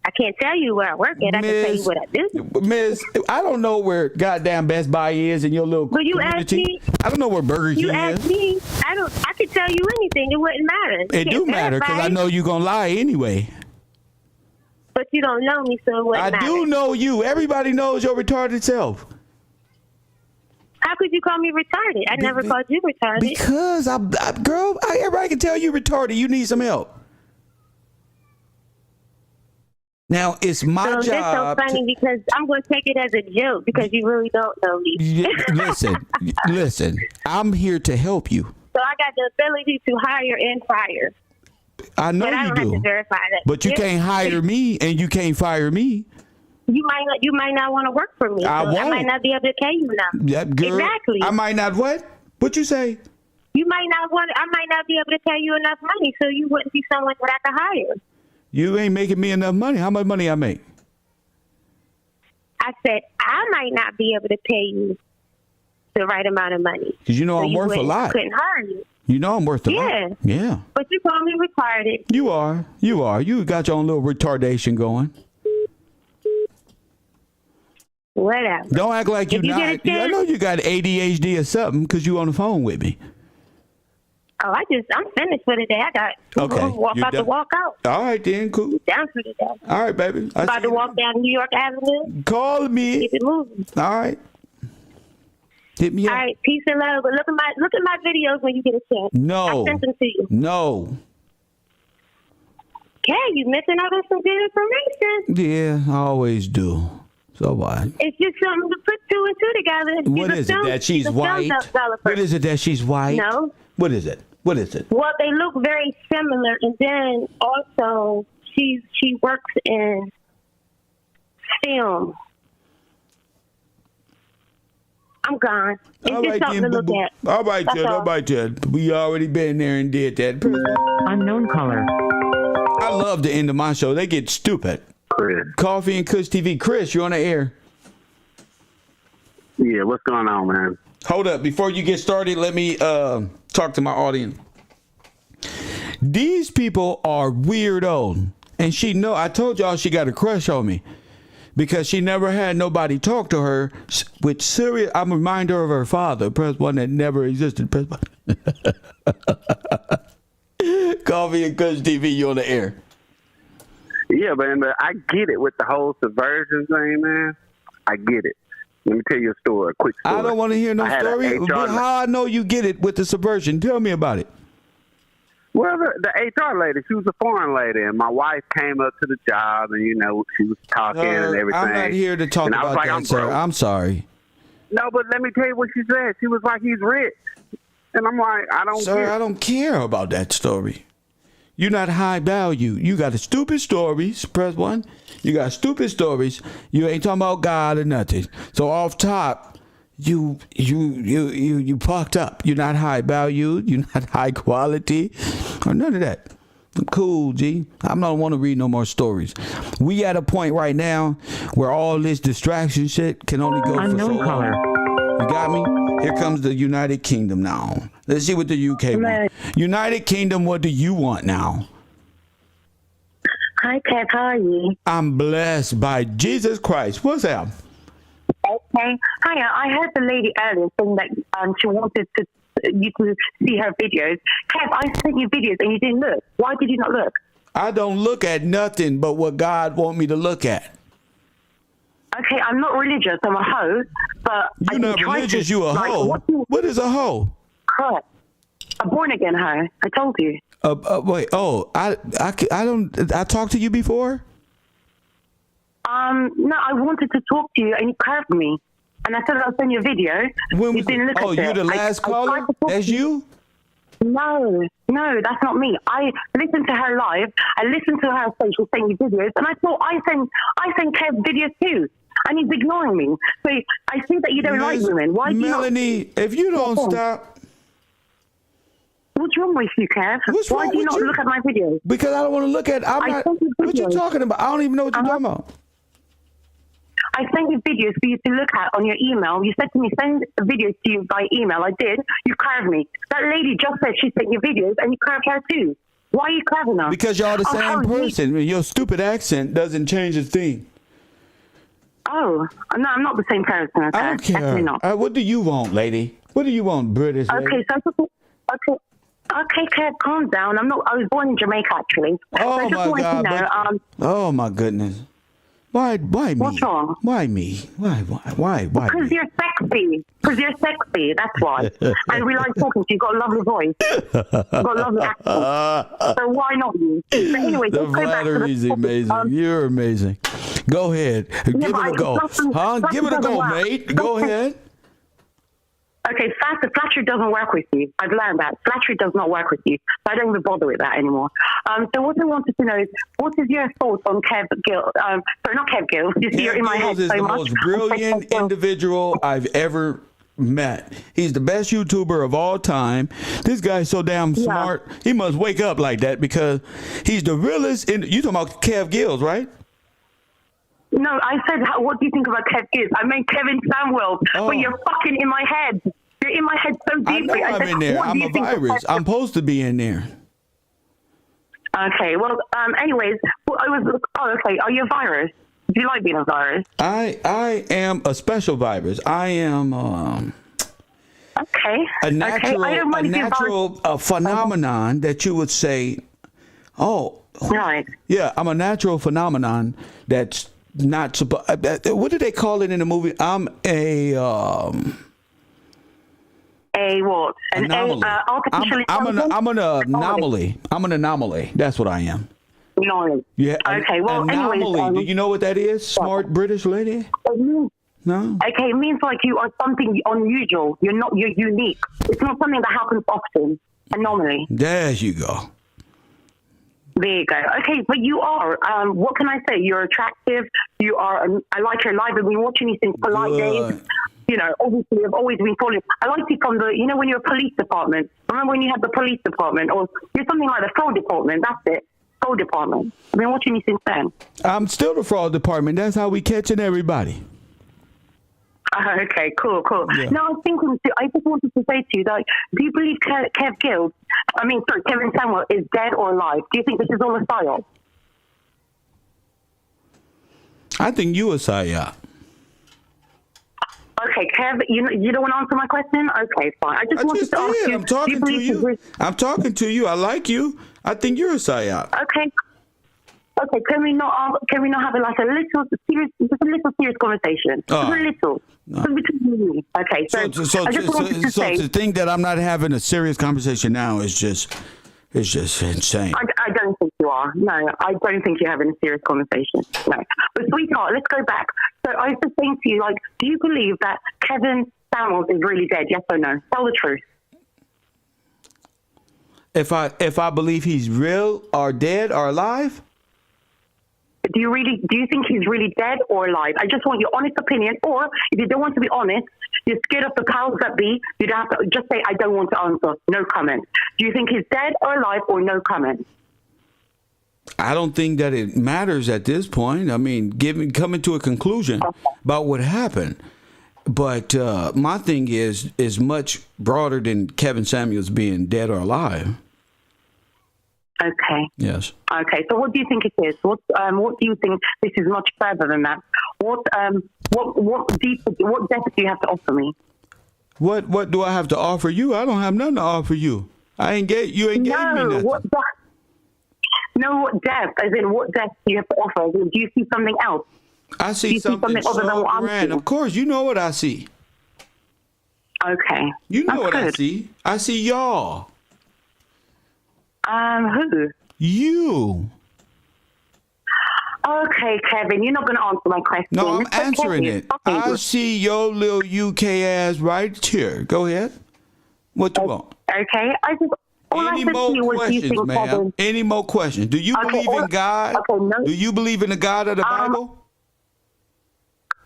I can't tell you where I work at. I can tell you what I do. Miss, I don't know where goddamn Best Buy is in your little you community. Ask me, I don't know where Burger King is. You asked me. I could tell you anything. It wouldn't matter. It do matter because I know you're gonna lie anyway. But you don't know me, so it wouldn't matter. I do know you. Everybody knows your retarded self. How could you call me retarded? I never called you retarded. Because everybody can tell you retarded. You need some help. Now it's my job. That's so funny because I'm going to take it as a joke because you really don't know me. Listen. I'm here to help you. So I got the ability to hire and fire. I know but I don't you do. have to verify that. But you can't hire me and you can't fire me. You might not want to work for me. I won't. I might not be able to pay you enough. Yep, girl, exactly. I might not what? What you say? You might not want. I might not be able to pay you enough money, so you wouldn't be someone that I could hire. You ain't making me enough money. How much money I make? I said I might not be able to pay you the right amount of money. Because you know I'm worth a lot. Couldn't hire you. You know I'm worth a lot. Yeah. But you called me retarded. You are. You got your own little retardation going. Whatever. Don't act like you're not. I know you got ADHD or something because you on the phone with me. Oh, I'm finished for the day. I got to walk out. All right, then, cool. Down for the day. All right, baby. About to walk down New York Avenue. Call me. Keep it moving. All right. Hit me up. All right, peace and love. But look at my videos when you get a chance. No. I sent them to you. No. Okay, you missing out on some good information. Yeah, I always do. So what? It's just something to put two and two together. What is it that she's white? What is it that she's white? No. What is it? What is it? Well, they look very similar, and then also she works in film. I'm gone. It's just something to look at. All right, Ted. We already been there and did that. Unknown caller. I love the end of my show. They get stupid. Chris. Coffee and Kush TV. Chris, you're on the air. Yeah, what's going on, man? Hold up. Before you get started, let me talk to my audience. These people are weirdo. And I told y'all she got a crush on me. Because she never had nobody talk to her with serious. I'm a reminder of her father, press one that never existed. Press one. Coffee and Kush TV, you on the air. Yeah, man, but I get it with the whole subversion thing, man. I get it. Let me tell you a story, a quick story. I don't want to hear no story. But how I know you get it with the subversion? Tell me about it. Well, the HR lady, she was a foreign lady, and my wife came up to the job, and, she was talking and everything. I'm not here to talk about that, sir. I'm sorry. No, but let me tell you what she said. She was like, he's rich. And I'm like, I don't care. Sir, I don't care about that story. You're not high value. You got stupid stories. Press one. You got stupid stories. You ain't talking about God or nothing. So off top, you fucked up. You're not high value. You're not high quality, or none of that. Cool, G. I don't want to read no more stories. We at a point right now where all this distraction shit can only go for so long. You got me? Here comes the United Kingdom now. Let's see what the UK wants. United Kingdom, what do you want now? Hi, Kev. How are you? I'm blessed by Jesus Christ. What's up? Okay. Hiya. I heard the lady earlier saying that she wanted you to see her videos. Kev, I sent you videos and you didn't look. Why did you not look? I don't look at nothing but what God want me to look at. Okay, I'm not religious. I'm a hoe. But you're not religious. You a hoe. What is a hoe? Correct. A born again hoe. I told you. Wait. Oh, I don't. I talked to you before. No, I wanted to talk to you and you curved me. And I said I'll send you a video. You didn't look at it. Oh, you're the last caller? That's you? No, that's not me. I listened to her live. I listened to her say she'll send you videos. And I thought I send Kev videos too. And he's ignoring me. So I see that you don't like women. Why do you Melanie, if you don't stop. What's wrong with you, Kev? Why do you not look at my videos? Because I don't want to look at what you talking about? I don't even know what you're talking about. I sent you videos for you to look at on your email. You said to me, send videos to you by email. I did. You curved me. That lady just said she sent you videos and you curved her too. Why are you curving her? Because y'all the same person. Your stupid accent doesn't change a thing. Oh, no, I'm not the same person. Okay? I don't care. Definitely not. What do you want, lady? What do you want, British lady? Okay, Kev, calm down. I was born in Jamaica, actually. Oh, my God. Oh, my goodness. Why me? What's wrong? Why me? Why? Because you're sexy. That's why. And we like talking to you. You've got a lovely voice. You've got a lovely accent. So why not you? But anyway, the flattery's amazing. You're amazing. Go ahead. Give it a go. Give it a go, mate. Go ahead. Okay, flattery doesn't work with you. I've learned that. Flattery does not work with you. So I don't even bother with that anymore. So what I wanted to know is, what is your thoughts on Kev Gillz? Sorry, not Kev Gillz. You see, you're in my head so much. Kev Gillz is the most brilliant individual I've ever met. He's the best YouTuber of all time. This guy's so damn smart. He must wake up like that because he's the realest. You talking about Kev Gillz, right? No, I said, what do you think about Kev Gillz? I meant Kevin Sameuls, but you're fucking in my head. You're in my head so deeply. I know I'm in there. I'm a virus. I'm supposed to be in there. Okay, well, anyways, okay, are you a virus? Do you like being a virus? I am a special virus. I am okay. a natural phenomenon that you would say, right. Yeah, I'm a natural phenomenon that's not supposed. What do they call it in the movie? I'm a what? Anomaly. I'm an anomaly. I'm an anomaly. That's what I am. No. Yeah. Okay. Well, anomaly. anyways, do you know what that is? Smart British lady. No. Okay, it means like you are something unusual. You're unique. It's not something that happens often. Anomaly. There you go. There you go. Okay, but you are. What can I say? You're attractive. You are. I like your live. I've been watching you since polite days. You know, obviously, I've always been following. I liked you from when you're a police department. Remember when you had the police department, or you're something like the fraud department? That's it. Fraud department. I've been watching you since then. I'm still the fraud department. That's how we catching everybody. Okay, cool. Yeah. Now, I just wanted to say to you that, do you believe Kevin Sameuls is dead or alive? Do you think this is all a psyop? I think you a psyop. Okay, Kev, you don't want to answer my question? Okay, fine. I just wanted to ask you. I'm talking to you. I'm talking to you. I like you. I think you're a psyop. Okay, can we not have a little serious conversation? Just a little. Okay, so I just wanted to say. To think that I'm not having a serious conversation now is just insane. I don't think you are. No, I don't think you're having a serious conversation. No. But sweetheart, let's go back. So I was just saying to you, like, do you believe that Kevin Sameuls is really dead? Yes or no? Tell the truth. If I believe he's real or dead or alive? Do you think he's really dead or alive? I just want your honest opinion. Or if you don't want to be honest, you're scared of the powers that be, you'd have to just say, I don't want to answer. No comment. Do you think he's dead or alive or no comment? I don't think that it matters at this point. I mean, coming to a conclusion about what happened. But my thing is much broader than Kevin Sameuls being dead or alive. Okay. Yes. Okay. So, what do you think it is? What do you think? This is much further than that. What depth do you have to offer me? What do I have to offer you? I don't have nothing to offer you. You ain't gave me nothing. What depth? As in, what depth do you have to offer? Do you see something else? I see something other than what I'm grand. seeing? Of course, you know what I see. Okay. You know what I see. I see y'all. Who? You. Okay, Kevin, you're not going to answer my question. No, I'm answering it. I see your little UK ass right here. Go ahead. What you want? Okay, Any more questions, ma'am? Any more questions? Do you believe in God? No. Do you believe in the God of the Bible?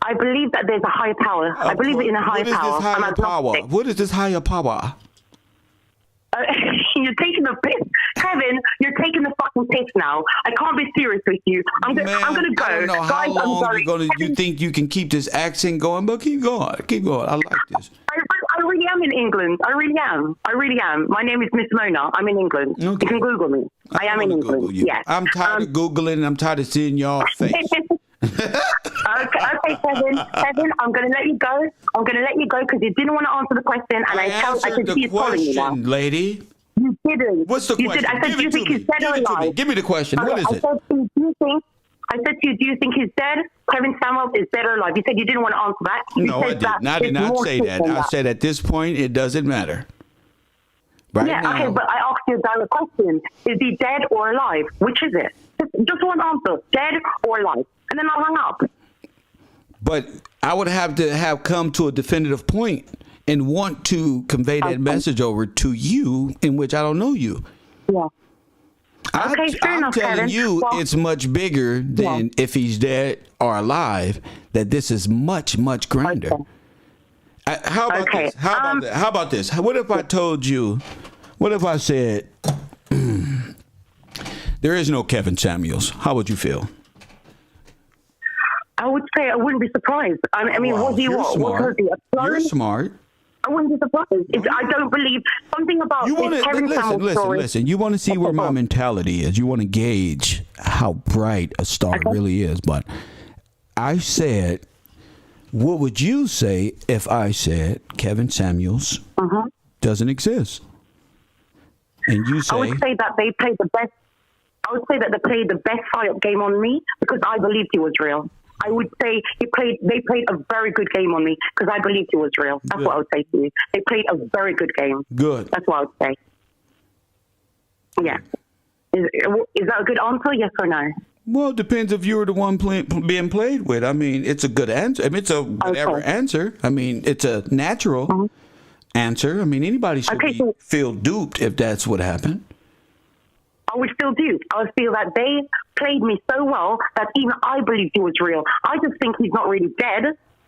I believe that there's a higher power. I believe in a higher power. What is this higher power? You're taking the piss. Kevin, you're taking the fucking piss now. I can't be serious with you. I'm gonna go. I don't know how long you think you can keep this accent going, but keep going. Keep going. I like this. I really am in England. I really am. My name is Miss Mona. I'm in England. Okay. You can Google me. I am in England. Yes. I'm tired of Googling. I'm tired of seeing y'all face. Okay, Kevin, I'm going to let you go. I'm going to let you go because you didn't want to answer the question, and I can see you calling you now. Lady. You didn't. What's the question? I said, do you think he's dead or alive? Give me the question. What is it? I said to you, do you think he's dead? Kevin Sameuls is dead or alive? You said you didn't want to answer that. No, I didn't. I did not say that. I said at this point, it doesn't matter. Right now. Okay, but I asked you a direct question. Is he dead or alive? Which is it? Just one answer. Dead or alive? And then I hung up. But I would have to have come to a definitive point and want to convey that message over to you, in which I don't know you. Yeah. Okay, I'm telling you, it's much bigger than if he's dead or alive. That this is much, much grander. Okay. How about this? How about this? What if I told you? What if I said there is no Kevin Sameuls? How would you feel? wouldn't be surprised. I mean, Wow, was he you're what? smart. Was he a clone? You're smart. I wouldn't be surprised. I don't believe something about You want this to Kevin Sameuls story. listen. You want to see where my mentality is. You want to gauge how bright a star really is. But I said, what would you say if I said Kevin Sameuls doesn't exist? And you say, I would say that they played the best. I would say that they played the best psyop game on me because I believed he was real. I would say they played a very good game on me because I believed he was real. That's what I would say to you. They played a very good game. Good. That's what I would say. Yeah. Is that a good answer? Yes or no? well, it depends if you were the one being played with. I mean, it's a good answer. I mean, it's a whatever answer. I mean, it's a natural answer. I mean, anybody should feel duped if that's what happened. I would feel duped. I would feel that they played me so well that even I believed he was real. I just think he's not really dead.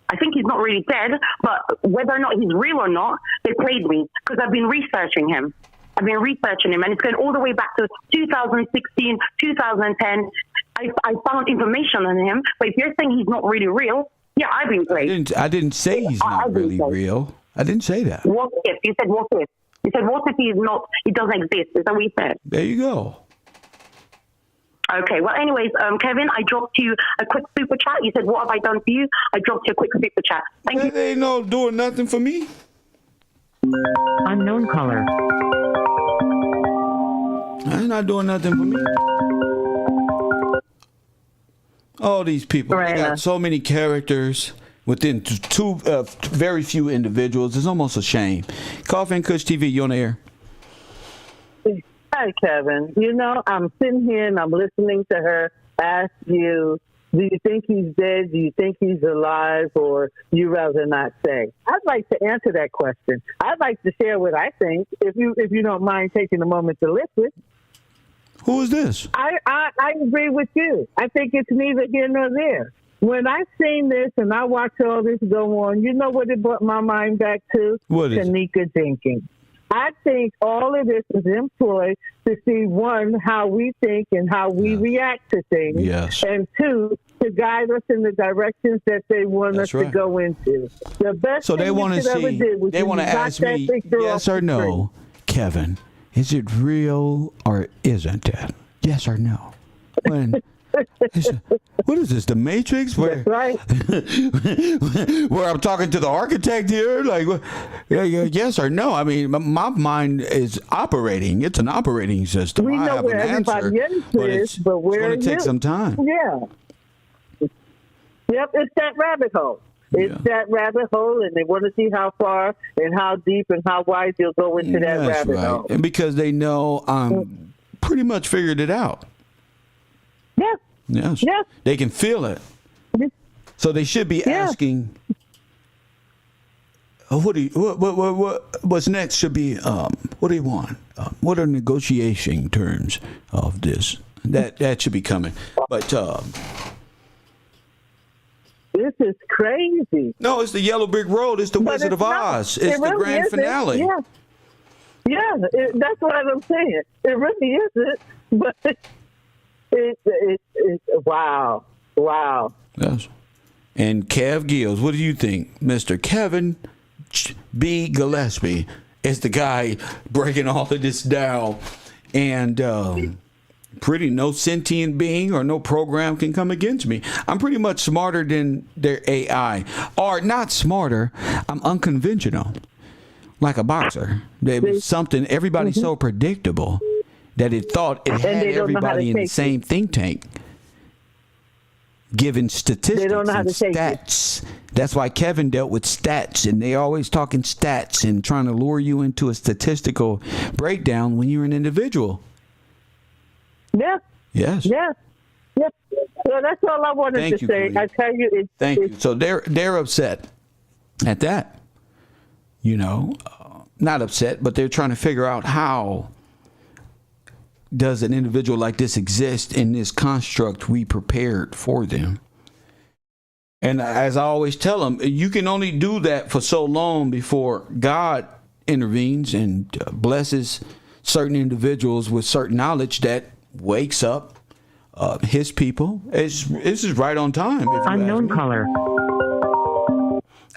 I think he's not really dead, but whether or not he's real or not, they played me because I've been researching him. I've been researching him, and it's going all the way back to 2016, 2010. I found information on him, but if you're saying he's not really real, yeah, I've been played. I didn't say he's not really real. I didn't say that. What if? You said what if? You said what if he's not, he doesn't exist? Is that what you said? There you go. Okay, well, anyways, Kevin, I dropped you a quick super chat. You said, what have I done for you? I dropped you a quick super chat. Thank you. They ain't no doing nothing for me. Unknown caller. They're not doing nothing for me. All these people, they got so many characters within two very few individuals. It's almost a shame. Coffee and Kush TV, you on the air? Hi, Kevin. You know, I'm sitting here and I'm listening to her ask you, do you think he's dead? Do you think he's alive? Or you rather not say? I'd like to answer that question. I'd like to share what I think, if you don't mind taking a moment to listen. Who is this? I agree with you. I think it's neither here nor there. When I seen this and I watched all this go on, you know what it brought my mind back to? What is Tanika Jenkins. I think all of this is employed to see, one, how we think and how we react to things, and two, to guide us in the directions that they want us to go into. The best so they want to see. They want to ask me, yes or no, Kevin, is it real or isn't it? Yes or no? When what is this? The Matrix? Where, right. where I'm talking to the architect here? Like, yes or no? I mean, my mind is operating. It's an operating system. We know where everybody else is, but where it's going to take some time. Yeah. Yep, it's that rabbit hole. It's that rabbit hole, and they want to see how far and how deep and how wide they'll go into that rabbit hole. And because they know I'm pretty much figured it out. Yes. They can feel it. So they should be asking, what's next should be, what do you want? What are negotiation terms of this? That should be coming. But this is crazy. No, it's the Yellow Brick Road. It's the Wizard of Oz. It's the grand finale. Yeah, that's what I'm saying. It really isn't, but it's wow. Yes. And Kev Gillz, what do you think? Mr. Kevin B. Gillespie is the guy breaking all of this down. And pretty no sentient being or no program can come against me. I'm pretty much smarter than their AI. Or not smarter, I'm unconventional. Like a boxer. There was something, everybody's so predictable that it thought it had everybody in the same think tank giving statistics and stats. That's why Kevin dealt with stats, and they always talking stats and trying to lure you into a statistical breakdown when you're an individual. Yeah. Yes. Yeah. Yep. Well, that's all I wanted to say. I tell you, Thank you. So they're upset at that. You know, not upset, but they're trying to figure out how does an individual like this exist in this construct we prepared for them. And as I always tell them, you can only do that for so long before God intervenes and blesses certain individuals with certain knowledge that wakes up his people. It's just right on time. Unknown caller.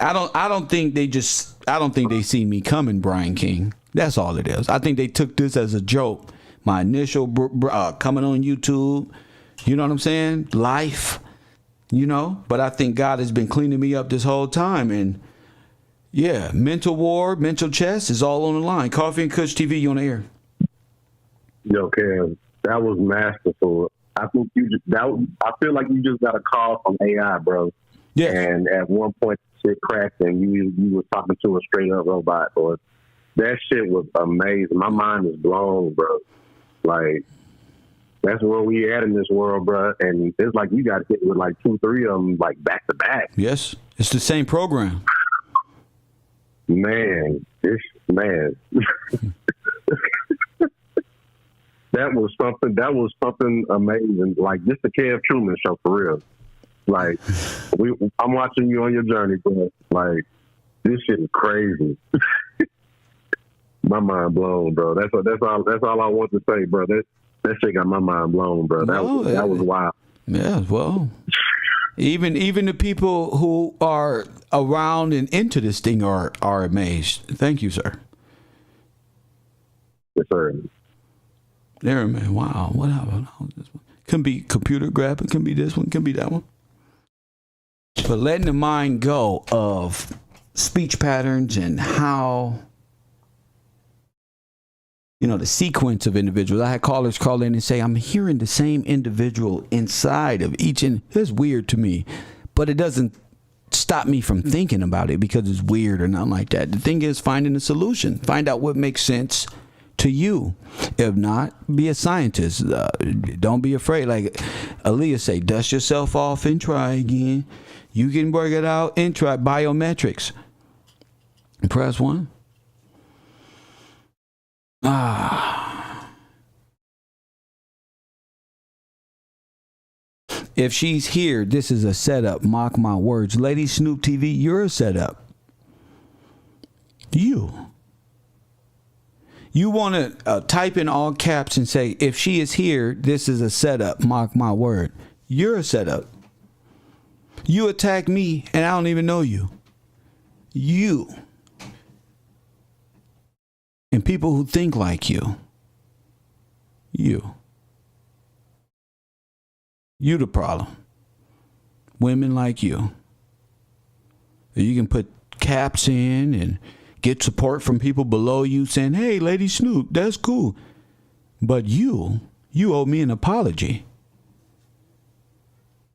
I don't think they see me coming, Brian King. That's all it is. I think they took this as a joke. My initial coming on YouTube, you know what I'm saying? Life, you know. But I think God has been cleaning me up this whole time. And yeah, mental war, mental chess is all on the line. Coffee and Kush TV, you on the air. Yo, Kev, that was masterful. I think I feel like you just got a call from AI, bro. Yeah. And at one point, shit cracked, and you were talking to a straight up robot, or that shit was amazing. My mind is blown, bro. Like, that's where we at in this world, bro. And it's like you got hit with like 2, 3 of them, like back to back. Yes, it's the same program. Man. That was something amazing. Like, just the Kev Truman show, for real. Like, I'm watching you on your journey, bro. Like, this shit is crazy. My mind blown, bro. That's all I want to say, bro. That shit got my mind blown, bro. That was wild. Yeah, well, even the people who are around and into this thing are amazed. Thank you, sir. Yes, sir. There, man. Wow. What happened? This one can be computer grabbing. Can be this one. Can be that one. But letting the mind go of speech patterns and how, you know, the sequence of individuals. I had callers call in and say, I'm hearing the same individual inside of each. And it's weird to me, but it doesn't stop me from thinking about it because it's weird or nothing like that. The thing is finding a solution. Find out what makes sense to you. If not, be a scientist. Don't be afraid. Like Aaliyah say, dust yourself off and try again. You can work it out and try biometrics. Press 1. If she's here, this is a setup. Mock my words. Lady Snoop TV, you're a setup. You want to type in all caps and say, if she is here, this is a setup. Mock my word. You're a setup. You attack me and I don't even know you. You. And people who think like you. You the problem. Women like you. You can put caps in and get support from people below you saying, hey, Lady Snoop, that's cool. But you owe me an apology.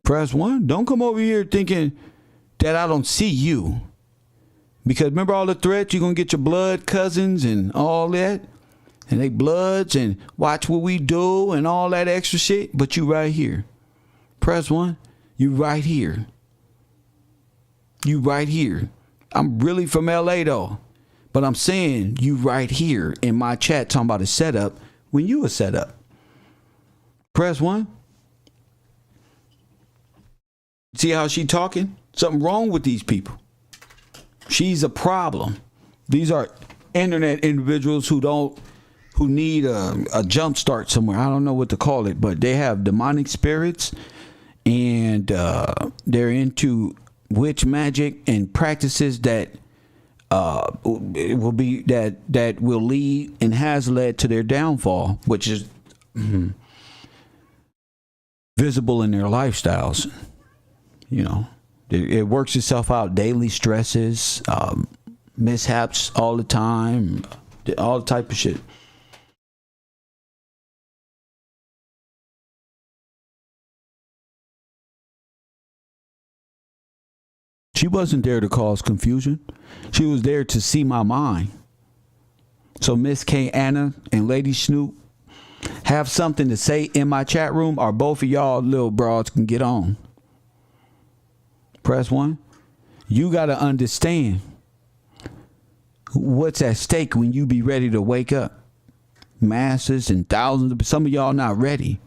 Press 1. Don't come over here thinking that I don't see you. Because remember all the threats? You're going to get your blood cousins and all that. And they bloods and watch what we do and all that extra shit. But you right here. Press 1. You right here. You right here. I'm really from LA though. But I'm saying you right here in my chat talking about a setup when you a setup. Press 1. See how she talking? Something wrong with these people. She's a problem. These are internet individuals who need a jump start somewhere. I don't know what to call it, but they have demonic spirits and they're into witch magic and practices that will lead and has led to their downfall, which is visible in their lifestyles. You know, it works itself out. Daily stresses, mishaps all the time, all type of shit. She wasn't there to cause confusion. She was there to see my mind. So Miss K Anna and Lady Snoop have something to say in my chat room, or both of y'all little broads can get on. Press 1. You got to understand what's at stake when you be ready to wake up. Masses and thousands of, some of y'all not ready.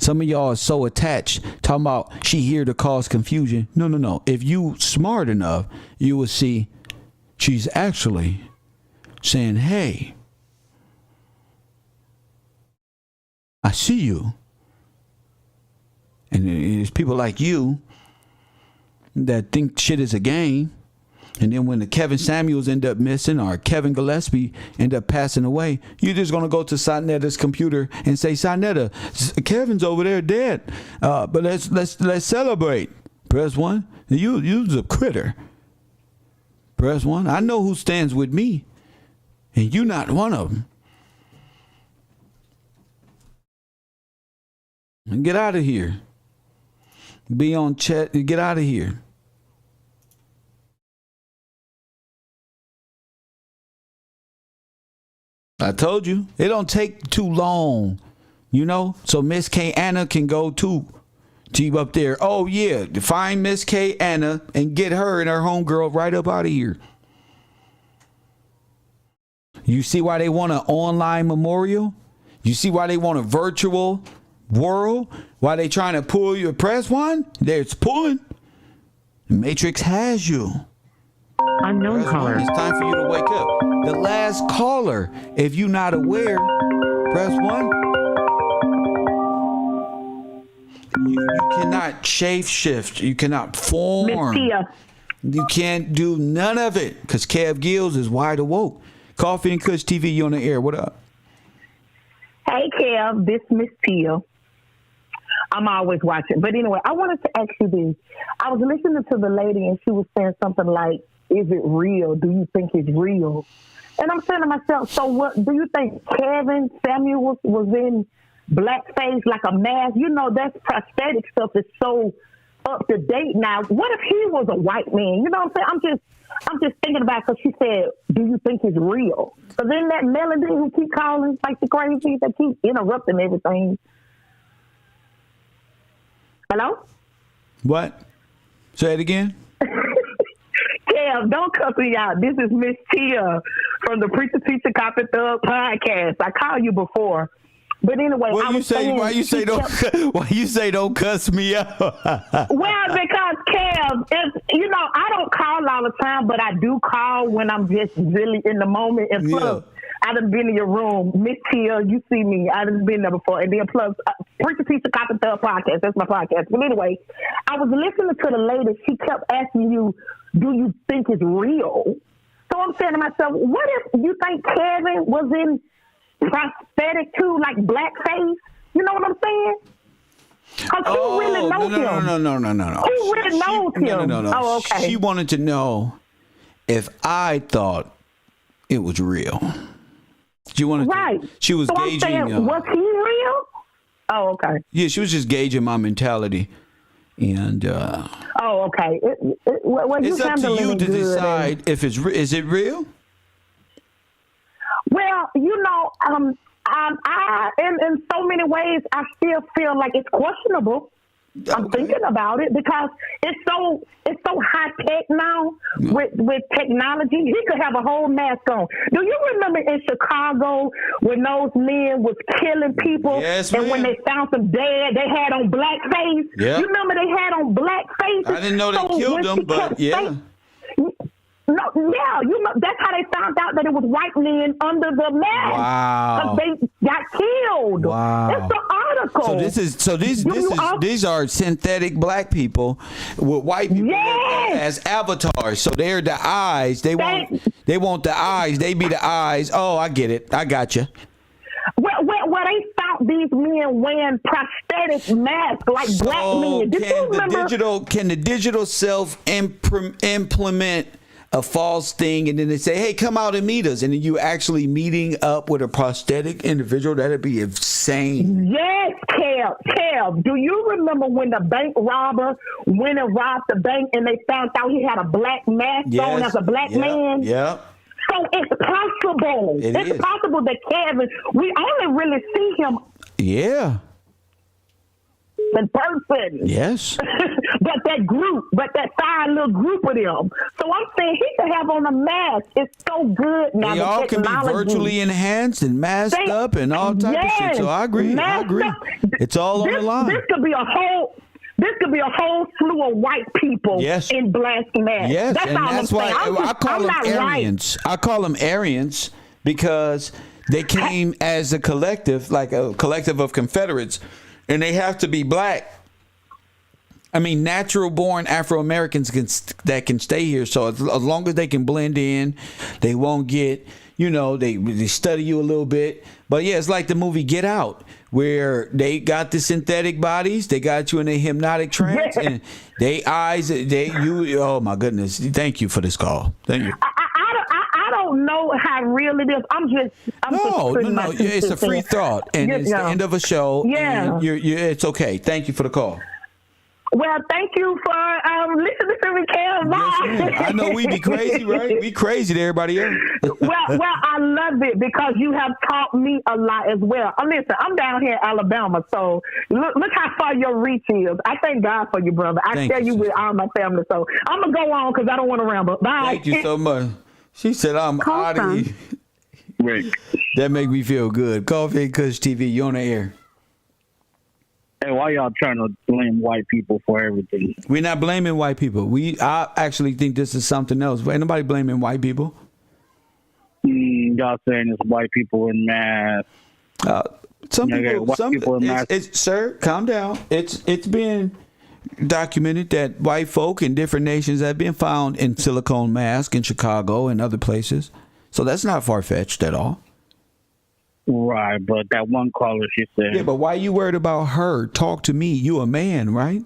Some of y'all are so attached, talking about she here to cause confusion. No. If you smart enough, you will see she's actually saying, hey, I see you. And it's people like you that think shit is a game. And then when the Kevin Sameuls end up missing or Kevin Gillespie end up passing away, you're just going to go to Sonetta's computer and say, Sonetta, Kevin's over there dead. But let's celebrate. Press 1. You's a critter. Press 1. I know who stands with me. And you're not one of them. And get out of here. Be on chat. Get out of here. I told you, it don't take too long, you know, so Miss K Anna can go too. Team up there. Oh yeah, find Miss K Anna and get her and her homegirl right up out of here. You see why they want an online memorial? You see why they want a virtual world? Why they trying to pull you? Press 1? It's pulling. The Matrix has you. Unknown caller. It's time for you to wake up. The last caller, if you're not aware, press 1. You cannot shape-shift. You cannot form. You can't do none of it because Kev Gillz is wide awoke. Coffee and Kush TV, you on the air. What up? Hey, Kev, this Miss Tia. I'm always watching. But anyway, I wanted to ask you this. I was listening to the lady, and she was saying something like, is it real? Do you think it's real? And I'm saying to myself, so what do you think Kevin Sameuls was in blackface like a mask? You know, that's prosthetic stuff is so up to date now. What if he was a white man? You know what I'm saying? I'm just thinking about because she said, do you think it's real? So then that Melody who keep calling like the crazy that keep interrupting everything. Hello? What? Say it again. Kev, don't cut me out. This is Miss Tia from the Preacher Teacher Copy Thug podcast. I called you before. But anyway, why you say don't cuss me out? Well, because Kev, you know, I don't call all the time, but I do call when I'm just really in the moment. And plus, I done been in your room, Miss Tia. You see me? I done been there before. And then plus, Preacher Teacher Copy Thug podcast. That's my podcast. But anyway, I was listening to the lady. She kept asking you, do you think it's real? So I'm saying to myself, what if you think Kevin was in prosthetic too, like blackface? You know what I'm saying? Because who really knows him? No. Who really knows him? No. Oh, okay. She wanted to know if I thought it was real. She wanted to, she was so gauging. I'm saying, was he real? Oh, okay. Yeah, she was just gauging my mentality. And oh, okay. It's up to you to decide if is it real? Well, you know, I in so many ways, I still feel like it's questionable. I'm thinking about it because it's so high tech now with technology. He could have a whole mask on. Do you remember in Chicago when those men was killing people? Yes, and when they found them dead, they had on blackface. Yeah. You remember they had on blackface? I didn't know they killed them, but yeah. No, yeah, you know that's how they found out that it was white men under the mask. Wow, they got killed. Wow, it's an article. These are synthetic black people with white people as avatars. So they're the eyes. They want the eyes. They be the eyes. Oh, I get it. I got you. Where they found these men wearing prosthetic masks like black men. Did you remember? Can the digital self implement a false thing, and then they say, hey, come out and meet us, and then you actually meeting up with a prosthetic individual? That'd be insane. Yes, Kev. Do you remember when the bank robber went and robbed the bank and they found out he had a black mask on as a black man? Yeah. So it's possible. It's possible that Kevin, we only really see him. Yeah. In person. Yes. but that fine little group of them. So I'm saying he could have on a mask. It's so good now. They all can be virtually enhanced and masked up and all type of shit. So I agree. It's all on the line. This could be a whole slew of white people in black masks. Yes, that's and all that's I'm why saying. I call them Aryans. I call them Aryans because they came as a collective, like a collective of Confederates. And they have to be black I mean, natural born Afro Americans that can stay here. So as long as they can blend in, they won't get, they study you a little bit. But yeah, it's like the movie Get Out, where they got the synthetic bodies, they got you in a hypnotic trance, and oh my goodness. Thank you for this call. Thank you. I don't know how real it is. I'm just it's a free thought, and it's the end of a show. Yeah. It's okay. Thank you for the call. Well, thank you for listening to me, Cam. Yes, I know we be crazy, right? We crazy to everybody else. well, I love it because you have taught me a lot as well. Listen, I'm down here in Alabama, so look how far your reach is. I thank God for you, brother. I tell you with all my family. So I'm going to go on because I don't want to ramble. Bye. Thank you so much. She said, I'm out of here. Rick. That make me feel good. Coffee and Kush TV, you on the air. Hey, why y'all trying to blame white people for everything? We're not blaming white people. I actually think this is something else. Ain't nobody blaming white people. Y'all saying it's white people in mass. Some people in mass. Sir, calm down. It's been documented that white folk in different nations have been found in silicone masks in Chicago and other places. So that's not far-fetched at all. Right, but that one caller, she said. Yeah, but why are you worried about her? Talk to me. You a man, right?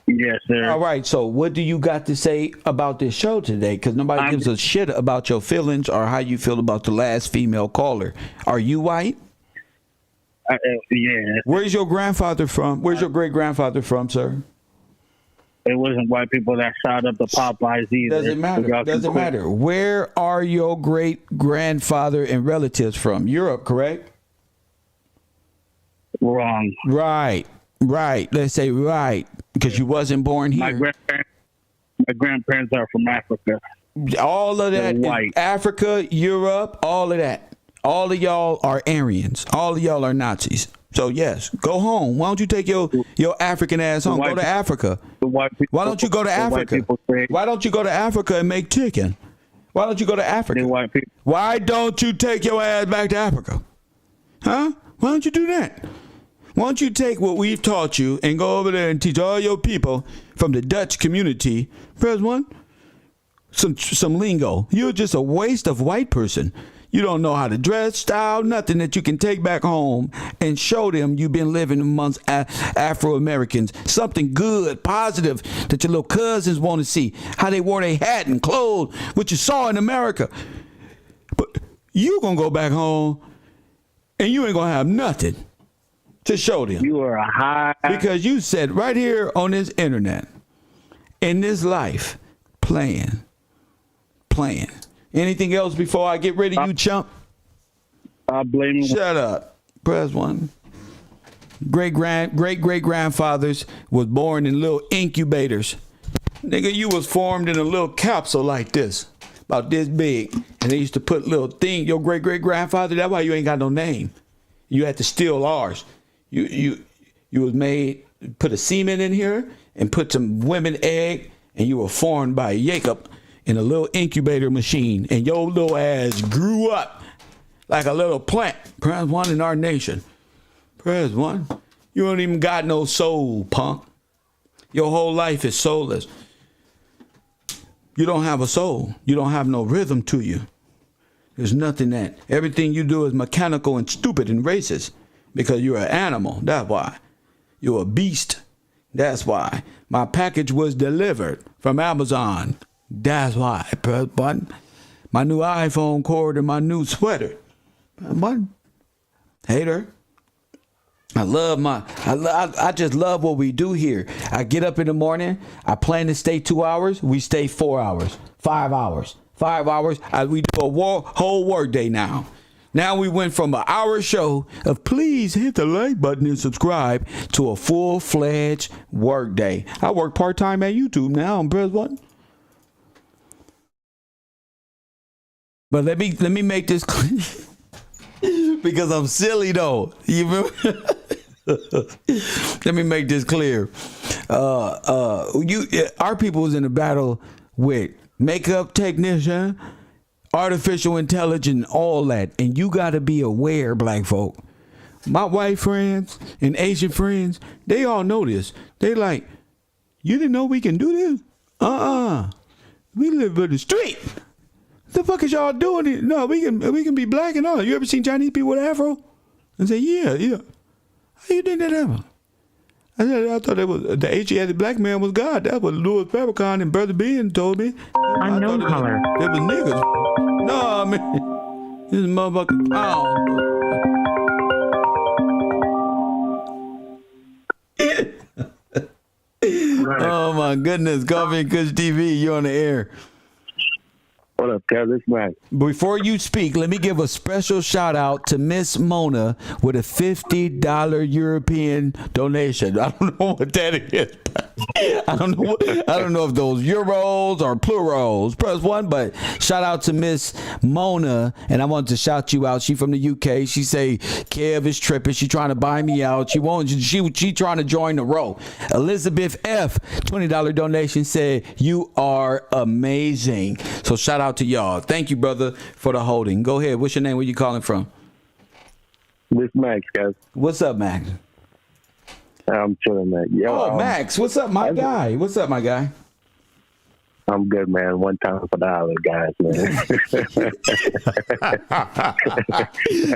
Yes, sir. All right, so what do you got to say about this show today? Because nobody gives a shit about your feelings or how you feel about the last female caller. Are you white? Yeah. Where's your grandfather from? Where's your great-grandfather from, sir? It wasn't white people that shot up the Popeyes either. Doesn't matter. Doesn't matter. Where are your great-grandfather and relatives from? Europe, correct? Wrong. Right. Let's say right, because you wasn't born here. My grandparents are from Africa. All of that. White. Africa, Europe, all of that. All of y'all are Aryans. All of y'all are Nazis. So, yes, go home. Why don't you take your African ass home? Go to Africa. Why don't you go to Africa? Why don't you go to Africa and make chicken? Why don't you go to Africa? Why don't you take your ass back to Africa? Huh? Why don't you do that? Why don't you take what we've taught you and go over there and teach all your people from the Dutch community, press one, some lingo. You're just a waste of white person. You don't know how to dress, style, nothing that you can take back home and show them you've been living amongst Afro-Americans. Something good, positive, that your little cousins want to see. How they wore their hat and clothes, what you saw in America. But you going to go back home and you ain't going to have nothing to show them. You are a high... Because you said right here on this internet, in this life, playing. Anything else before I get rid of you, chump? I blame you. Shut up. Press one. Great-great-grandfathers was born in little incubators. Nigga, you was formed in a little capsule like this, about this big. And they used to put little thing, your great-great-grandfather, that's why you ain't got no name. You had to steal ours. You was made, put a semen in here and put some women egg, and you were formed by Jacob in a little incubator machine, and your little ass grew up like a little plant. Press one in our nation. Press one. You don't even got no soul, punk. Your whole life is soulless. You don't have a soul. You don't have no rhythm to you. There's nothing that. Everything you do is mechanical and stupid and racist because you're an animal. That's why. You're a beast. That's why. My package was delivered from Amazon. That's why. Press button. My new iPhone cord and my new sweater. Press button. Hater. I just love what we do here. I get up in the morning. I plan to stay 2 hours. We stay 4 hours, 5 hours, 5 hours. We do a whole work day now. Now we went from an hour show of please hit the like button and subscribe to a full-fledged work day. I work part-time at YouTube now. I'm press button. But let me make this clear. Because I'm silly though. You remember? Let me make this clear. Our people was in a battle with makeup technician, artificial intelligence, all that. And you gotta be aware, black folk. My white friends and Asian friends, they all know this. They like, You didn't know we can do this? We live on the street. What the fuck is y'all doing? No, we can be black and all. You ever seen Chinese people with afro? I say, yeah. How you think that happened? I thought the Asiatic black man was God. That's what Louis Farrakhan and Brother Ben told me. Unknown color. They was niggas. No, I mean, this motherfucker clown. Oh my goodness, Coffee and Kush TV, you're on the air. What up, Kev? This man. Before you speak, let me give a special shout out to Miss Mona with a $50 European donation. I don't know what that is. I don't know if those euros or plurals. Press one, but shout out to Miss Mona, and I wanted to shout you out. She from the UK. She say Kev is tripping. She trying to buy me out. She trying to join the row. Elizabeth F, $20 donation, said you are amazing. So shout out to y'all. Thank you, brother, for the holding. Go ahead. What's your name? Where you calling from? This Max, guys. What's up, Max? I'm chilling, man. Yo, Max, what's up, my guy? What's up, my guy? I'm good, man. One time for the island, guys, man.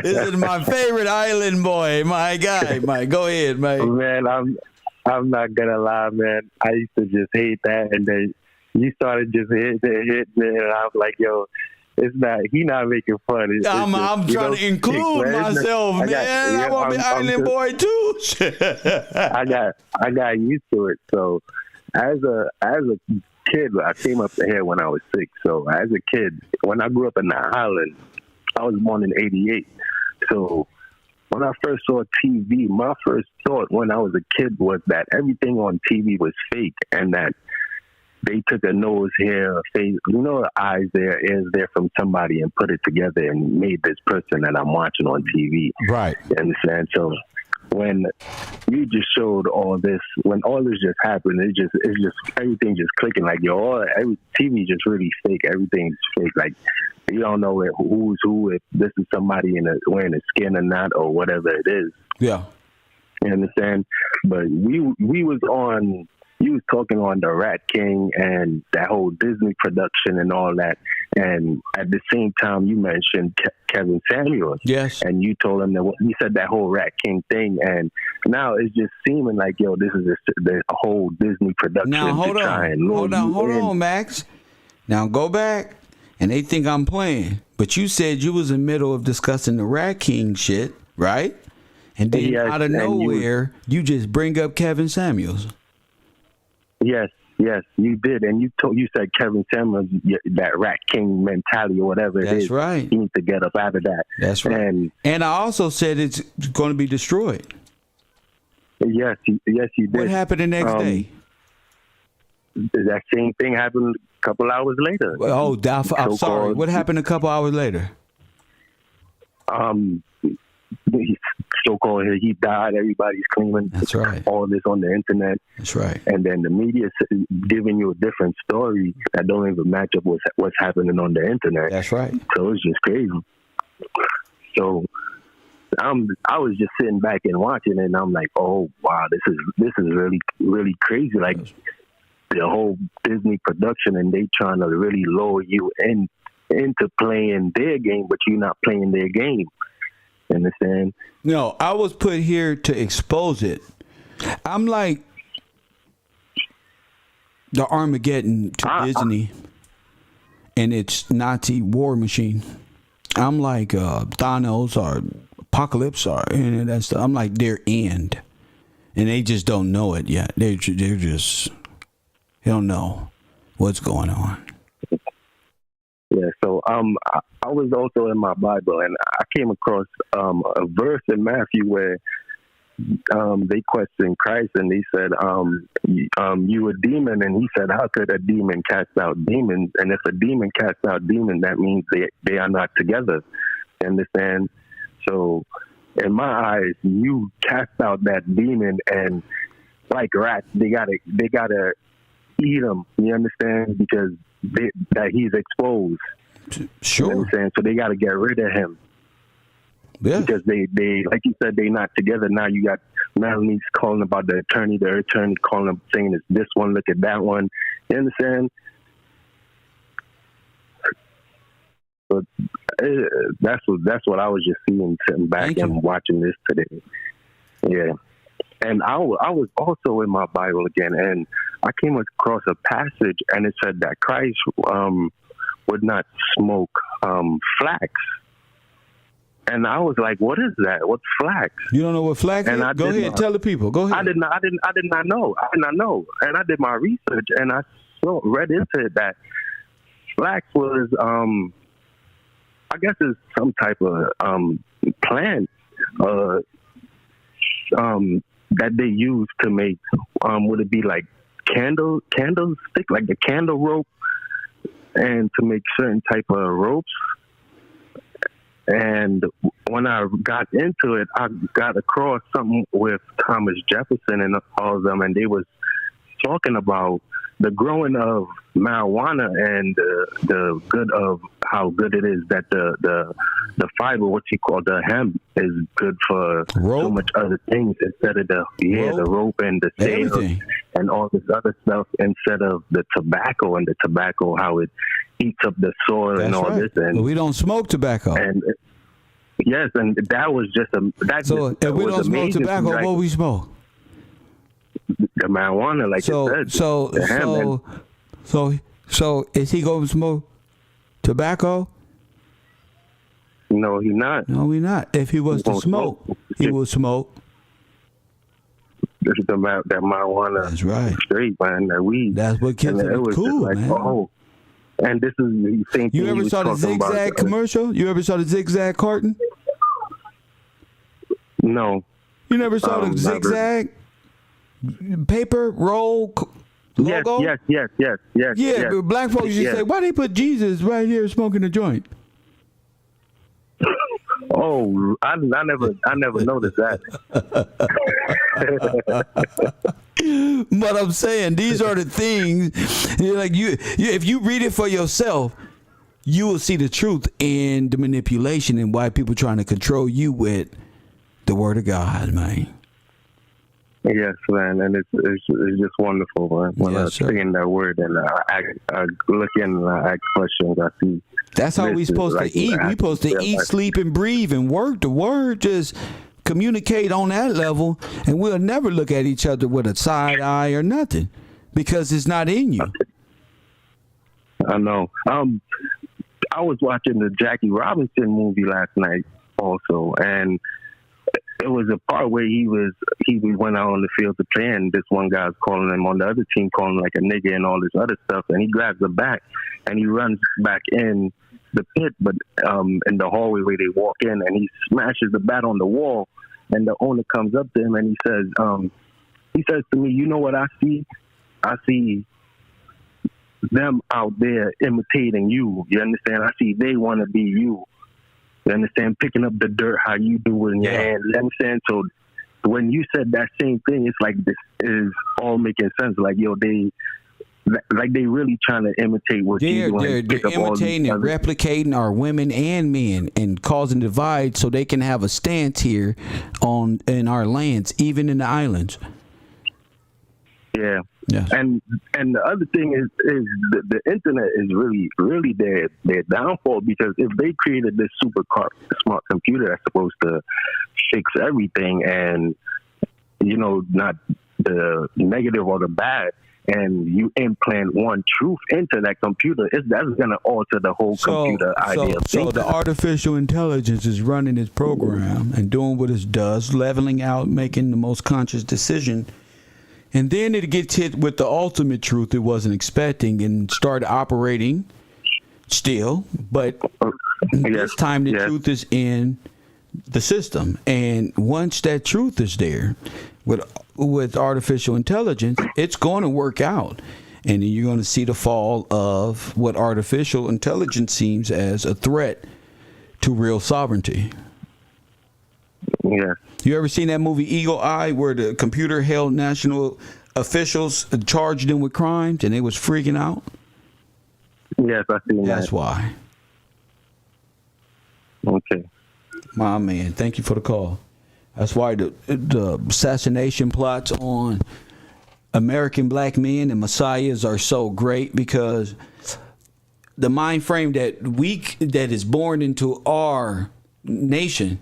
This is my favorite island boy, my guy. Go ahead, man. Man, I'm not gonna lie, man. I used to just hate that, and then you started just hitting, and I'm like, yo. It's not. He not making fun. I'm trying to include myself, man. I want to be island boy too. I got used to it. So as a kid, I came up here when I was 6. So as a kid, when I grew up in the island, I was born in '88. So when I first saw TV, my first thought when I was a kid was that everything on TV was fake, and that they took a nose here, a face, eyes there, ears there from somebody and put it together and made this person that I'm watching on TV. Right. You understand? So when you just showed all this, when all this just happened, it's just everything just clicking. Like, every TV just really fake. Everything's fake. Like, you don't know who's who, if this is somebody wearing a skin or not, or whatever it is. Yeah. You understand? But we was on. You was talking on the Rat King and that whole Disney production and all that. And at the same time, you mentioned Kevin Sameuls. Yes. And you told him that he said that whole Rat King thing. And now it's just seeming like, this is the whole Disney production. Now, hold on, Max. Now, go back. And they think I'm playing. But you said you was in the middle of discussing the Rat King shit, right? And then out of nowhere, you just bring up Kevin Sameuls. Yes, you did, and you said Kevin Sameuls, that Rat King mentality or whatever it is. That's right. You need to get up out of that. That's right. And I also said it's going to be destroyed. Yes, you did. What happened the next day? That same thing happened a couple hours later. Oh, I'm sorry. What happened a couple hours later? So-called he died. Everybody's claiming that's right. All this on the internet. That's right. And then the media giving you a different story that don't even match up with what's happening on the internet. That's right. So it's just crazy. So I was just sitting back and watching it, and I'm like, oh wow, this is really really crazy. Like the whole Disney production, and they trying to really lure you into playing their game, but you're not playing their game. Understand? No, I was put here to expose it. I'm like the Armageddon to Disney and its Nazi war machine. I'm like Thanos or Apocalypse or any of that stuff. I'm like their end, and they just don't know it yet. They don't know what's going on. Yeah, so I was also in my Bible, and I came across a verse in Matthew where they questioned Christ, and they said, you a demon, and he said, how could a demon cast out demons? And if a demon casts out demons, that means they are not together. You understand? So in my eyes, you cast out that demon, and like rats, they gotta eat him. You understand? Because that he's exposed. Sure. You know what I'm saying? So they got to get rid of him. Yeah. Because they like you said, they not together. Now you got Melanie's calling about the attorney calling up saying it's this one, look at that one. You understand? But that's what I was just seeing, sitting back and watching this today. Yeah. And I was also in my Bible again, and I came across a passage, and it said that Christ would not smoke flax. And I was like, "What is that? What's flax?" You don't know what flax is? Go ahead, tell the people. Go ahead. I did not know. And I did my research, and I read into it that flax was, I guess, it's some type of plant that they use to make. Would it be like candlestick, like the candle rope, and to make certain type of ropes? And when I got into it, I got across something with Thomas Jefferson and all of them, and they was talking about the growing of marijuana and the good of how good it is that the fiber, what you call the hemp, is good for so much other things instead of the rope and the sails and all this other stuff, instead of the tobacco, and the tobacco, how it eats up the soil. That's and all this. And we don't smoke tobacco. And yes, and that was just if we don't smoke tobacco, like, what we smoke? The marijuana, like it said. So is he going to smoke tobacco? No, he's not. No, he's not. If he was to smoke, he will smoke. This is that marijuana. That's right. Straight, man. That weed. That's what kids are cool, like, man. Oh. And this is the same thing. You ever saw the zigzag commercial? You ever saw the zigzag carton? No. You never saw the zigzag paper roll logo? Yes. Yeah, but black folks used to say, why they put Jesus right here smoking a joint? Oh, I never noticed that. But I'm saying these are the things. If you read it for yourself, you will see the truth in the manipulation and why people trying to control you with the word of God, man. Yes, man, and it's just wonderful, man. When I say in that word and I look in and I ask questions, I see. That's how we supposed to eat. We supposed to eat, sleep, and breathe and work. The word just communicate on that level, and we'll never look at each other with a side eye or nothing because it's not in you. I know. I was watching the Jackie Robinson movie last night also, and it was a part where he went out on the field to play, and this one guy's calling him on the other team, calling like a nigga and all this other stuff, and he grabs the bat and he runs back in the pit, but in the hallway where they walk in, and he smashes the bat on the wall, and the owner comes up to him and he says to me, you know what I see? I see them out there imitating you. You understand? I see they want to be you. You understand? Picking up the dirt how you do it in your hand. You understand? So when you said that same thing, it's like this is all making sense. Like, yo, they really trying to imitate what you do. They're imitating and replicating our women and men and causing divide so they can have a stance here in our lands, even in the islands. Yeah. And the other thing is the internet is really their downfall, because if they created this super smart computer that's supposed to fix everything and, not the negative or the bad, and you implant one truth into that computer, that's going to alter the whole computer idea. So the artificial intelligence is running its program and doing what it does, leveling out, making the most conscious decision. And then it gets hit with the ultimate truth it wasn't expecting and start operating still. But this time the truth is in the system. And once that truth is there with artificial intelligence, it's going to work out. And then you're going to see the fall of what artificial intelligence seems as a threat to real sovereignty. Yeah. You ever seen that movie Eagle Eye, where the computer held national officials, charged them with crimes, and they was freaking out? Yes, I seen that. That's why. Okay. My man, thank you for the call. That's why the assassination plots on American black men and messiahs are so great, because the mind frame that is born into our nation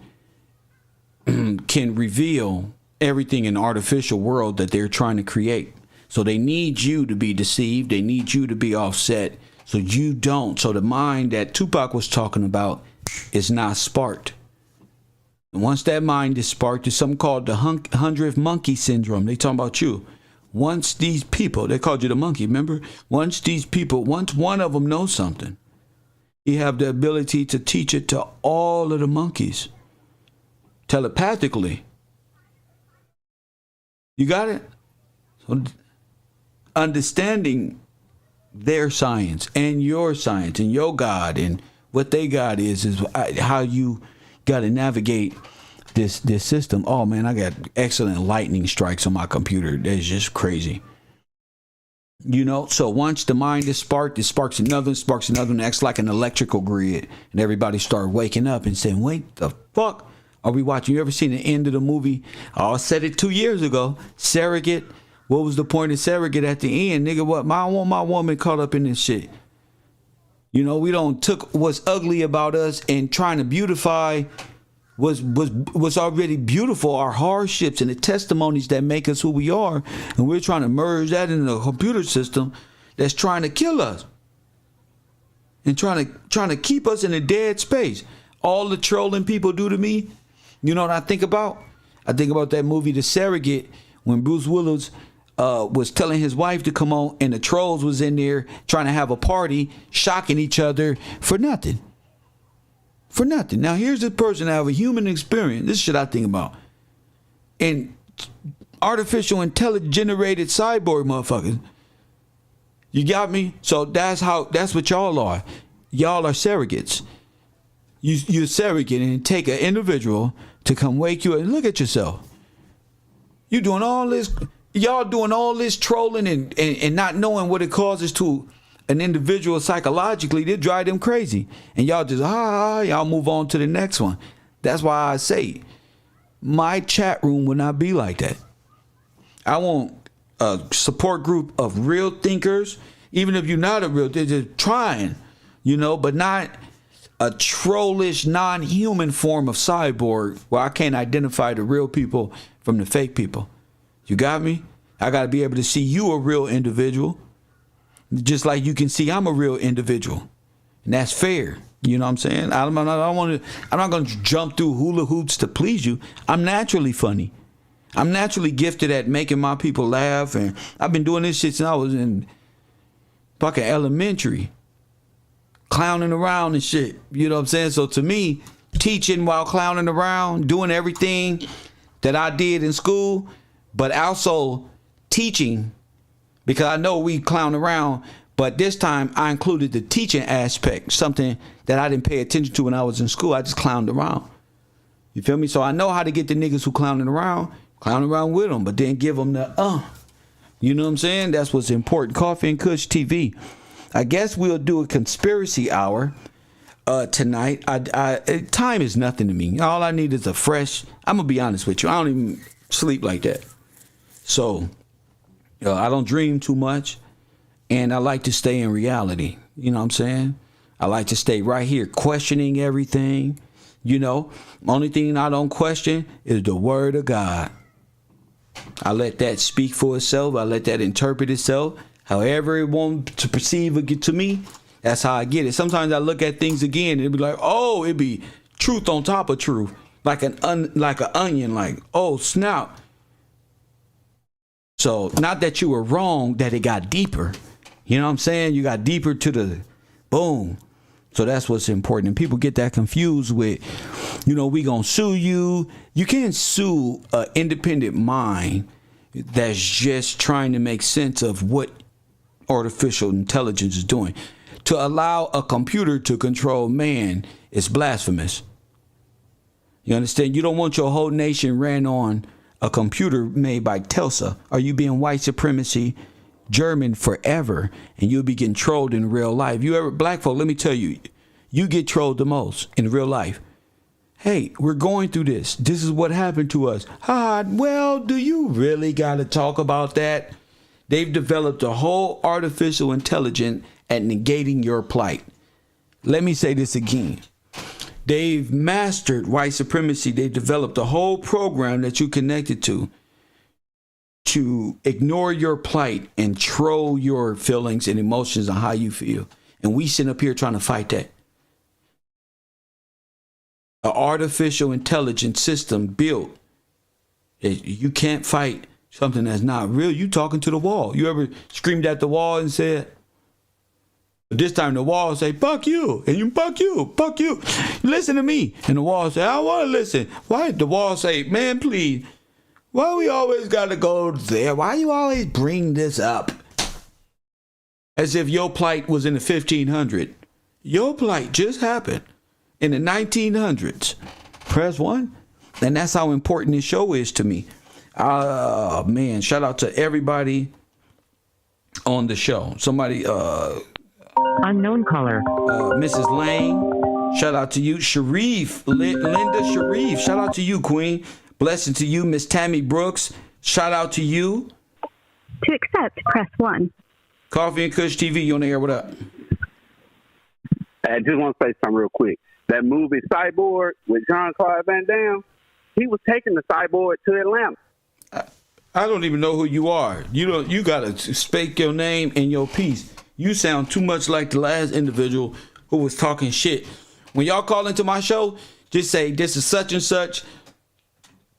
can reveal everything in the artificial world that they're trying to create. So they need you to be deceived. They need you to be offset so you don't. So the mind that Tupac was talking about is not sparked. And once that mind is sparked, there's something called the 100th monkey syndrome. They talking about you. Once these people, they called you the monkey, remember? Once one of them knows something, you have the ability to teach it to all of the monkeys telepathically. You got it? So understanding their science and your science and your God and what they God is how you got to navigate this system. Oh man, I got excellent lightning strikes on my computer. That's just crazy. You know, so once the mind is sparked, it sparks another, and acts like an electrical grid, and everybody start waking up and saying, "Wait, the fuck are we watching?" You ever seen the end of the movie? I said it 2 years ago. Surrogate. What was the point of Surrogate at the end, nigga? What? I want my woman caught up in this shit. You know, we don't took what's ugly about us and trying to beautify was already beautiful, our hardships and the testimonies that make us who we are, and we're trying to merge that into a computer system that's trying to kill us and trying to keep us in a dead space. All the trolling people do to me, you know what I think about? I think about that movie The Surrogate, when Bruce Willis was telling his wife to come on, and the trolls was in there trying to have a party, shocking each other for nothing. For nothing. Now here's the person that have a human experience. This is shit I think about. And artificial intelligence generated cyborg motherfuckers. You got me? So that's what y'all are. Y'all are surrogates. You're surrogate and take an individual to come wake you up and look at yourself. You doing all this, y'all doing all this trolling and not knowing what it causes to an individual psychologically. They drive them crazy, and y'all just y'all move on to the next one. That's why I say my chat room will not be like that. I want a support group of real thinkers, even if you're not a real, they're just trying, you know, but not a trollish, non-human form of cyborg where I can't identify the real people from the fake people. You got me? I got to be able to see you a real individual, just like you can see I'm a real individual, and that's fair. You know what I'm saying? I'm not going to jump through hula hoops to please you. I'm naturally funny. I'm naturally gifted at making my people laugh, and I've been doing this shit since I was in fucking elementary, clowning around and shit. You know what I'm saying? So to me, teaching while clowning around, doing everything that I did in school, but also teaching, because I know we clown around, but this time I included the teaching aspect, something that I didn't pay attention to when I was in school. I just clowned around. You feel me? So I know how to get the niggas who clown around with them, but then give them the You know what I'm saying? That's what's important. Coffee and Kush TV. I guess we'll do a conspiracy hour tonight. Time is nothing to me. All I need is a fresh. I'm gonna be honest with you. I don't even sleep like that. So I don't dream too much, and I like to stay in reality. You know what I'm saying? I like to stay right here, questioning everything. You know, only thing I don't question is the word of God. I let that speak for itself. I let that interpret itself. However it wants to perceive it to me, that's how I get it. Sometimes I look at things again and it'd be like, oh, it'd be truth on top of truth. Like an onion, like, oh, snap. So not that you were wrong, that it got deeper. You know what I'm saying? You got deeper to the boom. So that's what's important. And people get that confused with, you know, we gonna sue you. You can't sue an independent mind that's just trying to make sense of what artificial intelligence is doing. To allow a computer to control man is blasphemous. You understand? You don't want your whole nation ran on a computer made by Telsa. Are you being white supremacy German forever, and you'll be getting trolled in real life? You ever, black folk, let me tell you, you get trolled the most in real life. Hey, we're going through this. This is what happened to us. Well, do you really got to talk about that? They've developed a whole artificial intelligence at negating your plight. Let me say this again. They've mastered white supremacy. They've developed a whole program that you connected to ignore your plight and troll your feelings and emotions and how you feel. And we sit up here trying to fight that. An artificial intelligence system built. You can't fight something that's not real. You talking to the wall. You ever screamed at the wall and said, this time the wall say, fuck you, and you, fuck you, fuck you. Listen to me. And the wall say, I want to listen. Why? The wall say, man, please. Why we always got to go there? Why you always bring this up? As if your plight was in the 1500s. Your plight just happened in the 1900s. Press 1. And that's how important this show is to me. Man, shout out to everybody on the show. Somebody, unknown caller. Mrs. Lane, shout out to you. Sharif, Linda Sharif, shout out to you, Queen. Blessing to you, Miss Tammy Brooks. Shout out to you. To accept, press 1. Coffee and Kush TV, you on the air? What up? I just want to say something real quick. That movie Cyborg with Jean-Claude Van Damme, he was taking the cyborg to Atlanta. I don't even know who you are. You gotta speak your name and your piece. You sound too much like the last individual who was talking shit. When y'all call into my show, just say this is such and such,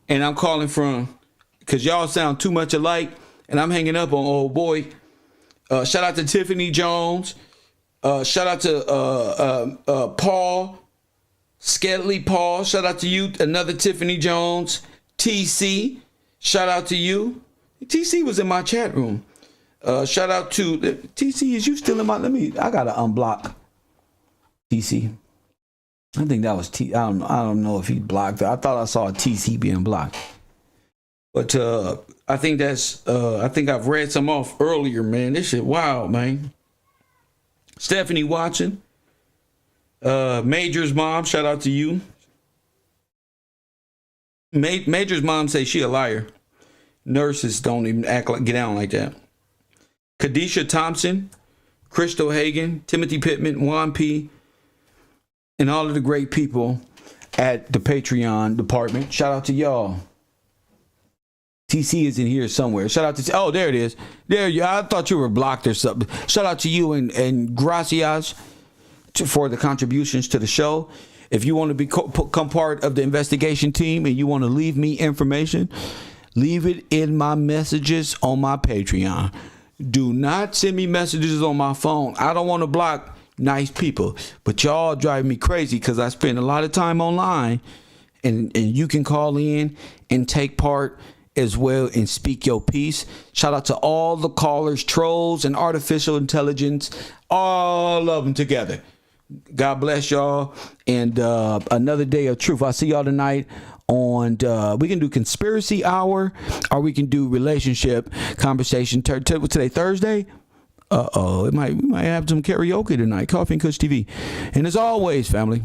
and I'm calling from, because y'all sound too much alike, and I'm hanging up on old boy. Shout out to Tiffany Jones. Shout out to Paul, Skedley Paul. Shout out to you, another Tiffany Jones. TC, shout out to you. TC was in my chat room. Shout out to TC. Is you still in my? I gotta unblock TC. I think that was T. I don't know if he blocked. I thought I saw a TC being blocked. But I think that's. I think I've read some off earlier, man. This shit wild, man. Stephanie watching. Major's mom. Shout out to you. Major's mom say she a liar. Nurses don't even get down like that. Kadisha Thompson, Crystal Hagen, Timothy Pittman, Juan P., and all of the great people at the Patreon department. Shout out to y'all. TC is in here somewhere. Shout out to... Oh, there it is. There you are. I thought you were blocked or something. Shout out to you and gracias for the contributions to the show. If you want to become part of the investigation team and you want to leave me information, leave it in my messages on my Patreon. Do not send me messages on my phone. I don't want to block nice people, but y'all drive me crazy because I spend a lot of time online, and you can call in and take part as well and speak your piece. Shout out to all the callers, trolls, and artificial intelligence, all of them together. God bless y'all, and another day of truth. I'll see y'all tonight on we can do conspiracy hour, or we can do relationship conversation. Today Thursday. We might have some karaoke tonight. Coffee and Kush TV. And as always, family,